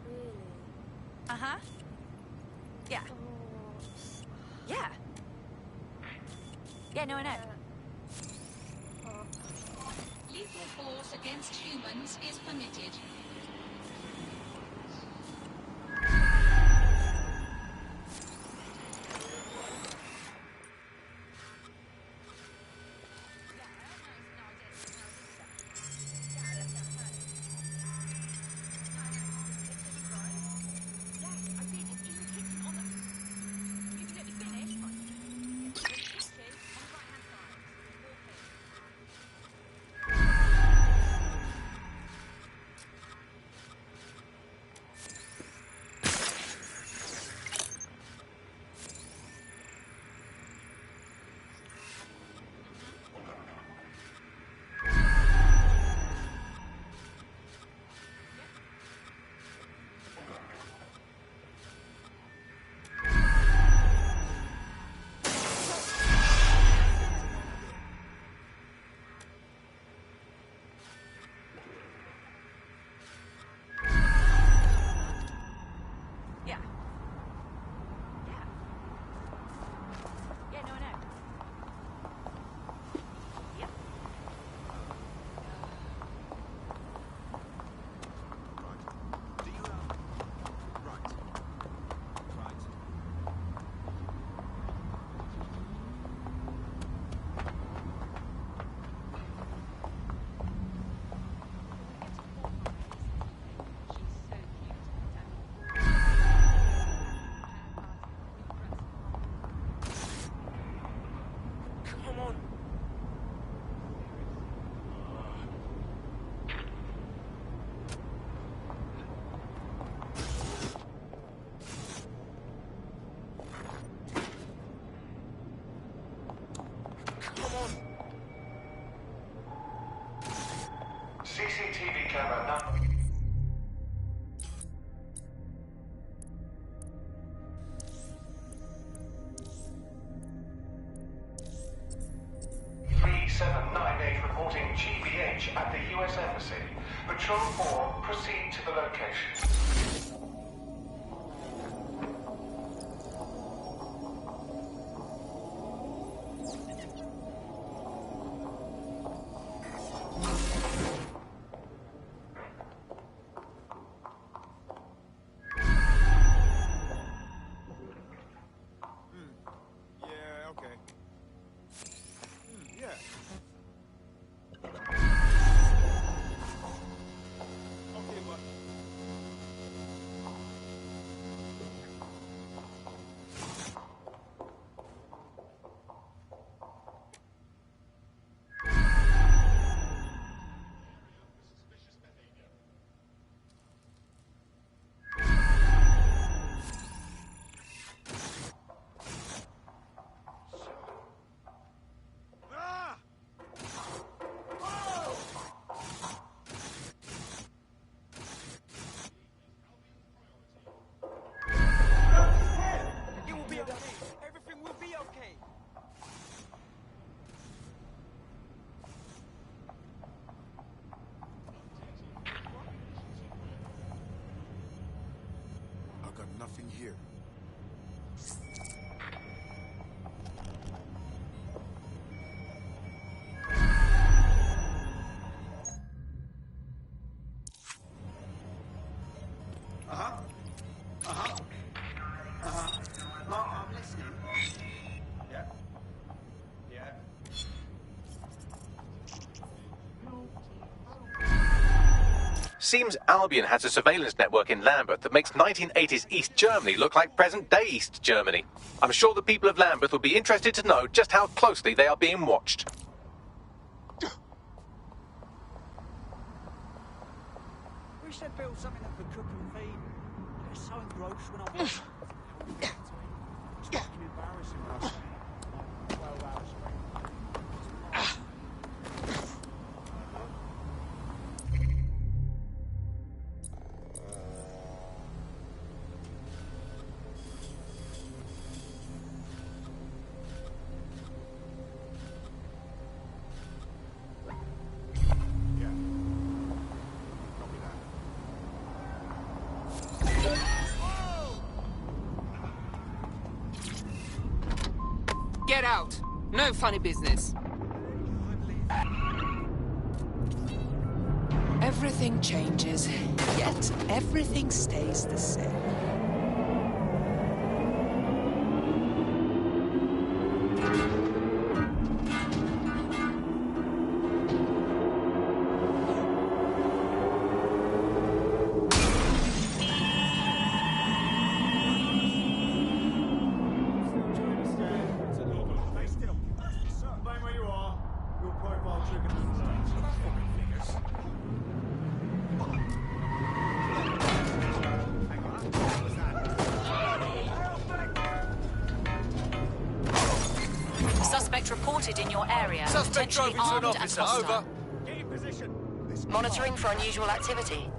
Really? Uh-huh. Yeah. Yeah. Yeah, no, I know. Lethal force against humans is permitted. CCTV camera now. Reporting GBH at the US Embassy. Patrol 4, proceed to the location. Yeah, okay. Yeah. Okay, but... It will be okay. Everything will be okay. I've got nothing here. I'm listening. Yeah. Yeah. Seems Albion has a surveillance network in Lambeth that makes 1980s East Germany look like present-day East Germany. I'm sure the people of Lambeth will be interested to know just how closely they are being watched. wish they'd build something that could cook and feed. They're so engrossed when I watch. It's fucking embarrassing when I spend like 12 hours straight. Get out! No funny business. Everything changes, yet everything stays the same. Reported in your area. Suspect drove into an officer. Over. Get in position. Monitoring for unusual activity.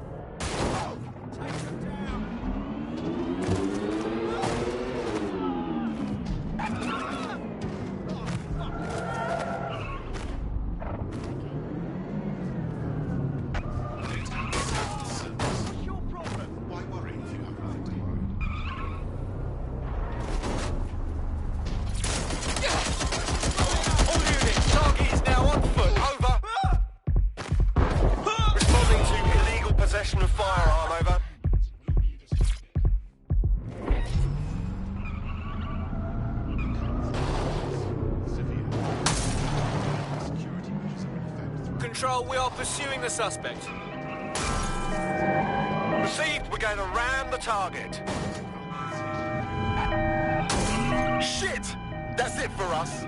Possession of firearm, over. Control, we are pursuing the suspect. Received, we're going to ram the target. Shit! That's it for us.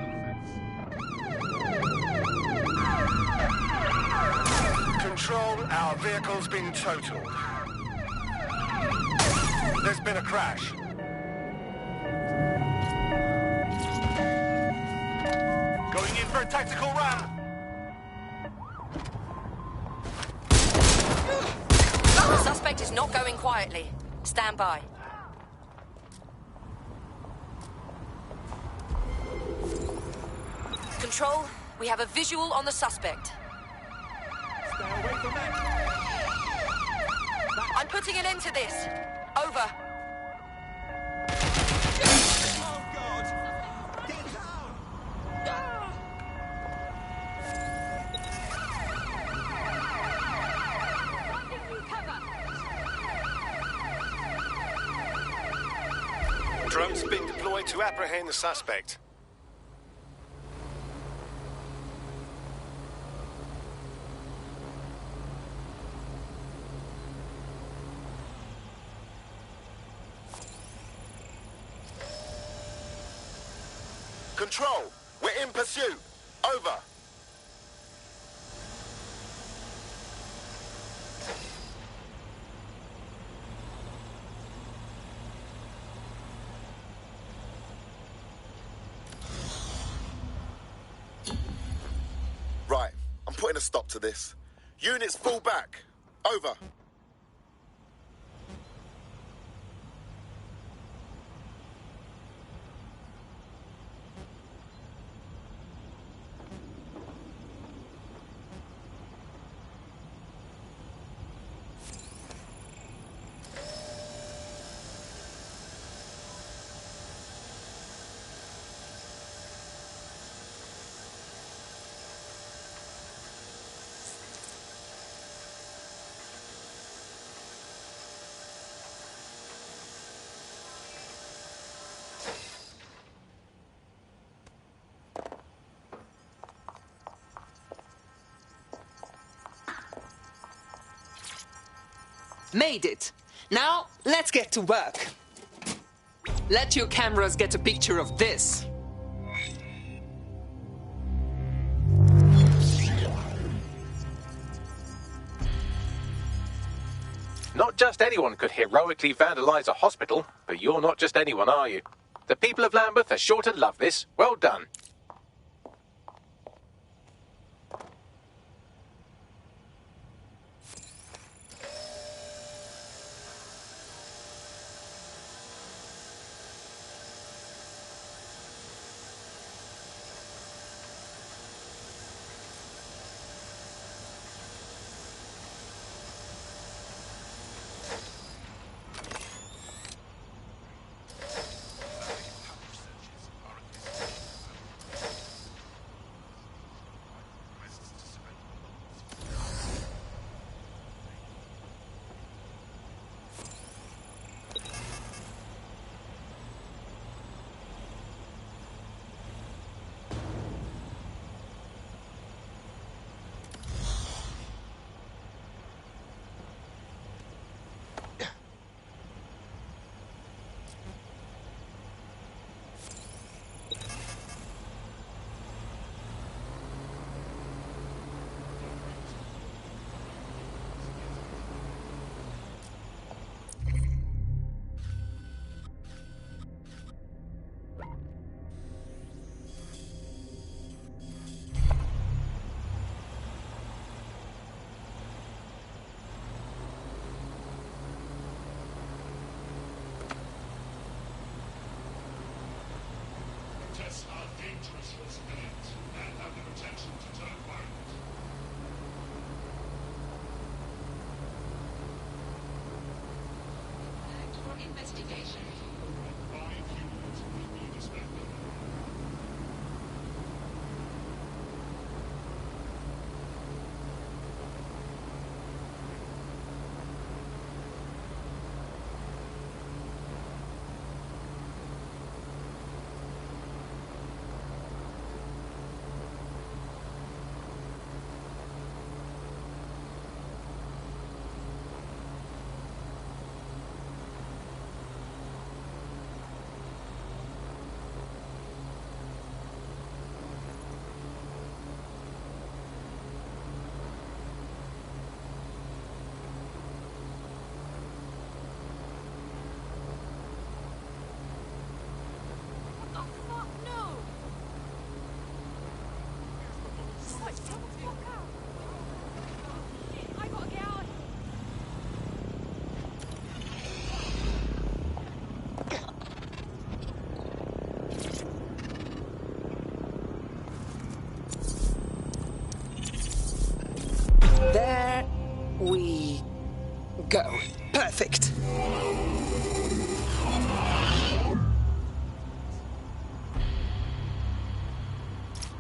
Control, our vehicle's been totaled. There's been a crash. Going in for a tactical ram. The suspect is not going quietly. Stand by. Control, we have a visual on the suspect. Stay away from that. I'm putting an end to this. Over. Oh, God! Get down! Drone's been deployed to apprehend the suspect. Control, we're in pursuit. Over. Right, I'm putting a stop to this. Units fall back. Over. Made it. Now, let's get to work. Let your cameras get a picture of this. Not just anyone could heroically vandalise a hospital, but you're not just anyone, are you? The people of Lambeth are sure to love this. Well done. Tests are dangerous for civilians and have the potential to turn violent. Act for investigation. 5 humans will be disbanded. There we go. Perfect.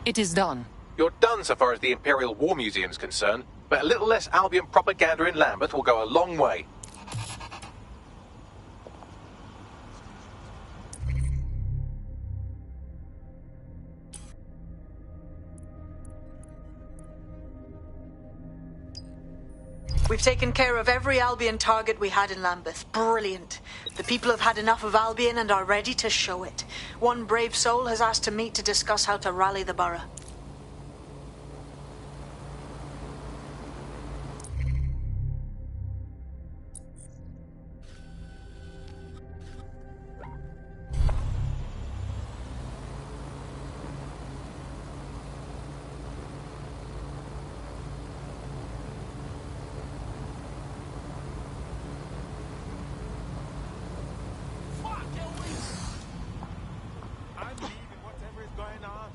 It is done. You're done so far as the Imperial War Museum's concerned, but a little less Albion propaganda in Lambeth will go a long way. We've taken care of every Albion target we had in Lambeth. Brilliant. The people have had enough of Albion and are ready to show it. One brave soul has asked to meet to discuss how to rally the borough. I'm leaving whatever is going on.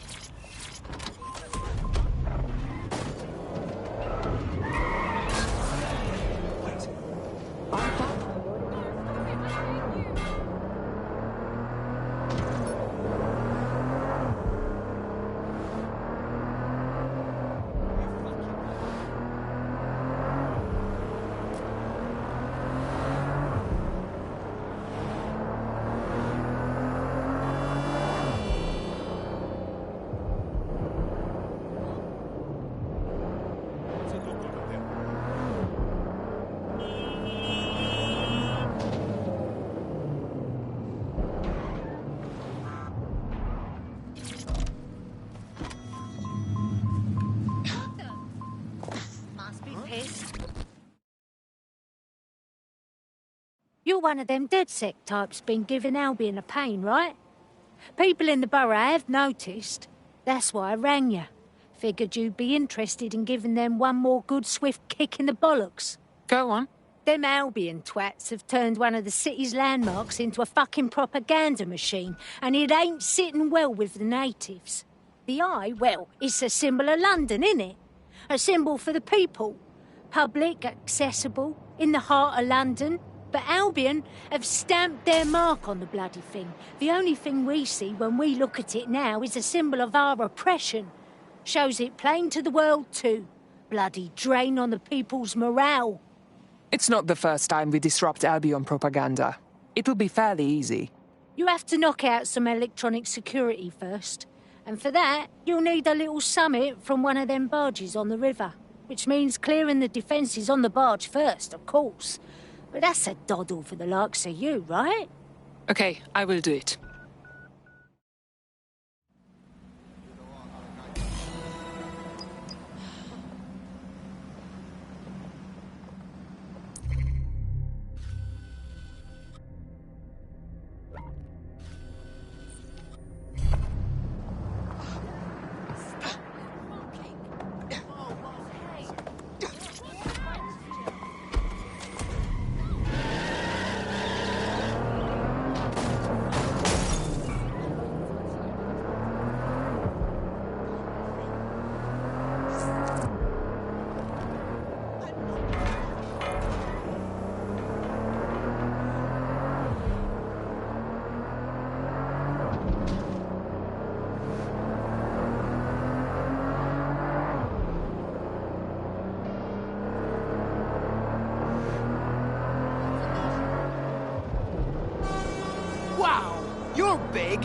You're one of them DedSec types been giving Albion a pain, right? People in the borough have noticed. That's why I rang you. Figured you'd be interested in giving them one more good swift kick in the bollocks. Go on. Them Albion twats have turned one of the city's landmarks into a fucking propaganda machine, and it ain't sitting well with the natives. The eye, well, it's a symbol of London, innit? A symbol for the people. Public, accessible, in the heart of London. But Albion have stamped their mark on the bloody thing. The only thing we see when we look at it now is a symbol of our oppression. Shows it plain to the world too. Bloody drain on the people's morale. It's not the first time we disrupt Albion propaganda. It'll be fairly easy. You have to knock out some electronic security first. And for that, you'll need a little summit from one of them barges on the river. Which means clearing the defences on the barge first, of course. But that's a doddle for the likes of you, right? Okay, I will do it. Wow, you're big.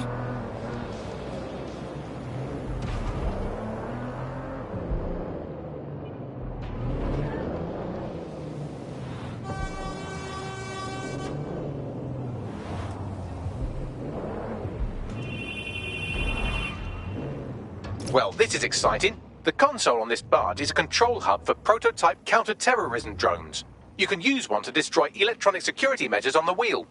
Well, this is exciting. The console on this barge is a control hub for prototype counter-terrorism drones. You can use one to destroy electronic security measures on the wheel.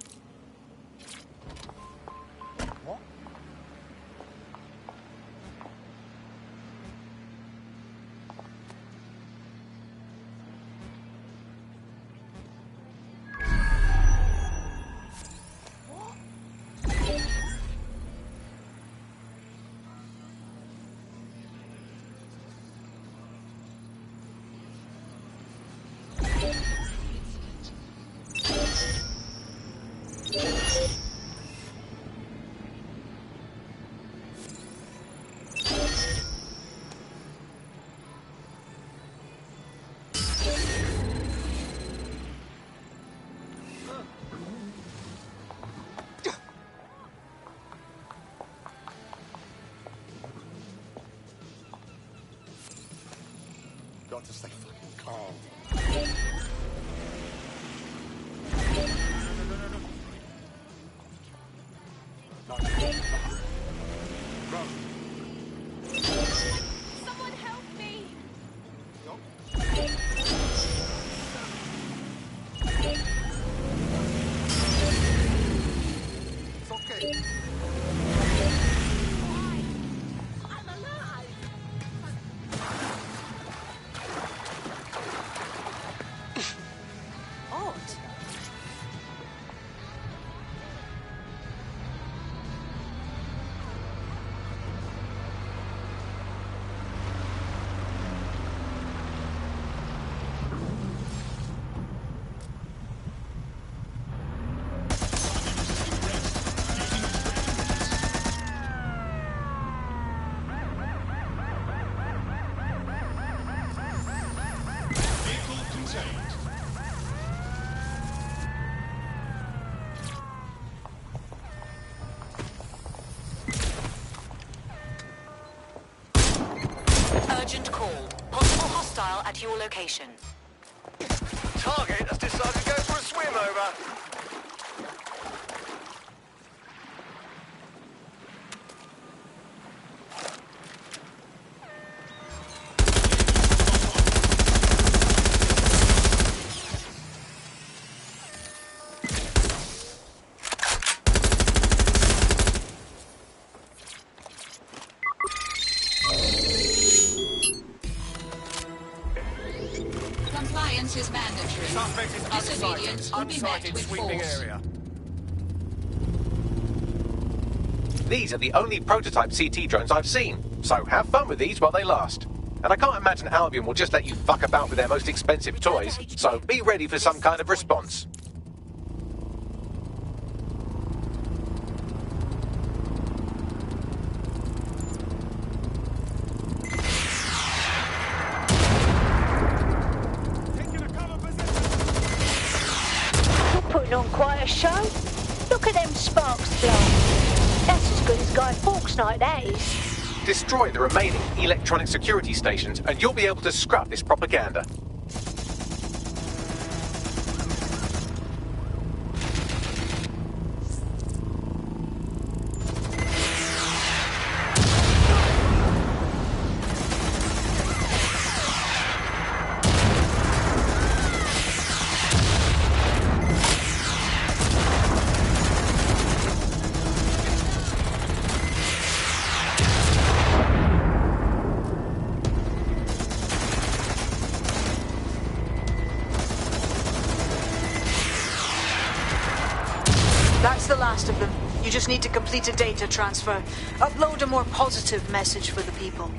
Got to stay fucking calm. Someone help me! It's okay. I'm alive! Odd. Vehicle contained. Urgent call. Possible hostile at your location. Target has decided to go for a swim over. Compliance is mandatory. Suspect is Disobedience will be met unsighted with sweeping force. area. These are the only prototype CT drones I've seen, so have fun with these while they last. And I can't imagine Albion will just let you fuck about with their most expensive toys, so be ready for some kind of response. You're putting on quite a show. Look at them sparks fly. That's as good as Guy Fawkes night, that is. Destroy the remaining electronic security stations and you'll be able to scrub this propaganda. That's the last of them. You just need to complete a data transfer. Upload a more positive message for the people.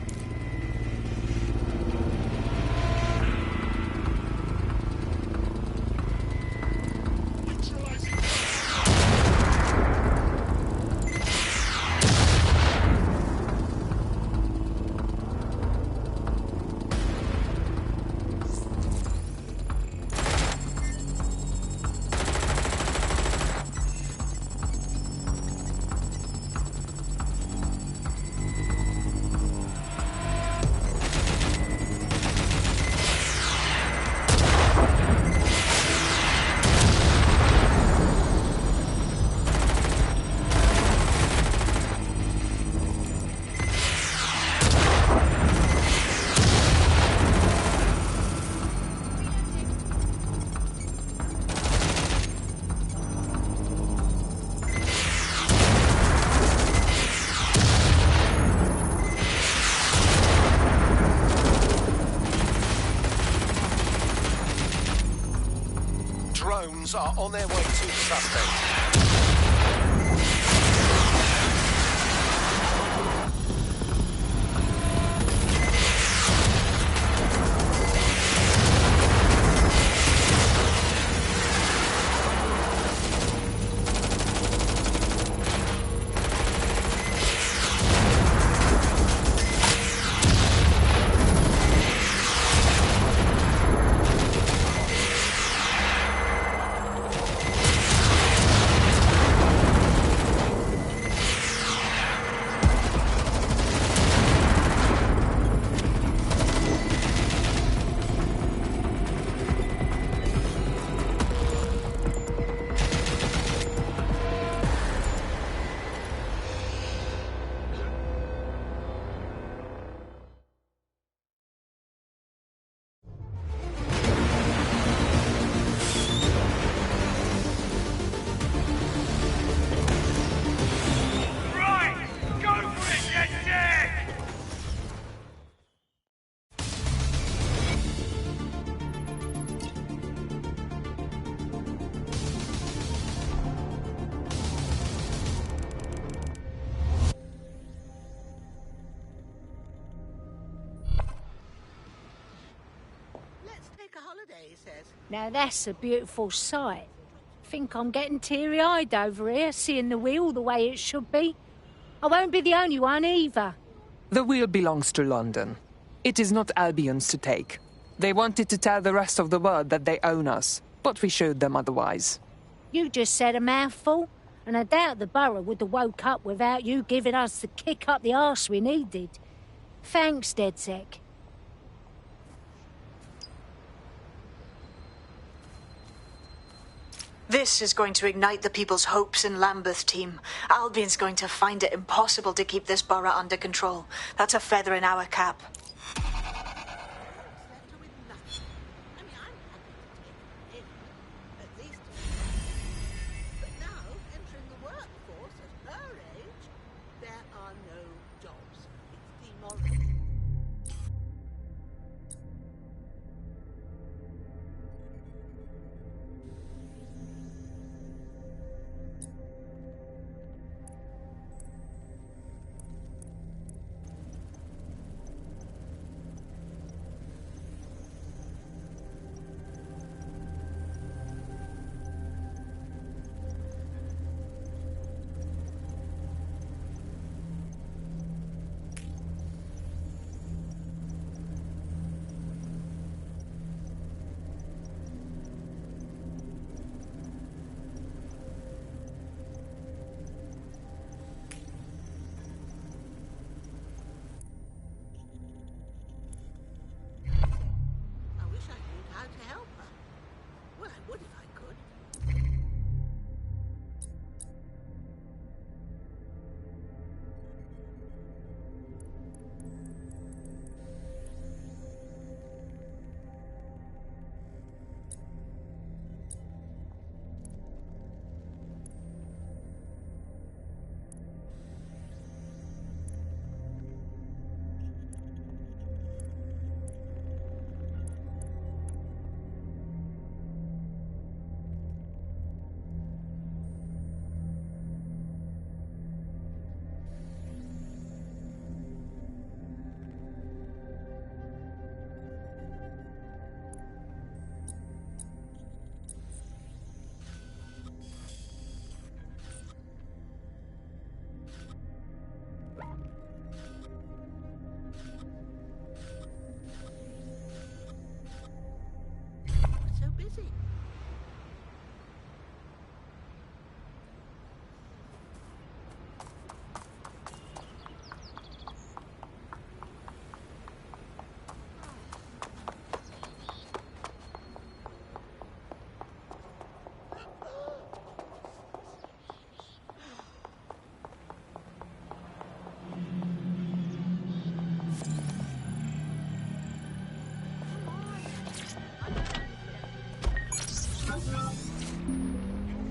Drones are on their way to the suspect. Now that's a beautiful sight. Think I'm getting teary-eyed over here, seeing the wheel the way it should be. I won't be the only one either. The wheel belongs to London. It is not Albion's to take. They wanted to tell the rest of the world that they own us, but we showed them otherwise. You just said a mouthful, and I doubt the borough would have woke up without you giving us the kick up the arse we needed. Thanks, DedSec. This is going to ignite the people's hopes in Lambeth, team. Albion's going to find it impossible to keep this borough under control. That's a feather in our cap.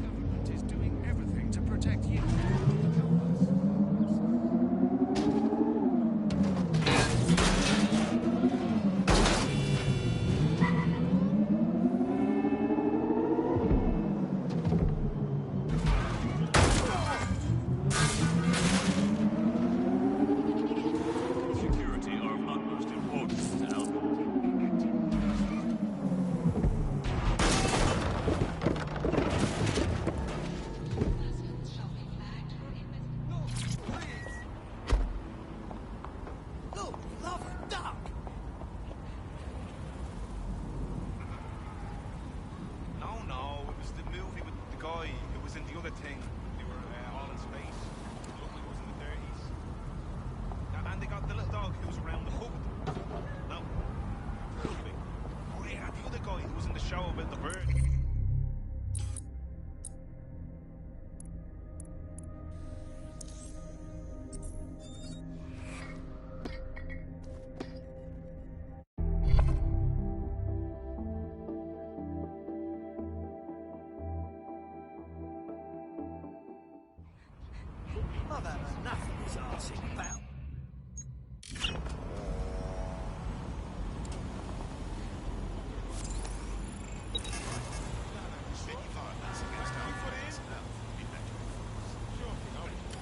Government is doing everything to protect you. Security are of utmost importance to Albion. Look, love, duck! No, it was the movie with the guy who was in the other thing. They were all in space. It looked like it was in the 30s. And they got the little dog who was around the hub with them. No. Movie. Oh yeah, the other guy who was in the show about the bird. I've had enough of this arsing about.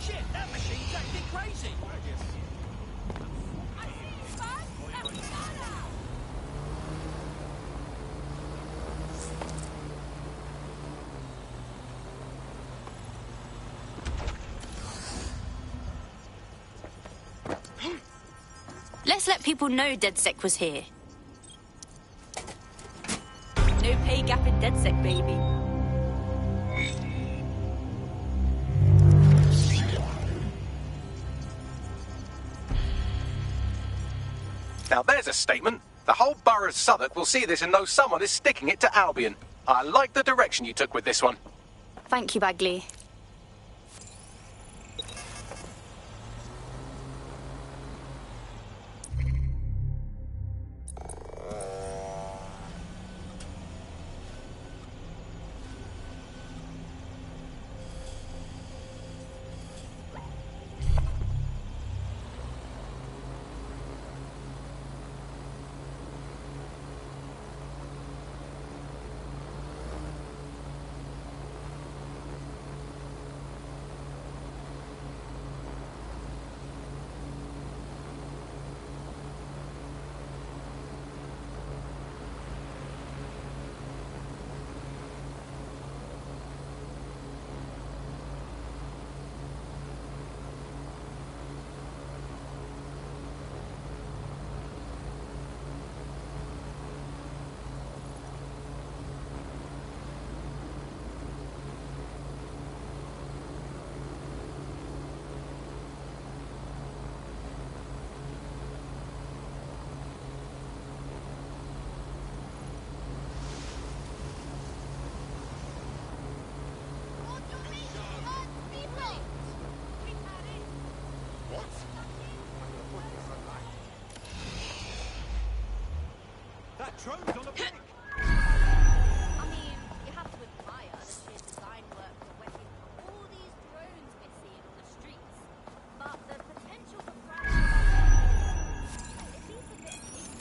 Shit, that machine's acting crazy! Let's let people know DedSec was here. No pay gap in DedSec, baby. Now there's a statement. The whole borough of Southwark will see this and know someone is sticking it to Albion. I like the direction you took with this one. Thank you, Bagley. That drone's on a break! I mean, you have to admire the sheer design work that went into all these drones we're seeing on the streets. But the potential for crashes, it needs a bit of heat.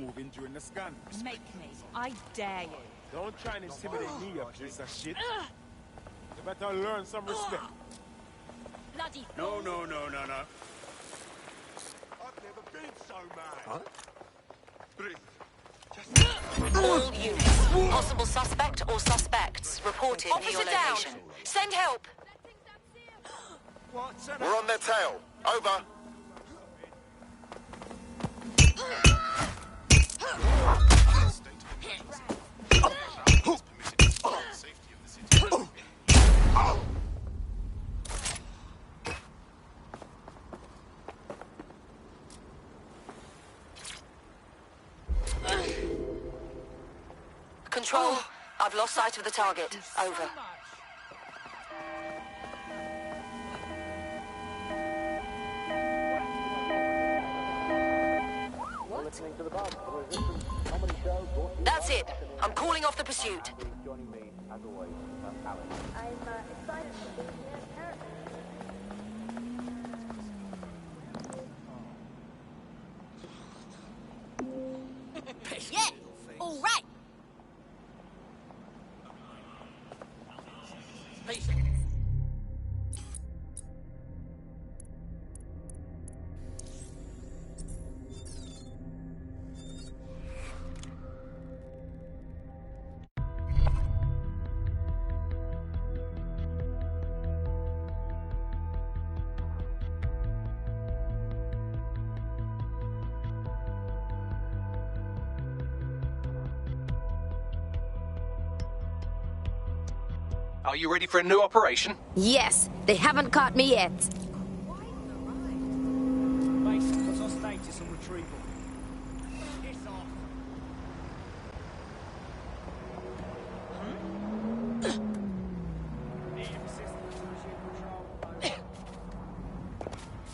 moving during the scan. Make me. I dare you. Don't try and intimidate me, you piece of shit. You better learn some respect. Bloody. No. I've never been so mad. Huh? All units. Possible suspect or suspects reported near your location. Send help. We're on their tail. Over. Control, I've lost sight of the target. Over. That's it. I'm calling off the pursuit. Yeah. All right. Are you ready for a new operation? Yes, they haven't caught me yet. Mason, what's our status on retrieval? Piss off. Need assistance to resume patrol.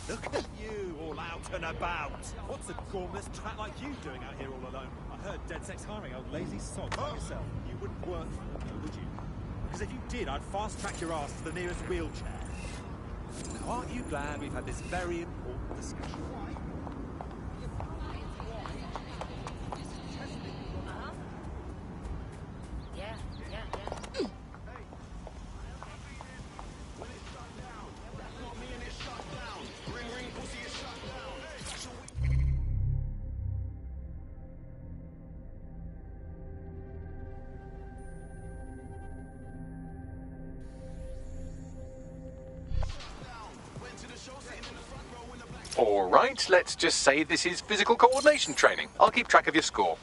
Look at you, all out and about. What's a gormless twat like you doing out here all alone? I heard DedSec's hiring old lazy sods like yourself. You wouldn't work for them, though, would you? Because if you did, I'd fast-track your ass to the nearest wheelchair. Now, aren't you glad we've had this very important discussion? All right, let's just say this is physical coordination training. I'll keep track of your score.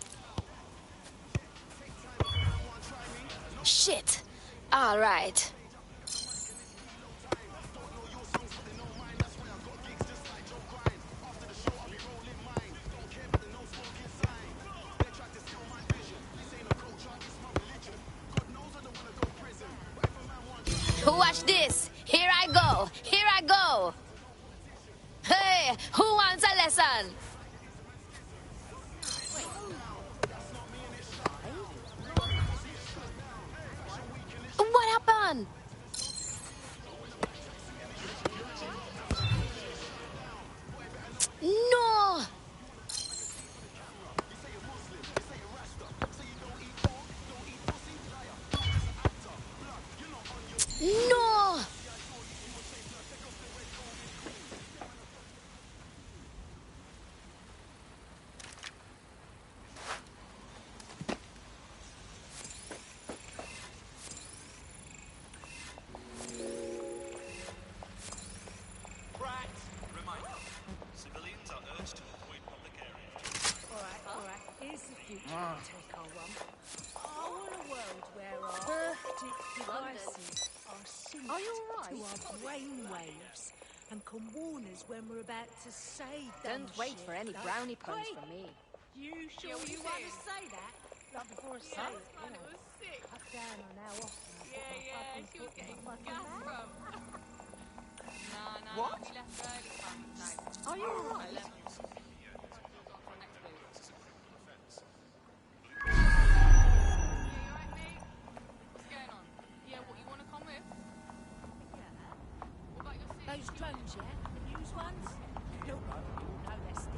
Shit. All right. Watch this. Here I go. Here I go. Hey, who wants a lesson? What happened? No! No! Civilians are urged to avoid public areas. All right. Here's the future. Take our one. I want a world where our devices are synced to our brain waves and can warn us when we're about to say dumb Don't wait shit. for any brownie puns from me. You sure you want to say that? Like before I say it, you know. It was sick. Cut down on how often I put my fucking She was foot in getting my gas fucking mouth. from. No, What? we left early from tonight. Are you alright? What's going on? Yeah, what, you want to come with? What about your sister? Those drones, yeah? The news ones? Look, no less than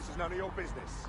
This is none of your business.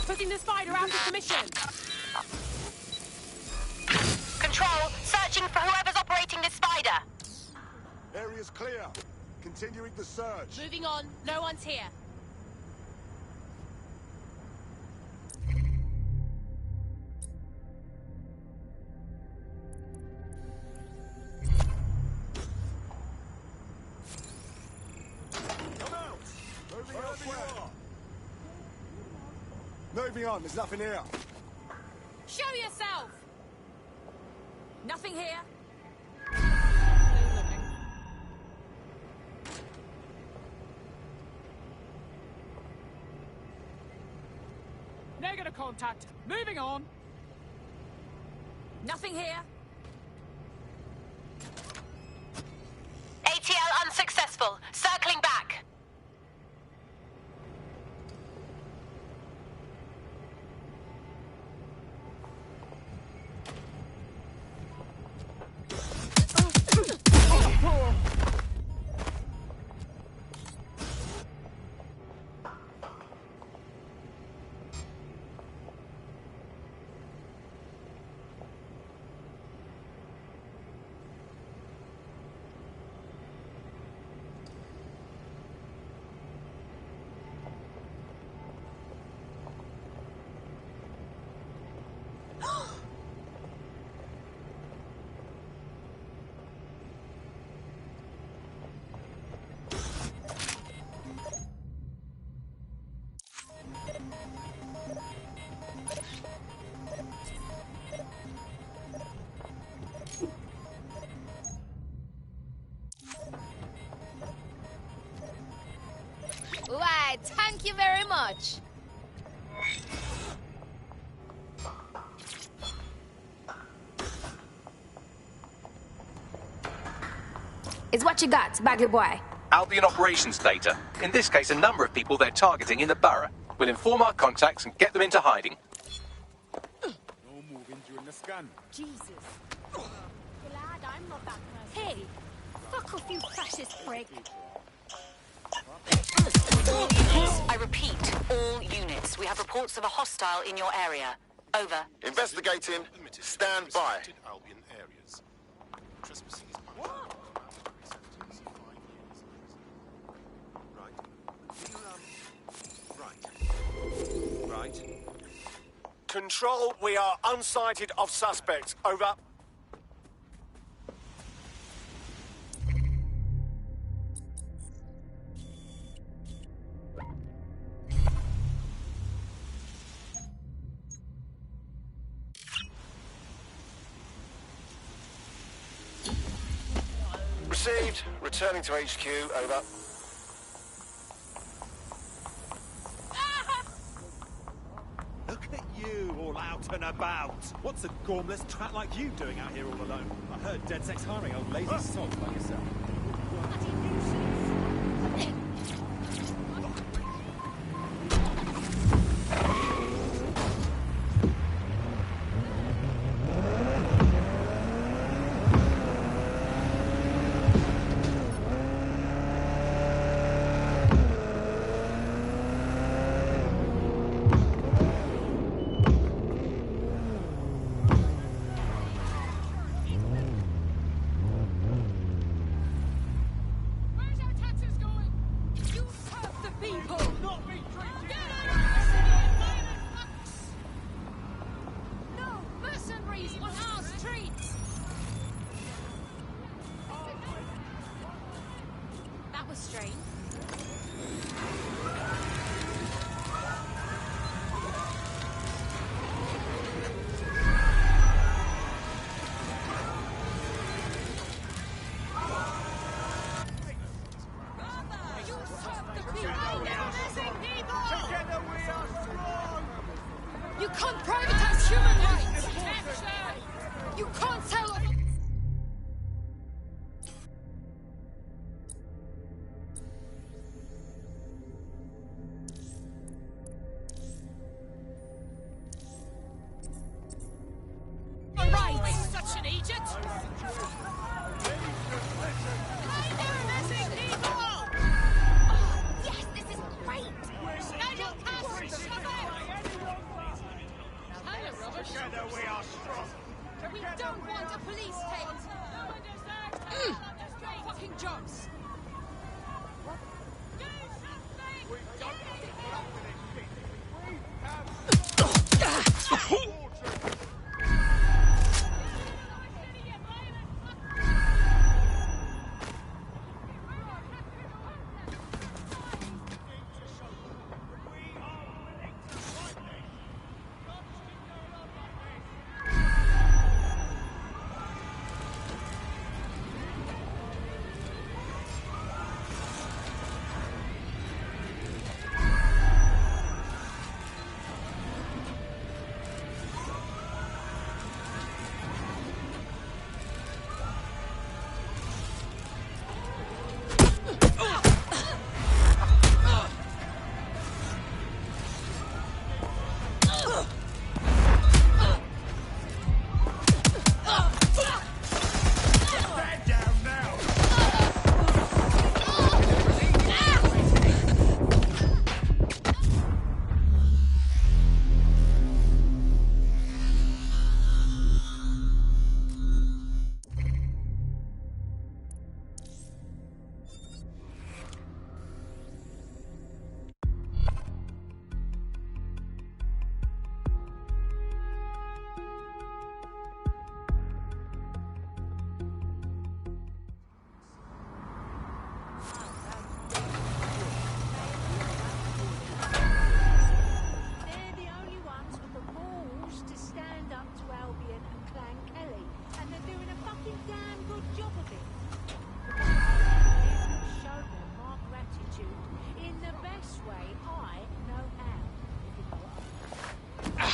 Putting the spider out of commission. Control, searching for whoever's operating this spider. Area's clear. Continuing the search. Moving on. No one's here. Moving on, there's nothing here. Show yourself. Nothing here. Negative contact. Moving on. Nothing here. ATL unsuccessful. Circling back. Why, thank you very much. It's what you got, baggy boy. Albion operations data. In this case, a number of people they're targeting in the borough. We'll inform our contacts and get them into hiding. No moving during the scan. Jesus. Glad I'm not that person. Hey, fuck off, you fascist prick. All units, I repeat, all units. We have reports of a hostile in your area. Over. Investigating. Stand by. Albion areas. Trespassing is Right. Control, we are unsighted of suspects. Over. Received. Returning to HQ. Over. Look at you, all out and about. What's a gormless twat like you doing out here all alone? I heard DedSec's hiring old lazy sods like yourself. Retreat! That was strange. You can't privatize human rights! You can't sell us! Rights! Such an Egypt! Yes, this is great! Nigel, cast! Together we are strong. We don't want a police state! Fucking jobs!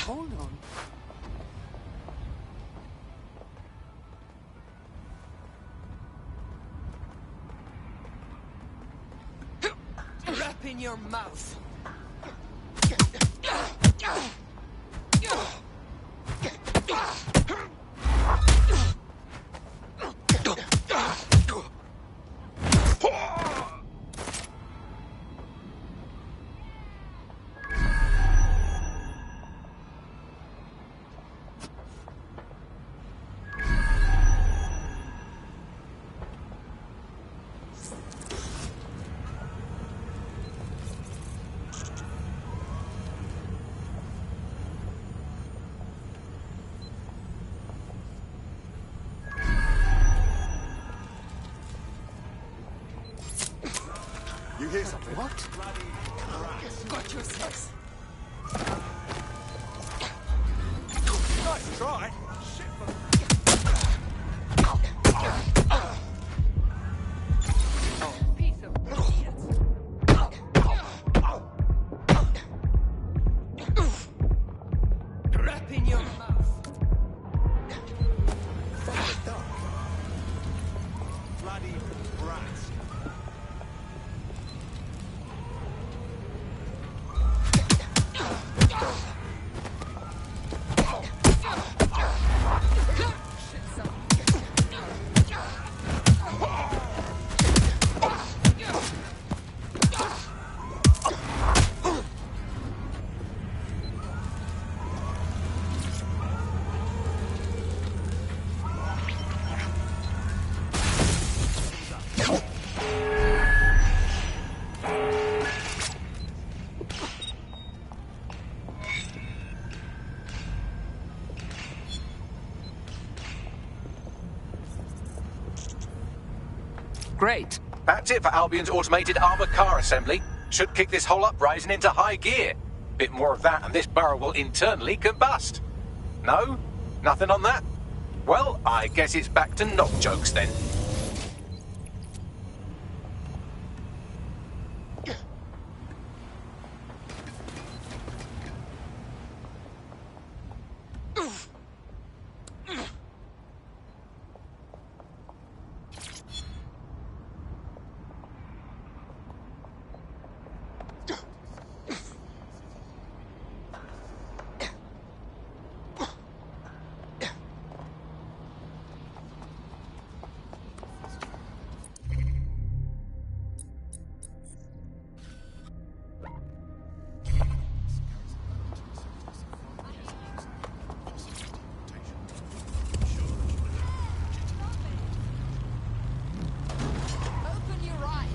Hold on. Rap in your mouth. You hear something? What? Got your sense. Nice try. Shit. Piece of bullshit. Rap in your mouth. Bloody brats. great. That's it for Albion's automated armored car assembly. Should kick this whole uprising into high gear. Bit more of that and this barrel will internally combust. No? Nothing on that? Well, I guess it's back to knock jokes then. Open your eyes.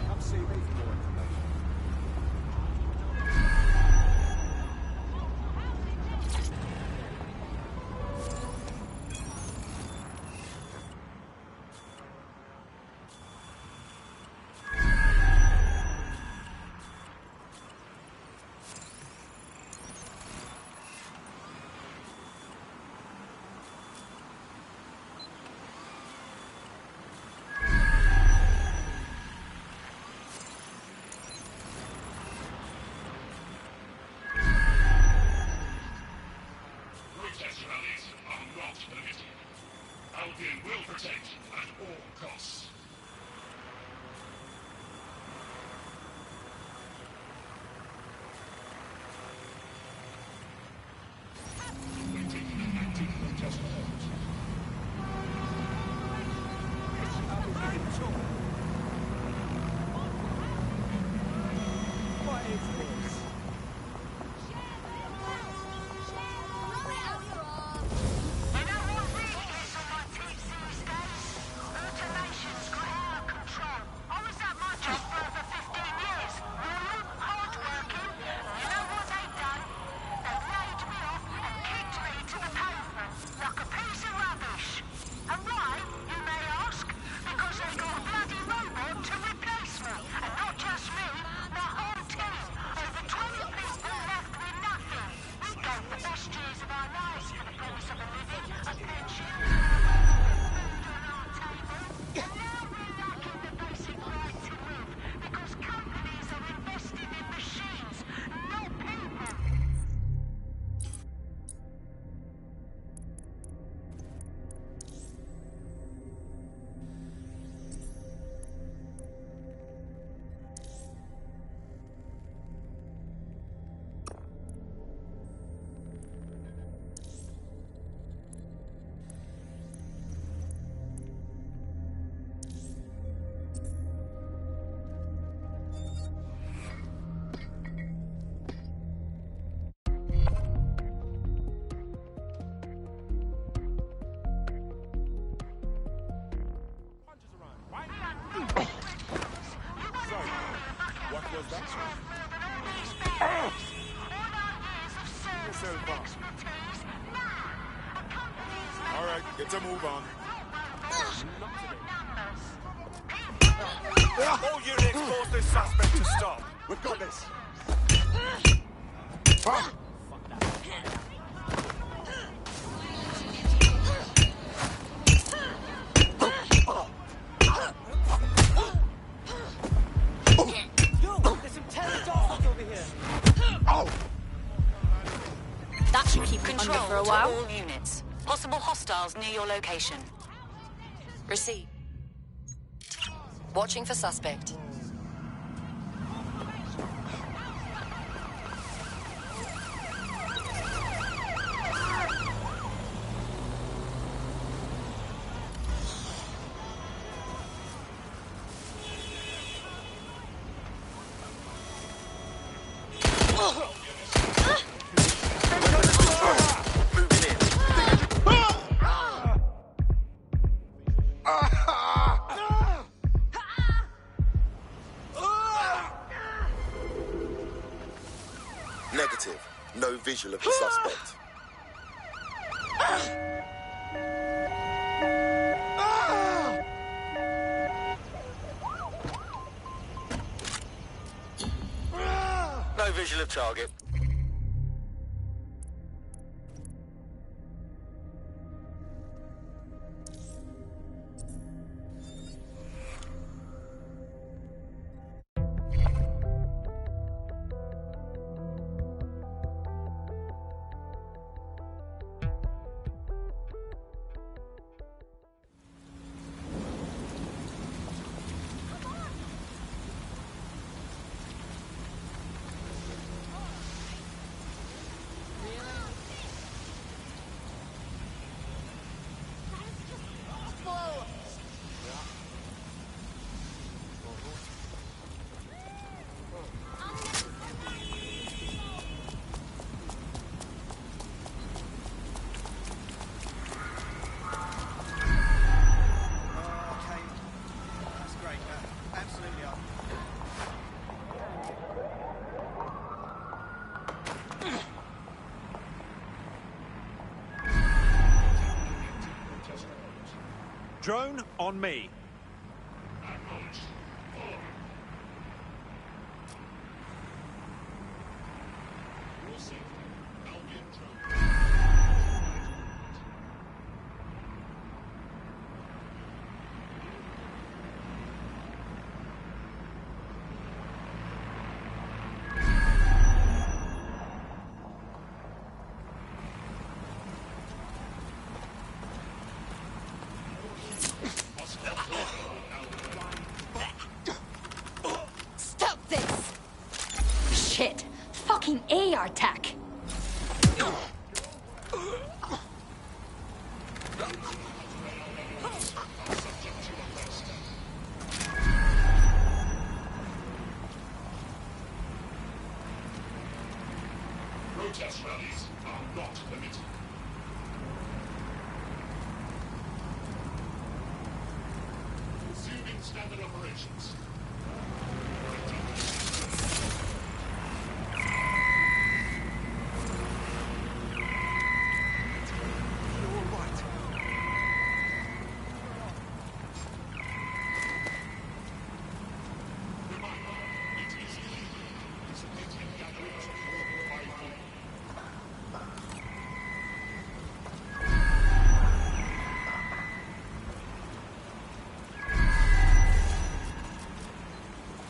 Come see me for more information. Protest rallies are not permitted. Albion will protect at all costs. We're taking an active protest vote. What is this? You know what really gets on my tits these days? Automation's got out of control. I was at my job for over 15 years. Loyal, hard-working. You know what they've done? They've laid me off and kicked me to the pavement like a piece of rubbish. And why, you may ask? Because they got a bloody robot to replace me. And not just me, my whole team. Over 20 people left with nothing. We gave the best years of our lives for the promise of a living, a pension, food on our table. And now we're lacking the basic right to live because companies are investing in machines, not people. What was that? All right, get a move on. All units force this suspect to stop. We've got this. There's some terror dogs over here. That should keep them under for a while. To all units. Possible hostiles near your location. Received. Watching for suspect. No visual of the suspect. No visual of target. Drone on me. Stop this! Shit! Fucking AR attack! Protest rallies are not permitted. Resuming standard operations.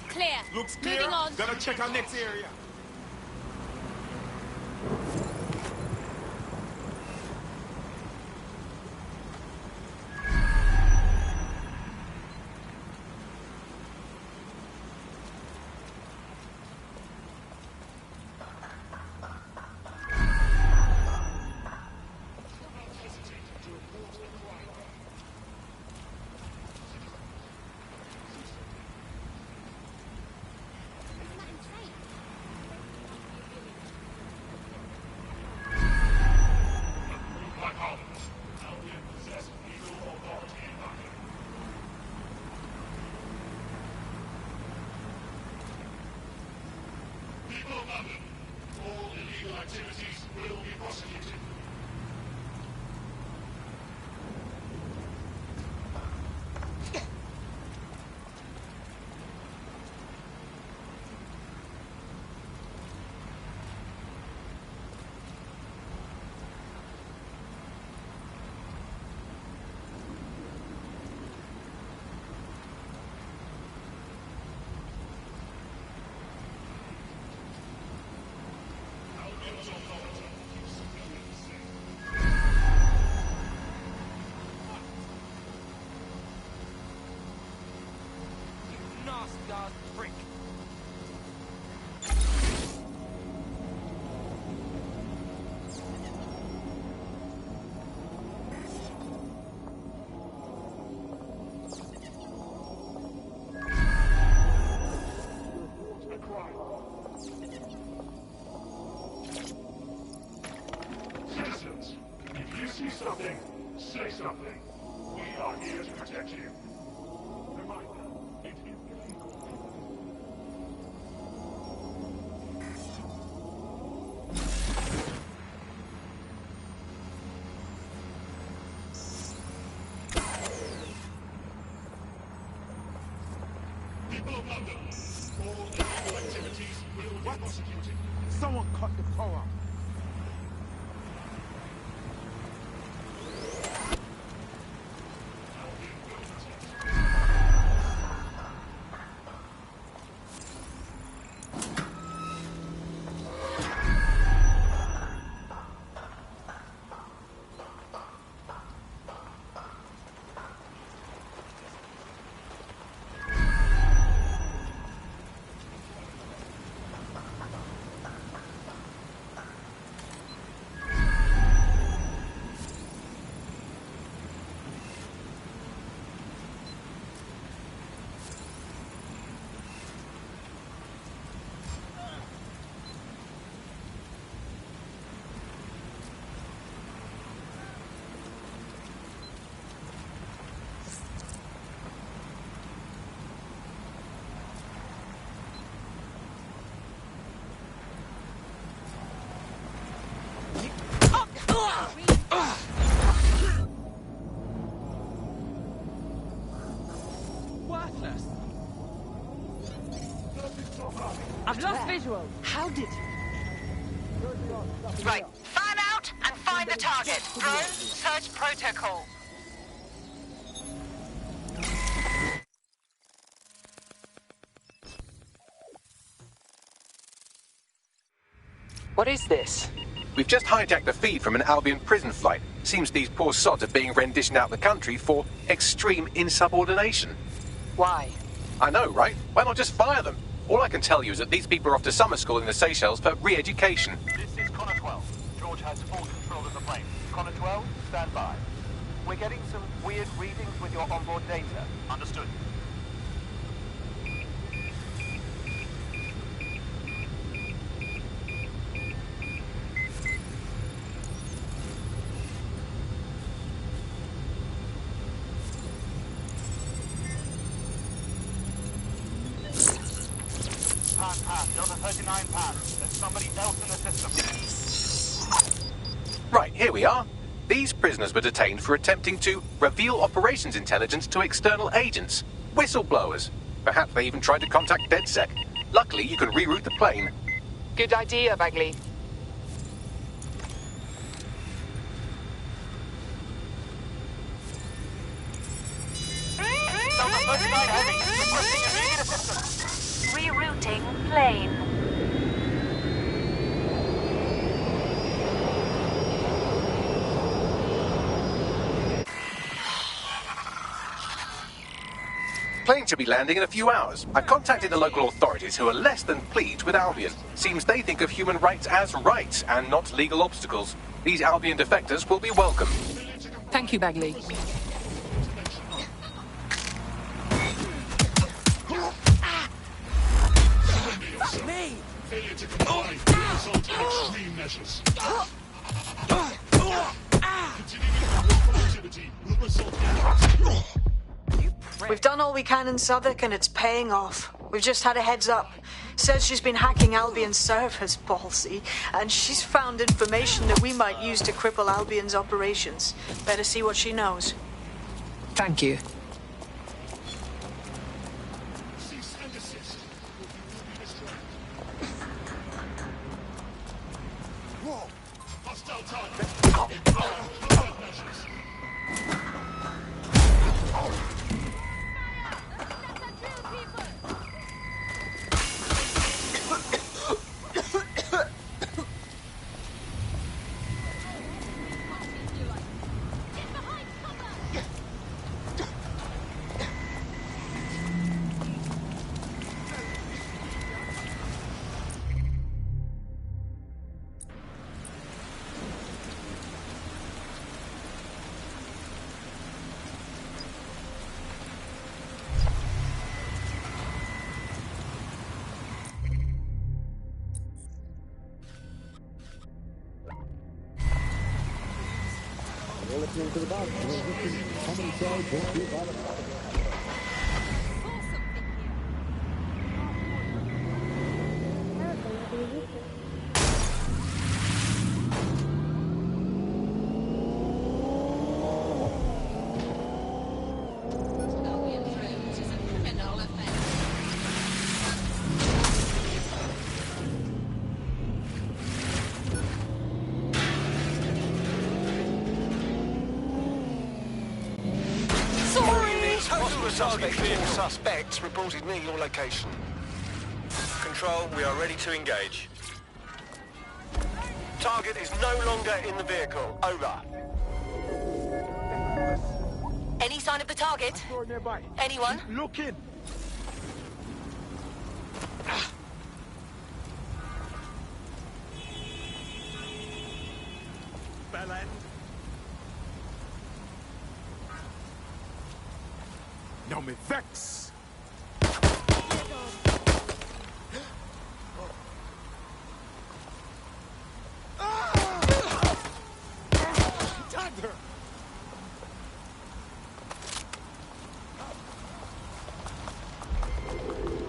Clear. Looks clear. Moving on. Gonna check our next area. People of London, all illegal activities will be prosecuted. Nasty ass prick. Citizens, if you see something, say something. We are here to protect you. Reminder, it is illegal. People of London, all illegal activities will be prosecuted. Someone cut the power. Worthless. I've lost visual. How did you? Right. Fan out and find the target. Drone, search protocol. What is this? We've just hijacked the feed from an Albion prison flight. Seems these poor sods are being renditioned out the country for extreme insubordination. Why? I know, right? Why not just fire them? All I can tell you is that these people are off to summer school in the Seychelles for re-education. This is Connor 12. George has full control of the plane. Connor 12, stand by. We're getting some weird readings with your onboard data. Understood. Pass. Delta 39 pass. There's somebody else in the system. Right, here we are. These prisoners were detained for attempting to reveal operations intelligence to external agents. Whistleblowers. Perhaps they even tried to contact DedSec. Luckily, you can reroute the plane. Good idea, Bagley. Delta 39 heavy. Requesting immediate assistance. Rerouting plane. Plane should be landing in a few hours. I contacted the local authorities who are less than pleased with Albion. Seems they think of human rights as rights and not legal obstacles. These Albion defectors will be welcome. Thank you, Bagley. Me! Failure to comply will result in extreme measures. Continuing willful activity will result in... We've done all we can in Southwark and it's paying off. We've just had a heads up. Says she's been hacking Albion's servers, ballsy, and she's found information that we might use to cripple Albion's operations. Better see what she knows. Thank you. Cease and desist. You will be destroyed. Whoa! Hostile target. Measures. Target vehicle suspects reported near your location. Control, we are ready to engage. Target is no longer in the vehicle. Over. Any sign of the target? Anyone? Looking. Bell end. No me vex. Dagger.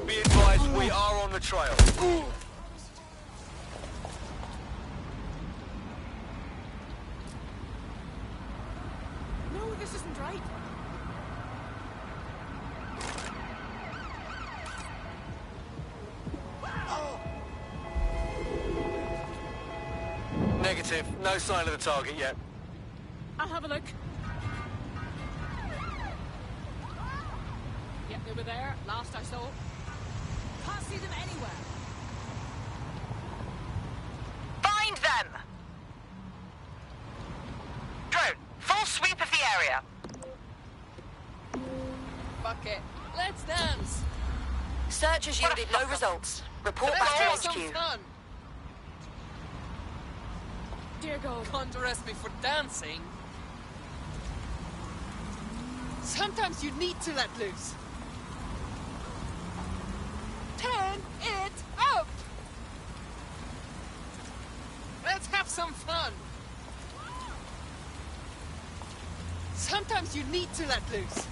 Be advised, we are on the trail. No, this isn't right. Negative. No sign of the target yet. I'll have a look. Yep, they were there. Last I saw. Can't see them anywhere. Find them! Drone, full sweep of the area. Fuck it. Let's dance. Search has yielded no results. Report back to Some HQ. fun. Dear God, don't arrest me for dancing. Sometimes you need to let loose. Turn it up! Let's have some fun. Sometimes you need to let loose.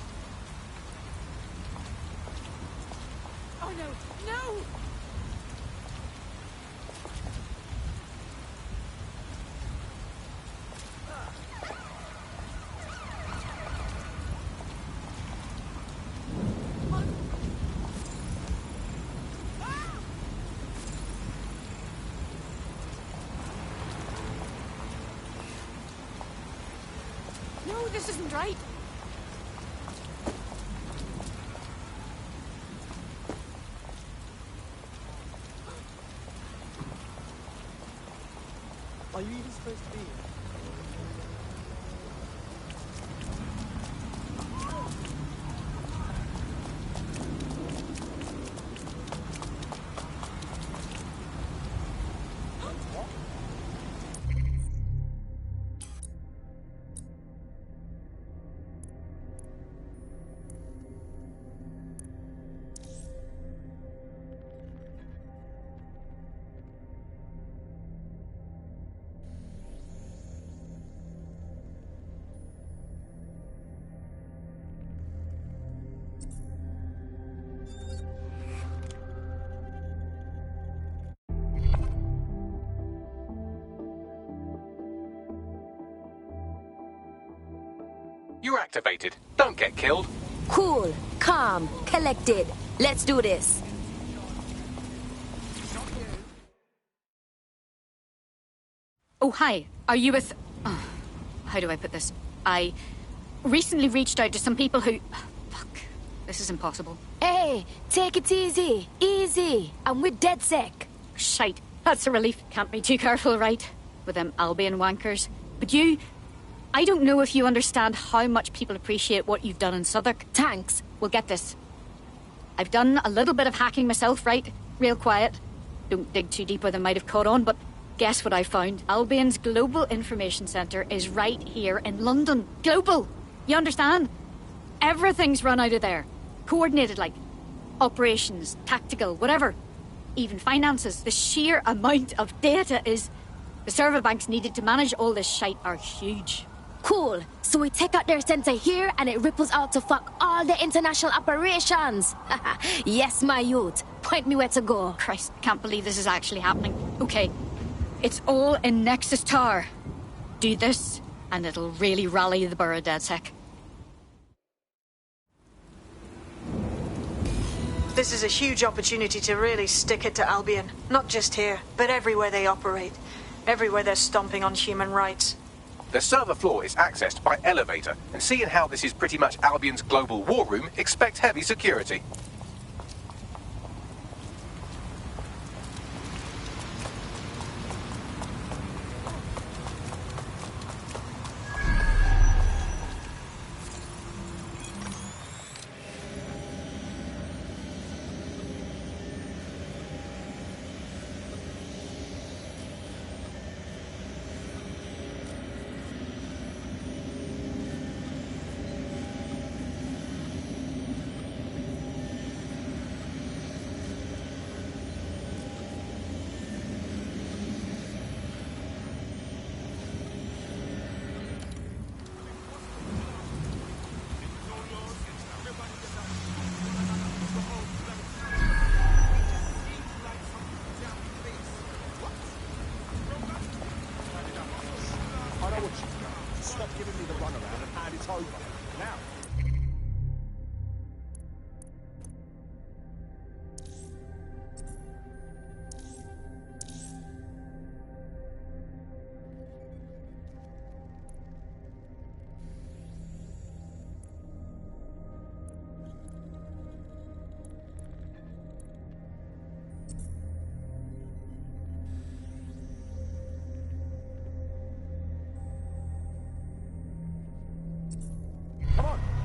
Oh no, no! No, this isn't right. Are you even supposed to be here? You're activated. Don't get killed. Cool, calm, collected. Let's do this. Oh, hi. Are you with... Oh, how do I put this? I recently reached out to some people who... Fuck. This is impossible. Hey, take it easy. Easy. I'm with DedSec. Shite. That's a relief. Can't be too careful, right? With them Albion wankers. But you... I don't know if you understand how much people appreciate what you've done in Southwark. Thanks. Well, get this. I've done a little bit of hacking myself, right? Real quiet. Don't dig too deep or they might have caught on, but guess what I found? Albion's Global Information Centre is right here in London. Global! You understand? Everything's run out of there. Coordinated, like operations, tactical, whatever. Even finances. The sheer amount of data is... The server banks needed to manage all this shite are huge. Cool. So we take out their center here and it ripples out to fuck all the international operations. Yes, my youth. Point me where to go. Christ, can't believe this is actually happening. Okay, it's all in Nexus Tower. Do this, and it'll really rally the borough DedSec. This is a huge opportunity to really stick it to Albion. Not just here, but everywhere they operate. Everywhere they're stomping on human rights. The server floor is accessed by elevator, and seeing how this is pretty much Albion's global war room, expect heavy security.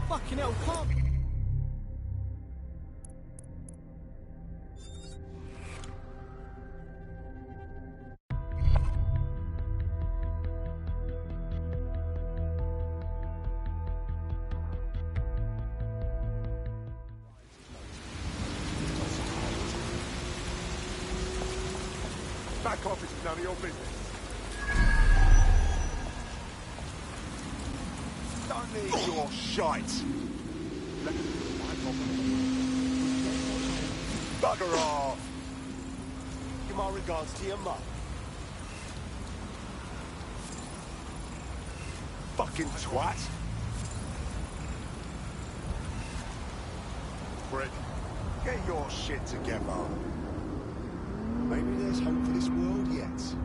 Fucking hell, come! Back office is none of your business. Don't need your shite. Bugger off. Give my regards to your mum. Fucking twat. Fred, get your shit together. Maybe there's hope for this world yet.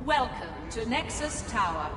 Welcome to Nexus Tower.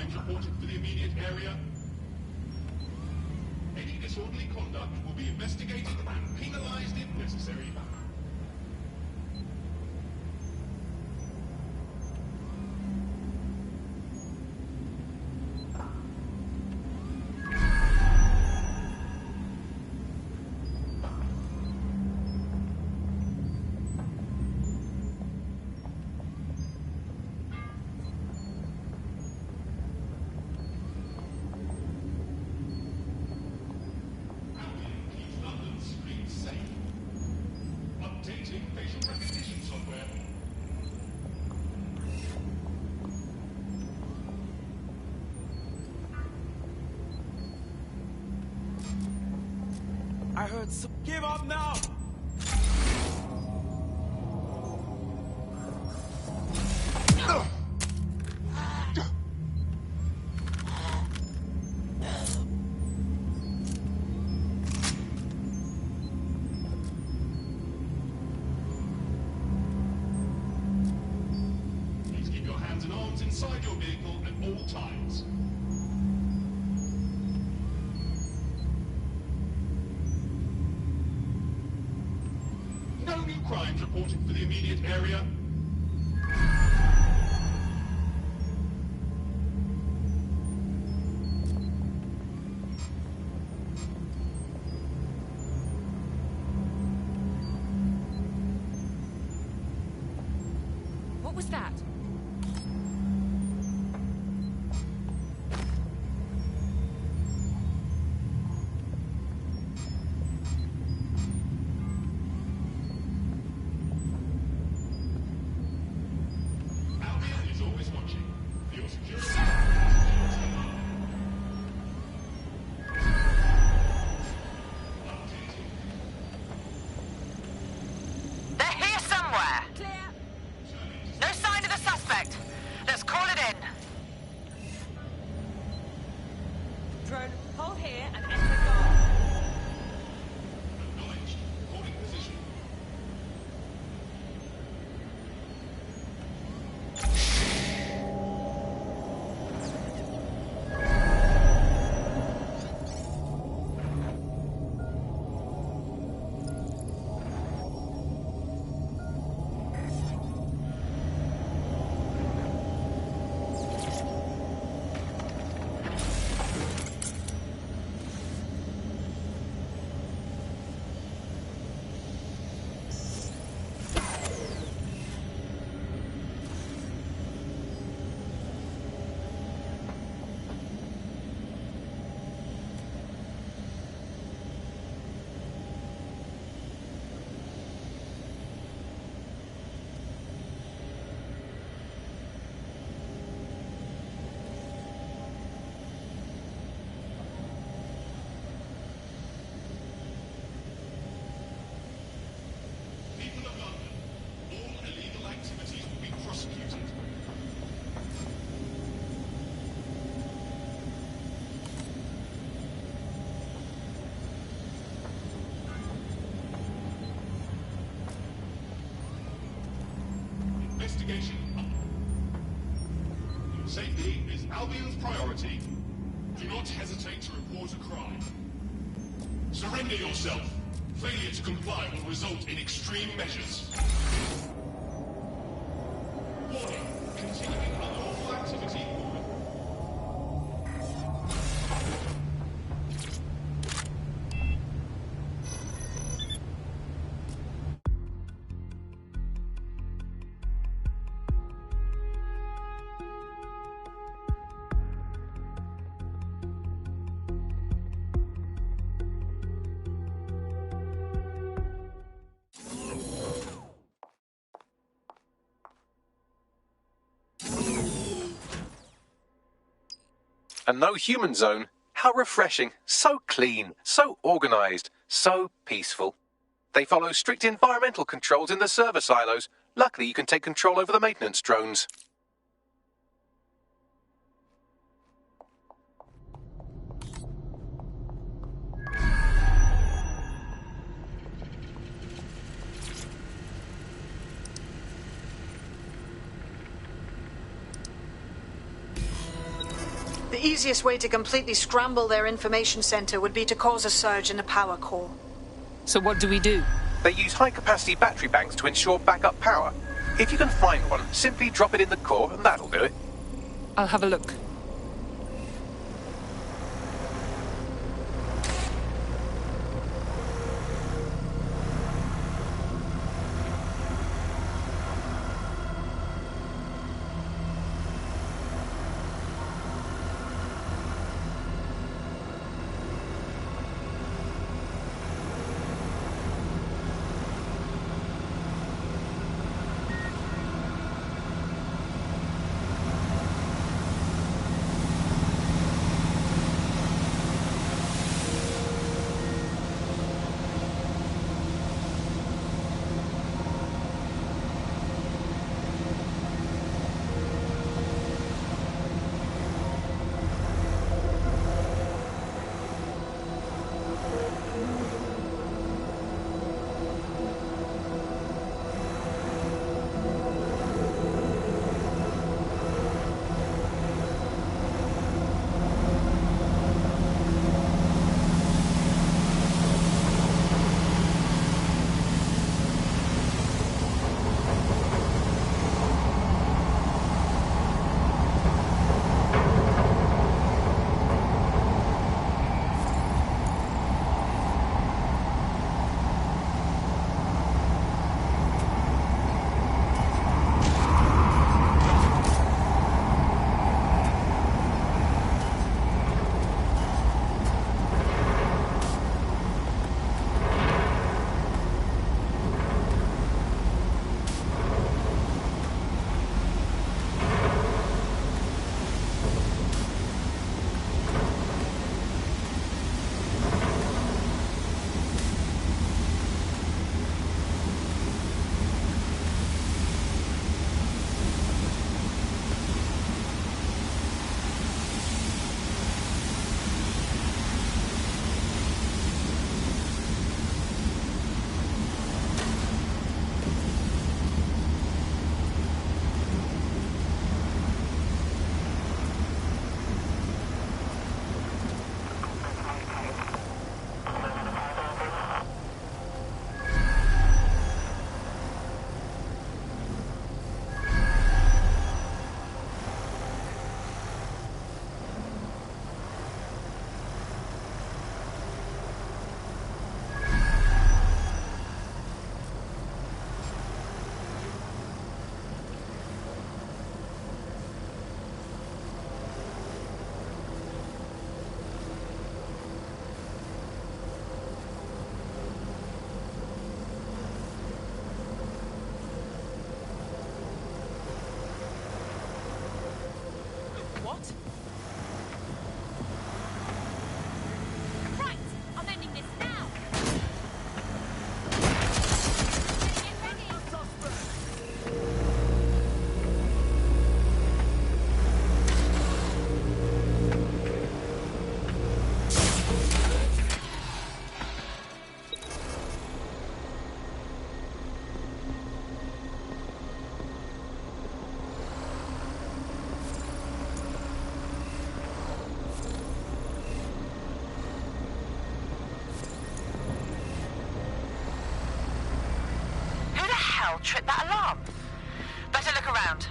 crimes reported for the immediate area. Any disorderly conduct will be investigated and penalized if necessary. I heard some... Give up now! Please keep your hands and arms inside your vehicle at all times. No new crimes reported for the immediate area. What was that? Albion is always watching. For your security. They're here somewhere. No sign of the suspect. Let's call it in. Drone, hold here and enter guard. Acknowledged. Holding position. People of London, all illegal activities will be prosecuted. Investigation up. Your safety is Albion's priority. Do not hesitate to report a crime. Surrender yourself. Failure to comply will result in extreme measures. Warning. Continuing unlawful activity. A no-human zone? How refreshing. So clean, so organised, so peaceful. They follow strict environmental controls in the server silos. Luckily, you can take control over the maintenance drones. easiest way to completely scramble their information center would be to cause a surge in the power core. So what do we do? They use high-capacity battery banks to ensure backup power. If you can find one, simply drop it in the core and that'll do it. I'll have a look. Trip that alarm. Better look around.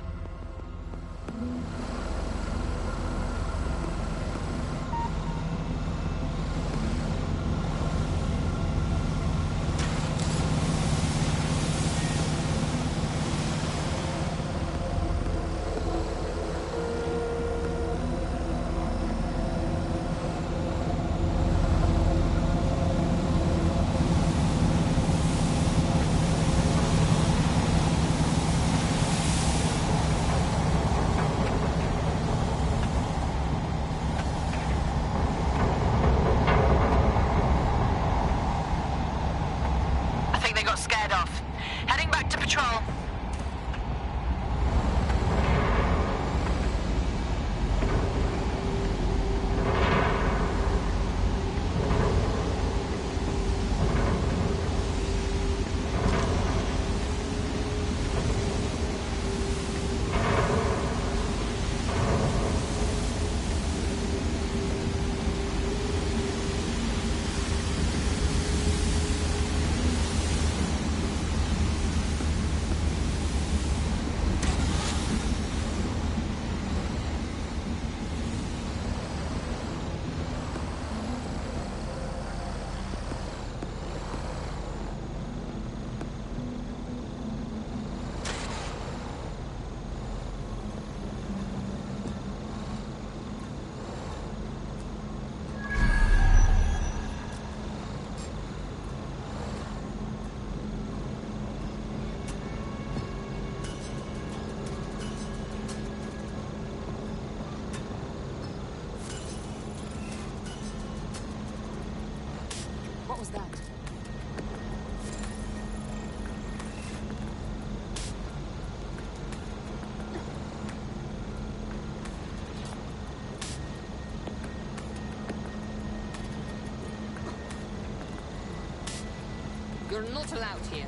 You're not allowed here.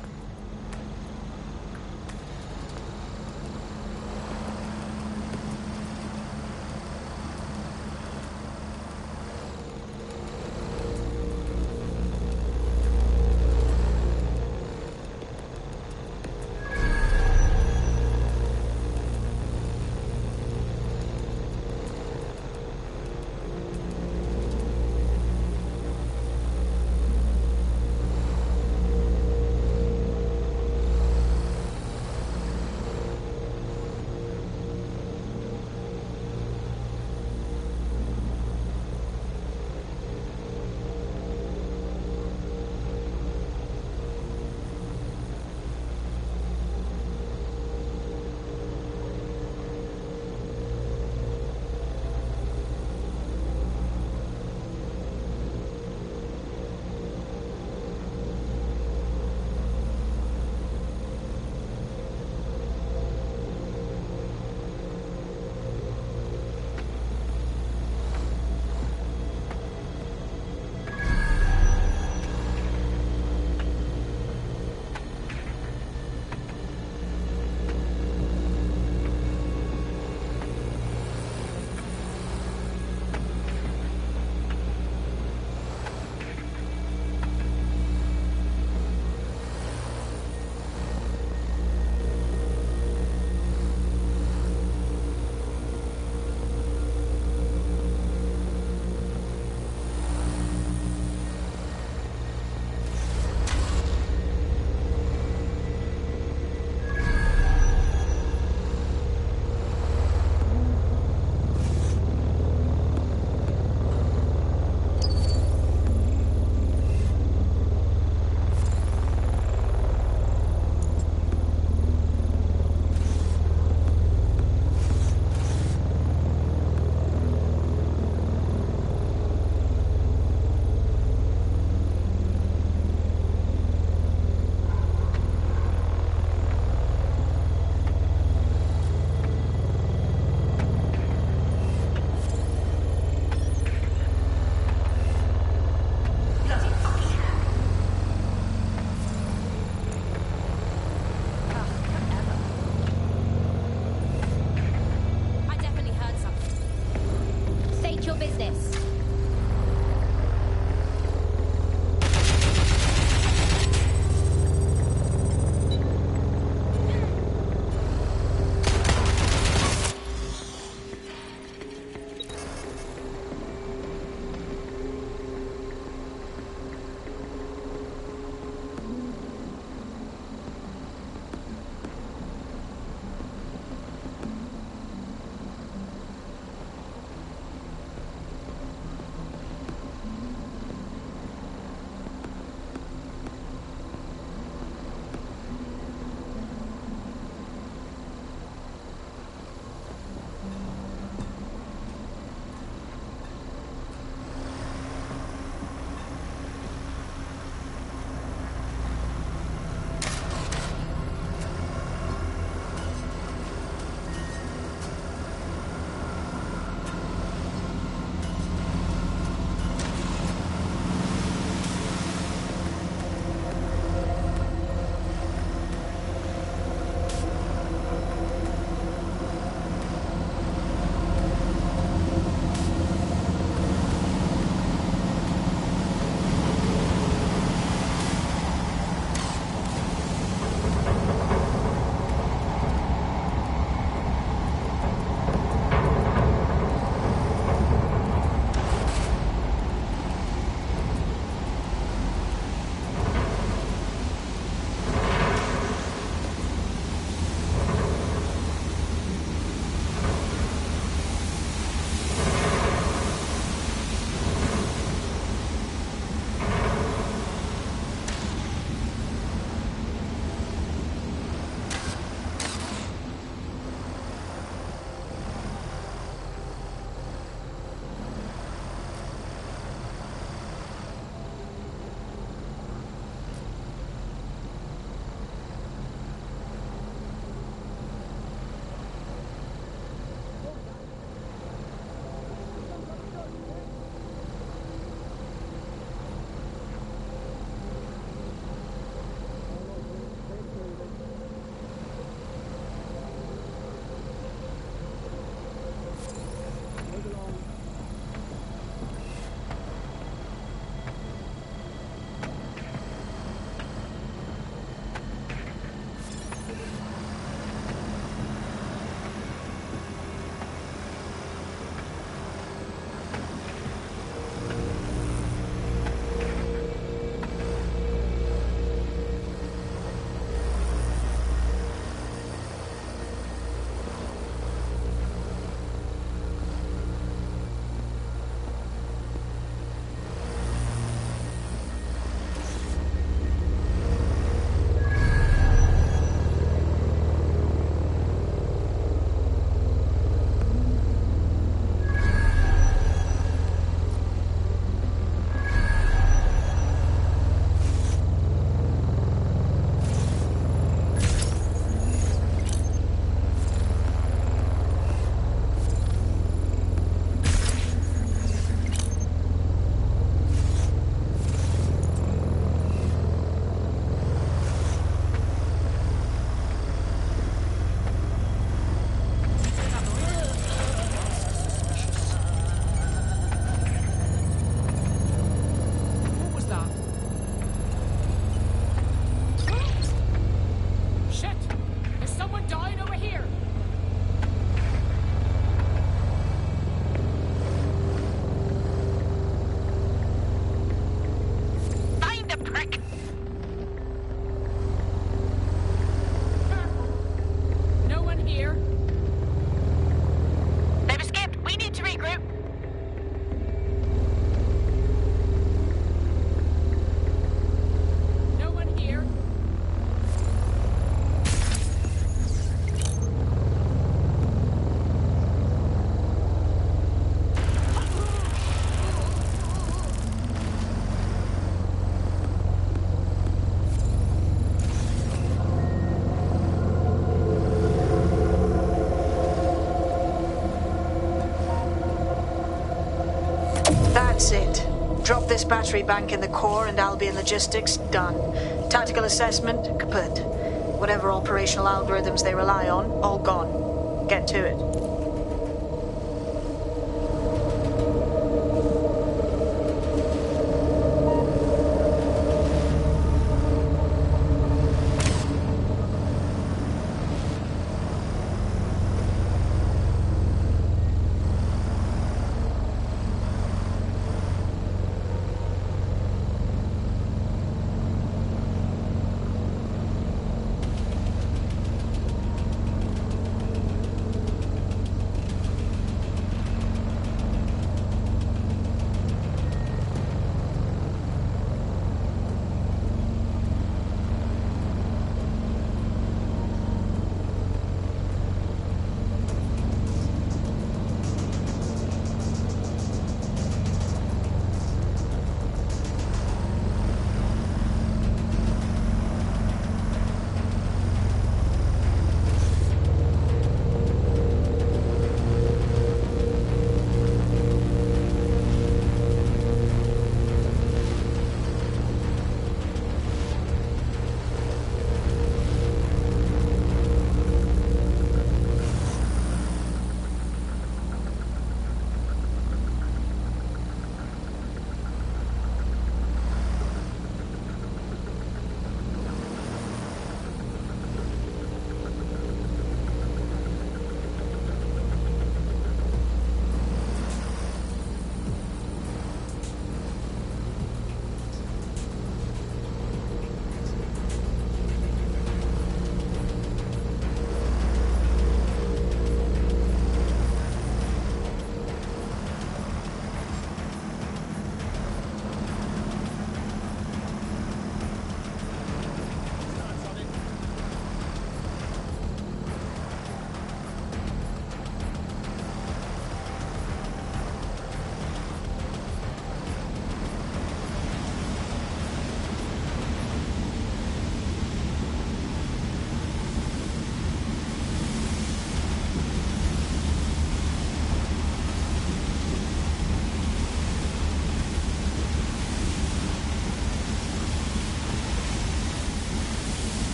Drop this battery bank in the core and Albion logistics, done. Tactical assessment, kaput. Whatever operational algorithms they rely on, all gone. Get to it.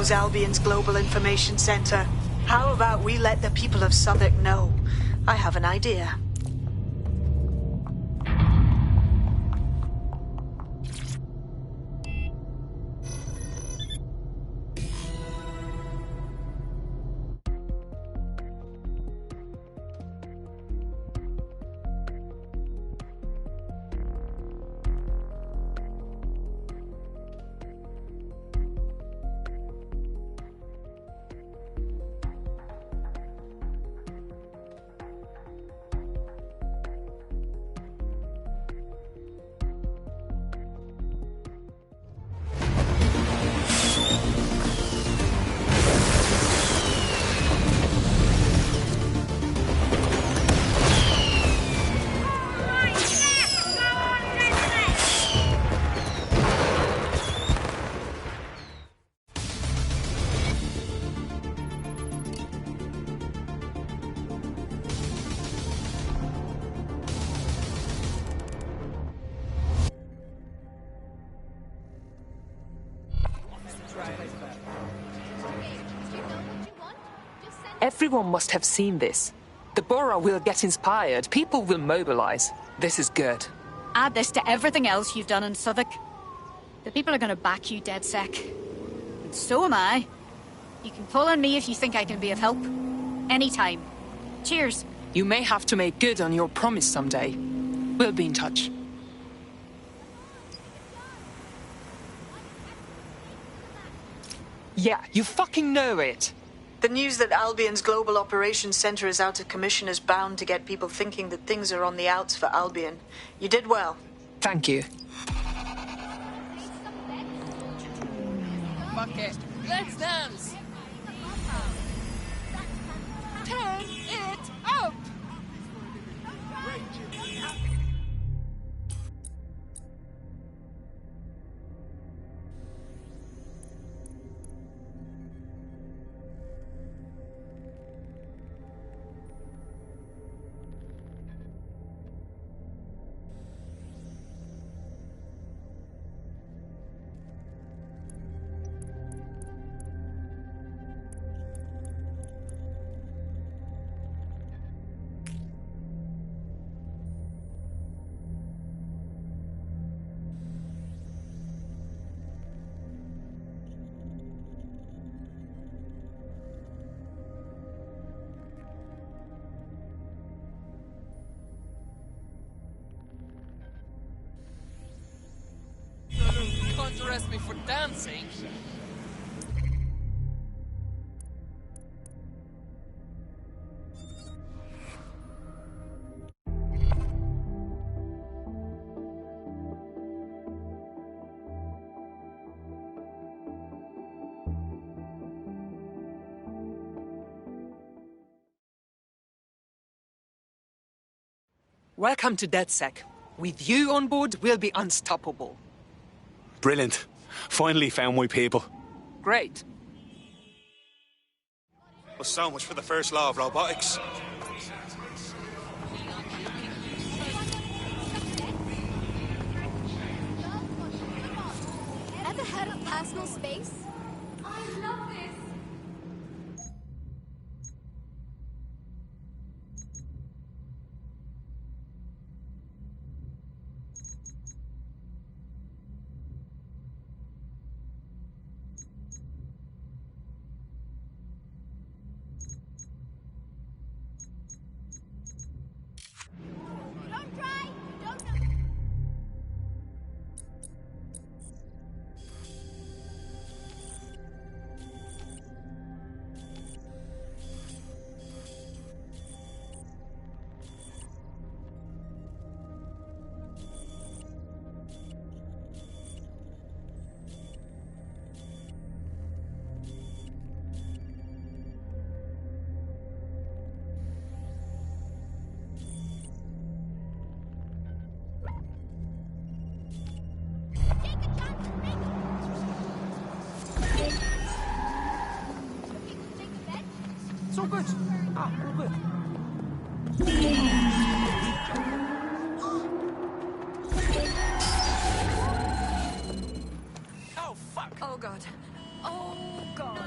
knows Albion's Global Information Center. How about we let the people of Southwark know? I have an idea. Everyone must have seen this. The borough will get inspired. People will mobilize. This is good. Add this to everything else you've done in Southwark. The people are going to back you, DedSec. And so am I. You can pull on me if you think I can be of help. Anytime. Cheers. You may have to make good on your promise someday. We'll be in touch. Yeah, you fucking know it. The news that Albion's Global Operations Center is out of commission is bound to get people thinking that things are on the outs for Albion. You did well. Thank you. Fuck it. Let's dance. Turn it up. Can't arrest me for dancing. Welcome to DedSec. With you on board, we'll be unstoppable. Brilliant. Finally found my people. Great. Well, so much for the first law of robotics. Ever heard of personal space? I love this. It's all good. Ah, all good. Oh, fuck. Oh, God. Oh, God.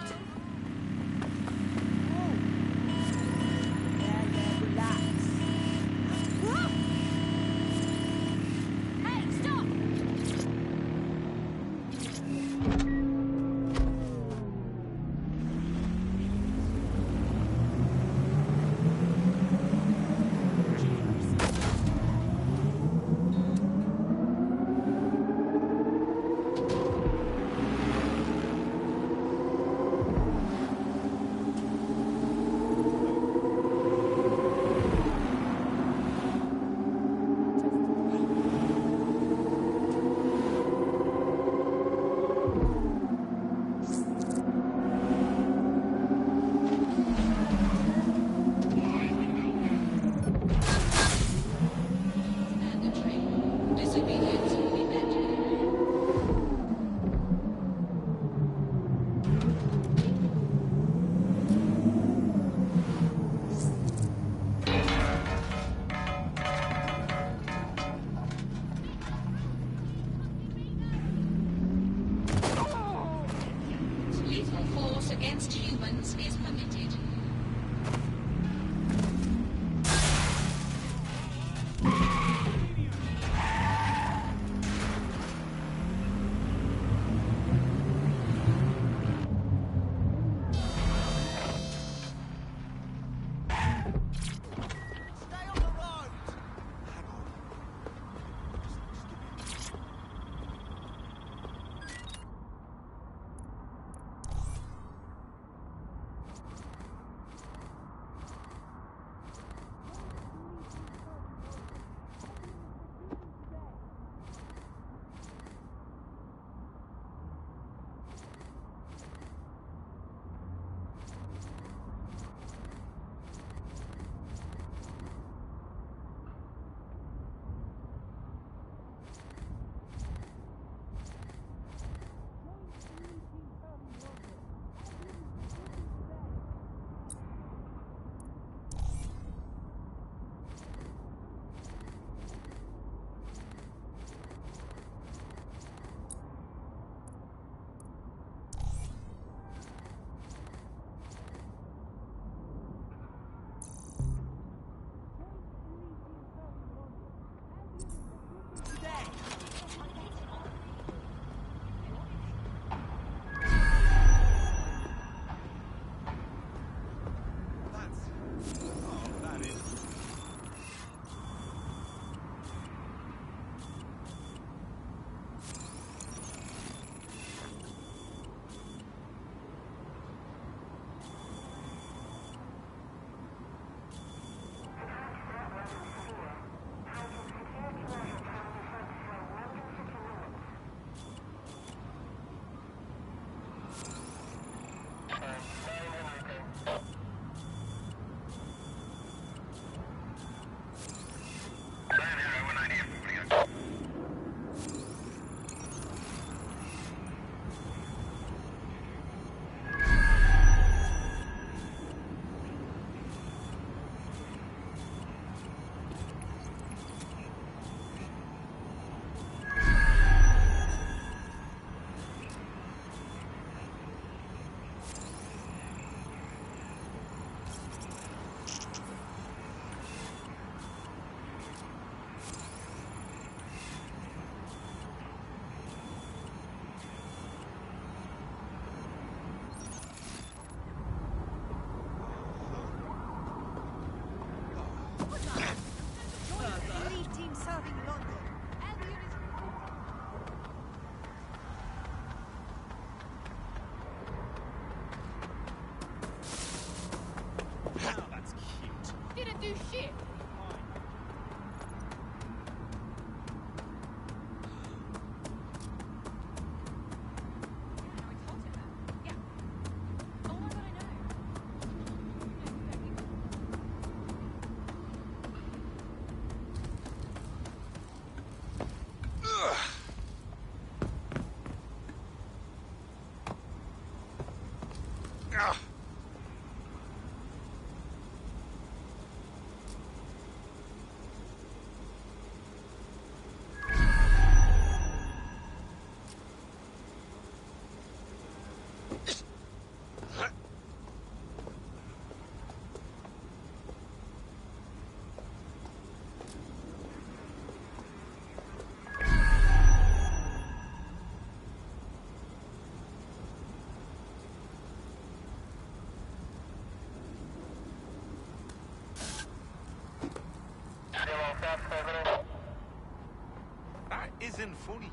funny.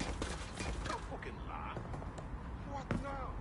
Don't fucking laugh. What now?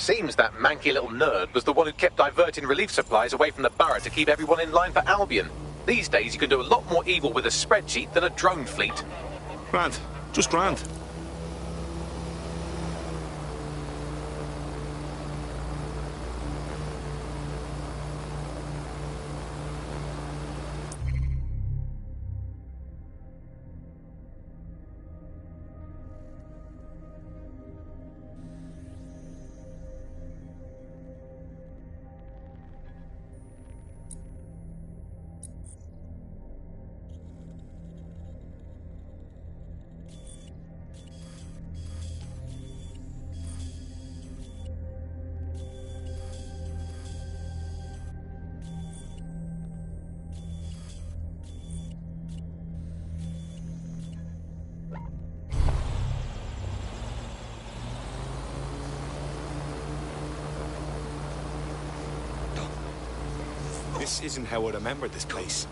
Seems that manky little nerd was the one who kept diverting relief supplies away from the borough to keep everyone in line for Albion. These days you can do a lot more evil with a spreadsheet than a drone fleet. Grand. Just grand. This isn't how I remember this place.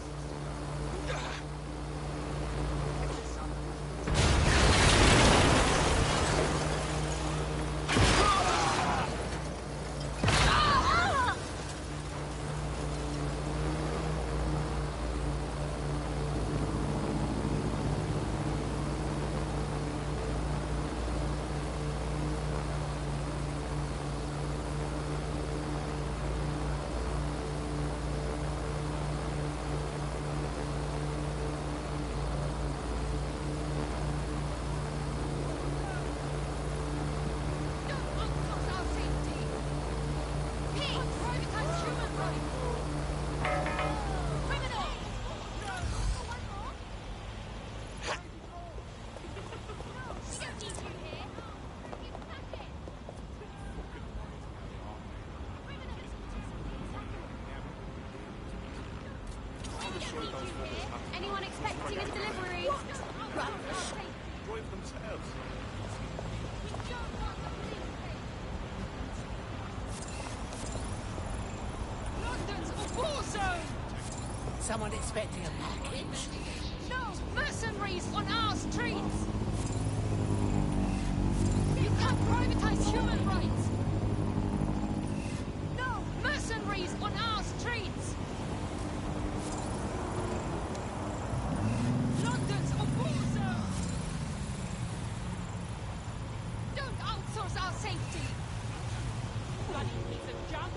Anyone expecting a delivery? Drive themselves. London's a war zone! Someone expecting a package? No! Mercenaries on our streets! You can't privatize human rights! No! Mercenaries on our streets! London's a war zone! Don't outsource our safety! Bloody piece of junk!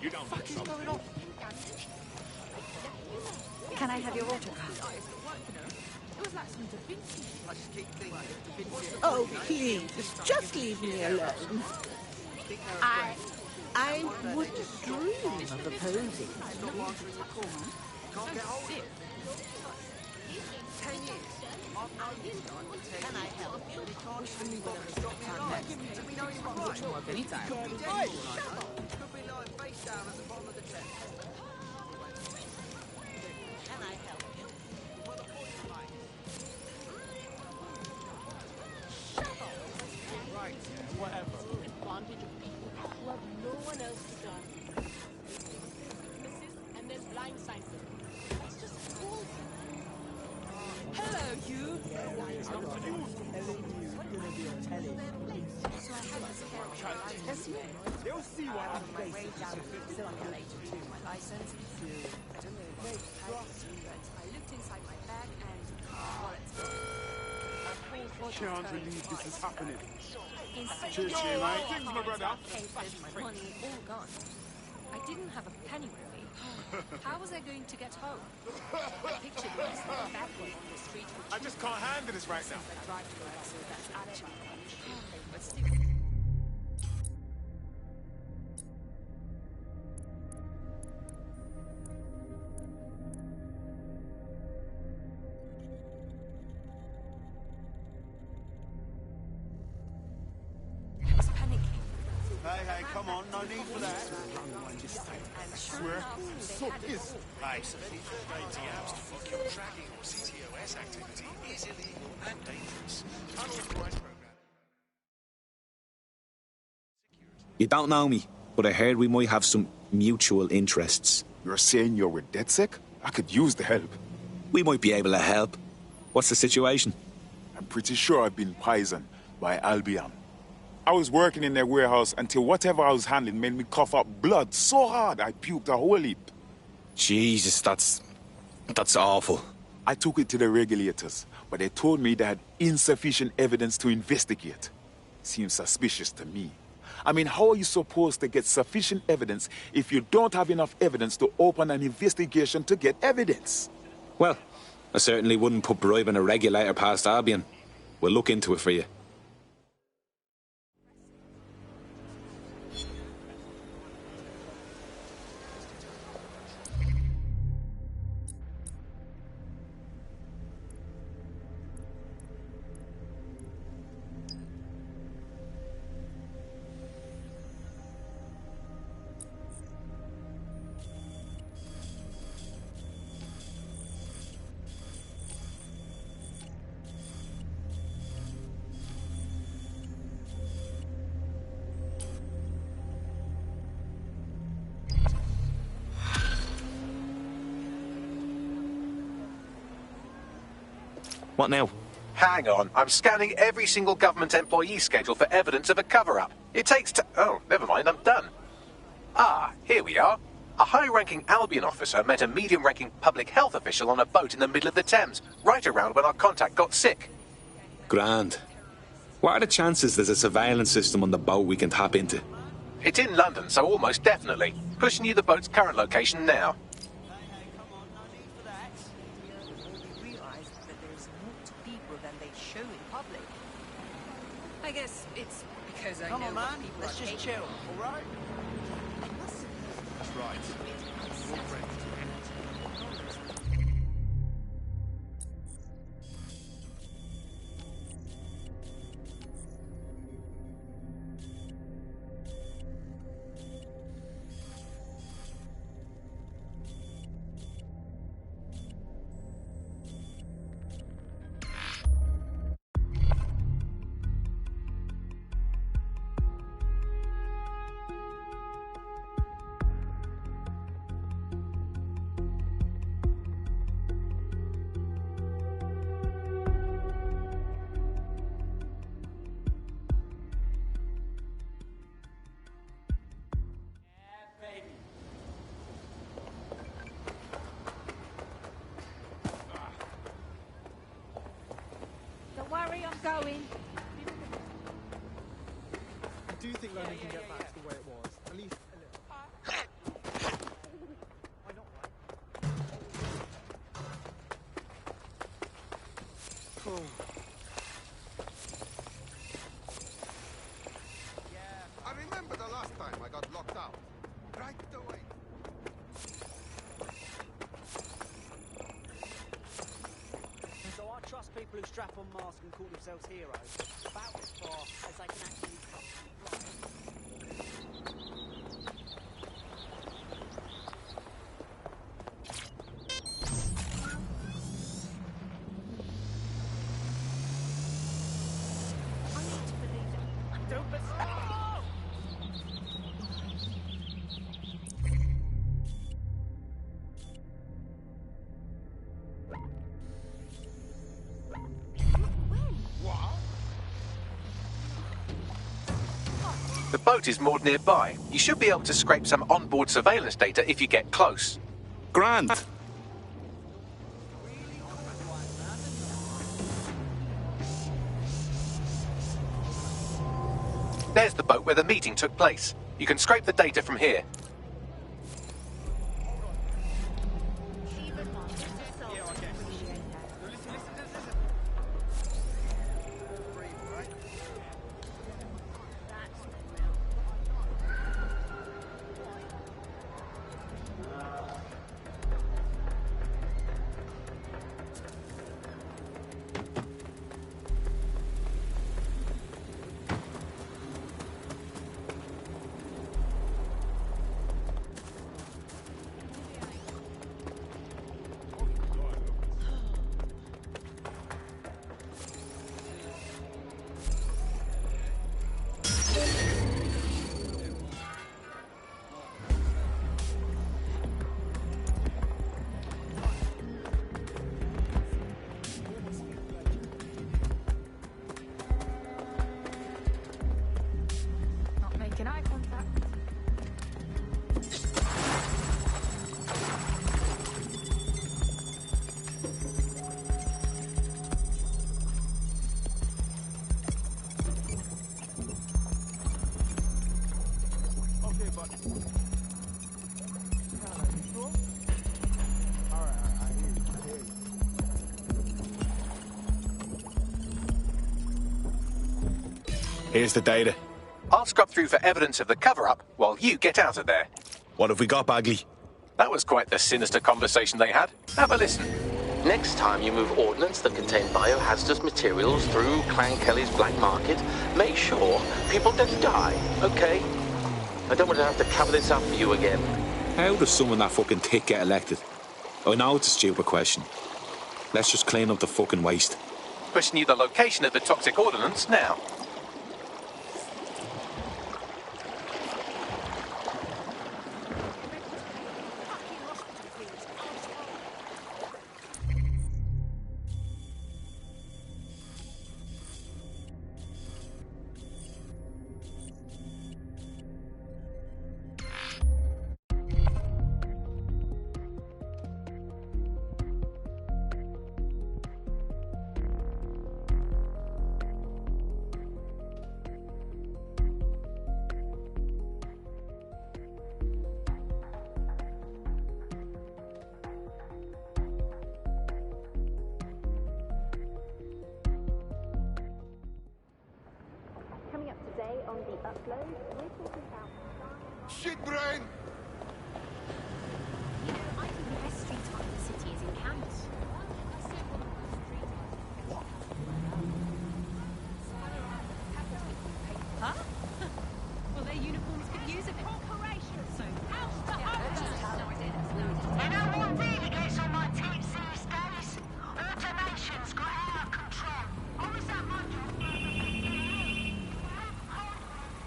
You don't What the fuck is going on? Can I have your autograph? Oh, please, just leave me alone. I wouldn't dream of opposing. Can't get hold of it. 10 years. Can I help you? We can't even be bothered to stop me alive. Do we know you're right? Talk anytime. Could be dead, all I know. Could be lying face down at the bottom of the test. Can I help you? Well, the point is, mate. Right, whatever. Advantage of people who have no one else to turn to. And there's blind signs. That's just cool. Hello, you. They'll see why I'm basic. I looked inside my bag and Can't believe this is happening. Cheers, mate. Things, my brother. Papers, my money, all gone. I didn't have a penny with me. How was I going to get home? I pictured myself backwards on the street. I just can't handle this right now. I drive to work, so that's actually but still. Hey, come on, no need for that. I swear, so pissed. Hey, ATMs to fuck your tracking or CTOS activity is illegal and dangerous. Unauthorized program. You don't know me, but I heard we might have some mutual interests. You're saying you're with DedSec? I could use the help. We might be able to help. What's the situation? I'm pretty sure I've been poisoned by Albion. I was working in their warehouse until whatever I was handling made me cough up blood so hard I puked a whole heap. Jesus, that's awful. I took it to the regulators, but they told me they had insufficient evidence to investigate. Seems suspicious to me. I mean, how are you supposed to get sufficient evidence if you don't have enough evidence to open an investigation to get evidence? Well, I certainly wouldn't put bribing a regulator past Albion. We'll look into it for you. What now? Hang on, I'm scanning every single government employee schedule for evidence of a cover-up. It takes oh, never mind, I'm done. Ah, here we are. A high-ranking Albion officer met a medium-ranking public health official on a boat in the middle of the Thames, right around when our contact got sick. Grand. What are the chances there's a surveillance system on the boat we can tap into? It's in London, so almost definitely. Pushing you the boat's current location now. I guess it's because I Come know on, man. people Let's are just capable. chill, all right? That's right. Don't worry, I'm going. I do think London can get back to the way it was. At least a little. Why not, right? Yeah, I remember the last time I got locked out. Right away. So I trust people who strap on masks and call themselves heroes about as far as I can actually trust I need to believe it. Don't The boat is moored nearby. You should be able to scrape some onboard surveillance data if you get close. Grand. There's the boat where the meeting took place. You can scrape the data from here. Here's the data. I'll scrub through for evidence of the cover-up while you get out of there. What have we got, Bagley? That was quite the sinister conversation they had. Have a listen. Next time you move ordnance that contain biohazardous materials through Clan Kelly's black market, make sure people don't die, okay? I don't want to have to cover this up for you again. How does someone that fucking thick get elected? I know it's a stupid question. Let's just clean up the fucking waste. Pushing you the location of the toxic ordnance now. Coming up today on the upload, we're talking about... Shit brain! You know, I think the best street art in the city is in Cannes. Huh? Well, their uniforms could use a bit. So, You know what really gets on my tits these days? Automation's got out of control. Or is that my job?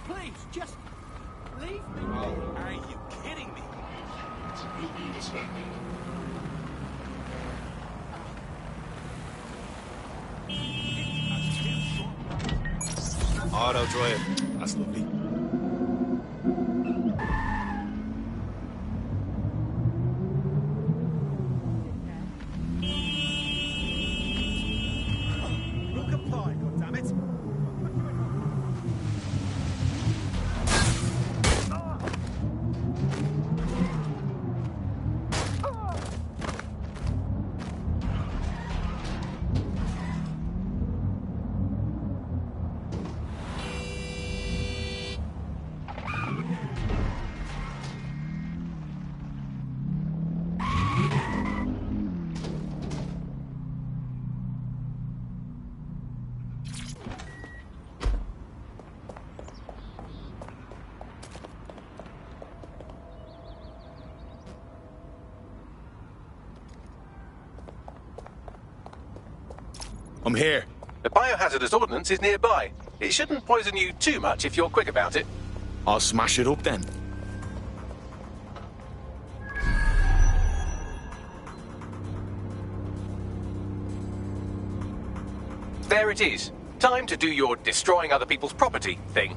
Please, just leave me be. Are you kidding me? Auto drive. That's lovely. Rule comply, goddammit. I'm here. The biohazardous ordnance is nearby. It shouldn't poison you too much if you're quick about it. I'll smash it up then. There it is. Time to do your destroying other people's property thing.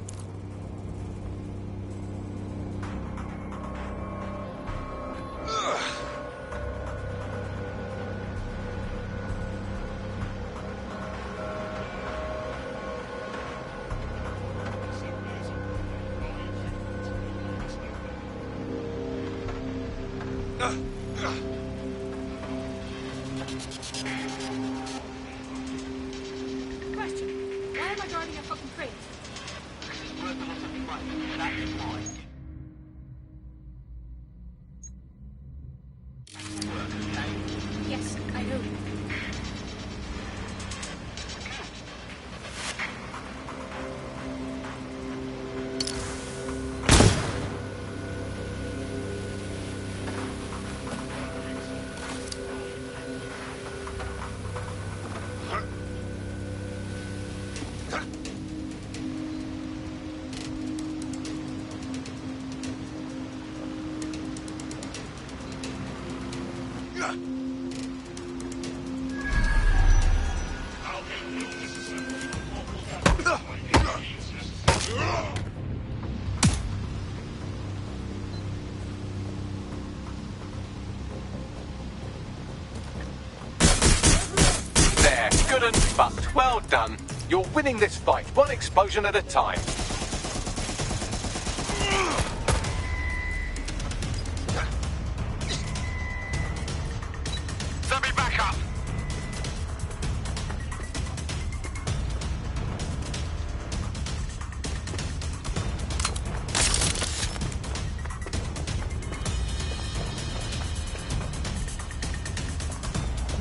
moving! This is worth a lot of money. That's why. Yes, I know. There, good and fucked. Well done. You're winning this fight, one explosion at a time. Zombie backup!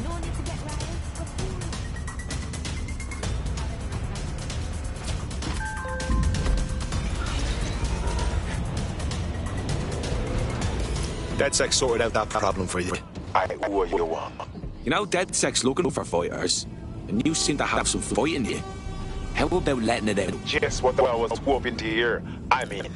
No need to get right. DedSec sorted out that problem for you. I owe you one. You know, DedSec's looking for fighters, and you seem to have some fight in you. How about letting it out? Just what the hell was whooping to hear. I mean...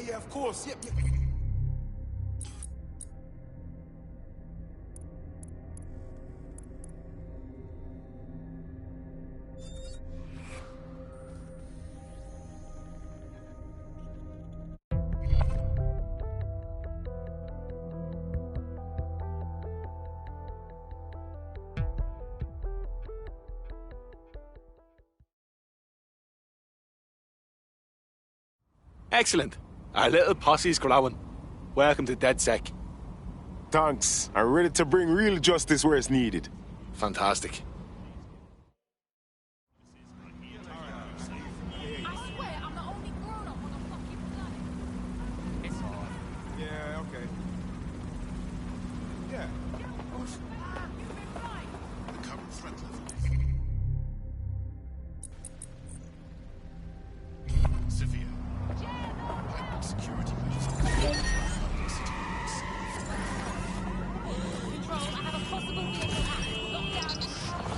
Yeah, of course. Yep. Excellent. Our little posse's growing. Welcome to DedSec. Thanks. I'm ready to bring real justice where it's needed. Fantastic. Yeah, okay. Yeah. The current threat level. Severe. Heightened security measures are called for city limits. Control, I have a possible vehicle hack. Lock down.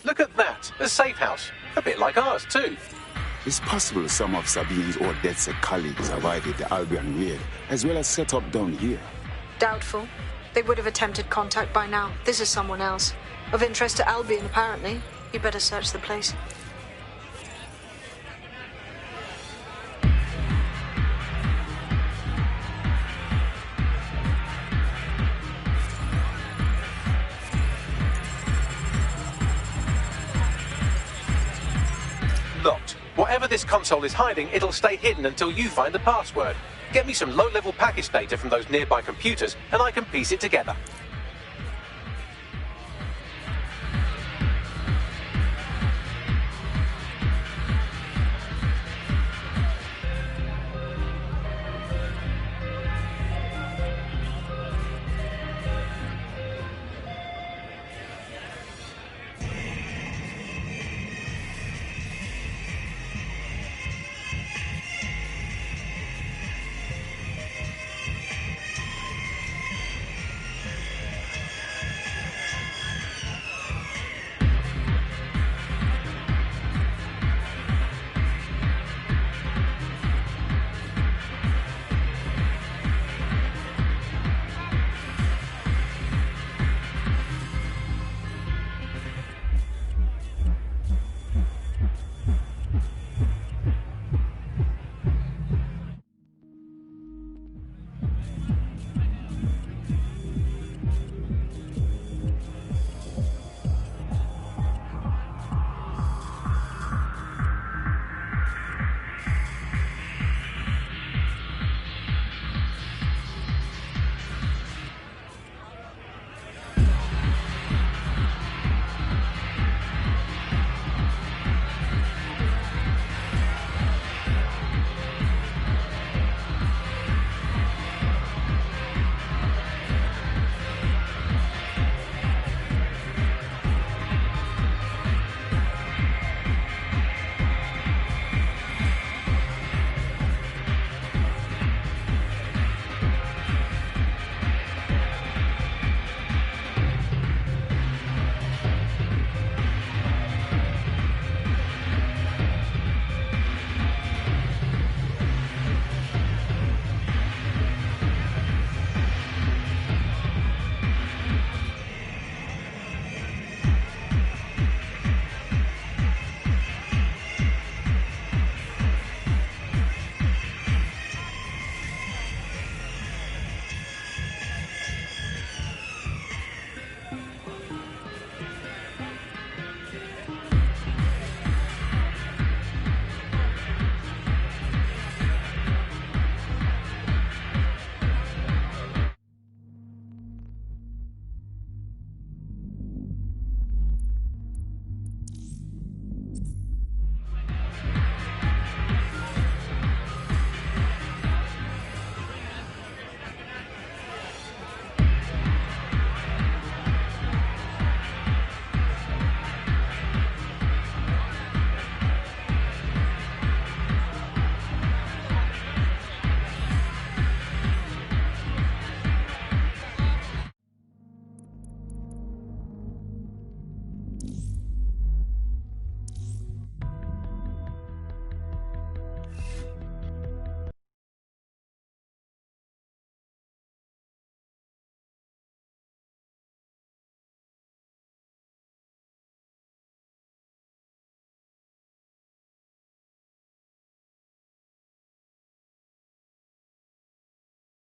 Look at that, a safe house. A bit like ours, too. It's possible some of Sabine's or DedSec colleagues avoided the Albion raid, as well as set up down here. Doubtful. They would have attempted contact by now. This is someone else. Of interest to Albion, apparently. You better search the place. Locked. Whatever this console is hiding, it'll stay hidden until you find the password. Get me some low-level package data from those nearby computers, and I can piece it together.